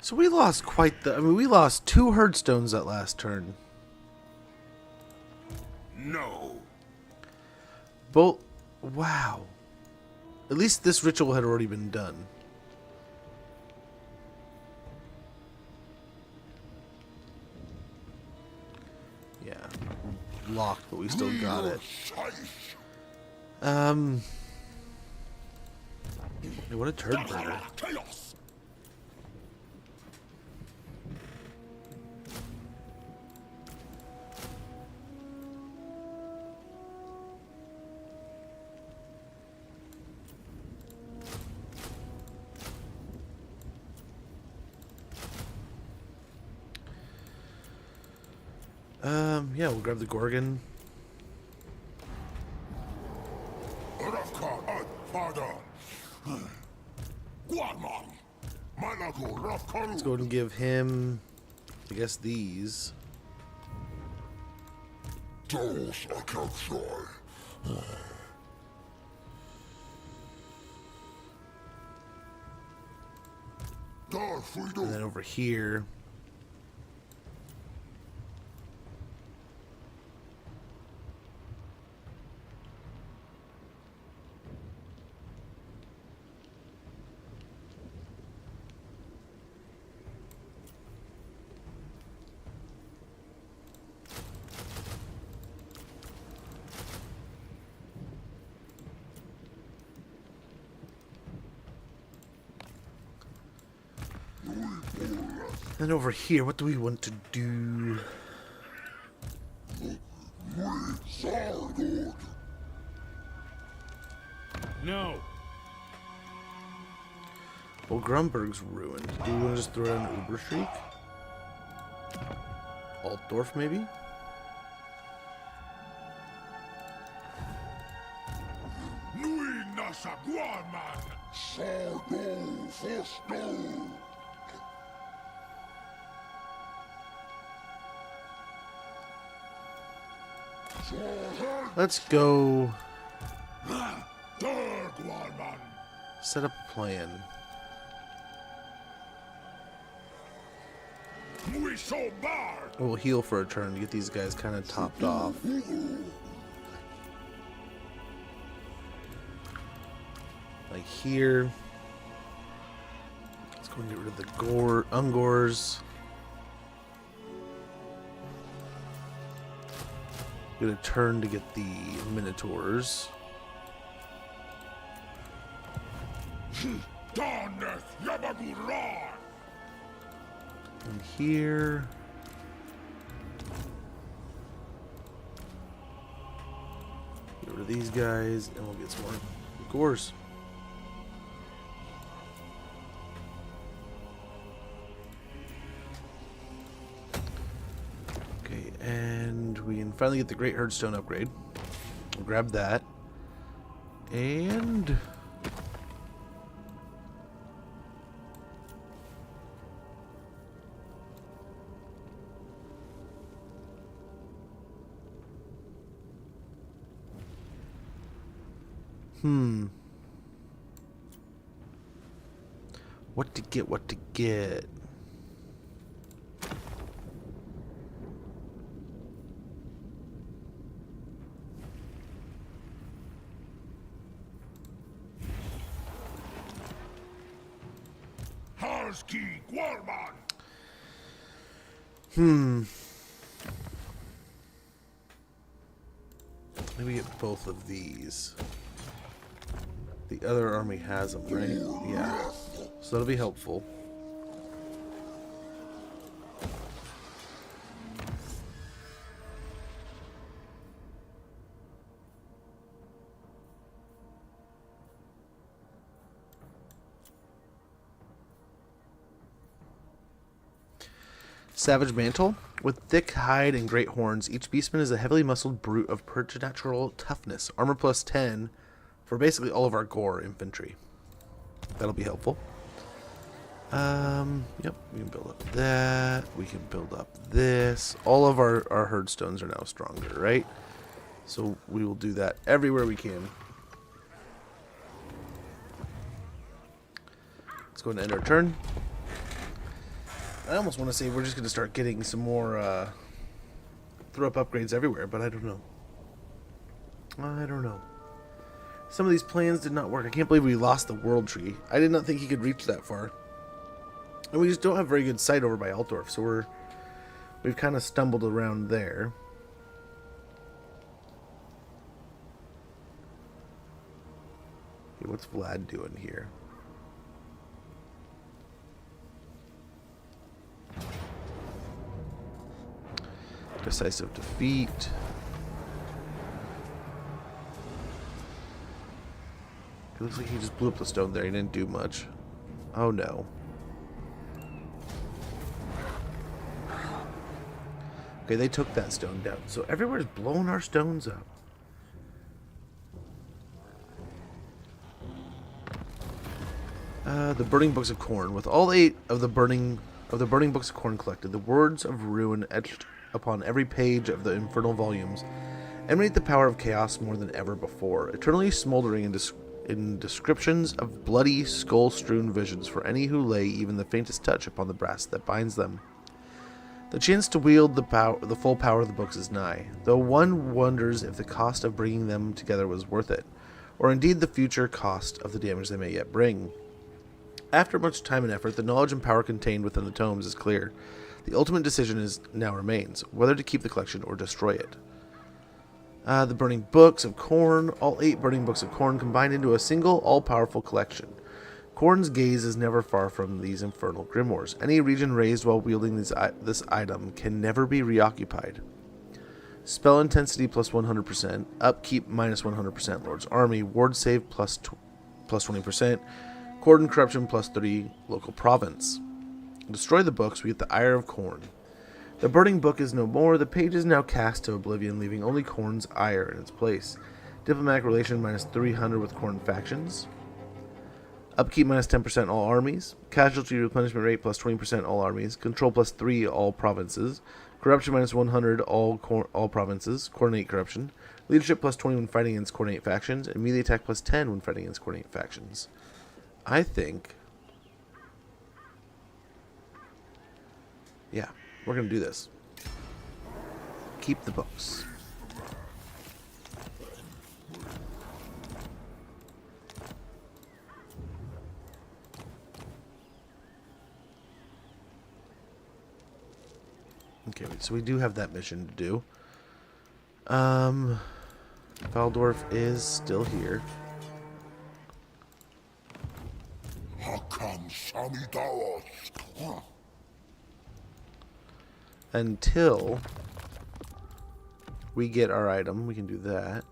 So we lost quite the... I mean, we lost 2 Herdstones that last turn. No. Both... Wow. At least this ritual had already been done. Yeah. Locked, but we still got it. Hey, what a turd burger. Yeah, we'll grab the Gorgon. Let's go ahead and give him, I guess, these. And then over here. And over here, what do we want to do? No. Well, Grumberg's ruined. Do we want to just throw in an Uberstreak? Altdorf, maybe? Let's go set up a plan. We'll heal for a turn to get these guys kind of topped off. Like here. Let's go and get rid of the Ungors. Get a turn to get the Minotaurs. And here. Get rid of these guys, and we'll get some more Gors. Okay, and we can finally get the Great Herdstone upgrade. We'll grab that. And what to get. Maybe get both of these. The other army has them, right? Yeah. So that'll be helpful. Savage Mantle. With thick hide and great horns, each beastman is a heavily muscled brute of preternatural toughness. Armor plus 10 for basically all of our gore infantry. That'll be helpful. Yep, we can build up that. We can build up this. All of our herdstones are now stronger, right? So we will do that everywhere we can. Let's go ahead and end our turn. I almost want to say we're just going to start getting some more throw-up upgrades everywhere, but I don't know. I don't know. Some of these plans did not work. I can't believe we lost the World Tree. I did not think he could reach that far. And we just don't have very good sight over by Altdorf, so we've kind of stumbled around there. Okay, what's Vlad doing here? Decisive defeat. It looks like he just blew up the stone there. He didn't do much. Oh no. Okay, they took that stone down. So everywhere's blowing our stones up. The Burning Books of Corn. With all 8 of the burning Books of Corn collected, the words of ruin etched upon every page of the infernal volumes emanate the power of chaos more than ever before, eternally smoldering in descriptions of bloody, skull-strewn visions for any who lay even the faintest touch upon the brass that binds them. The chance to wield the full power of the books is nigh, though one wonders if the cost of bringing them together was worth it, or indeed the future cost of the damage they may yet bring. After much time and effort, the knowledge and power contained within the tomes is clear. The ultimate decision now remains, whether to keep the collection or destroy it. The Burning Books of Corn. All 8 Burning Books of Corn combined into a single, all-powerful collection. Corn's gaze is never far from these infernal grimoires. Any region raised while wielding this item can never be reoccupied. Spell intensity plus 100%. Upkeep minus 100%. Lord's Army. Ward save plus 20%. Cord and Corruption plus 30 local province. Destroy the books, we get the Ire of Corn. The burning book is no more, the page is now cast to oblivion, leaving only Corn's ire in its place. Diplomatic relation minus 300 with Corn factions. Upkeep minus 10% all armies. Casualty replenishment rate plus 20% all armies. Control plus 3 all provinces. Corruption minus 100 all provinces. Coordinate corruption. Leadership plus 20 when fighting against coordinate factions. And melee attack plus 10 when fighting against coordinate factions. I think... yeah, we're going to do this. Keep the books. Okay, so we do have that mission to do. Valdorf is still here. Until we get our item, we can do that.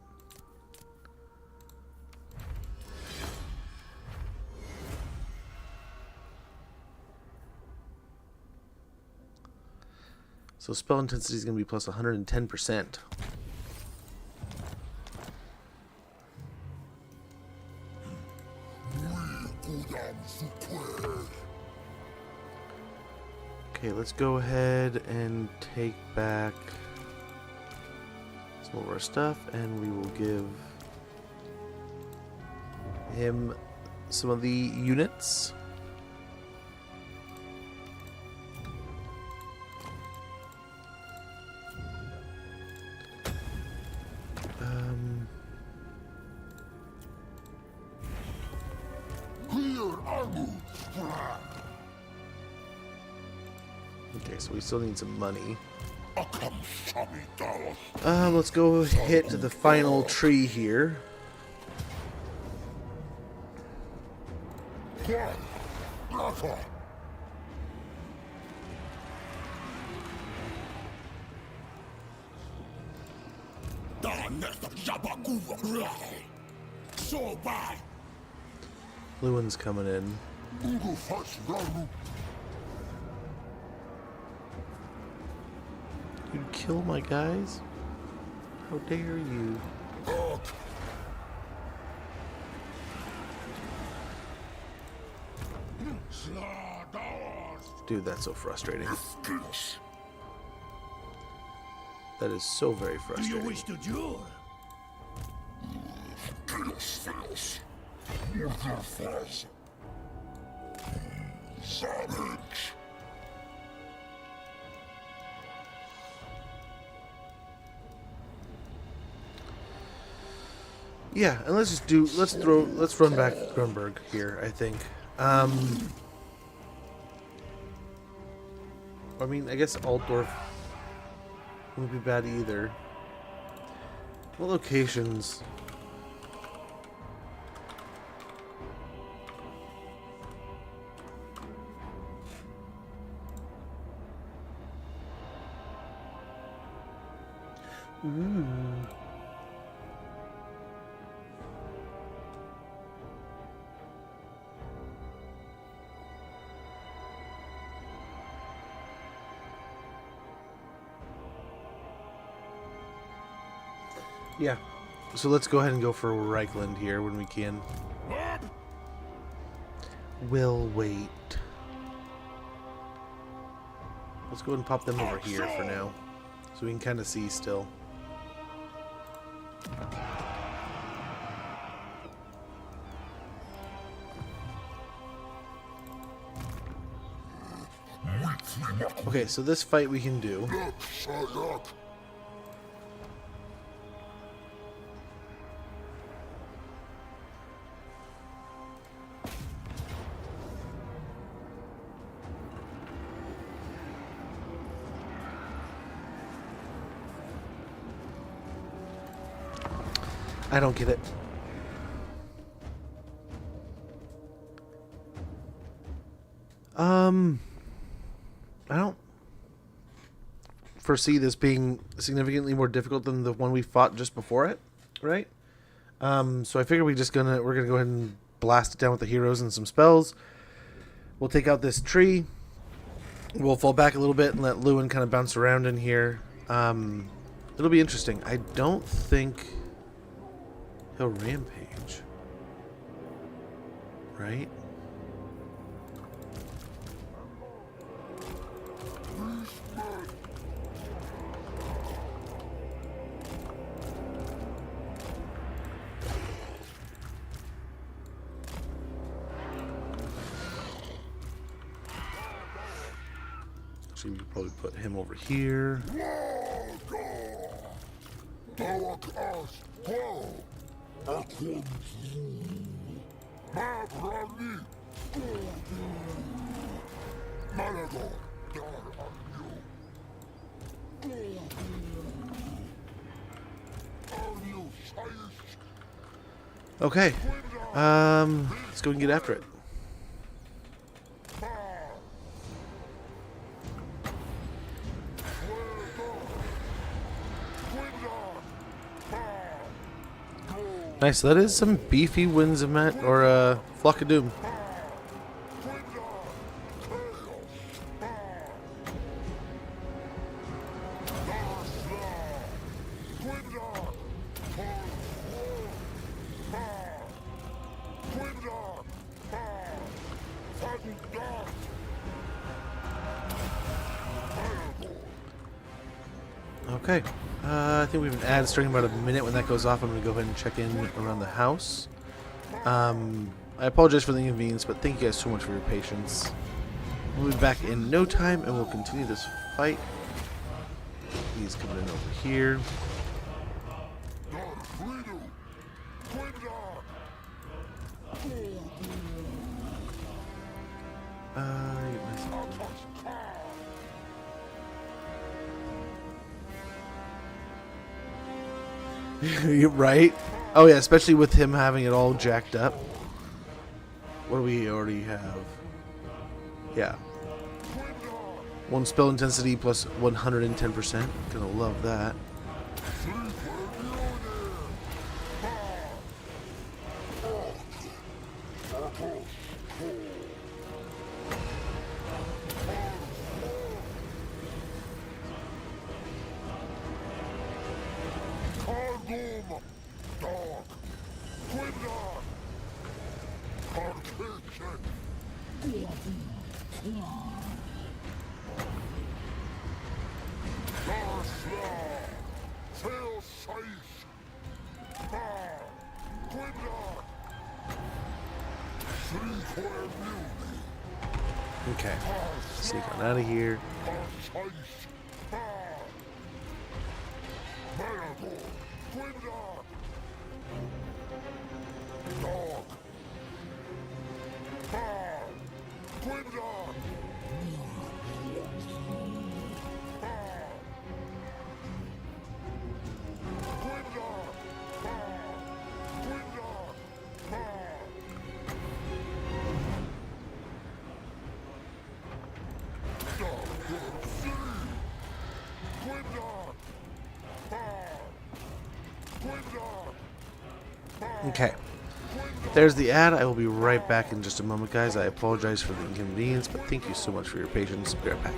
So spell intensity is going to be plus 110%. Okay, let's go ahead and take back some of our stuff, and we will give him some of the units. Okay, so we still need some money. Let's go hit the final tree here. Lewin's coming in. You'd kill my guys? How dare you? Dude, that's so frustrating. That is so very frustrating. Do you wish to duel? Yeah, and let's run back Grunberg here, I think. I mean, I guess Altdorf wouldn't be bad either. What locations? Ooh. Yeah. So let's go ahead and go for Reichland here when we can. We'll wait. Let's go ahead and pop them over here for now. So we can kind of see still. Okay, so this fight we can do. I don't get it. I don't foresee this being significantly more difficult than the one we fought just before it, right? So I figure we're gonna go ahead and blast it down with the heroes and some spells. We'll take out this tree. We'll fall back a little bit and let Lewin kind of bounce around in here. It'll be interesting. I don't think he'll rampage, right? Actually, we could probably put him over here. Okay. Let's go and get after it. Nice, that is some beefy Winds of Met or Flock of Doom. Okay, I think we have an ad starting about a minute. When that goes off, I'm going to go ahead and check in around the house. I apologize for the inconvenience, but thank you guys so much for your patience. We'll be back in no time, and we'll continue this fight. He's coming in over here. You're right. Oh yeah, especially with him having it all jacked up. What do we already have? Yeah. 1 spell intensity plus 110%. Gonna love that. Okay, sneak on out of here. Okay, there's the ad. I will be right back in just a moment, guys. I apologize for the inconvenience, but thank you so much for your patience. Be right back.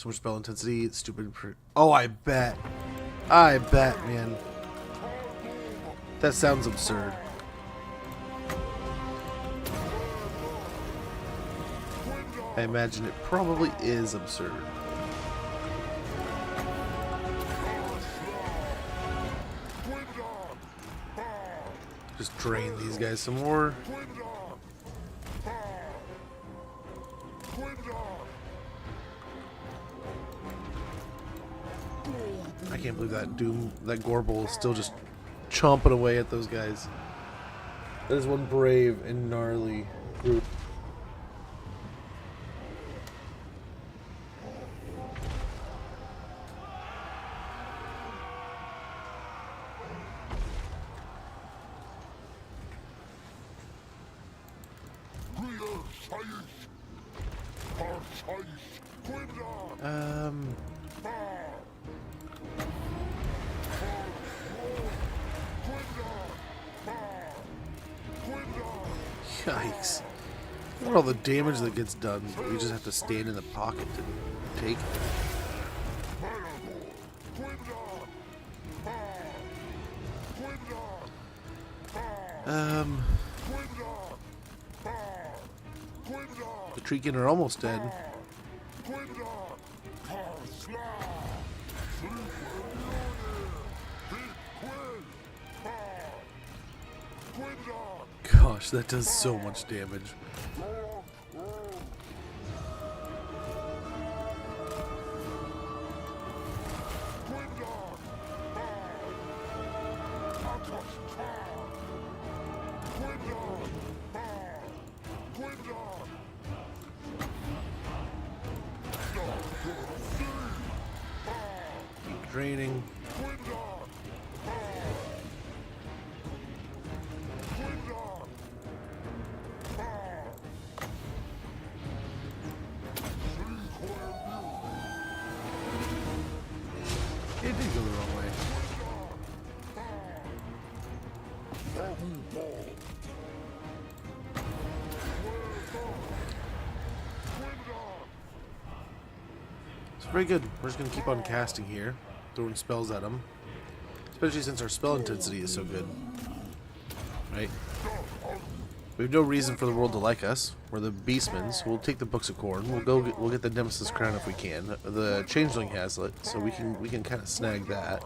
So much spell intensity. It's stupid. Oh, I bet. I bet, man. That sounds absurd. I imagine it probably is absurd. Just drain these guys some more. I can't believe that Gorbel is still just chomping away at those guys. That is one brave and gnarly group. Yikes. Look at all the damage that gets done. We just have to stand in the pocket to take it. The Treekin are almost dead. Gosh, that does so much damage. Keep draining. It did go the wrong way. It's very good. We're just going to keep on casting here, throwing spells at them. Especially since our spell intensity is so good. Right? We have no reason for the world to like us. We're the Beastmen, so we'll take the Books of Corn. We'll get the Nemesis Crown if we can. The Changeling has it, so we can kind of snag that.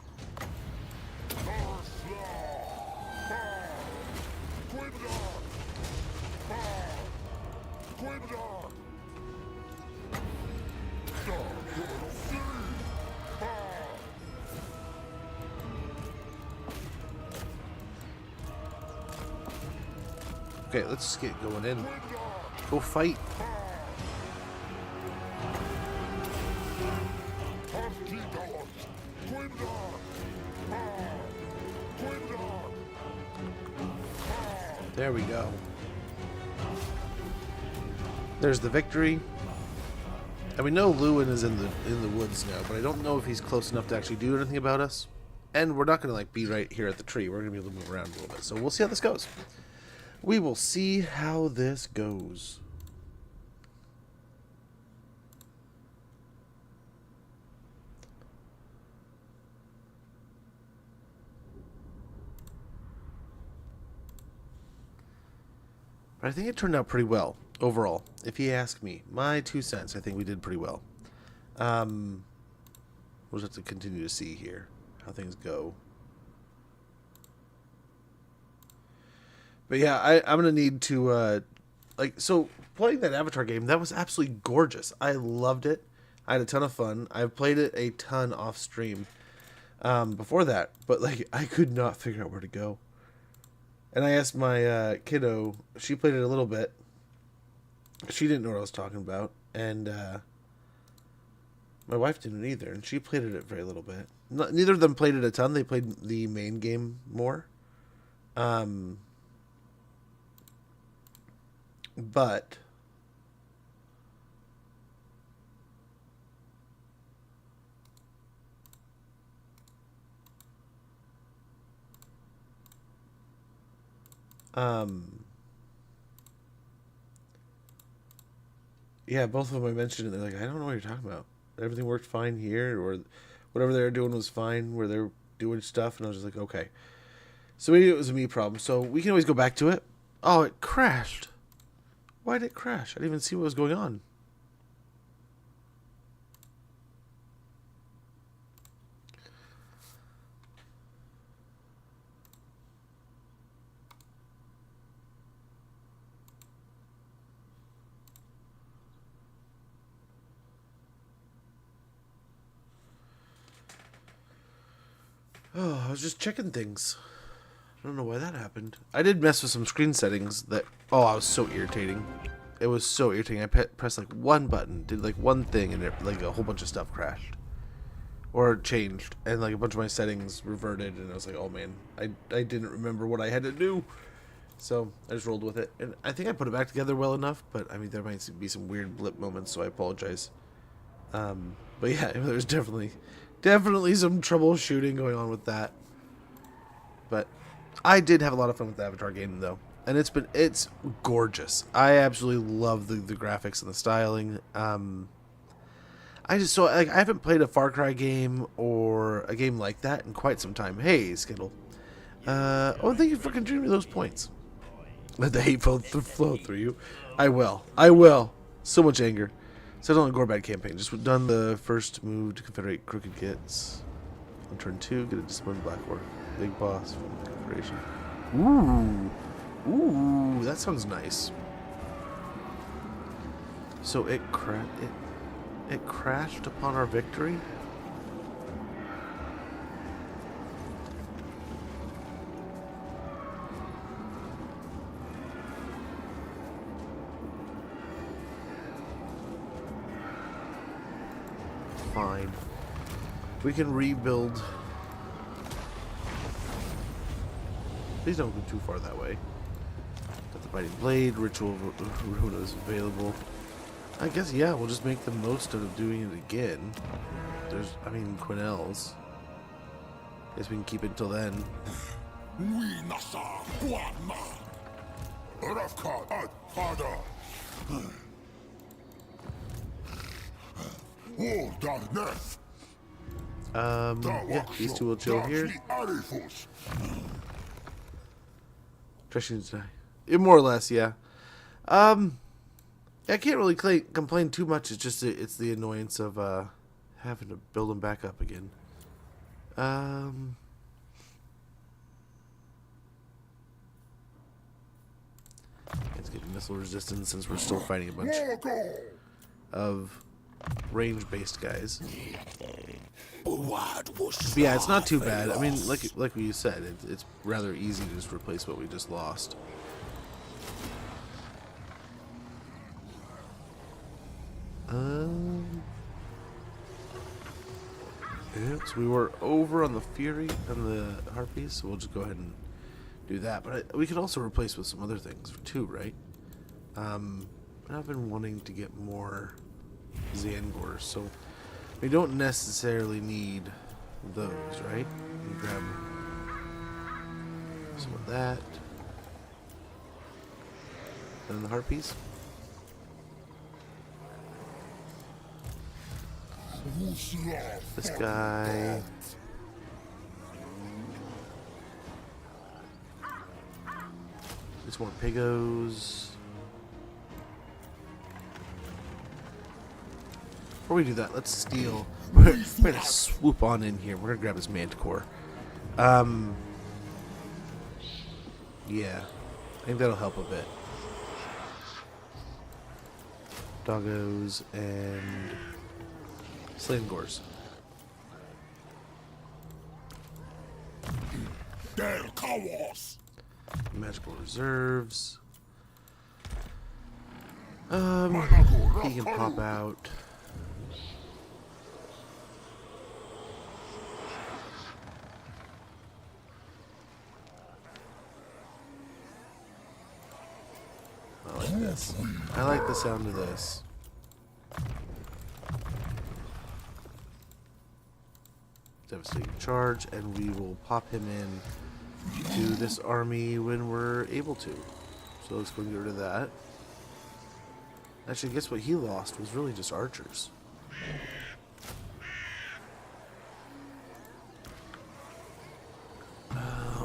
Okay, let's just get going in. Go fight. There we go. There's the victory. And we know Lewin is in the woods now, but I don't know if he's close enough to actually do anything about us. And we're not going to like be right here at the tree. We're going to be able to move around a little bit. So we'll see how this goes. We will see how this goes. But I think it turned out pretty well overall. If you ask me, my 2 cents, I think we did pretty well. We'll just have to continue to see here how things go. But yeah, I'm gonna need to so playing that Avatar game, that was absolutely gorgeous. I loved it. I had a ton of fun. I've played it a ton off stream before that, but like I could not figure out where to go. And I asked my kiddo. She played it a little bit. She didn't know what I was talking about, and my wife didn't either, and she played it a very little bit. Neither of them played it a ton. They played the main game more. But yeah, both of them I mentioned it. They're like, I don't know what you're talking about. everything worked fine here, or whatever they were doing was fine, where they're doing stuff, and I was just like, okay. So maybe it was a me problem, so we can always go back to it. Oh, it crashed. Why did it crash? I didn't even see what was going on. Oh, I was just checking things. I don't know why that happened. I did mess with some screen settings that... Oh, I was so irritating. It was so irritating. I pressed like one button, did like one thing, and it, like a whole bunch of stuff crashed. Or changed. And like a bunch of my settings reverted, and I was like, oh man, I didn't remember what I had to do. So I just rolled with it. And I think I put it back together well enough, but I mean, there might be some weird blip moments, so I apologize. But yeah, there's definitely some troubleshooting going on with that. But I did have a lot of fun with the Avatar game, though, and it's gorgeous. I absolutely love the graphics and the styling. I haven't played a Far Cry game or a game like that in quite some time. Hey, Skittle. Oh, thank you for contributing those points. Let the hate flow through you. I will. So much anger. Settle on a Gorbad campaign. Just done the first move to Confederate Crooked Gits. On turn 2, get a disciplined Black Orc. Big boss from the Confederation. Ooh, that sounds nice. So it crashed upon our victory? Fine. We can rebuild. Please don't go too far that way. Got the Biting Blade, Ritual Runa is available. I guess, yeah, we'll just make the most of doing it again. Quinnell's. Guess we can keep it until then. Yeah, these two will chill here. More or less, yeah. I can't really complain too much. It's just it's the annoyance of having to build them back up again. Let's get missile resistance since we're still fighting a bunch of range-based guys. But yeah, it's not too bad. I mean, like you said, it's rather easy to just replace what we just lost. Yeah, so we were over on the Fury and the Harpies, so we'll just go ahead and do that. But we could also replace with some other things too, right? I've been wanting to get more Zangors, so we don't necessarily need those, right? We grab some of that. And the Harpies. This guy. There's more Pigos. Before we do that, let's steal. We're gonna swoop on in here. We're gonna grab his Manticore. Yeah, I think that'll help a bit. Doggos and Slangors. Magical reserves. He can pop out. I like this. I like the sound of this. Devastating charge, and we will pop him in to this army when we're able to. So let's go and get rid of that. Actually, guess what he lost was really just archers.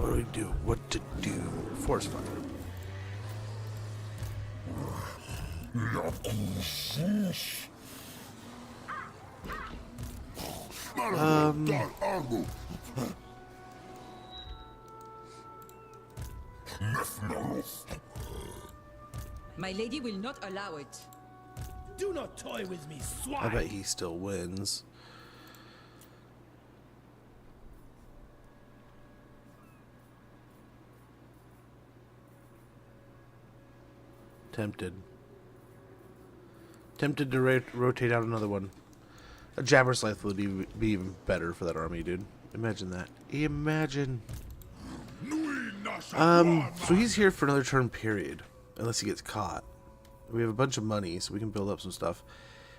What do we do? What to do? Force fire. My lady will not allow it. Do not toy with me, swine. I bet he still wins. Tempted to rotate out another one. A Jabber Scythe would be even better for that army, dude. Imagine that. Imagine. So he's here for another turn period, unless he gets caught. We have a bunch of money, so we can build up some stuff.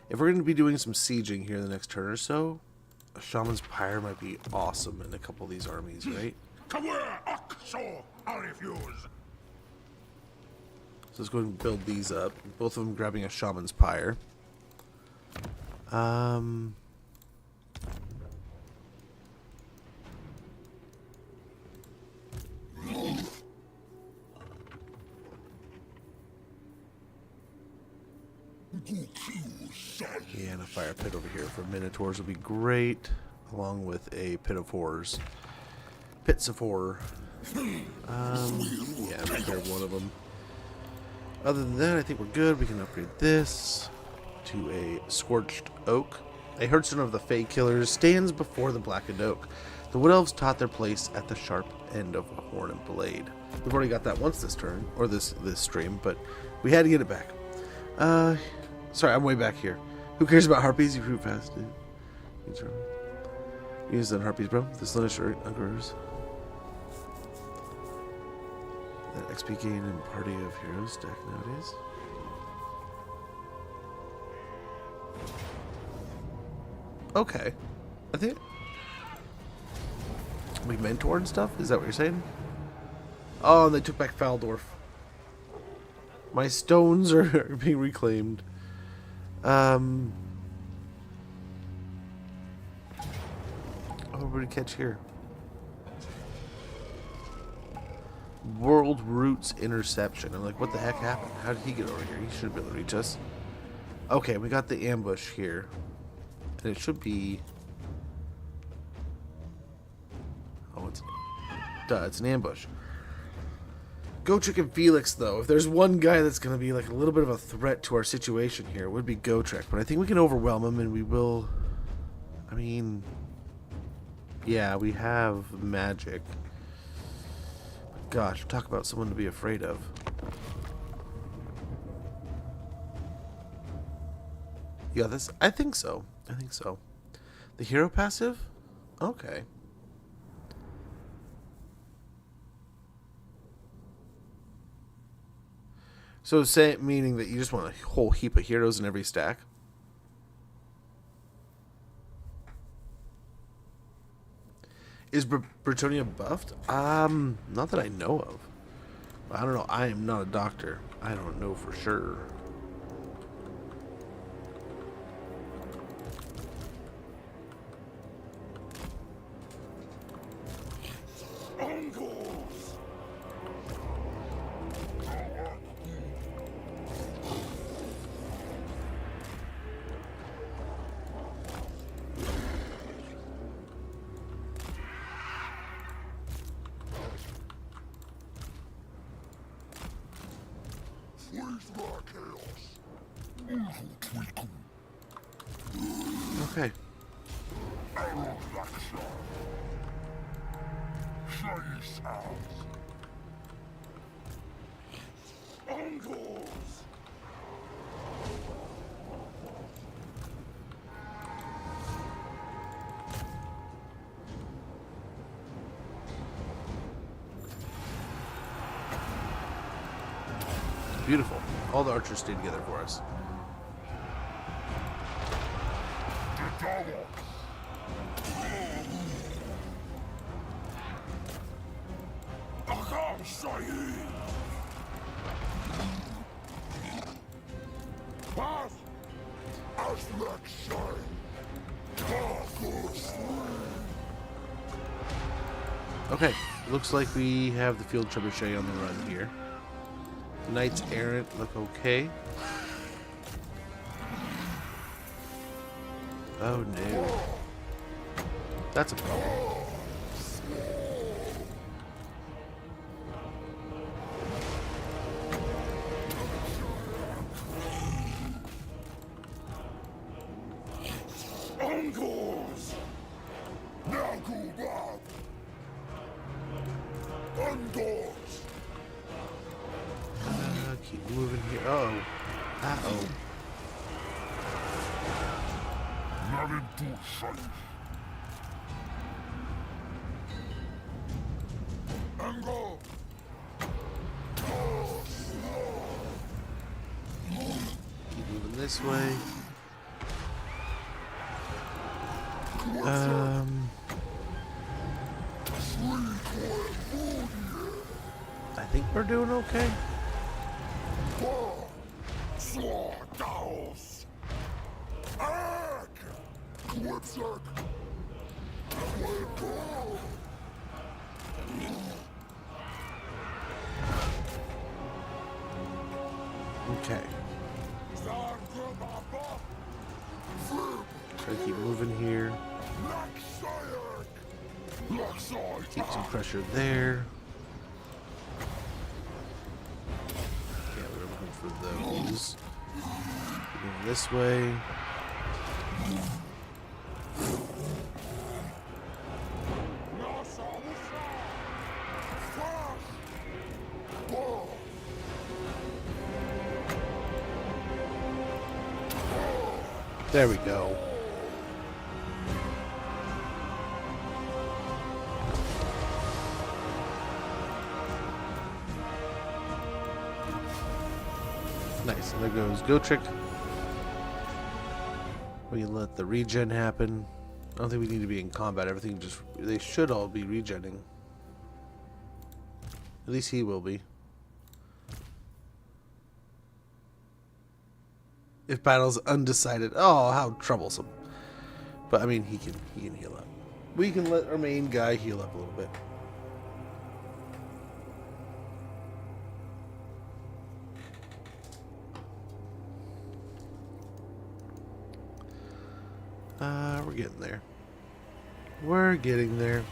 If we're going to be doing some sieging here in the next turn or so, a Shaman's Pyre might be awesome in a couple of these armies, right? I refuse. So let's go and build these up. Both of them grabbing a Shaman's Pyre. Yeah, and a fire pit over here for Minotaurs would be great, along with a pit of horrors. Pits of horror. Yeah, repair one of them. Other than that, I think we're good. We can upgrade this to a Scorched Oak. A Hearthstone of the Fey Killers stands before the Blackened Oak. The Wood Elves taught their place at the sharp end of a horn and blade. We've already got that once this turn, or this stream, but we had to get it back. Sorry, I'm way back here. Who cares about harpies? You prove fast, dude. Use the harpies, bro. This little shirt, Ungrers. That XP gain in Party of Heroes deck nowadays. Okay. I think we mentor and stuff? Is that what you're saying? Oh, they took back Faldorf. My stones are being reclaimed. Oh, what did we catch here? World Roots Interception. I'm like, what the heck happened? How did he get over here? He should be able to reach us. Okay, we got the ambush here. And it should be... Oh, it's an ambush. Gotrek and Felix, though. If there's one guy that's going to be like a little bit of a threat to our situation here, it would be Gotrek. But I think we can overwhelm him, and we will... I mean... Yeah, we have magic. Gosh, talk about someone to be afraid of. Yeah, this... I think so. I think so. The hero passive? Okay. So meaning that you just want a whole heap of heroes in every stack? Is Britonia buffed? Not that I know of. I don't know. I am not a doctor. I don't know for sure. Okay. Beautiful. All the archers stay together for us. Okay, looks like we have the field trebuchet on the run here. The knights errant look okay. Oh no. That's a problem. Encores! Now go back! Encores! Keep moving here. Uh-oh. Uh-oh. Malintuition! Angle! Keep moving this way. I think we're doing okay. Slaughterhouse! Ark! Whipsack! Okay. Try to keep moving here. Keep some pressure there. Okay, we're looking for those. Moving this way. There we go. Nice. And there goes Go Trick. We let the regen happen. I don't think we need to be in combat. Everything just... They should all be regenning. At least he will be. If battle's undecided. Oh, how troublesome. But I mean, he can heal up. We can let our main guy heal up a little bit. We're getting there. We're getting there.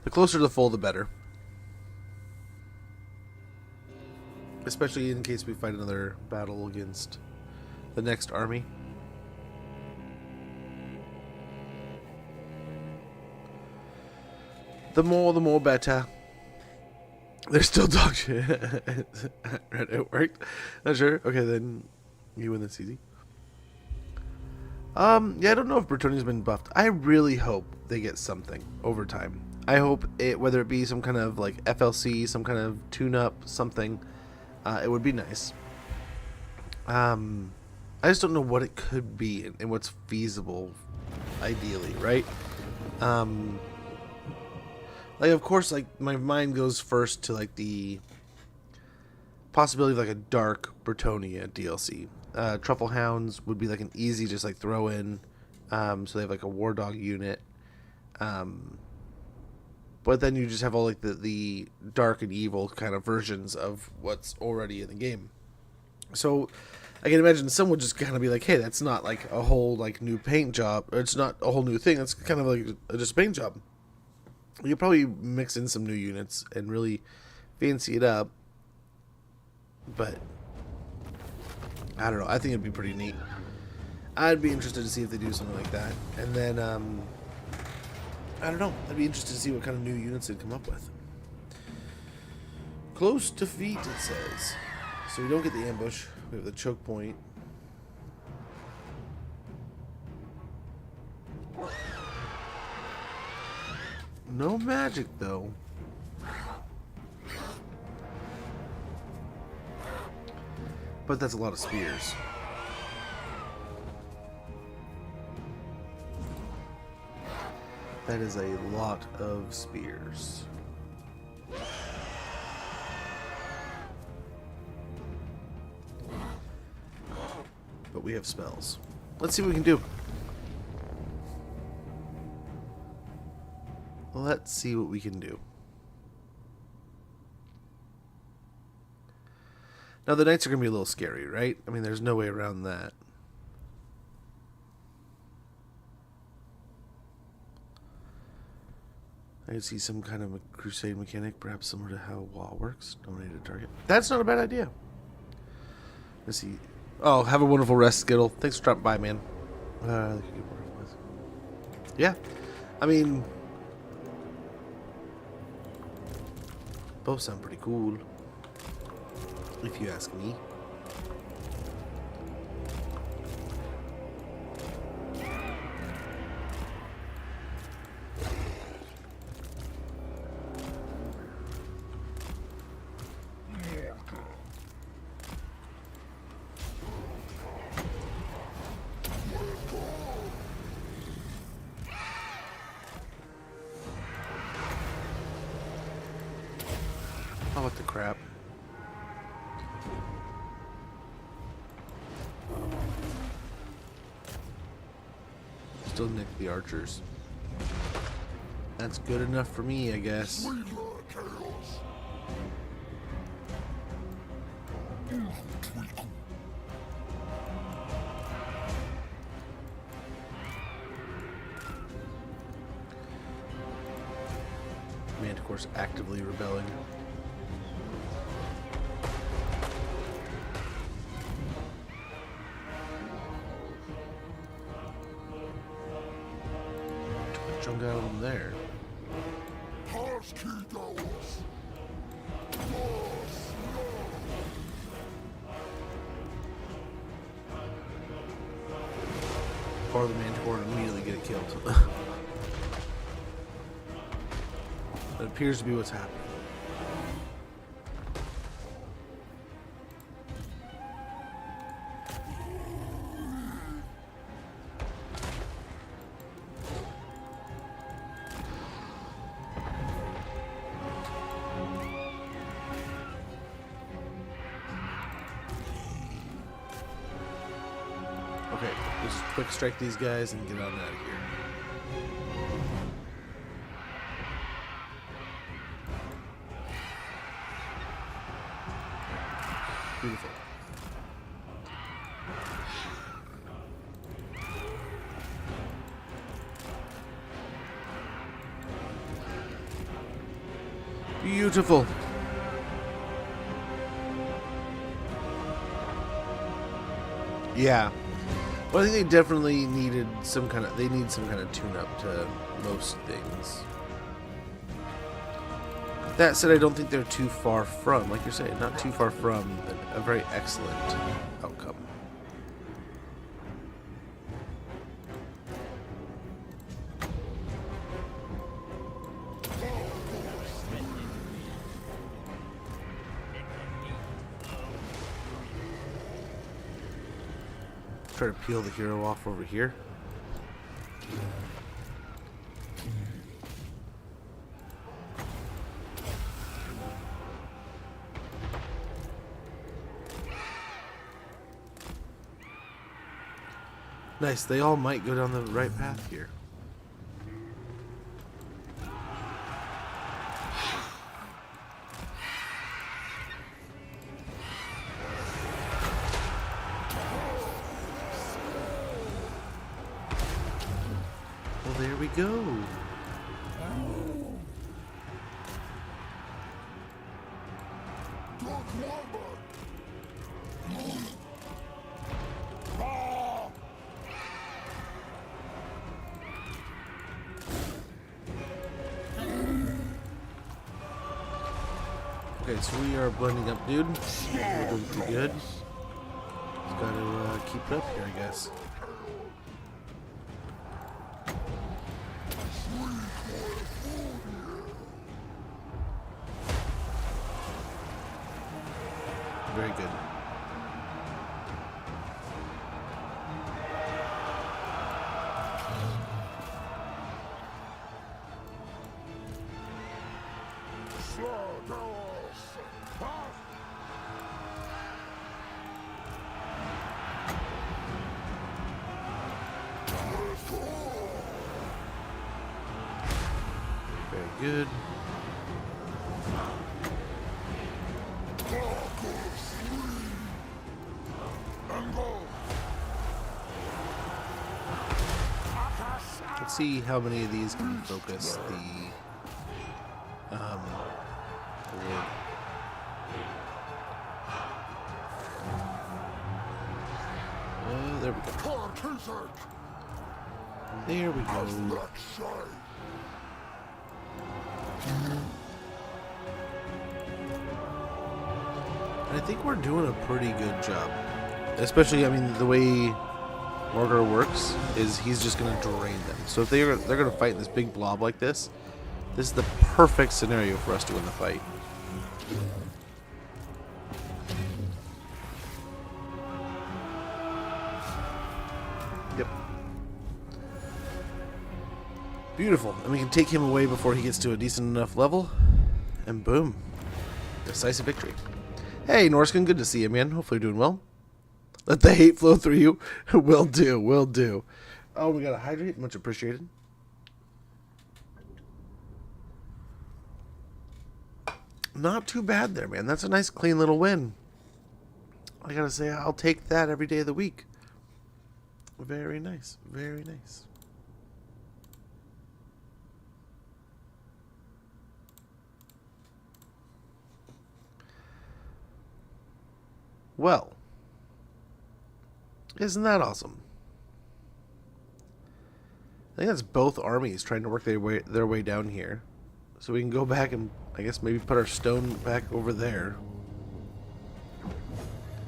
The closer to the full, the better. Especially in case we fight another battle against the next army. The more better. They're still dog shit. It worked. Not sure. Okay, then you win this easy. Yeah, I don't know if Bretonia's been buffed. I really hope they get something over time. I hope it, whether it be some kind of like FLC, some kind of tune-up, something. It would be nice. I just don't know what it could be and what's feasible, ideally, right? Like, of course, like, my mind goes first to, like, the possibility of, like, a dark Bretonia DLC. Truffle Hounds would be, like, an easy just, like, throw in. So they have, like, a War Dog unit. But then you just have all, like, the dark and evil kind of versions of what's already in the game. So I can imagine someone just kind of be like, hey, that's not, like, a whole, like, new paint job. Or it's not a whole new thing. That's kind of, like, just a paint job. You could probably mix in some new units and really fancy it up. But I don't know. I think it'd be pretty neat. I'd be interested to see if they do something like that. And then, I don't know. I'd be interested to see what kind of new units they'd come up with. Close defeat, it says. So we don't get the ambush. We have the choke point. No magic, though. But that's a lot of spears. That is a lot of spears. But we have spells. Let's see what we can do. let's see what we can do. Now, the knights are going to be a little scary, right? I mean, there's no way around that. I can see some kind of a crusade mechanic, perhaps similar to how WoW works. Donate a target. That's not a bad idea. Let's see. Oh, have a wonderful rest, Skittle. Thanks for dropping by, man. Yeah. I mean, both sound pretty cool, if you ask me. Oh, what the crap. Still nick the archers. That's good enough for me, I guess. We lure chaos. Manticore's actively rebelling. Jump out of them there. Harsh key doors. Or the Manticore and immediately get it killed. That appears to be what's happening. Okay, just quick strike these guys and get on out of here. Beautiful. Beautiful. Yeah. Well, I think they definitely needed some kind of, they need some kind of tune-up to most things. That said, I don't think they're too far from, like you're saying, not too far from a very excellent outcome. Try to peel the hero off over here. Nice, they all might go down the right path here. Well, there we go. Okay, so we are blending up, dude. We're doing pretty good. Just gotta keep it up here, I guess. Very good. Very good. Let's see how many of these can focus the wood. Oh, there we go. There we go. I think we're doing a pretty good job. Especially, I mean, the way Malagor works is he's just going to drain them. So if they're going to fight in this big blob like this is the perfect scenario for us to win the fight. Yep. Beautiful. And we can take him away before he gets to a decent enough level. And boom. Decisive victory. Hey, Norskin, good to see you, man. Hopefully you're doing well. Let the hate flow through you. Will do, will do. Oh, we got to hydrate. Much appreciated. Not too bad there, man. That's a nice, clean little win. I got to say, I'll take that every day of the week. Very nice, very nice. Well, isn't that awesome? I think that's both armies trying to work their way down here. So we can go back and, I guess, maybe put our stone back over there.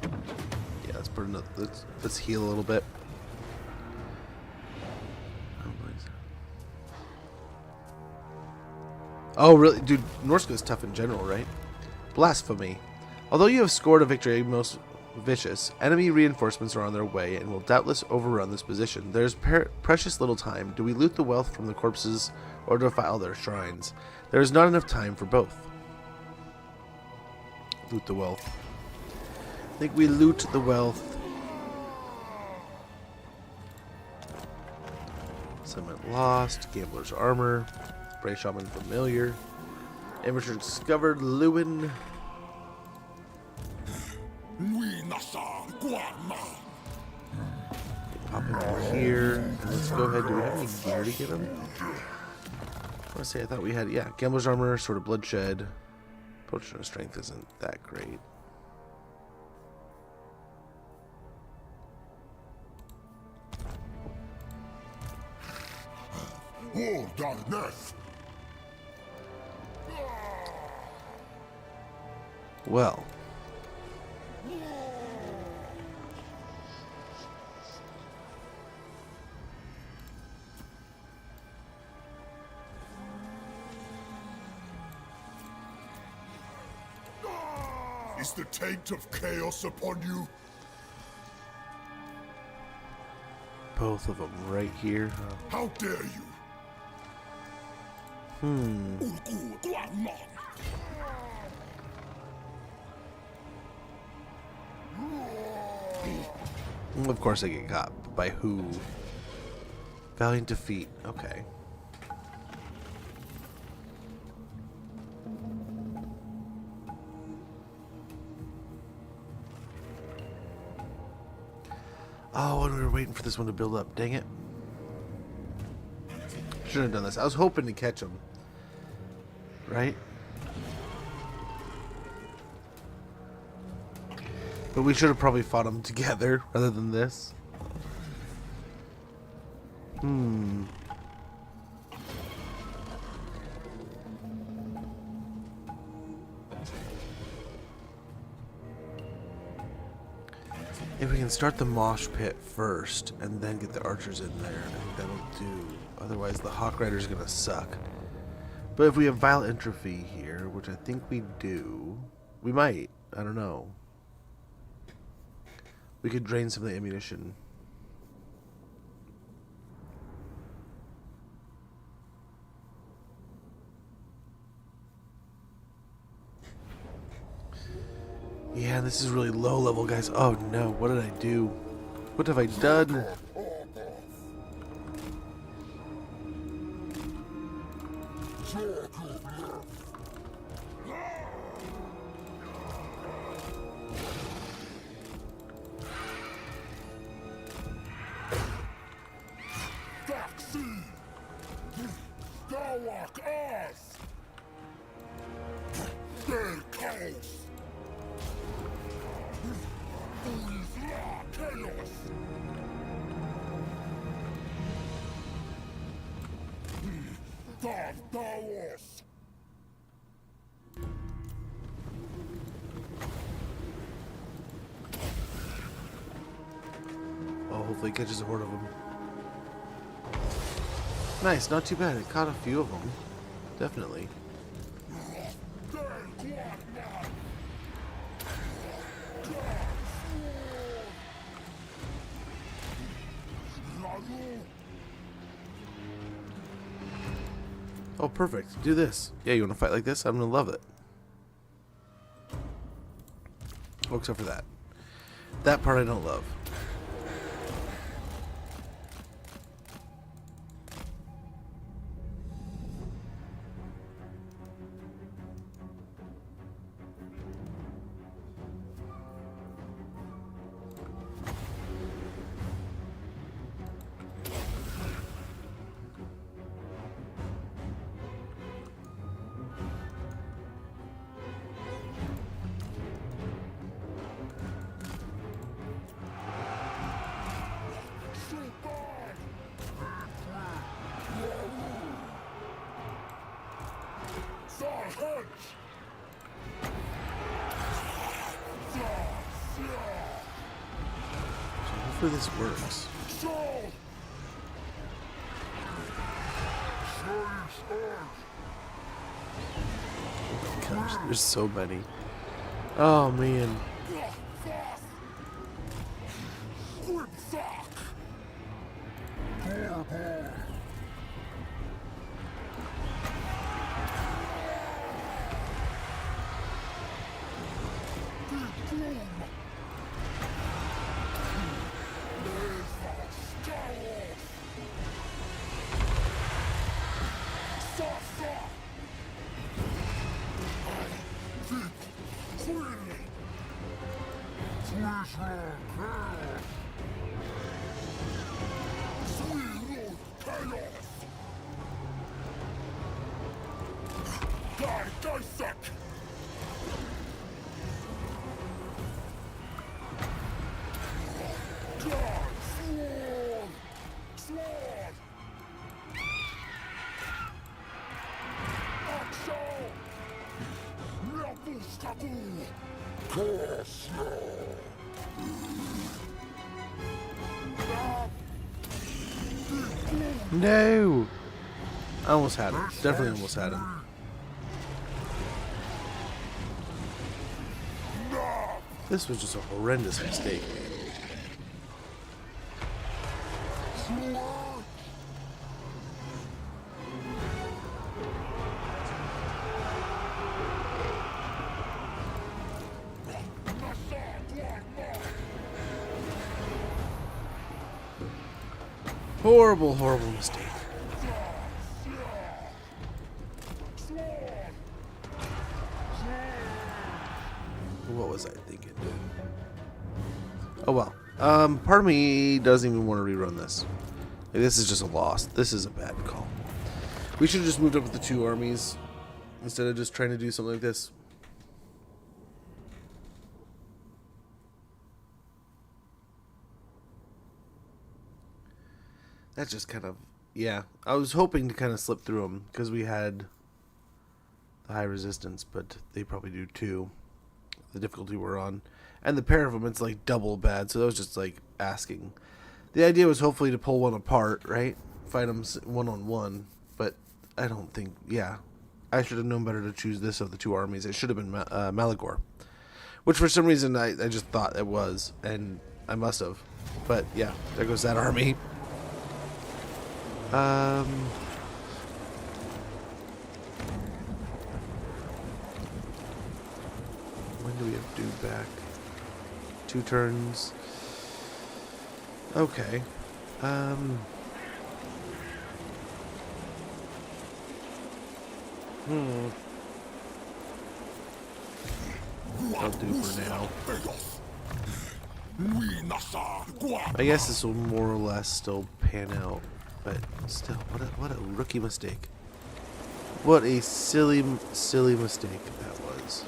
Yeah, let's put another, let's heal a little bit. Oh, really? Dude, Norska is tough in general, right? Blasphemy. Although you have scored a victory most vicious, enemy reinforcements are on their way and will doubtless overrun this position. There is precious little time. Do we loot the wealth from the corpses or defile their shrines? There is not enough time for both. Loot the wealth. I think we loot the wealth. Summit lost. Gambler's armor. Bray Shaman familiar. Amateur discovered. Lewin. Pop him over here. And let's go ahead. Do we have any gear to get him? I want to say I thought we had, yeah, Gambler's armor, Sword of Bloodshed. Potion of Strength isn't that great. Well. Is the taint of chaos upon you? Both of them right here. How dare you? Of course I get got. But by who? Valiant defeat. Okay. Oh, and we were waiting for this one to build up. Dang it. Shouldn't have done this. I was hoping to catch him. Right? But we should have probably fought them together rather than this. If we can start the mosh pit first and then get the archers in there, I think that'll do. Otherwise the Hawk Rider's gonna suck. But if we have Vile Entropy here, which I think we do, we might. I don't know. We could drain some of the ammunition. Yeah, this is really low level, guys. Oh no, what did I do? What have I done? Oh, hopefully it catches a horde of them. Nice, not too bad. It caught a few of them. Definitely. Oh, perfect. Do this. Yeah, you want to fight like this? I'm going to love it. Oh, except for that. That part I don't love. Hopefully this works. Gosh, there's so many. Oh man. No! I almost had him. Definitely almost had him. This was just a horrendous mistake, man. Horrible, horrible mistake. What was I thinking? Oh well. Part of me doesn't even want to rerun this. Like, this is just a loss. This is a bad call. We should have just moved up with the 2 armies instead of just trying to do something like this. That's just kind of, yeah. I was hoping to kind of slip through them because we had the high resistance, but they probably do too. The difficulty we're on. And the pair of them, it's like double bad, so that was just like asking. The idea was hopefully to pull one apart, right? Fight them one-on-one, but I don't think, yeah. I should have known better to choose this of the 2 armies. It should have been Malagor, which for some reason I just thought it was, and I must have. But yeah, there goes that army. When do we have due back? 2 turns. Okay. I'll do for now. I guess this will more or less still pan out. But still, what a rookie mistake. What a silly mistake that was.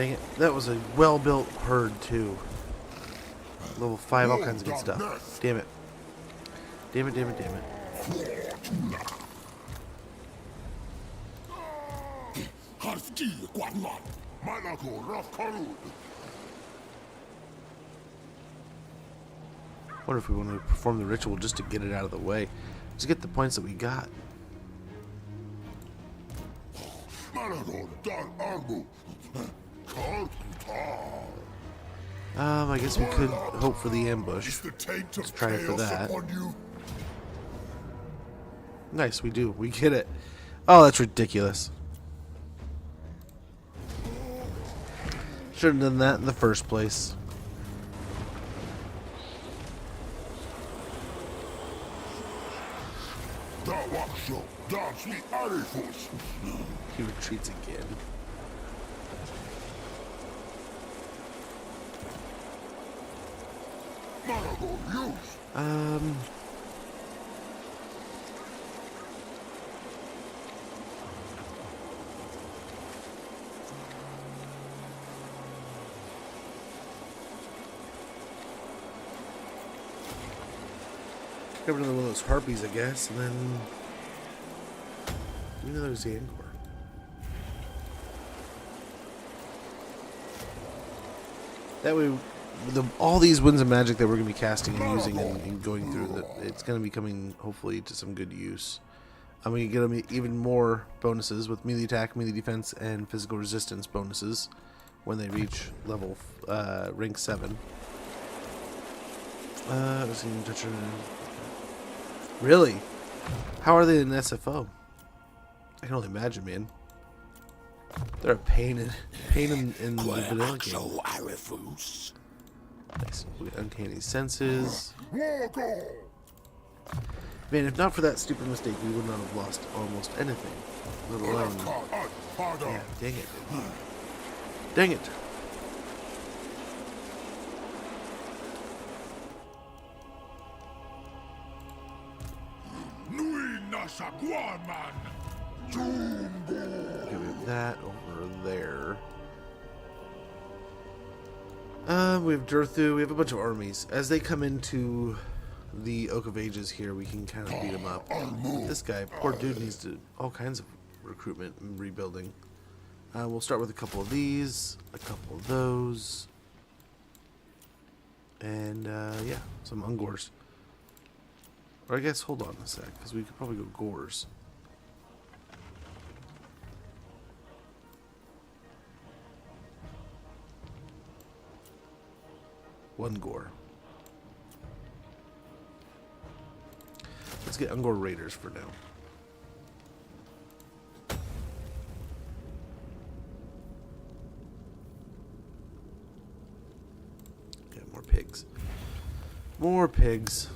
Dang it. That was a well-built herd, too. Level 5, all kinds of good stuff. Damn it. Damn it, damn it, damn it. Wonder if we want to perform the ritual just to get it out of the way. Just get the points that we got. I guess we could hope for the ambush. Let's try it for that. Nice, we do. We get it. Oh, that's ridiculous. Should have done that in the first place. He retreats again. Grab another one of those harpies, I guess, and then another Zangor. That way, all these winds of magic that we're going to be casting and using and going through, it's going to be coming, hopefully, to some good use. I'm going to get even more bonuses with melee attack, melee defense, and physical resistance bonuses when they reach level rank 7. Really? How are they in SFO? I can only imagine, man. They're a pain in the vanilla game. Nice. We got uncanny senses. Man, if not for that stupid mistake, we would not have lost almost anything. Let alone... Yeah, dang it. Dang it. Okay, we have that over there. We have Durthu. We have a bunch of armies. As they come into the Oak of Ages here, we can kind of beat them up. But this guy, poor dude, needs to all kinds of recruitment and rebuilding. We'll start with a couple of these, a couple of those, and yeah, some Ungors. Or I guess, hold on a sec, because we could probably go Gores. One Gore. Let's get Ungor Raiders for now. Okay, more pigs. More pigs.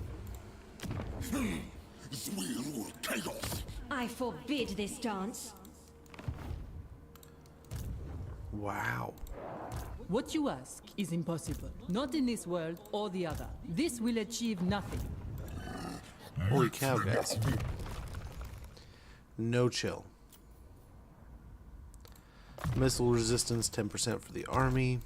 I forbid this dance. Wow. What you ask is impossible. Not in this world or the other. This will achieve nothing. Holy cow, guys. No chill. Missile resistance, 10% for the army.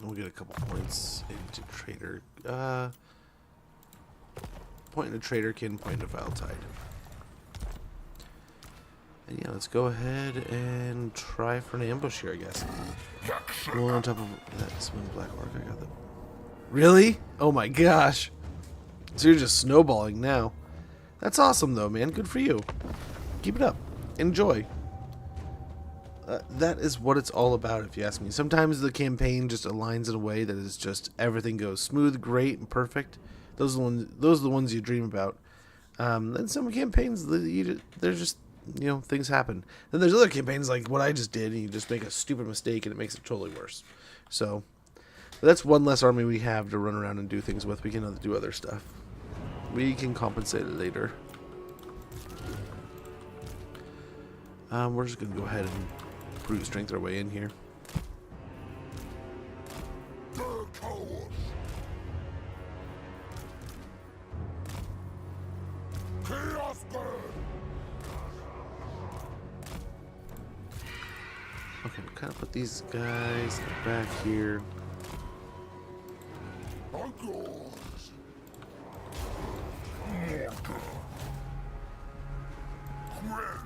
We'll get a couple points into Trader. Point into Traderkin, point into Viletide. And yeah, let's go ahead and try for an ambush here, I guess. Roll on top of that Smooth Black Orc. I got that. Really? Oh my gosh. So you're just snowballing now. That's awesome, though, man. Good for you. Keep it up. Enjoy. That is what it's all about, if you ask me. Sometimes the campaign just aligns in a way that is just everything goes smooth, great, and perfect. Those are the ones you dream about. Then some campaigns, they're just, you know, things happen. Then there's other campaigns like what I just did, and you just make a stupid mistake and it makes it totally worse. So that's one less army we have to run around and do things with. We can do other stuff. We can compensate it later. We're just gonna go ahead and brute strength our way in here. kind of put these guys back here. Harbingers. Malagor. Gwen.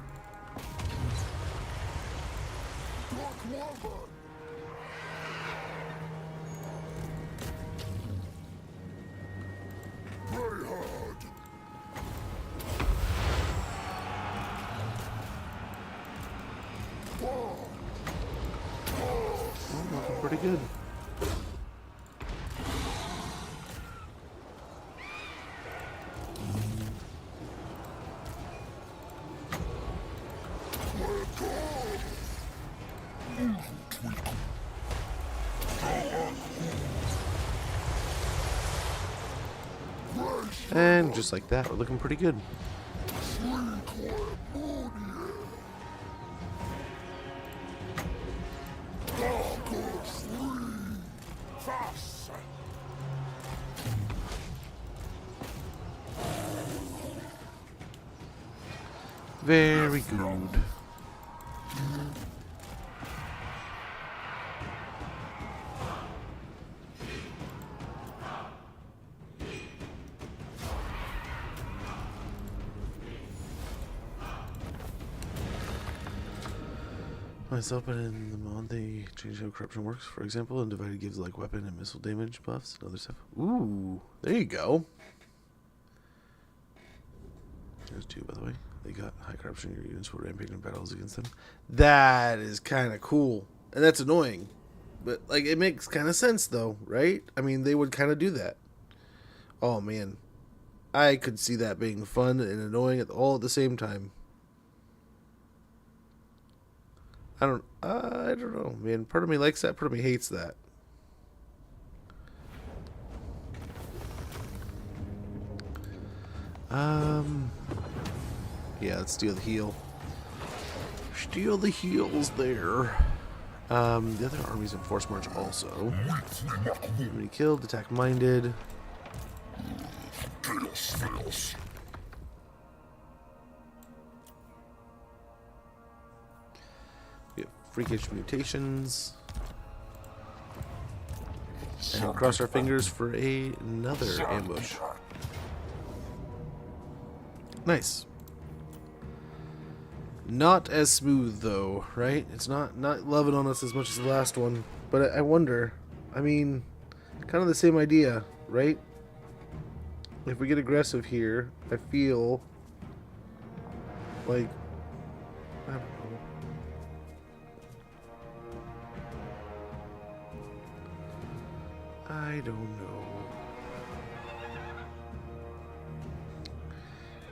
Dark Warhammer. Pray hard. Looking pretty good. And just like that, we're looking pretty good. Very good. Myself and in the mod they change how corruption works. For example, Undivided gives like weapon and missile damage buffs and other stuff. Ooh, there you go. There's two, by the way. They got high corruption. Your units will rampage in battles against them. That is kind of cool, and that's annoying, but like it makes kind of sense though, right? I mean, they would kind of do that. Oh man, I could see that being fun and annoying all at the same time. I don't know, man. Part of me likes that, part of me hates that. Yeah, let's steal the heal. Steal the heals there. The other armies in Force March also. Many killed, attack minded. Chaos. We have freakish mutations. And cross our fingers for another ambush. Nice. Not as smooth though, right? It's not loving on us as much as the last one. But I wonder, I mean, kind of the same idea, right? If we get aggressive here, I feel like, I don't know. I don't know.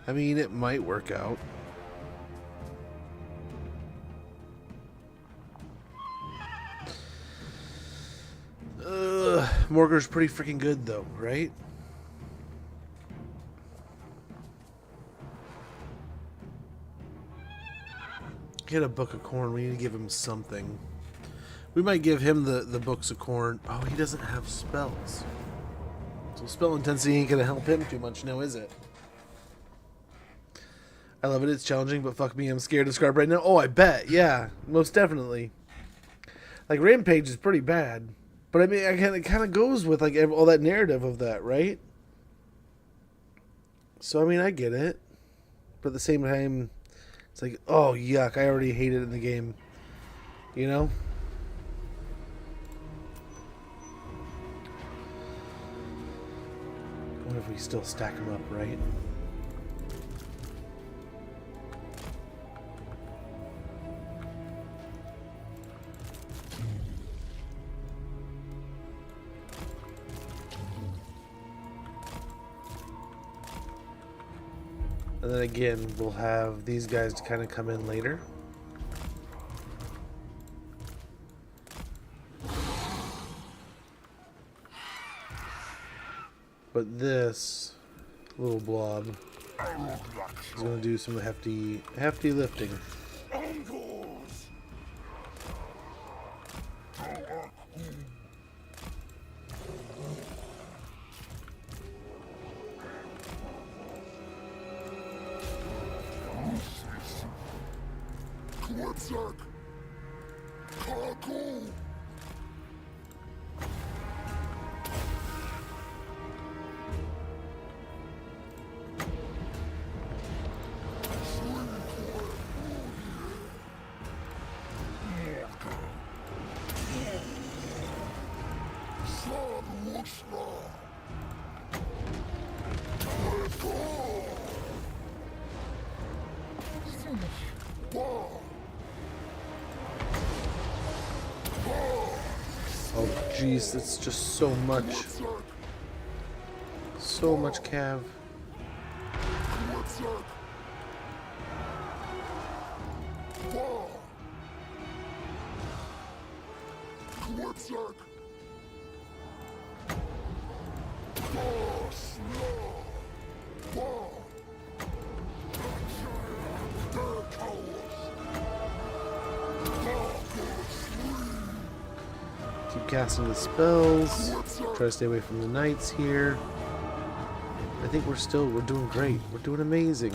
I mean, it might work out. Morgar's pretty freaking good though, right? Get a book of corn. We need to give him something. We might give him the books of corn. Oh, he doesn't have spells. So spell intensity ain't gonna help him too much now, is it? I love it. It's challenging, but fuck me, I'm scared to describe right now. Oh, I bet. Yeah, most definitely. Like, Rampage is pretty bad. But I mean, it kind of goes with like all that narrative of that, right? So I mean, I get it, but at the same time, it's like, oh yuck! I already hate it in the game, you know. What if we still stack them up, right? And then again, we'll have these guys to kind of come in later. But this little blob is going to do some hefty lifting. Quetzalcoatl. Oh, jeez, that's just so much. So much cav. Keep casting the spells. Try to stay away from the knights here. I think we're doing great. We're doing amazing.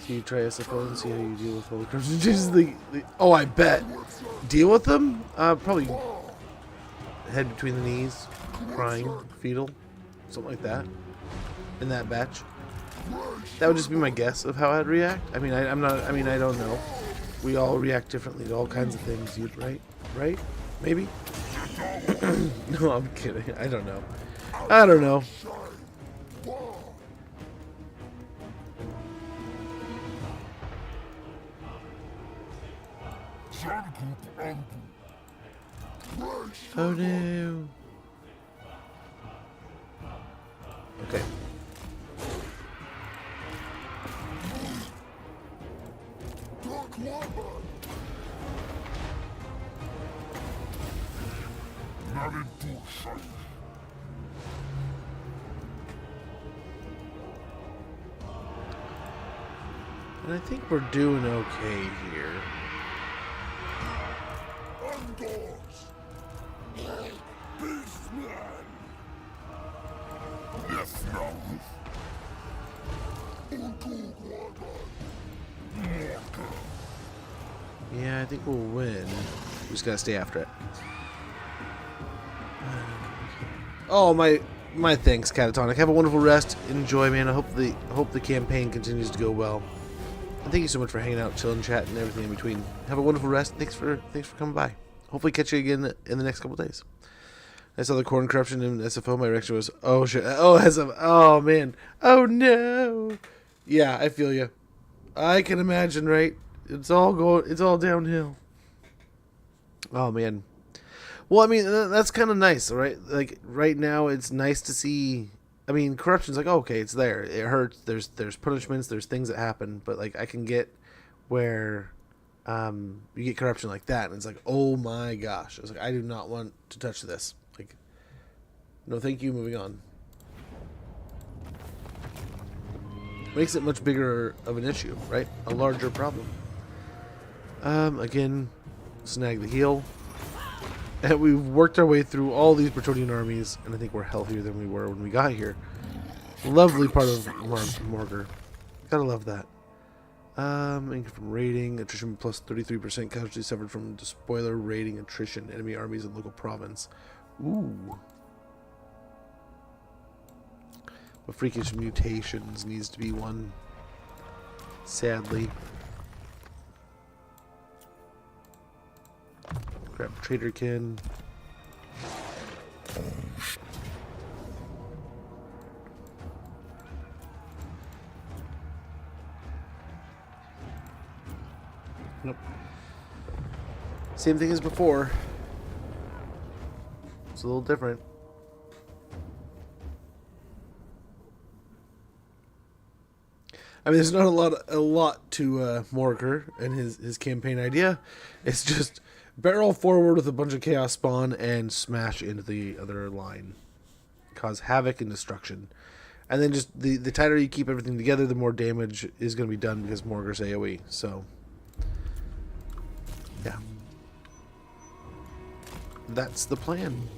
So you try SFO and see how you deal with all the corruption. Just oh, I bet. Deal with them? Probably head between the knees, crying, fetal, something like that. In that batch. That would just be my guess of how I'd react. I mean, I don't know. We all react differently to all kinds of things. You'd right? Maybe? No, I'm kidding. I don't know. Oh no. Okay. And I think we're doing okay here. Yeah, I think we'll win. We just gotta stay after it. Oh, my thanks, Catatonic. Have a wonderful rest. Enjoy, man. I hope the campaign continues to go well. And thank you so much for hanging out, chilling, chatting, and everything in between. Have a wonderful rest. Thanks for coming by. Hopefully catch you again in the next couple days. I saw the corn corruption in SFO. My reaction was, oh shit. Oh, SFO. Oh man. Oh no. Yeah, I feel you. I can imagine, right? It's all downhill. Oh man. Well, I mean, that's kind of nice, right? Like right now, it's nice to see. I mean, corruption's like, oh, okay, it's there. It hurts. There's punishments. There's things that happen. But like, I can get where you get corruption like that, and it's like, oh my gosh. It's like, I do not want to touch this. Like, no, thank you. Moving on. Makes it much bigger of an issue, right? A larger problem. Again, snag the heal. And we've worked our way through all these Bretonnian armies, and I think we're healthier than we were when we got here. Lovely part of Malagor. Gotta love that. Income from raiding, attrition plus 33%, casualties suffered from spoiler, raiding, attrition, enemy armies in local province. Ooh. But freakish mutations needs to be one. Sadly. Grab Traderkin. Nope. Same thing as before. It's a little different. I mean, there's not a lot to Morker and his campaign idea. It's just barrel forward with a bunch of chaos spawn and smash into the other line, cause havoc and destruction, and then just the tighter you keep everything together, the more damage is going to be done because Morker's AOE. So, yeah, that's the plan.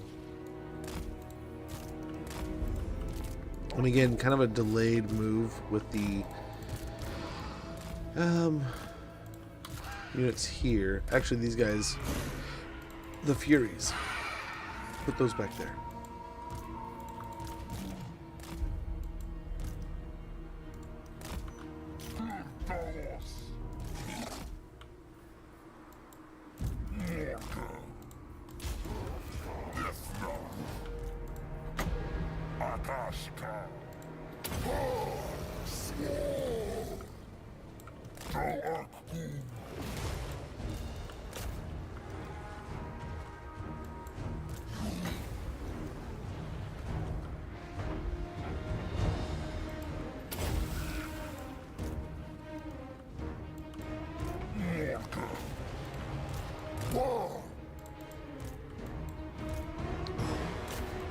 And again, kind of a delayed move with the units here. Actually, these guys, the Furies, put those back there.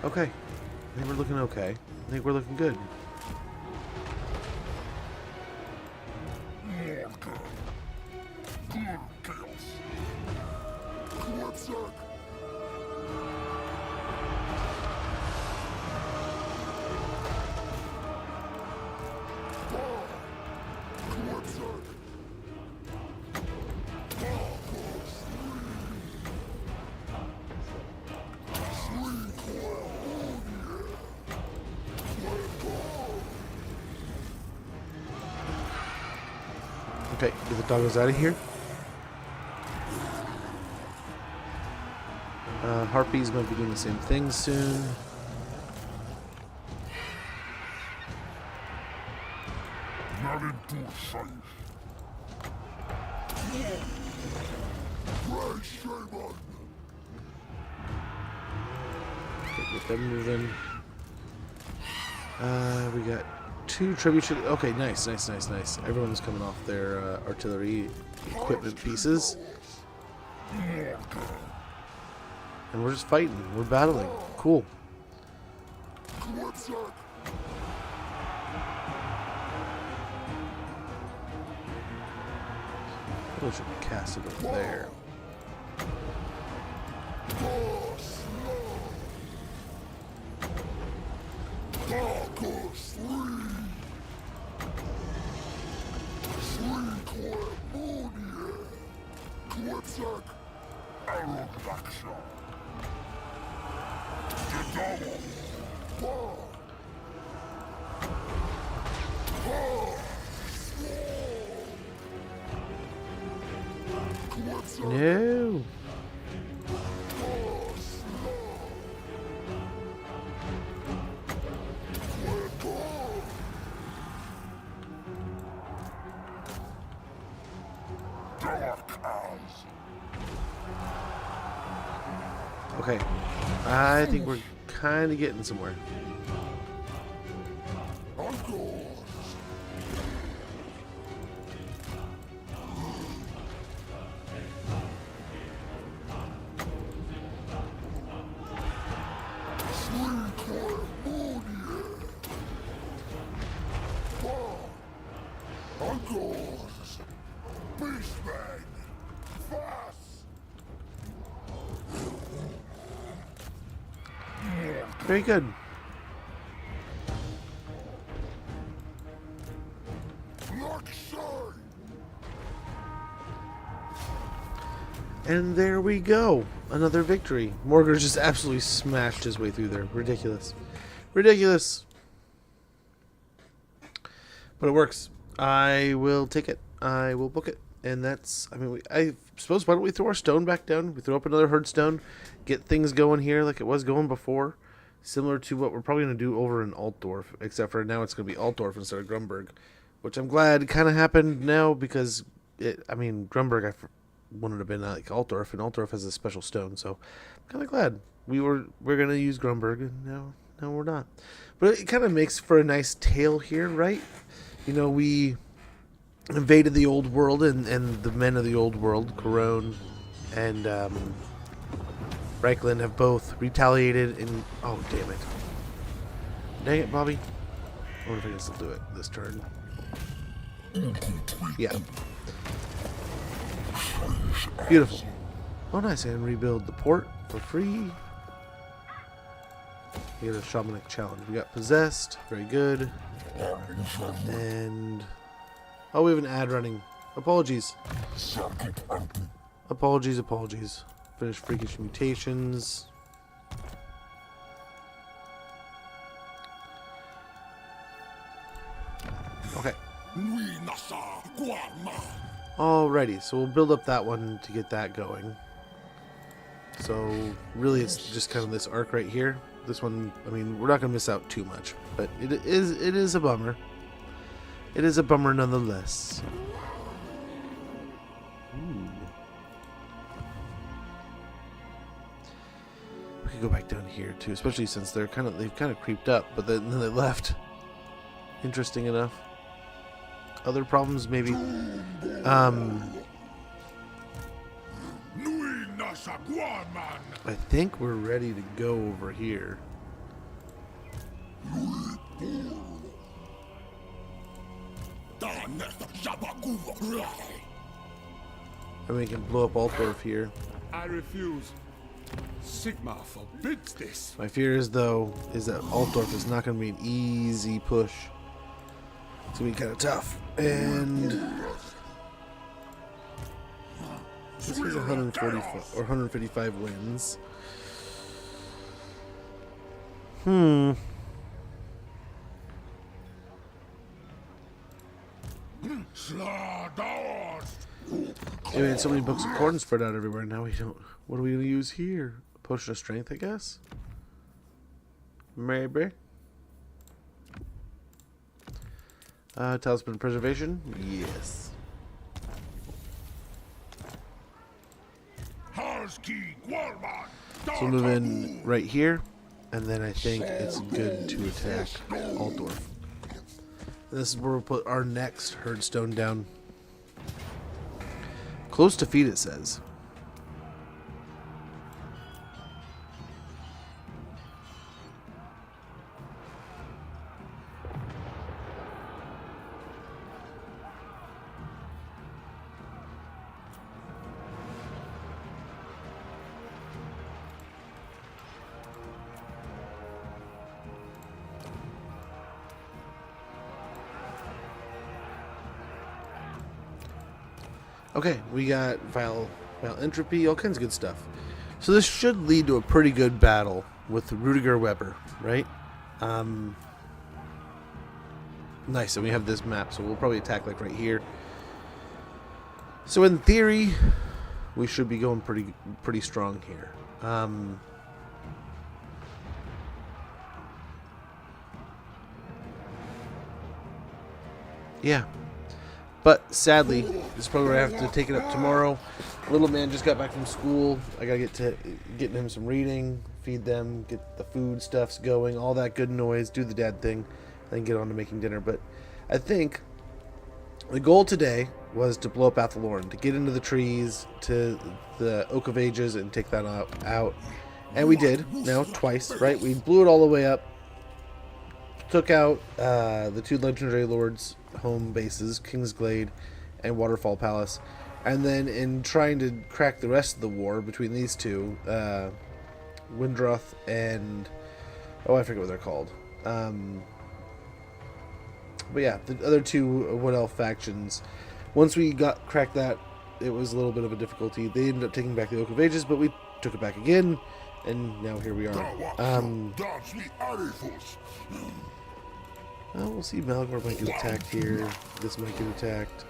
Okay. I think we're looking okay. I think we're looking good. Okay, get the doggos out of here. Harpies might be doing the same thing soon. Okay, get them moving. We got 2 tribute. Okay, nice. Everyone's coming off their artillery equipment pieces. And we're just fighting. We're battling. Cool. I should cast it over there. No. Okay, I think we're kind of getting somewhere. Beastmen! Fast! Very good. And there we go. Another victory. Morgar just absolutely smashed his way through there. Ridiculous. Ridiculous. But it works. I will take it. I will book it. And that's, I mean, I suppose, why don't we throw our stone back down? We throw up another herd stone. Get things going here like it was going before. Similar to what we're probably going to do over in Altdorf. Except for now it's going to be Altdorf instead of Grunberg. Which I'm glad kind of happened now because, Grunberg I wanted to have been like Altdorf. And Altdorf has a special stone. So I'm kind of glad. We're going to use Grunberg. And now we're not. But it kind of makes for a nice tale here, right? You know, we invaded the old world, and the men of the old world, Corone and Reichland, have both retaliated. And oh, damn it! Dang it, Bobby! I wonder if I can still do it this turn. Yeah. Beautiful. Oh, nice! And rebuild the port for free. You get a shamanic challenge. We got possessed. Very good. And oh, we have an ad running. Apologies. Apologies. Finish freakish mutations. Okay. Alrighty, so we'll build up that one to get that going. So really it's just kind of this arc right here. This one, I mean, we're not going to miss out too much, but it is a bummer. It is a bummer nonetheless. could go back down here too, especially since they've kind of creeped up, but then they left. Interesting enough. Other problems maybe. I think we're ready to go over here. And we can blow up Altdorf here. I refuse. Sigma forbids this. My fear is, though, is that Altdorf is not going to be an easy push. It's going to be kind of tough. And this is 145 or 155 wins. We had so many books of corn spread out everywhere. Now we don't. What are we going to use here? A potion of strength, I guess. Maybe. Talisman preservation. Yes. So we'll move in right here, and then I think it's good to attack Altdorf. And this is where we'll put our next herdstone down. Close to feet, it says. Okay, we got vile entropy, all kinds of good stuff. So this should lead to a pretty good battle with Rudiger Weber, right? Nice, and we have this map, so we'll probably attack like right here. So in theory, we should be going pretty strong here. Yeah. But sadly, this is probably where I have to take it up tomorrow. Little man just got back from school. I gotta get to getting him some reading, feed them, get the food stuffs going, all that good noise, do the dad thing, then get on to making dinner. But I think the goal today was to blow up Athalorn, to get into the trees, to the Oak of Ages, and take that out. And we did, now twice, right? We blew it all the way up, took out the two legendary lords' home bases, Kingsglade and Waterfall Palace, and then in trying to crack the rest of the war between these two, Windroth and I forget what they're called. But yeah, the other two Wood Elf factions. Once we cracked that, it was a little bit of a difficulty. They ended up taking back the Oak of Ages, but we took it back again, and now here we are. We'll see. Malagor might get attacked here. This might get attacked.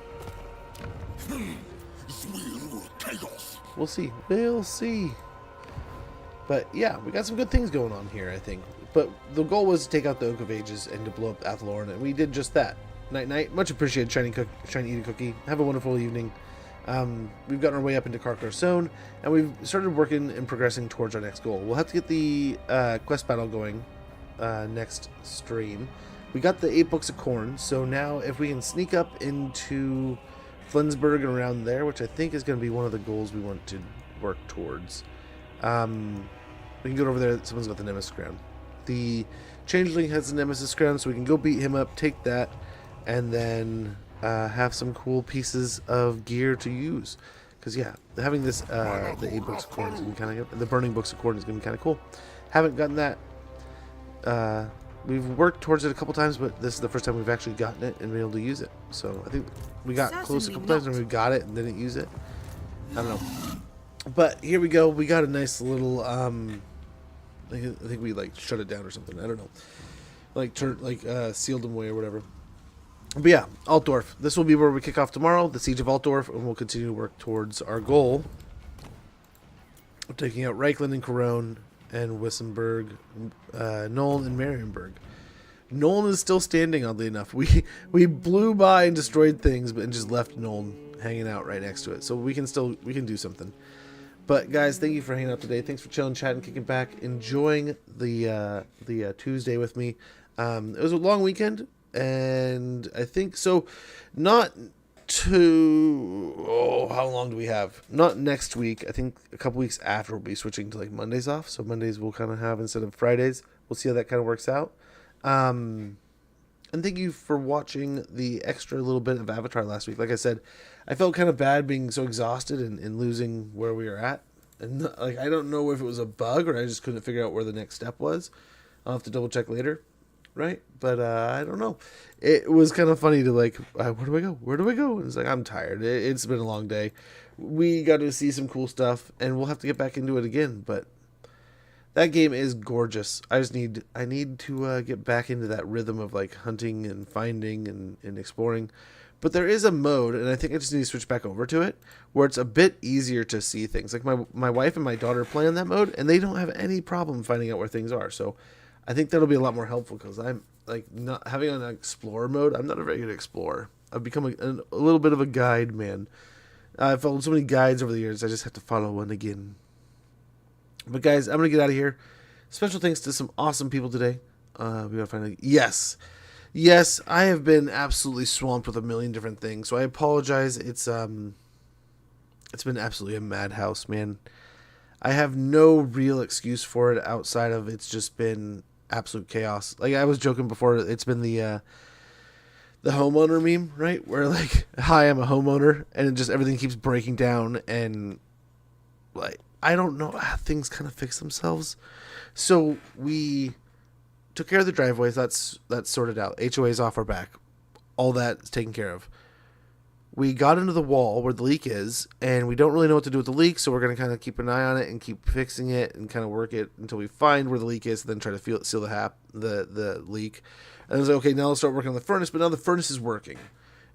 We'll see. We'll see. But yeah, we got some good things going on here, I think. But the goal was to take out the Oak of Ages and to blow up Athalorn, and we did just that. Night night. Much appreciated, Shiny Eat a Cookie. Have a wonderful evening. We've gotten our way up into Karkar Zone, and we've started working and progressing towards our next goal. We'll have to get the quest battle going next stream. We got the 8 books of corn, so now if we can sneak up into Flensburg and around there, which I think is going to be one of the goals we want to work towards. We can go over there. Someone's got the Nemesis Crown. The Changeling has the Nemesis Crown, so we can go beat him up, take that, and then have some cool pieces of gear to use. Because, yeah, having this, the 8 books of corn is going to be kind of good. The burning books of corn is going to be kind of cool. Haven't gotten that. We've worked towards it a couple times, but this is the first time we've actually gotten it and been able to use it. So I think we got close a couple times and we got it and didn't use it. I don't know. But here we go. We got a nice little, I think we like shut it down or something. I don't know. Sealed them away or whatever. But yeah, Altdorf. This will be where we kick off tomorrow, the Siege of Altdorf, and we'll continue to work towards our goal of taking out Reichland and Corone and Wissenberg, Nuln and Marienburg. Nuln is still standing, oddly enough. We blew by and destroyed things, but and just left Nuln hanging out right next to it. So we can do something. But guys, thank you for hanging out today. Thanks for chilling, chatting, kicking back, enjoying the Tuesday with me. It was a long weekend, and I think so. Not how long do we have? Not next week. I think a couple weeks after we'll be switching to like Mondays off. So Mondays we'll kind of have instead of Fridays. We'll see how that kind of works out. And thank you for watching the extra little bit of Avatar last week. Like I said, I felt kind of bad being so exhausted and losing where we were at. And like, I don't know if it was a bug or I just couldn't figure out where the next step was. I'll have to double check later. Right. But I don't know. It was kind of funny to like, where do I go? Where do I go? And it's like, I'm tired. It's been a long day. We got to see some cool stuff and we'll have to get back into it again. But that game is gorgeous. I need to get back into that rhythm of like hunting and finding and exploring. But there is a mode, and I think I just need to switch back over to it, where it's a bit easier to see things. Like my wife and my daughter play on that mode, and they don't have any problem finding out where things are. So I think that'll be a lot more helpful because I'm like not having an explorer mode. I'm not a very good explorer. I've become a little bit of a guide man. I've followed so many guides over the years. I just have to follow one again. But guys, I'm gonna get out of here. Special thanks to some awesome people today. We gotta find yes, I have been absolutely swamped with a million different things. So I apologize. It's been absolutely a madhouse, man. I have no real excuse for it outside of it's just been absolute chaos. Like I was joking before, it's been the homeowner meme, right? Where like, hi, I'm a homeowner, and it just everything keeps breaking down, and like I don't know how things kind of fix themselves. So we took care of the driveways. That's sorted out. HOA's off our back. All that's taken care of. We got into the wall where the leak is, and we don't really know what to do with the leak, so we're going to kind of keep an eye on it and keep fixing it and kind of work it until we find where the leak is, and then try to seal the leak. And I was like, okay, now let's start working on the furnace, but now the furnace is working.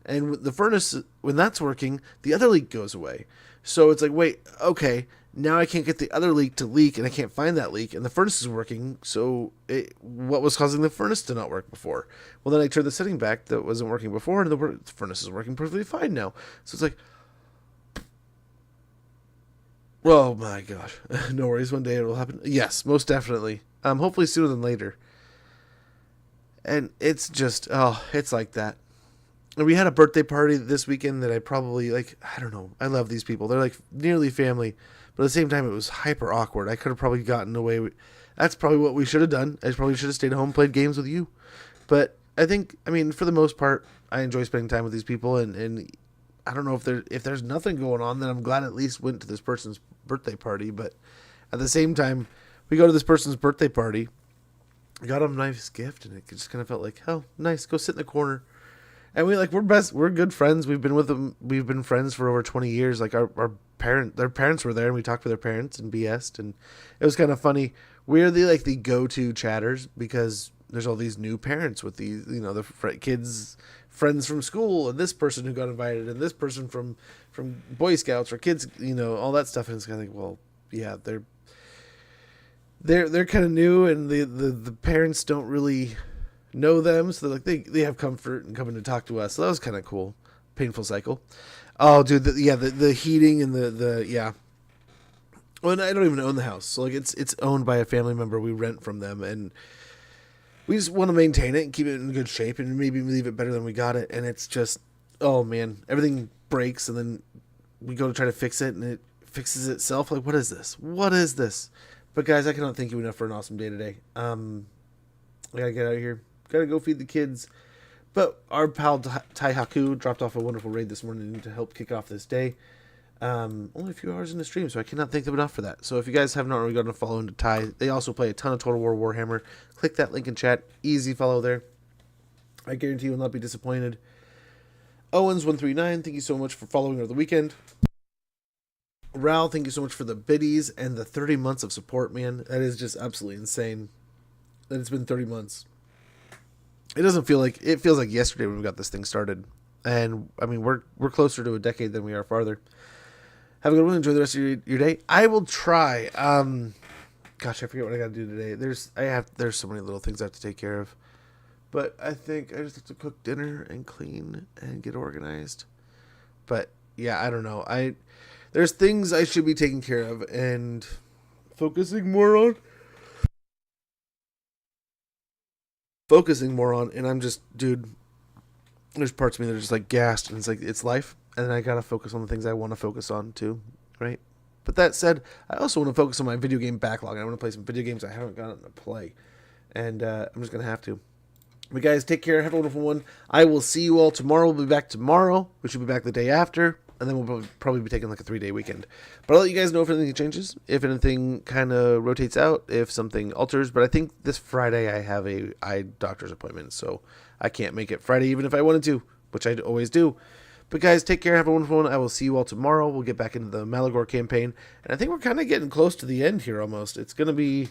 And the furnace, when that's working, the other leak goes away. So it's like, wait, okay, now I can't get the other leak to leak, and I can't find that leak, and the furnace is working, so what was causing the furnace to not work before? Well, then I turned the setting back that wasn't working before, and the furnace is working perfectly fine now. So it's like, oh my gosh, no worries, one day it will happen. Yes, most definitely. Hopefully sooner than later. And it's just, it's like that. And we had a birthday party this weekend that I probably, like, I don't know, I love these people. They're like nearly family. But at the same time, it was hyper awkward. I could have probably gotten away with... That's probably what we should have done. I probably should have stayed home and played games with you. But I think, I mean, for the most part, I enjoy spending time with these people. And I don't know if there's nothing going on, then I'm glad I at least went to this person's birthday party. But at the same time, we go to this person's birthday party. I got him a nice gift, and it just kind of felt like, oh, nice, go sit in the corner. And we're good friends. We've been with them. We've been friends for over 20 years. Like their parents were there, and we talked with their parents and BS'd, and it was kind of funny. We're the go-to chatters because there's all these new parents with these, the kids, friends from school, and this person who got invited, and this person from Boy Scouts or kids, all that stuff. And it's kind of like, well, yeah, they're kind of new, and the parents don't really know them, so they have comfort in coming to talk to us. So that was kind of cool. Painful cycle. Oh, dude, the heating and the Well, and I don't even own the house, so like it's owned by a family member. We rent from them, and we just want to maintain it and keep it in good shape, and maybe leave it better than we got it. And it's just, oh man, everything breaks, and then we go to try to fix it, and it fixes itself. Like, what is this? What is this? But guys, I cannot thank you enough for an awesome day today. I gotta get out of here. Gotta go feed the kids. But our pal Tai Haku dropped off a wonderful raid this morning to help kick off this day. Only a few hours in the stream, so I cannot thank them enough for that. So if you guys have not already gotten a follow into Tai, they also play a ton of Total War Warhammer. Click that link in chat. Easy follow there. I guarantee you will not be disappointed. Owens139, thank you so much for following over the weekend. Ral, thank you so much for the biddies and the 30 months of support, man. That is just absolutely insane that it's been 30 months. It feels like yesterday when we got this thing started. And I mean, we're closer to a decade than we are farther. Have a good one. Enjoy the rest of your day. I will try. Gosh, I forget what I got to do today. There's so many little things I have to take care of. But I think I just have to cook dinner and clean and get organized. But yeah, I don't know. There's There's things I should be taking care of and focusing more on. And I'm just, dude, there's parts of me that are just like gassed, and it's like, it's life, and I gotta focus on the things I want to focus on too, right? But that said, I also want to focus on my video game backlog. I want to play some video games I haven't gotten to play, and I'm just gonna have to. But guys, take care, have a wonderful one. I will see you all tomorrow. We'll be back tomorrow. We should be back the day after, and then we'll probably be taking like a 3-day weekend. But I'll let you guys know if anything changes, if anything kind of rotates out, if something alters. But I think this Friday I have a eye doctor's appointment, so I can't make it Friday even if I wanted to, which I always do. But guys, take care, have a wonderful one. I will see you all tomorrow. We'll get back into the Malagor campaign, and I think we're kind of getting close to the end here almost. It's going to be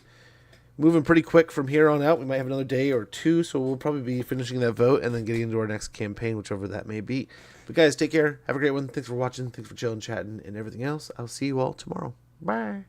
moving pretty quick from here on out. We might have another day or two, so we'll probably be finishing that vote and then getting into our next campaign, whichever that may be. But guys, take care. Have a great one. Thanks for watching. Thanks for chilling, chatting, and everything else. I'll see you all tomorrow. Bye.